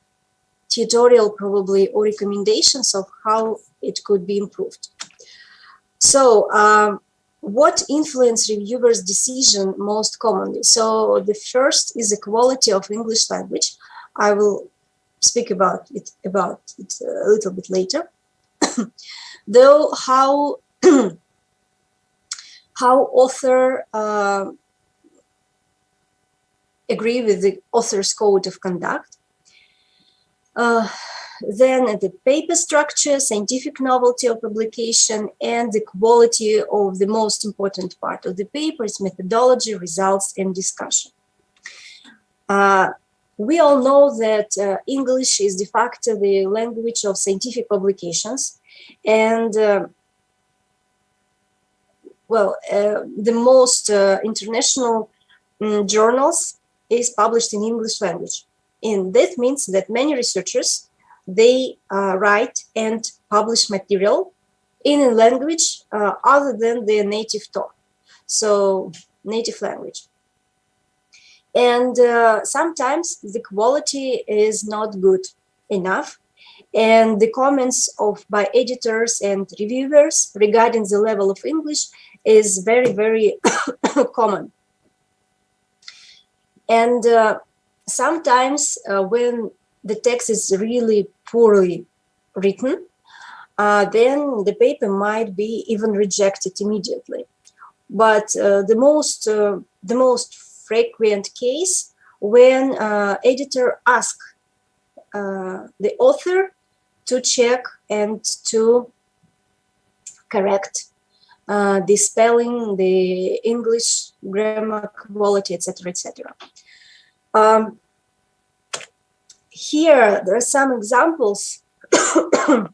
C: tutorial probably or recommendations of how it could be improved. So what influence reviewers' decision most commonly? So the first is the quality of English language. I will speak about it a little bit later. Though how author agree with the author's code of conduct. Then the paper structure, scientific novelty of publication, and the quality of the most important part of the paper is methodology, results, and discussion. We all know that English is de facto the language of scientific publications, and the most international journals is published in English language. And that means that many researchers, they write and publish material in a language other than their native tongue, so native language. And sometimes the quality is not good enough, and the comments by editors and reviewers regarding the level of English is very, very common. And sometimes when the text is really poorly written, then the paper might be even rejected immediately. But the most frequent case when editor asks the author to check and to correct the spelling, the English grammar quality, etc., etc. Here, there are some examples from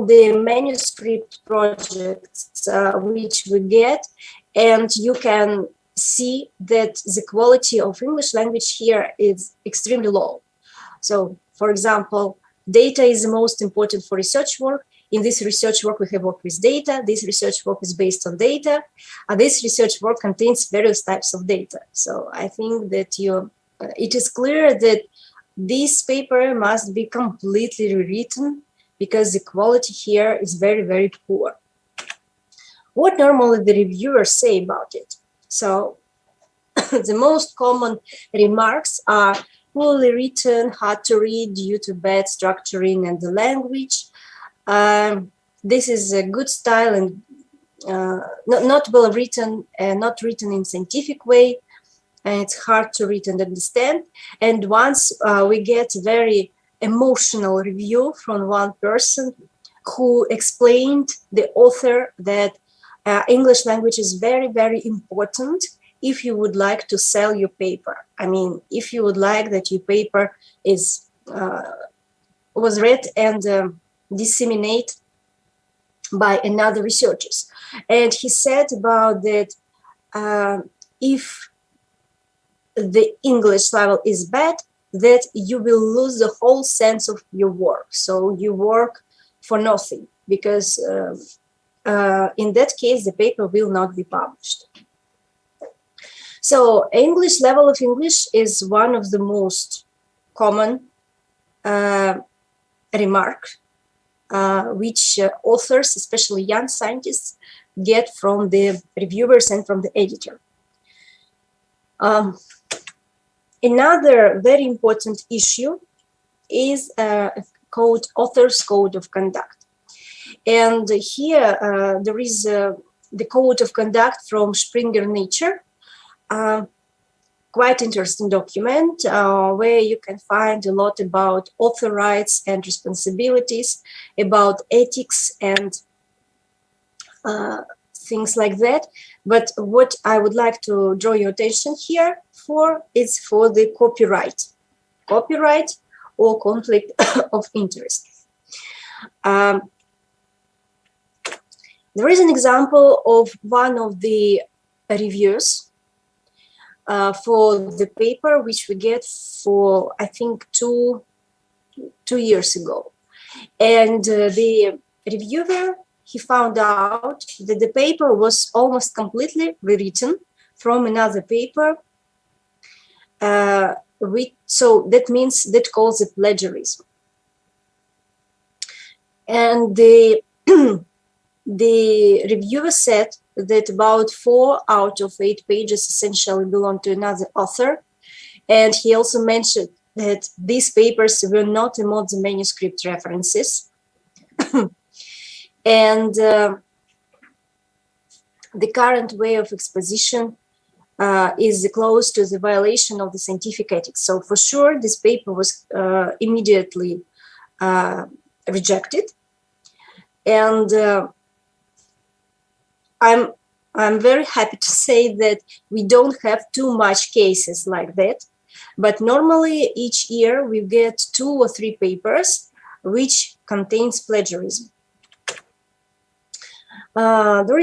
C: the manuscript projects which we get, and you can see that the quality of English language here is extremely low. So, for example, data is the most important for research work. In this research work, we have worked with data. This research work is based on data. This research work contains various types of data. So I think that it is clear that this paper must be completely rewritten because the quality here is very, very poor. What normally the reviewers say about it? So the most common remarks are poorly written, hard to read due to bad structuring and the language. This is a good style and not well written, not written in scientific way, and it's hard to read and understand. And once we get very emotional review from one person who explained the author that English language is very, very important if you would like to sell your paper. I mean, if you would like that your paper was read and disseminated by another researchers. And he said about that if the English level is bad, that you will lose the whole sense of your work. So you work for nothing, because in that case, the paper will not be published. So English level of English is one of the most common remark which authors, especially young scientists, get from the reviewers and from the editor. Another very important issue is called Author's Code of Conduct. And here there is the Code of Conduct from Springer Nature, quite interesting document where you can find a lot about author rights and responsibilities, about ethics and things like that. But what I would like to draw your attention here for is for the copyright or conflict of interest. There is an example of one of the reviews for the paper which we get for, I think, two years ago. And the reviewer, he found out that the paper was almost completely rewritten from another paper. So that means that calls it plagiarism. And the reviewer said that about 4 out of 8 pages essentially belong to another author. And he also mentioned that these papers were not among the manuscript references. And the current way of exposition is close to the violation of the scientific ethics. So for sure, this paper was immediately rejected. And I'm very happy to say that we don't have too much cases like that. But normally each year we get 2 or 3 papers which contains plagiarism. There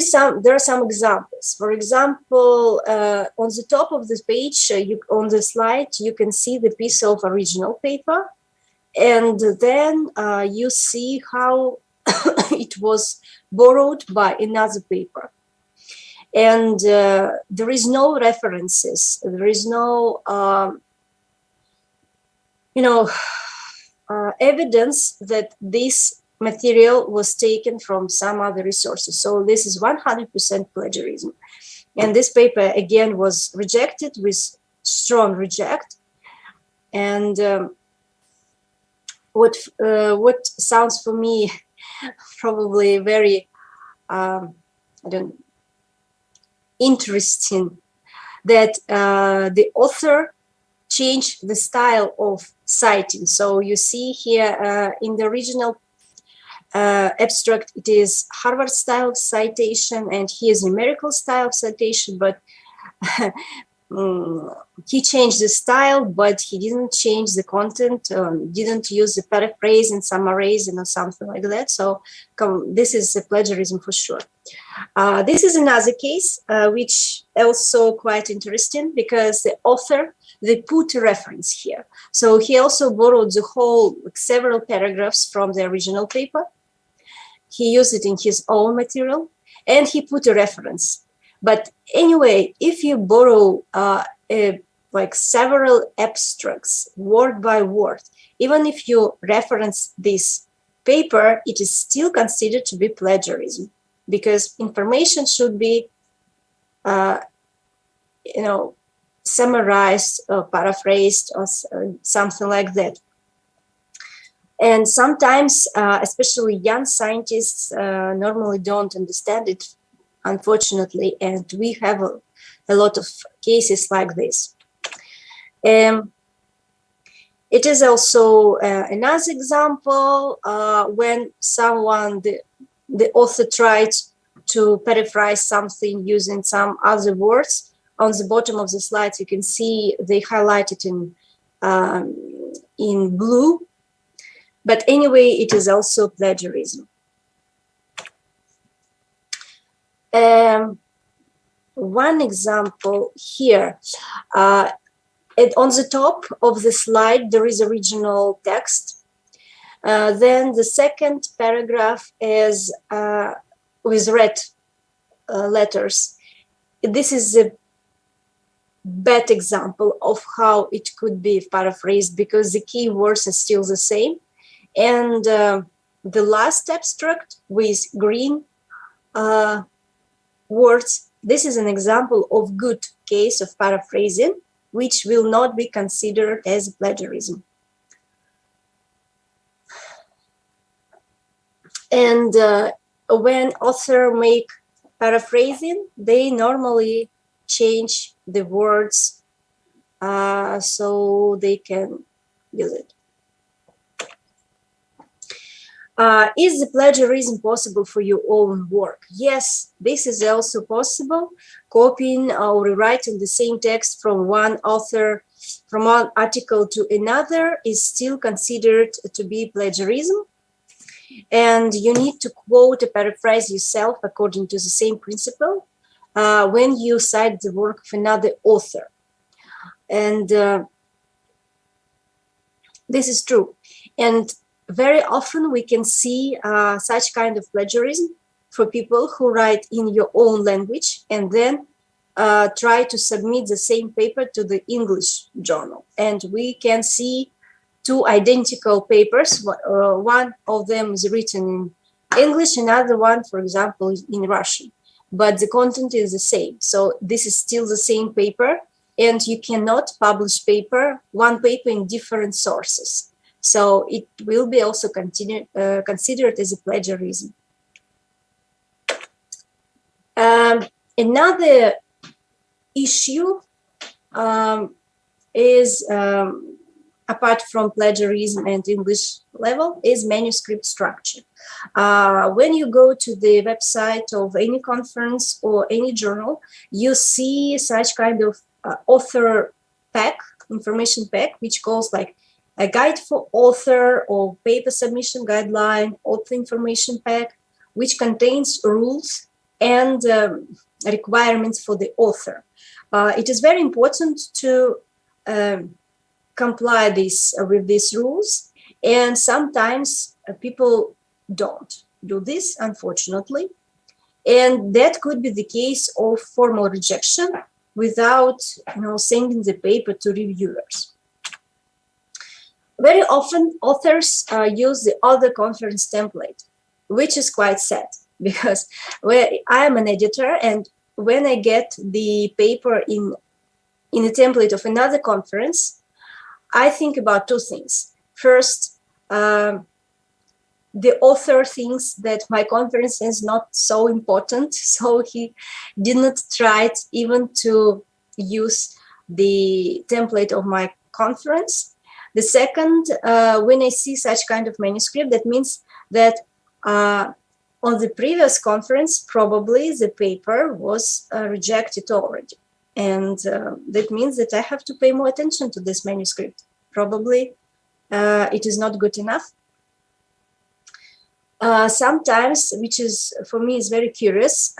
C: are some examples. For example, on the top of this page, on the slide, you can see the piece of original paper, and then you see how it was borrowed by another paper. And there is no references. There is no, evidence that this material was taken from some other resources. So this is 100% plagiarism. And this paper, again, was rejected with strong reject. And what sounds for me probably very, interesting, that the author changed the style of citing. So you see here in the original abstract, it is Harvard style of citation, and here's numerical style of citation, but he changed the style, but he didn't change the content, didn't use the paraphrase and summarizing or something like that. So this is a plagiarism for sure. This is another case, which also quite interesting, because the author, they put a reference here. So he also borrowed the whole, several paragraphs from the original paper. He used it in his own material, and he put a reference. But anyway, if you borrow like several abstracts, word by word, even if you reference this paper, it is still considered to be plagiarism, because information should be, summarized or paraphrased or something like that. And sometimes, especially young scientists, normally don't understand it, unfortunately, and we have a lot of cases like this. It is also another example when someone, the author tried to paraphrase something using some other words. On the bottom of the slides, you can see they highlighted in blue. But anyway, it is also plagiarism. One example here, on the top of the slide, there is original text. Then the second paragraph is with red letters. This is a bad example of how it could be paraphrased, because the key words are still the same. And the last abstract with green words, this is an example of good case of paraphrasing, which will not be considered as plagiarism. And when author make paraphrasing, they normally change the words so they can use it. Is the plagiarism possible for your own work? Yes, this is also possible. Copying or rewriting the same text from one author, from one article to another is still considered to be plagiarism. And you need to quote or paraphrase yourself according to the same principle when you cite the work of another author. And this is true. And very often we can see such kind of plagiarism for people who write in your own language and then try to submit the same paper to the English journal. And we can see two identical papers. One of them is written in English, another one, for example, is in Russian, but the content is the same. So this is still the same paper, and you cannot publish one paper in different sources. So it will be also considered as a plagiarism. Another issue is, apart from plagiarism and English level, is manuscript structure. When you go to the website of any conference or any journal, you see such kind of author pack, information pack, which goes like a guide for author or paper submission guideline, author information pack, which contains rules and requirements for the author. It is very important to comply with these rules, and sometimes people don't do this, unfortunately, and that could be the case of formal rejection without sending the paper to reviewers. Very often authors use the other conference template, which is quite sad, because I am an editor, and when I get the paper in a template of another conference, I think about two things. First, the author thinks that my conference is not so important, so he did not try even to use the template of my conference. The second, when I see such kind of manuscript, that means that on the previous conference, probably the paper was rejected already. And that means that I have to pay more attention to this manuscript. Probably it is not good enough. Sometimes, which is for me is very curious,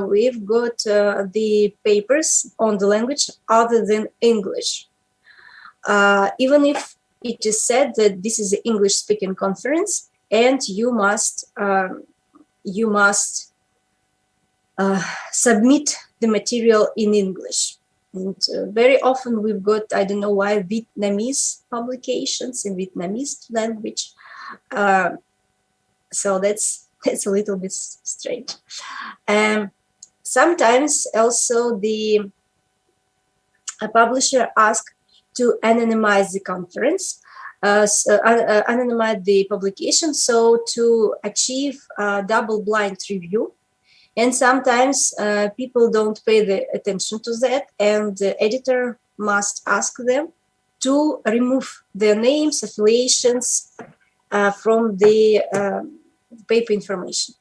C: we've got the papers on the language other than English. Even if it is said that this is an English-speaking conference and you must submit the material in English. And very often we've got, I don't know why, Vietnamese publications in Vietnamese language. So that's a little bit strange. Sometimes also the publisher asks to anonymize the conference, anonymize the publication, so to achieve double-blind review. And sometimes people don't pay the attention to that, and the editor must ask them to remove their names, affiliations from the paper information.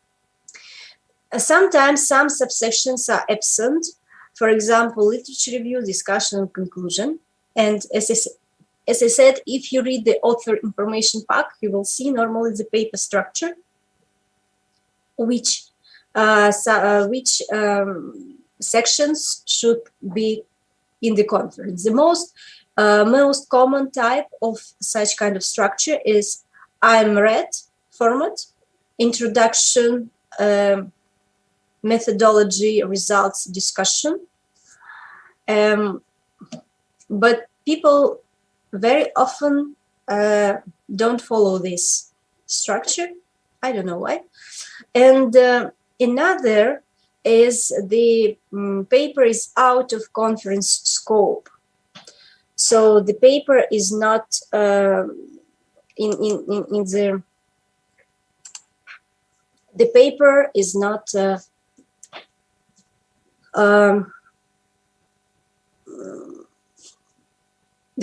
C: Sometimes some subsections are absent. For example, literature review, discussion, and conclusion. And as I said, if you read the author information pack, you will see normally the paper structure, which sections should be in the conference. The most common type of such kind of structure is I'm read format, introduction, methodology, results, discussion. But people very often don't follow this structure. I don't know why. And another is the paper is out of conference scope. So the paper is not in the the paper is not the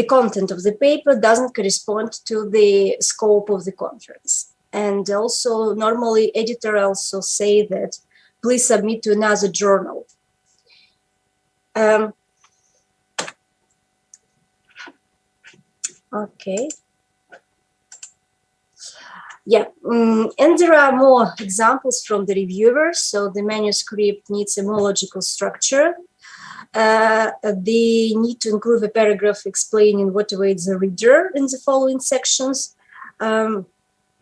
C: content of the paper doesn't correspond to the scope of the conference. And also normally editor also say that please submit to another journal. Okay. Yeah, and there are more examples from the reviewers. So the manuscript needs a more logical structure. They need to include a paragraph explaining what awaits the reader in the following sections.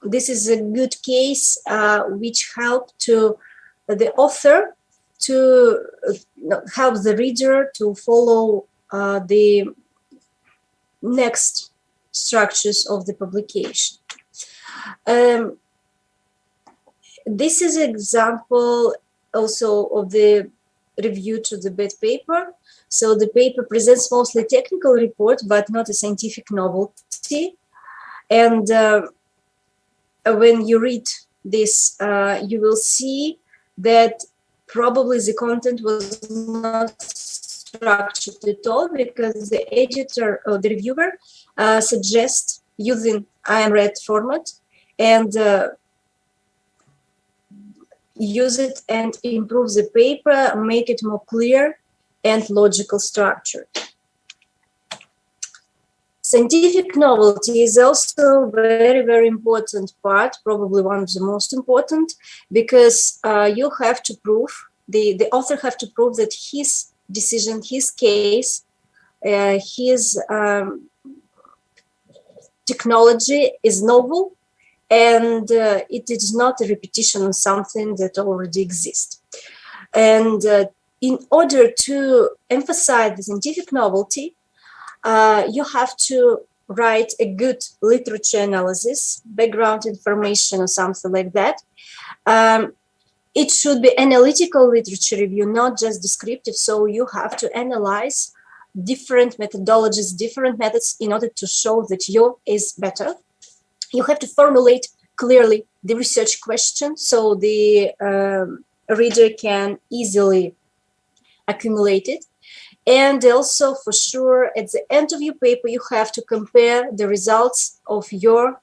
C: This is a good case which help to the author to help the reader to follow the next structures of the publication. This is an example also of the review to the bed paper. So the paper presents mostly technical report, but not a scientific novelty. And when you read this, you will see that probably the content was not structured at all, because the editor or the reviewer suggests using IMRED format and use it and improve the paper, make it more clear and logical structure. Scientific novelty is also a very, very important part, probably one of the most important, because you have to prove, the author have to prove that his decision, his case, his technology is novel, and it is not a repetition of something that already exists. And in order to emphasize the scientific novelty, you have to write a good literature analysis, background information or something like that. It should be analytical literature review, not just descriptive. So you have to analyze different methodologies, different methods in order to show that your is better. You have to formulate clearly the research question so the reader can easily accumulate it. And also, for sure, at the end of your paper, you have to compare the results of your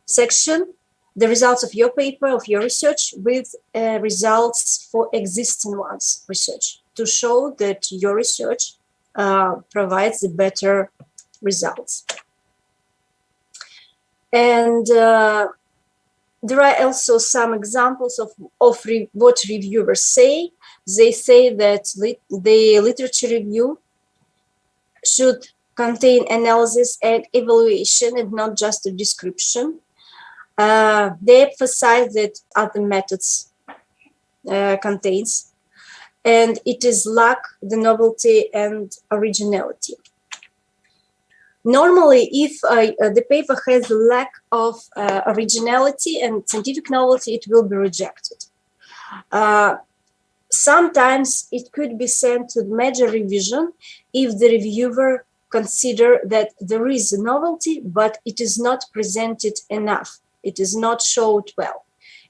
C: section, the results of your paper, of your research, with results for existing ones research, to show that your research provides the better results. And there are also some examples of what reviewers say. They say that the literature review should contain analysis and evaluation and not just a description. They emphasize that other methods contains, and it is lack the novelty and originality. Normally, if the paper has a lack of originality and scientific novelty, it will be rejected. Sometimes it could be sent to major revision if the reviewer consider that there is a novelty, but it is not presented enough. It is not showed well.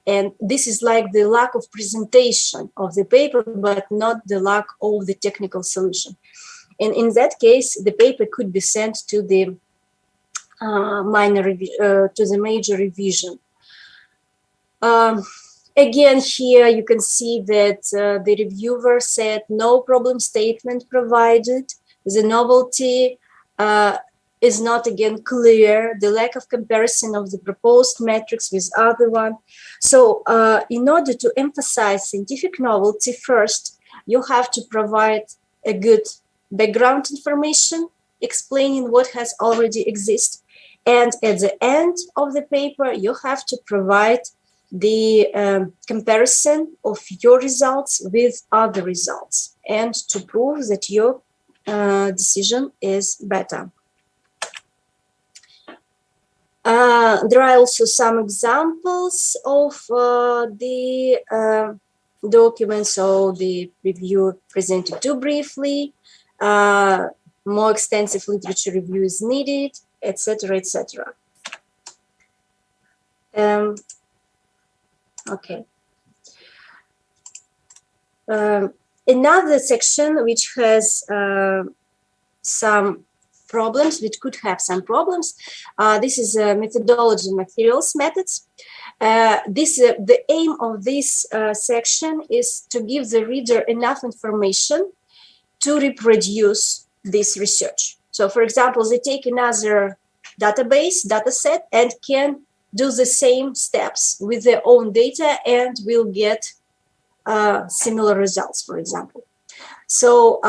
C: And this is like the lack of presentation of the paper, but not the lack of the technical solution. And in that case, the paper could be sent to the major revision. Again, here you can see that the reviewer said no problem statement provided. The novelty is not again clear. The lack of comparison of the proposed metrics with other one. So in order to emphasize scientific novelty, first, you have to provide a good background information explaining what has already existed. And at the end of the paper, you have to provide the comparison of your results with other results and to prove that your decision is better. There are also some examples of the documents, so the review presented too briefly, more extensive literature review is needed, etc., etc. Okay, another section which has some problems, which could have some problems. This is methodology and materials methods. The aim of this section is to give the reader enough information to reproduce this research. So, for example, they take another database, dataset, and can do the same steps with their own data and will get similar results, for example. So,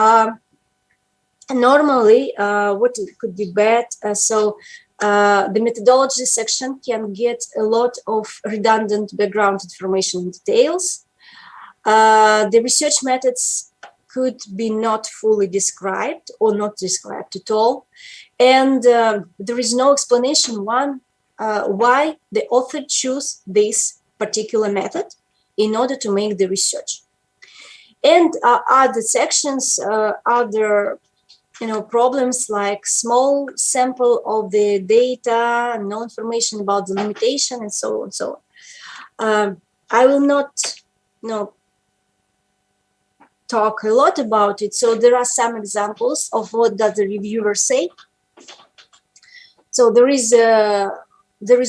C: normally, what could be bad? The methodology section can get a lot of redundant background information and details. The research methods could be not fully described or not described at all. And there is no explanation why the author chose this particular method in order to make the research. And other sections, other problems like small sample of the data, no information about the limitation, and so on and so on. I will not talk a lot about it. So there are some examples of what does the reviewer say. So there is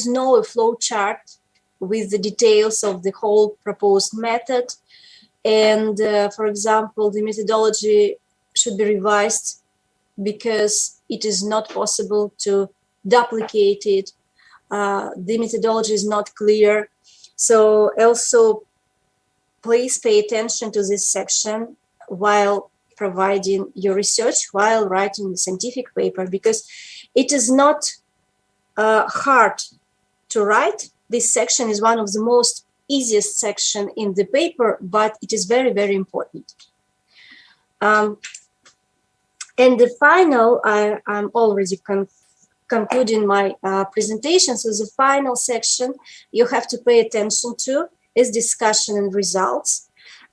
C: no flow chart with the details of the whole proposed method. And for example, the methodology should be revised because it is not possible to duplicate it. The methodology is not clear. So also, please pay attention to this section while providing your research, while writing the scientific paper, because it is not hard to write. This section is one of the most easiest section in the paper, but it is very, very important. And the final, I'm already concluding my presentation. So the final section you have to pay attention to is discussion and results.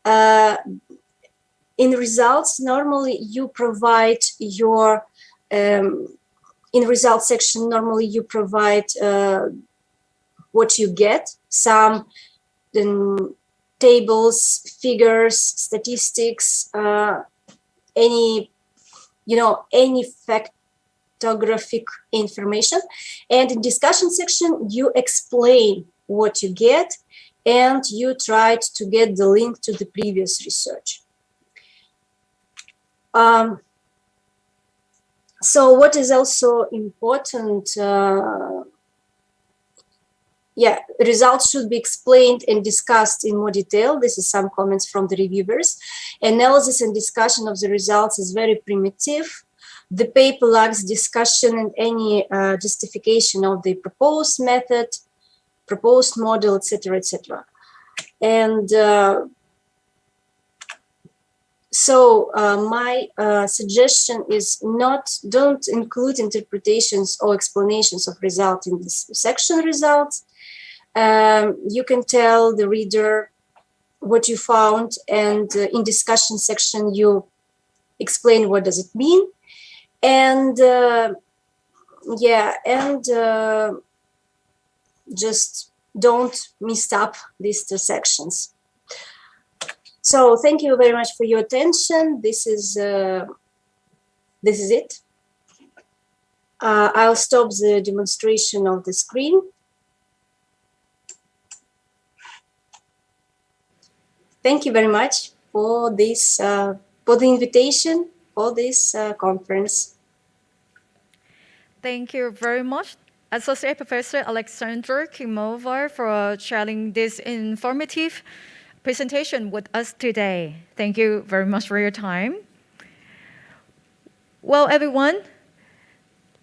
C: In results, normally you provide your, in results section, normally you provide what you get, some tables, figures, statistics, any factographic information. And in discussion section, you explain what you get and you tried to get the link to the previous research. So what is also important, results should be explained and discussed in more detail. This is some comments from the reviewers. Analysis and discussion of the results is very primitive. The paper lacks discussion and any justification of the proposed method, proposed model, etc., etc. And my suggestion is don't include interpretations or explanations of results in this section results. You can tell the reader what you found, and in discussion section you explain what does it mean, and just don't mix up these two sections. So thank you very much for your attention. This is it. I'll stop the demonstration of the screen. Thank you very much for this, for the invitation for this conference.
E: Thank you very much, Associate Professor Alexandra Kimova, for sharing this informative presentation with us today. Thank you very much for your time. Well, everyone,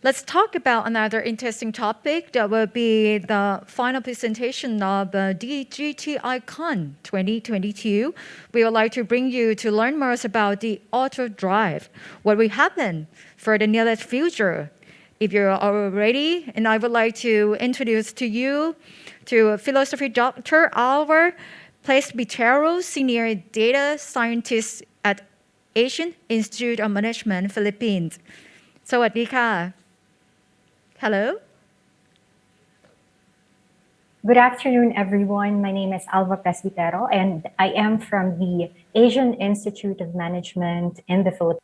E: let's talk about another interesting topic that will be the final presentation of DGTI-Con 2022. We would like to bring you to learn more about the auto drive, what will happen for the nearest future. If you're all ready, and I would like to introduce to you to Philosophy Dr. Alvar Place-Bitero, Senior Data Scientist at Asian Institute of Management, Philippines. สวัสดีค่ะ Hello.
A: Good afternoon, everyone. My name is Alva Presbitero, and I am from the Asian Institute of Management in the Philippines.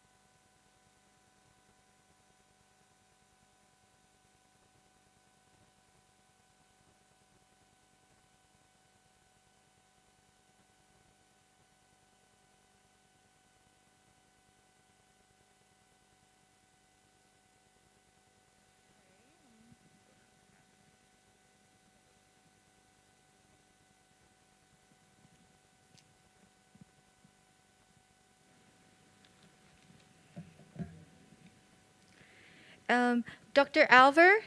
E: Dr. Alver,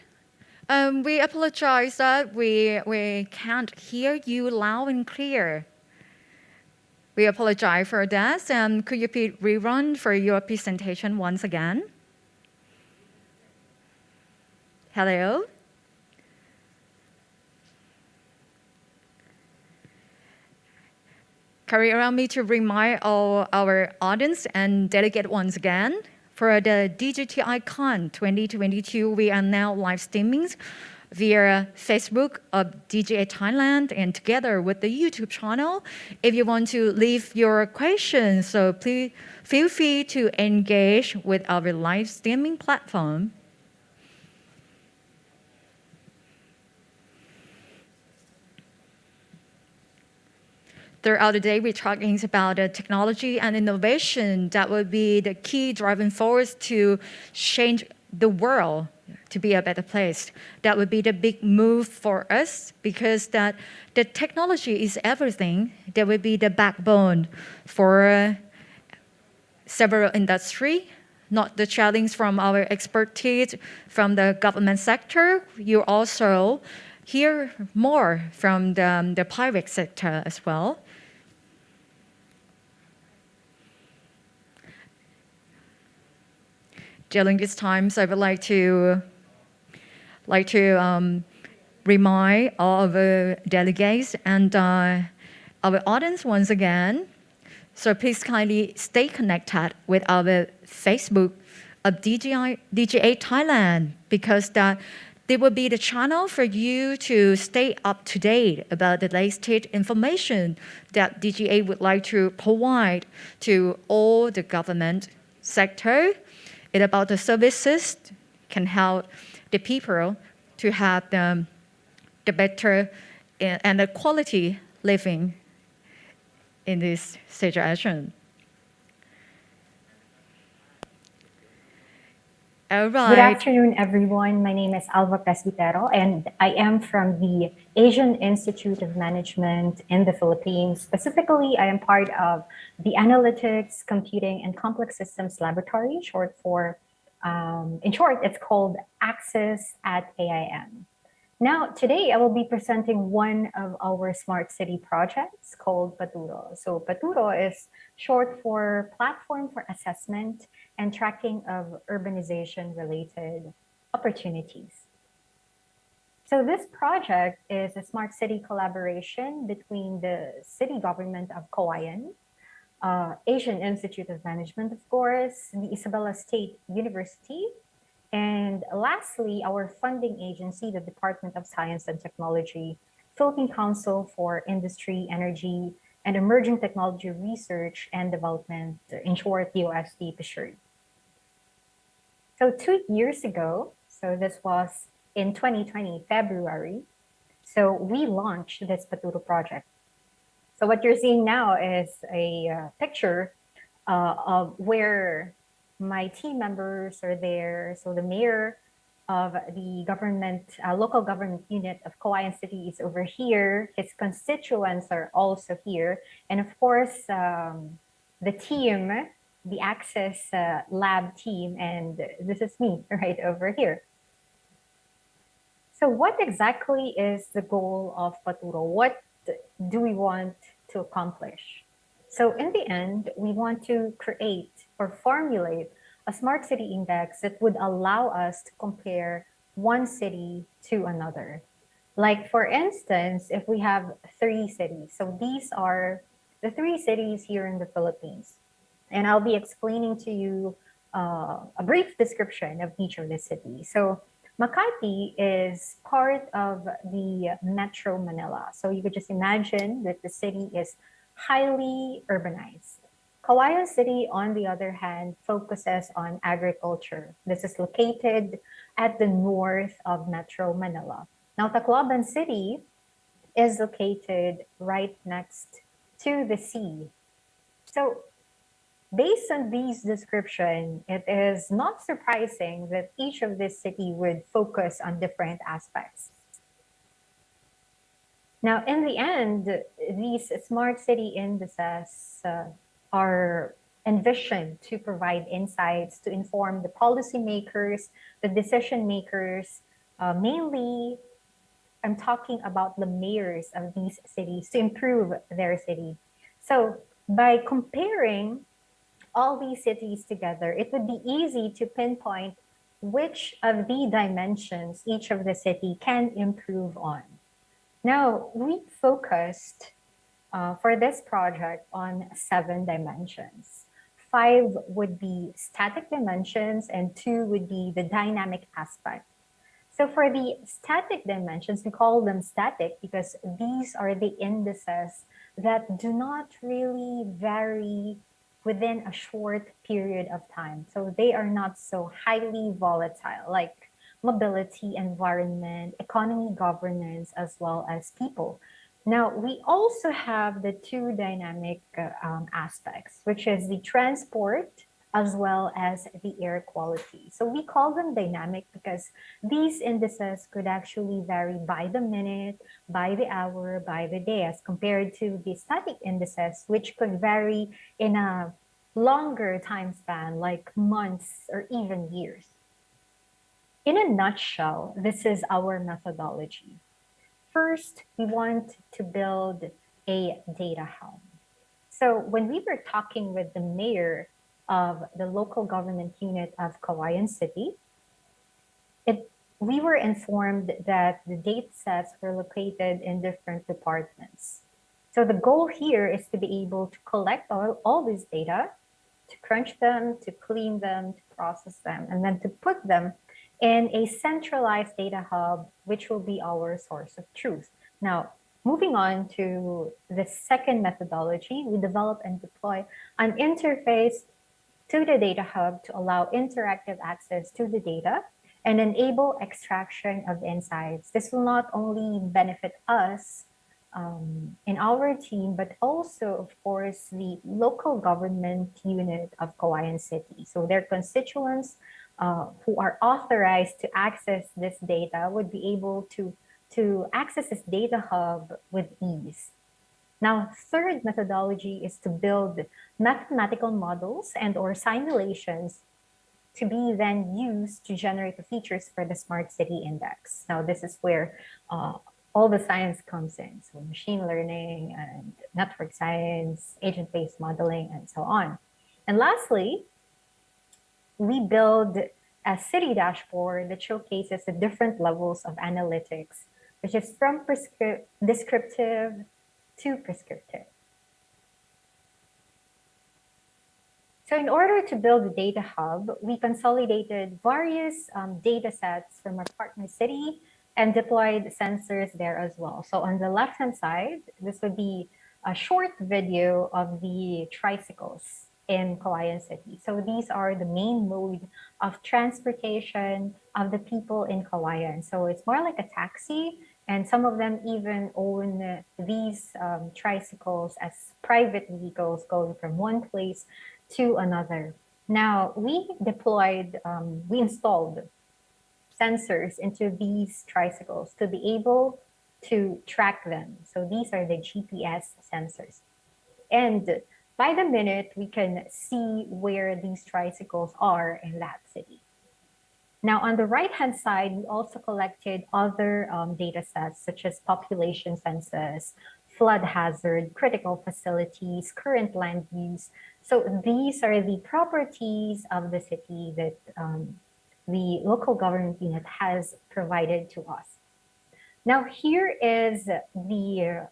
E: we apologize that we can't hear you loud and clear. We apologize for that. Could you please rerun for your presentation once again? Hello? Carry around me to remind all our audience and delegate once again. For the DGTI-Con 2022, we are now live streaming via Facebook of DGA Thailand and together with the YouTube channel. If you want to leave your questions, so please feel free to engage with our live streaming platform. Throughout the day, we're talking about technology and innovation that will be the key driving force to change the world to be a better place. That would be the big move for us because that the technology is everything. That would be the backbone for several industries, not the challenge from our expertise from the government sector. You also hear more from the private sector as well. During these times, I would like to remind all of the delegates and our audience once again. So please kindly stay connected with our Facebook of DGA Thailand because there will be the channel for you to stay up to date about the latest information that DGA would like to provide to all the government sector. It's about the services can help the people to have the better and the quality living in this situation. All right.
A: Good afternoon, everyone. My name is Alva Presbitero, and I am from the Asian Institute of Management in the Philippines. Specifically, I am part of the Analytics, Computing, and Complex Systems Laboratory, in short, it's called Axis at AIM. Now, today I will be presenting one of our smart city projects called Paturo. So Paturo is short for Platform for Assessment and Tracking of Urbanization-Related Opportunities. So this project is a smart city collaboration between the city government of Kauai, Asian Institute of Management, of course, the Isabela State University, and lastly, our funding agency, the Department of Science and Technology, Philippine Council for Industry, Energy, and Emerging Technology Research and Development, in short, USD PSURD. So 2 years ago, so this was in 2020, February, so we launched this Paturo project. So what you're seeing now is a picture of where my team members are there. So the mayor of the government, local government unit of Kauai City is over here. His constituents are also here. And of course, the team, the Access Lab team, and this is me right over here. So what exactly is the goal of Paturo? What do we want to accomplish? So in the end, we want to create or formulate a smart city index that would allow us to compare one city to another. Like for instance, if we have 3 cities, so these are the 3 cities here in the Philippines. And I'll be explaining to you a brief description of each of the cities. So Makati is part of the Metro Manila. So you could just imagine that the city is highly urbanized. Kawayan City, on the other hand, focuses on agriculture. This is located at the north of Metro Manila. Now, Tacloban City is located right next to the sea. So based on these descriptions, it is not surprising that each of this city would focus on different aspects. Now, in the end, these smart city indices are envisioned to provide insights to inform the policymakers, the decision makers. Mainly, I'm talking about the mayors of these cities to improve their city. So by comparing all these cities together, it would be easy to pinpoint which of the dimensions each of the city can improve on. Now, we focused for this project on 7 dimensions. 5 would be static dimensions and 2 would be the dynamic aspect. So for the static dimensions, we call them static because these are the indices that do not really vary within a short period of time. So they are not so highly volatile, like mobility, environment, economy, governance, as well as people. Now, we also have the 2 dynamic aspects, which is the transport as well as the air quality. So we call them dynamic because these indices could actually vary by the minute, by the hour, by the day, as compared to the static indices, which could vary in a longer time span, like months or even years. In a nutshell, this is our methodology. First, we want to build a data hub. So when we were talking with the mayor of the local government unit of Kawayan City, we were informed that the data sets were located in different departments. So the goal here is to be able to collect all this data, to crunch them, to clean them, to process them, and then to put them in a centralized data hub, which will be our source of truth. Now, moving on to the second methodology, we develop and deploy an interface to the data hub to allow interactive access to the data and enable extraction of insights. This will not only benefit us in our team, but also, of course, the local government unit of Kawayan City. So their constituents who are authorized to access this data would be able to access this data hub with ease. Now, third methodology is to build mathematical models and or simulations to be then used to generate the features for the Smart City Index. Now, this is where all the science comes in. So machine learning and network science, agent-based modeling, and so on. And lastly, we build a city dashboard that showcases the different levels of analytics, which is from descriptive to prescriptive. So in order to build the data hub, we consolidated various data sets from our partner city and deployed sensors there as well. So on the left-hand side, this would be a short video of the tricycles in Kawayan City. So these are the main mode of transportation of the people in Kawayan. So it's more like a taxi, and some of them even own these tricycles as private vehicles going from one place to another. Now, we installed sensors into these tricycles to be able to track them. So these are the GPS sensors. And by the minute, we can see where these tricycles are in that city. Now, on the right-hand side, we also collected other data sets such as population census, flood hazard, critical facilities, current land use. So these are the properties of the city that the local government unit has provided to us. Now, here is the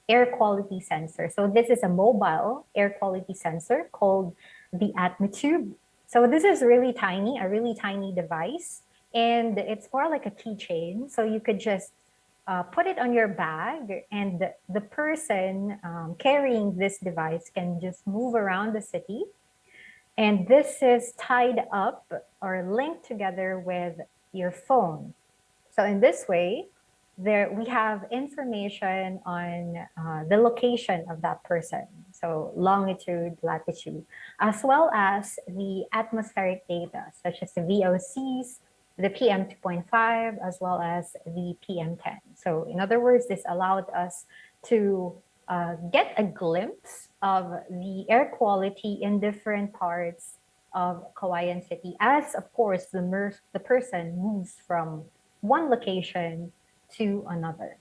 A: air quality sensor. So this is a mobile air quality sensor called the Atmotube. So this is really tiny, a really tiny device. And it's more like a keychain. So you could just put it on your bag, and the person carrying this device can just move around the city. And this is tied up or linked together with your phone. So in this way, we have information on the location of that person. So longitude, latitude, as well as the atmospheric data, such as the VOCs, the PM 2.5, as well as the PM 10. So in other words, this allowed us to get a glimpse of the air quality in different parts of Cauayan City, as of course the person moves from one location to another.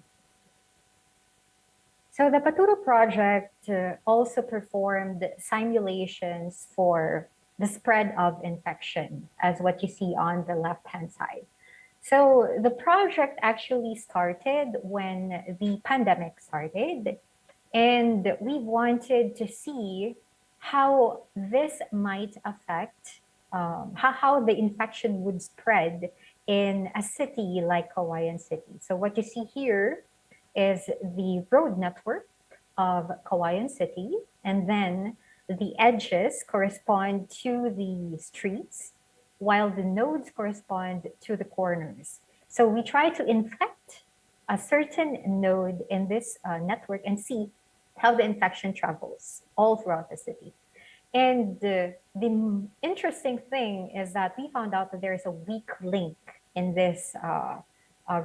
A: So the Paturo project also performed simulations for the spread of infection, as what you see on the left-hand side. So the project actually started when the pandemic started, and we wanted to see how this might affect, how the infection would spread in a city like Cauayan City. So what you see here is the road network of Cauayan City, and then the edges correspond to the streets, while the nodes correspond to the corners. So we try to infect a certain node in this network and see how the infection travels all throughout the city. And the interesting thing is that we found out that there is a weak link in this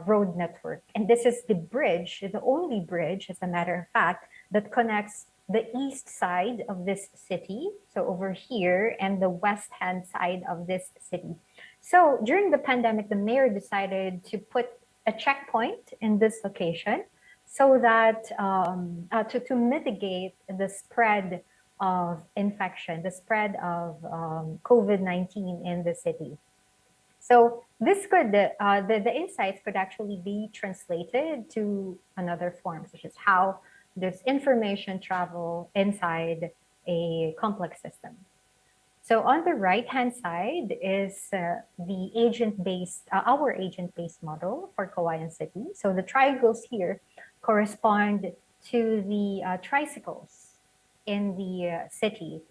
A: road network. And this is the bridge, the only bridge, as a matter of fact, that connects the east side of this city, so over here, and the west hand side of this city. So during the pandemic, the mayor decided to put a checkpoint in this location so that to mitigate the spread of infection, the spread of COVID-19 in the city. So this could, the insights could actually be translated to another form, such as how does information travel inside a complex system. So on the right-hand side is the agent-based, our agent-based model for Cauayan City. So the triangles here correspond to the tricycles in the city.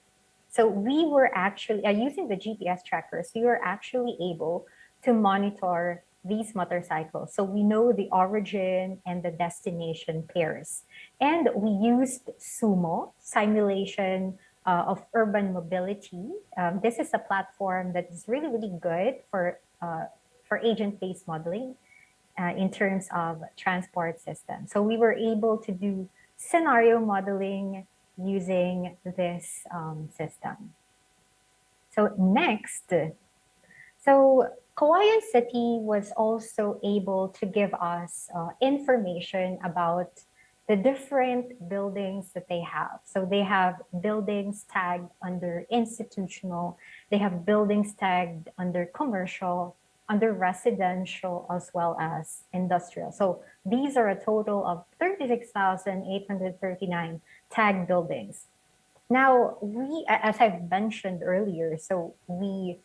A: So we were actually, using the GPS trackers, we were actually able to monitor these motorcycles. So we know the origin and the destination pairs. And we used SUMO, simulation of urban mobility. This is a platform that is really, really good for agent-based modeling in terms of transport system. So we were able to do scenario modeling using this system. So next, so Cauayan City was also able to give us information about the different buildings that they have. So they have buildings tagged under institutional, they have buildings tagged under commercial, under residential, as well as industrial. So these are a total of 36,839 tagged buildings. Now, we, as I've mentioned earlier, so we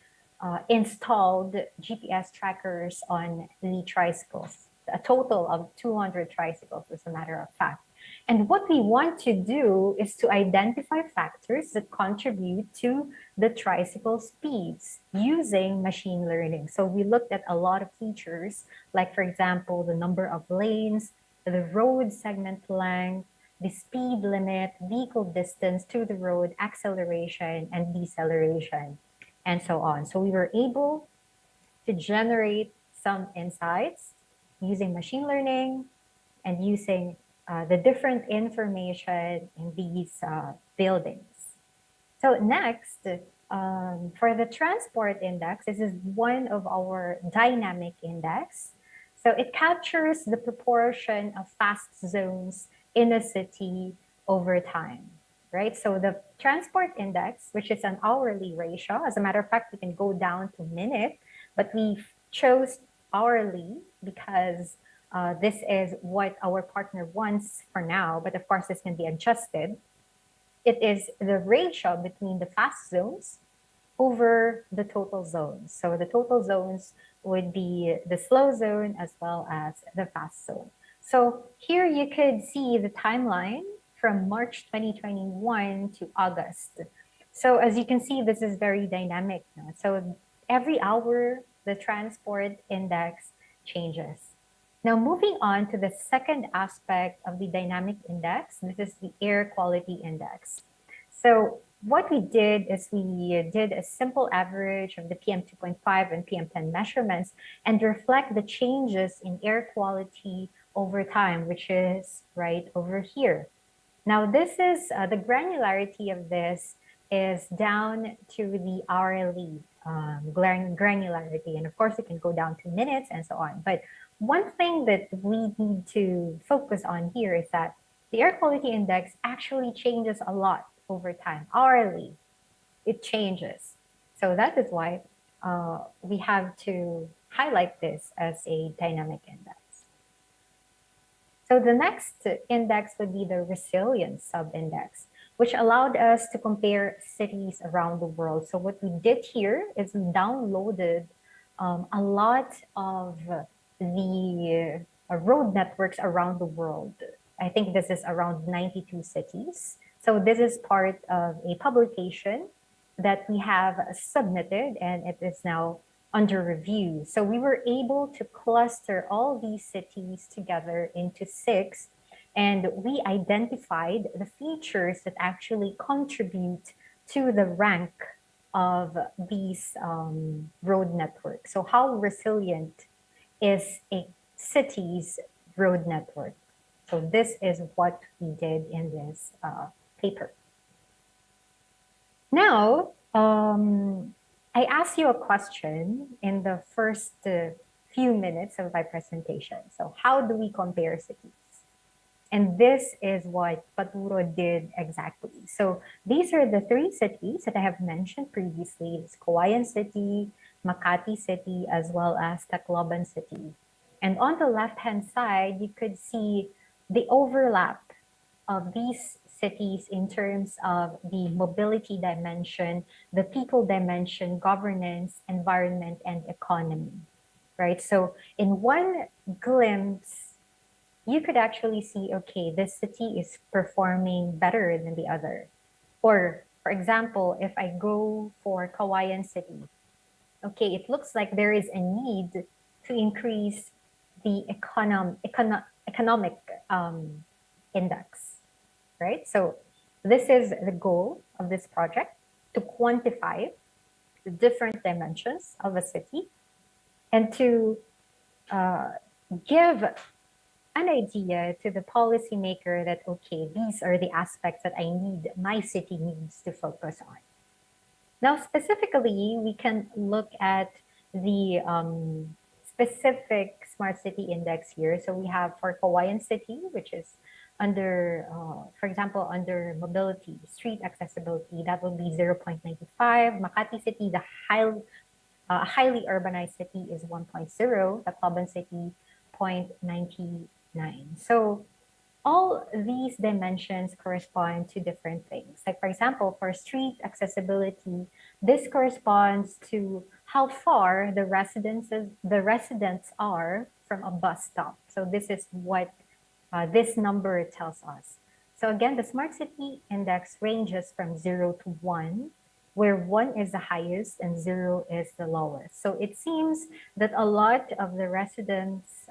A: installed GPS trackers on the tricycles, a total of 200 tricycles, as a matter of fact. And what we want to do is to identify factors that contribute to the tricycle speeds using machine learning. So we looked at a lot of features, like, for example, the number of lanes, the road segment length, the speed limit, vehicle distance to the road, acceleration and deceleration, and so on. So we were able to generate some insights using machine learning and using the different information in these buildings. So next, for the transport index, this is one of our dynamic index. So it captures the proportion of fast zones in a city over time, right? So the transport index, which is an hourly ratio, as a matter of fact, we can go down to minute, but we chose hourly because this is what our partner wants for now, but of course this can be adjusted. It is the ratio between the fast zones over the total zones. So the total zones would be the slow zone as well as the fast zone. So here you could see the timeline from March 2021 to August. So as you can see, this is very dynamic. So every hour, the transport index changes. Now moving on to the second aspect of the dynamic index, this is the air quality index. So what we did is we did a simple average of the PM2.5 and PM10 measurements and reflect the changes in air quality over time, which is right over here. Now this is the granularity of this is down to the hourly granularity. And of course, it can go down to minutes and so on. But one thing that we need to focus on here is that the air quality index actually changes a lot over time. Hourly, it changes. So that is why we have to highlight this as a dynamic index. So the next index would be the resilience sub-index, which allowed us to compare cities around the world. So what we did here is we downloaded a lot of the road networks around the world. I think this is around 92 cities. So this is part of a publication that we have submitted and it is now under review. So we were able to cluster all these cities together into 6, and we identified the features that actually contribute to the rank of these road networks. So how resilient is a city's road network? So this is what we did in this paper. Now, I asked you a question in the first few minutes of my presentation. So how do we compare cities? And this is what Paturo did exactly. So these are the 3 cities that I have mentioned previously. It's Cauayan City, Makati City, as well as Tacloban City. And on the left-hand side, you could see the overlap of these cities in terms of the mobility dimension, the people dimension, governance, environment, and economy, right? So in one glimpse, you could actually see, okay, this city is performing better than the other. Or for example, if I go for Cauayan City, okay, it looks like there is a need to increase the economic index. Right? So this is the goal of this project, to quantify the different dimensions of a city and to give an idea to the policymaker that, okay, these are the aspects that my city needs to focus on. Now, specifically, we can look at the specific smart city index here. So we have for Cauayan City, which is under, for example, under mobility, street accessibility, that would be 0.95. Makati City, the highly urbanized city, is 1.0. Tacloban City, 0.99. So all these dimensions correspond to different things. Like for example, for street accessibility, this corresponds to how far the residents are from a bus stop. So this is what this number tells us. So again, the Smart City Index ranges from 0 to 1, where 1 is the highest and 0 is the lowest. So it seems that a lot of the residents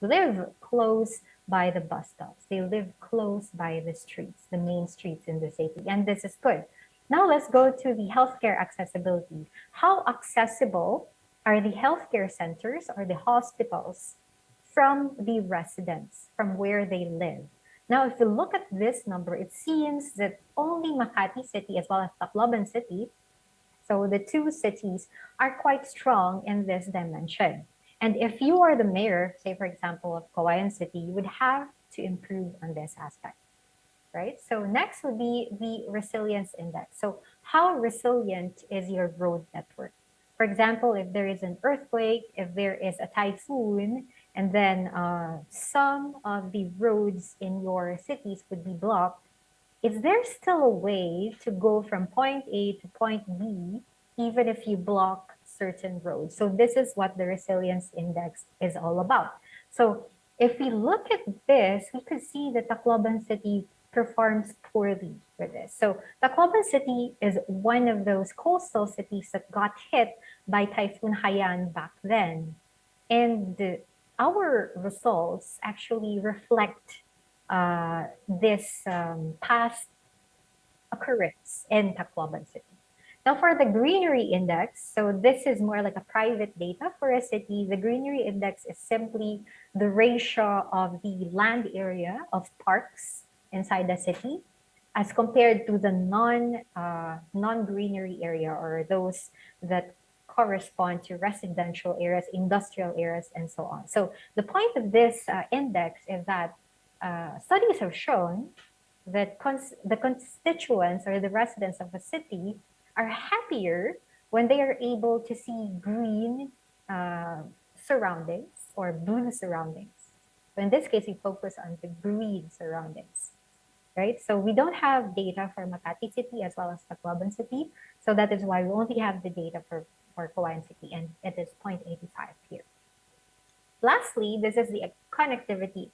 A: live close by the bus stops. They live close by the streets, the main streets in the city, and this is good. Now let's go to the healthcare accessibility. How accessible are the healthcare centers or the hospitals from the residents, from where they live? Now, if you look at this number, it seems that only Makati City as well as Tacloban City, so the 2 cities, are quite strong in this dimension. And if you are the mayor, say for example, of Cauayan City, you would have to improve on this aspect, right? So next would be the resilience index. So how resilient is your road network? For example, if there is an earthquake, if there is a typhoon, and then some of the roads in your cities would be blocked, is there still a way to go from point A to point B, even if you block certain road. So this is what the resilience index is all about. So if we look at this, we could see that Tacloban City performs poorly with this. So Tacloban City is one of those coastal cities that got hit by Typhoon Haiyan back then. And our results actually reflect this past occurrence in Tacloban City. Now for the greenery index, so this is more like a private data for a city. The greenery index is simply the ratio of the land area of parks inside the city as compared to the non-greenery area, or those that correspond to residential areas, industrial areas, and so on. So the point of this index is that studies have shown that the constituents or the residents of a city are happier when they are able to see green surroundings or blue surroundings. So in this case, we focus on the green surroundings, right? So we don't have data for Makati City as well as Tacloban City. So that is why we only have the data for Cagayan City, and it is 0.85 here. Lastly, this is the connectivity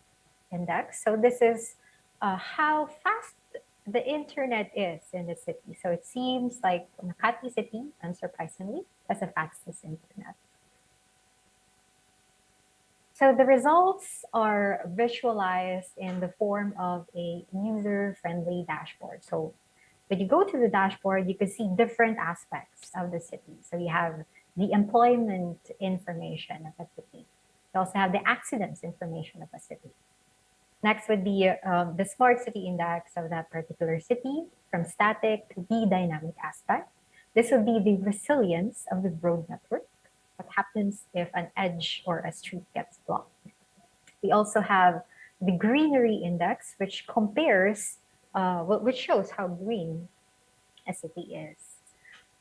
A: index. So this is how fast the internet is in the city. So it seems like Makati City, unsurprisingly, has the fastest internet. So the results are visualized in the form of a user-friendly dashboard. So when you go to the dashboard, you can see different aspects of the city. So you have the employment information of a city. You also have the accidents information of a city. Next would be the smart city index of that particular city, from static to the dynamic aspect. This would be the resilience of the road network. What happens if an edge or a street gets blocked? We also have the greenery index, which compares, which shows how green a city is.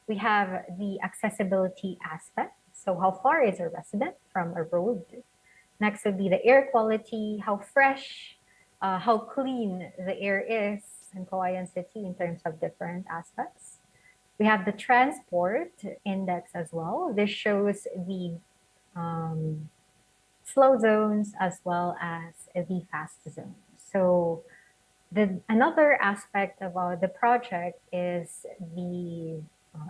A: We have the accessibility aspect. So how far is a resident from a road? Next would be the air quality, how fresh, how clean the air is in Cagayan City in terms of different aspects. We have the transport index as well. This shows the slow zones as well as the fast zones. So another aspect about the project is the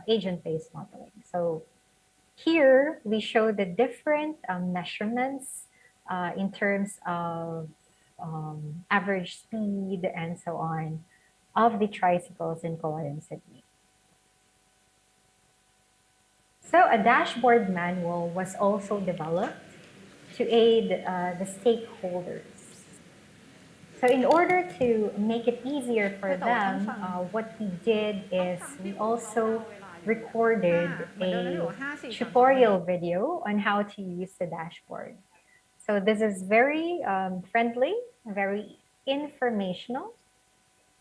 A: agent-based modeling. So here we show the different measurements in terms of average speed and so on of the tricycles in Cagayan City. So a dashboard manual was also developed to aid the stakeholders. So in order to make it easier for them, what we did is we also recorded a tutorial video on how to use the dashboard. So this is very friendly, very informational,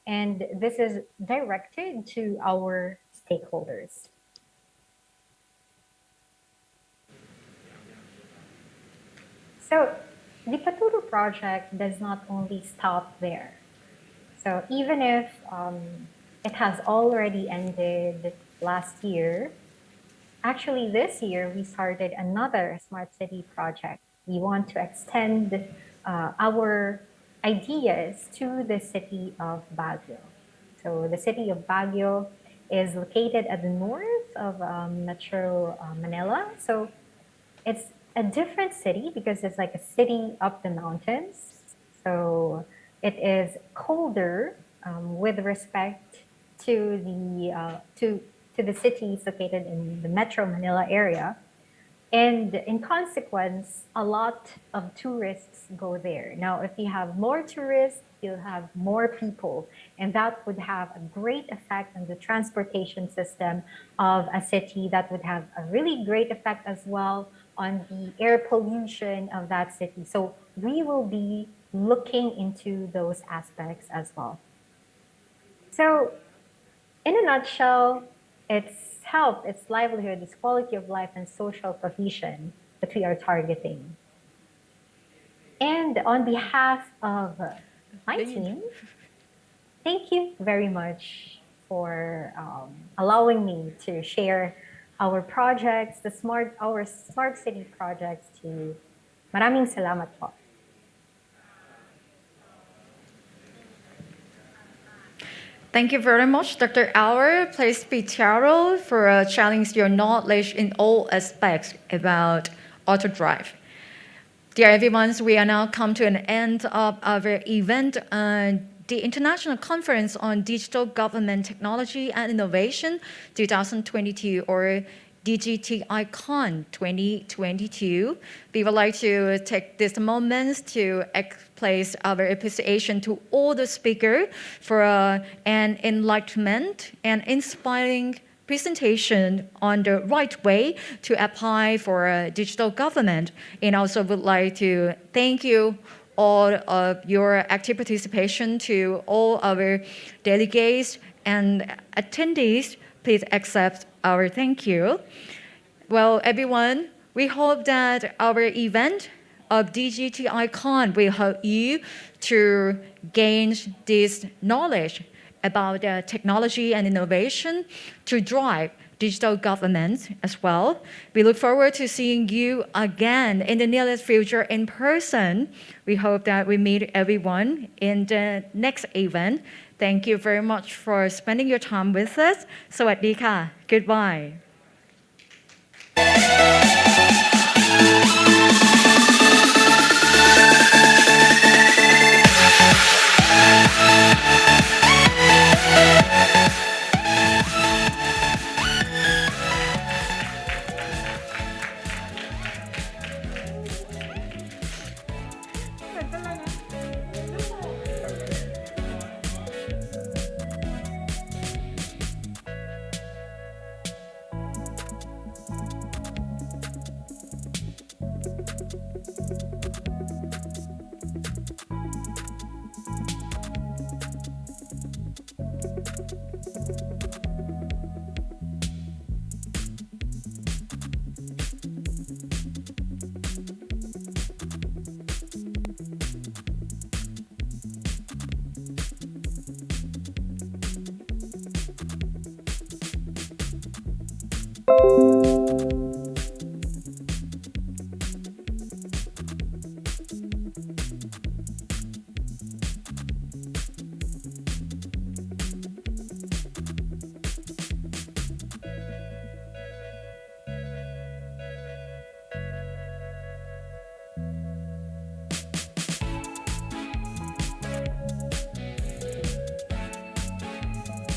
A: and this is directed to our stakeholders. So the Paturo project does not only stop there. So even if it has already ended last year, actually this year we started another smart city project. We want to extend our ideas to the city of Baguio. So the city of Baguio is located at the north of Metro Manila. So it's a different city because it's like a city up the mountains. So it is colder with respect to the cities located in the Metro Manila area. And in consequence, a lot of tourists go there. Now, if you have more tourists, you'll have more people, and that would have a great effect on the transportation system of a city. That would have a really great effect as well on the air pollution of that city. So we will be looking into those aspects as well. So in a nutshell, it's health, it's livelihood, it's quality of life, and social cohesion that we are targeting. And on behalf of my team, thank you very much for allowing me to share our projects, our smart city projects to you. Maraming salamat po.
E: Thank you very much, Dr. Auer. Please be thorough for challenging your knowledge in all aspects about auto drive. Dear everyone, we are now come to an end of our event, the International Conference on Digital Government Technology and Innovation 2022, or DGTI-Con 2022. We would like to take this moment to place our appreciation to all the speakers for an enlightenment and inspiring presentation on the right way to apply for digital government. And also would like to thank you all of your active participation to all our delegates and attendees. Please accept our thank you. Well, everyone, we hope that our event of DGTI-Con will help you to gain this knowledge about technology and innovation to drive digital government as well. We look forward to seeing you again in the nearest future in person. We hope that we meet everyone in the next event. Thank you very much for spending your time with us. สวัสดีค่ะ Goodbye.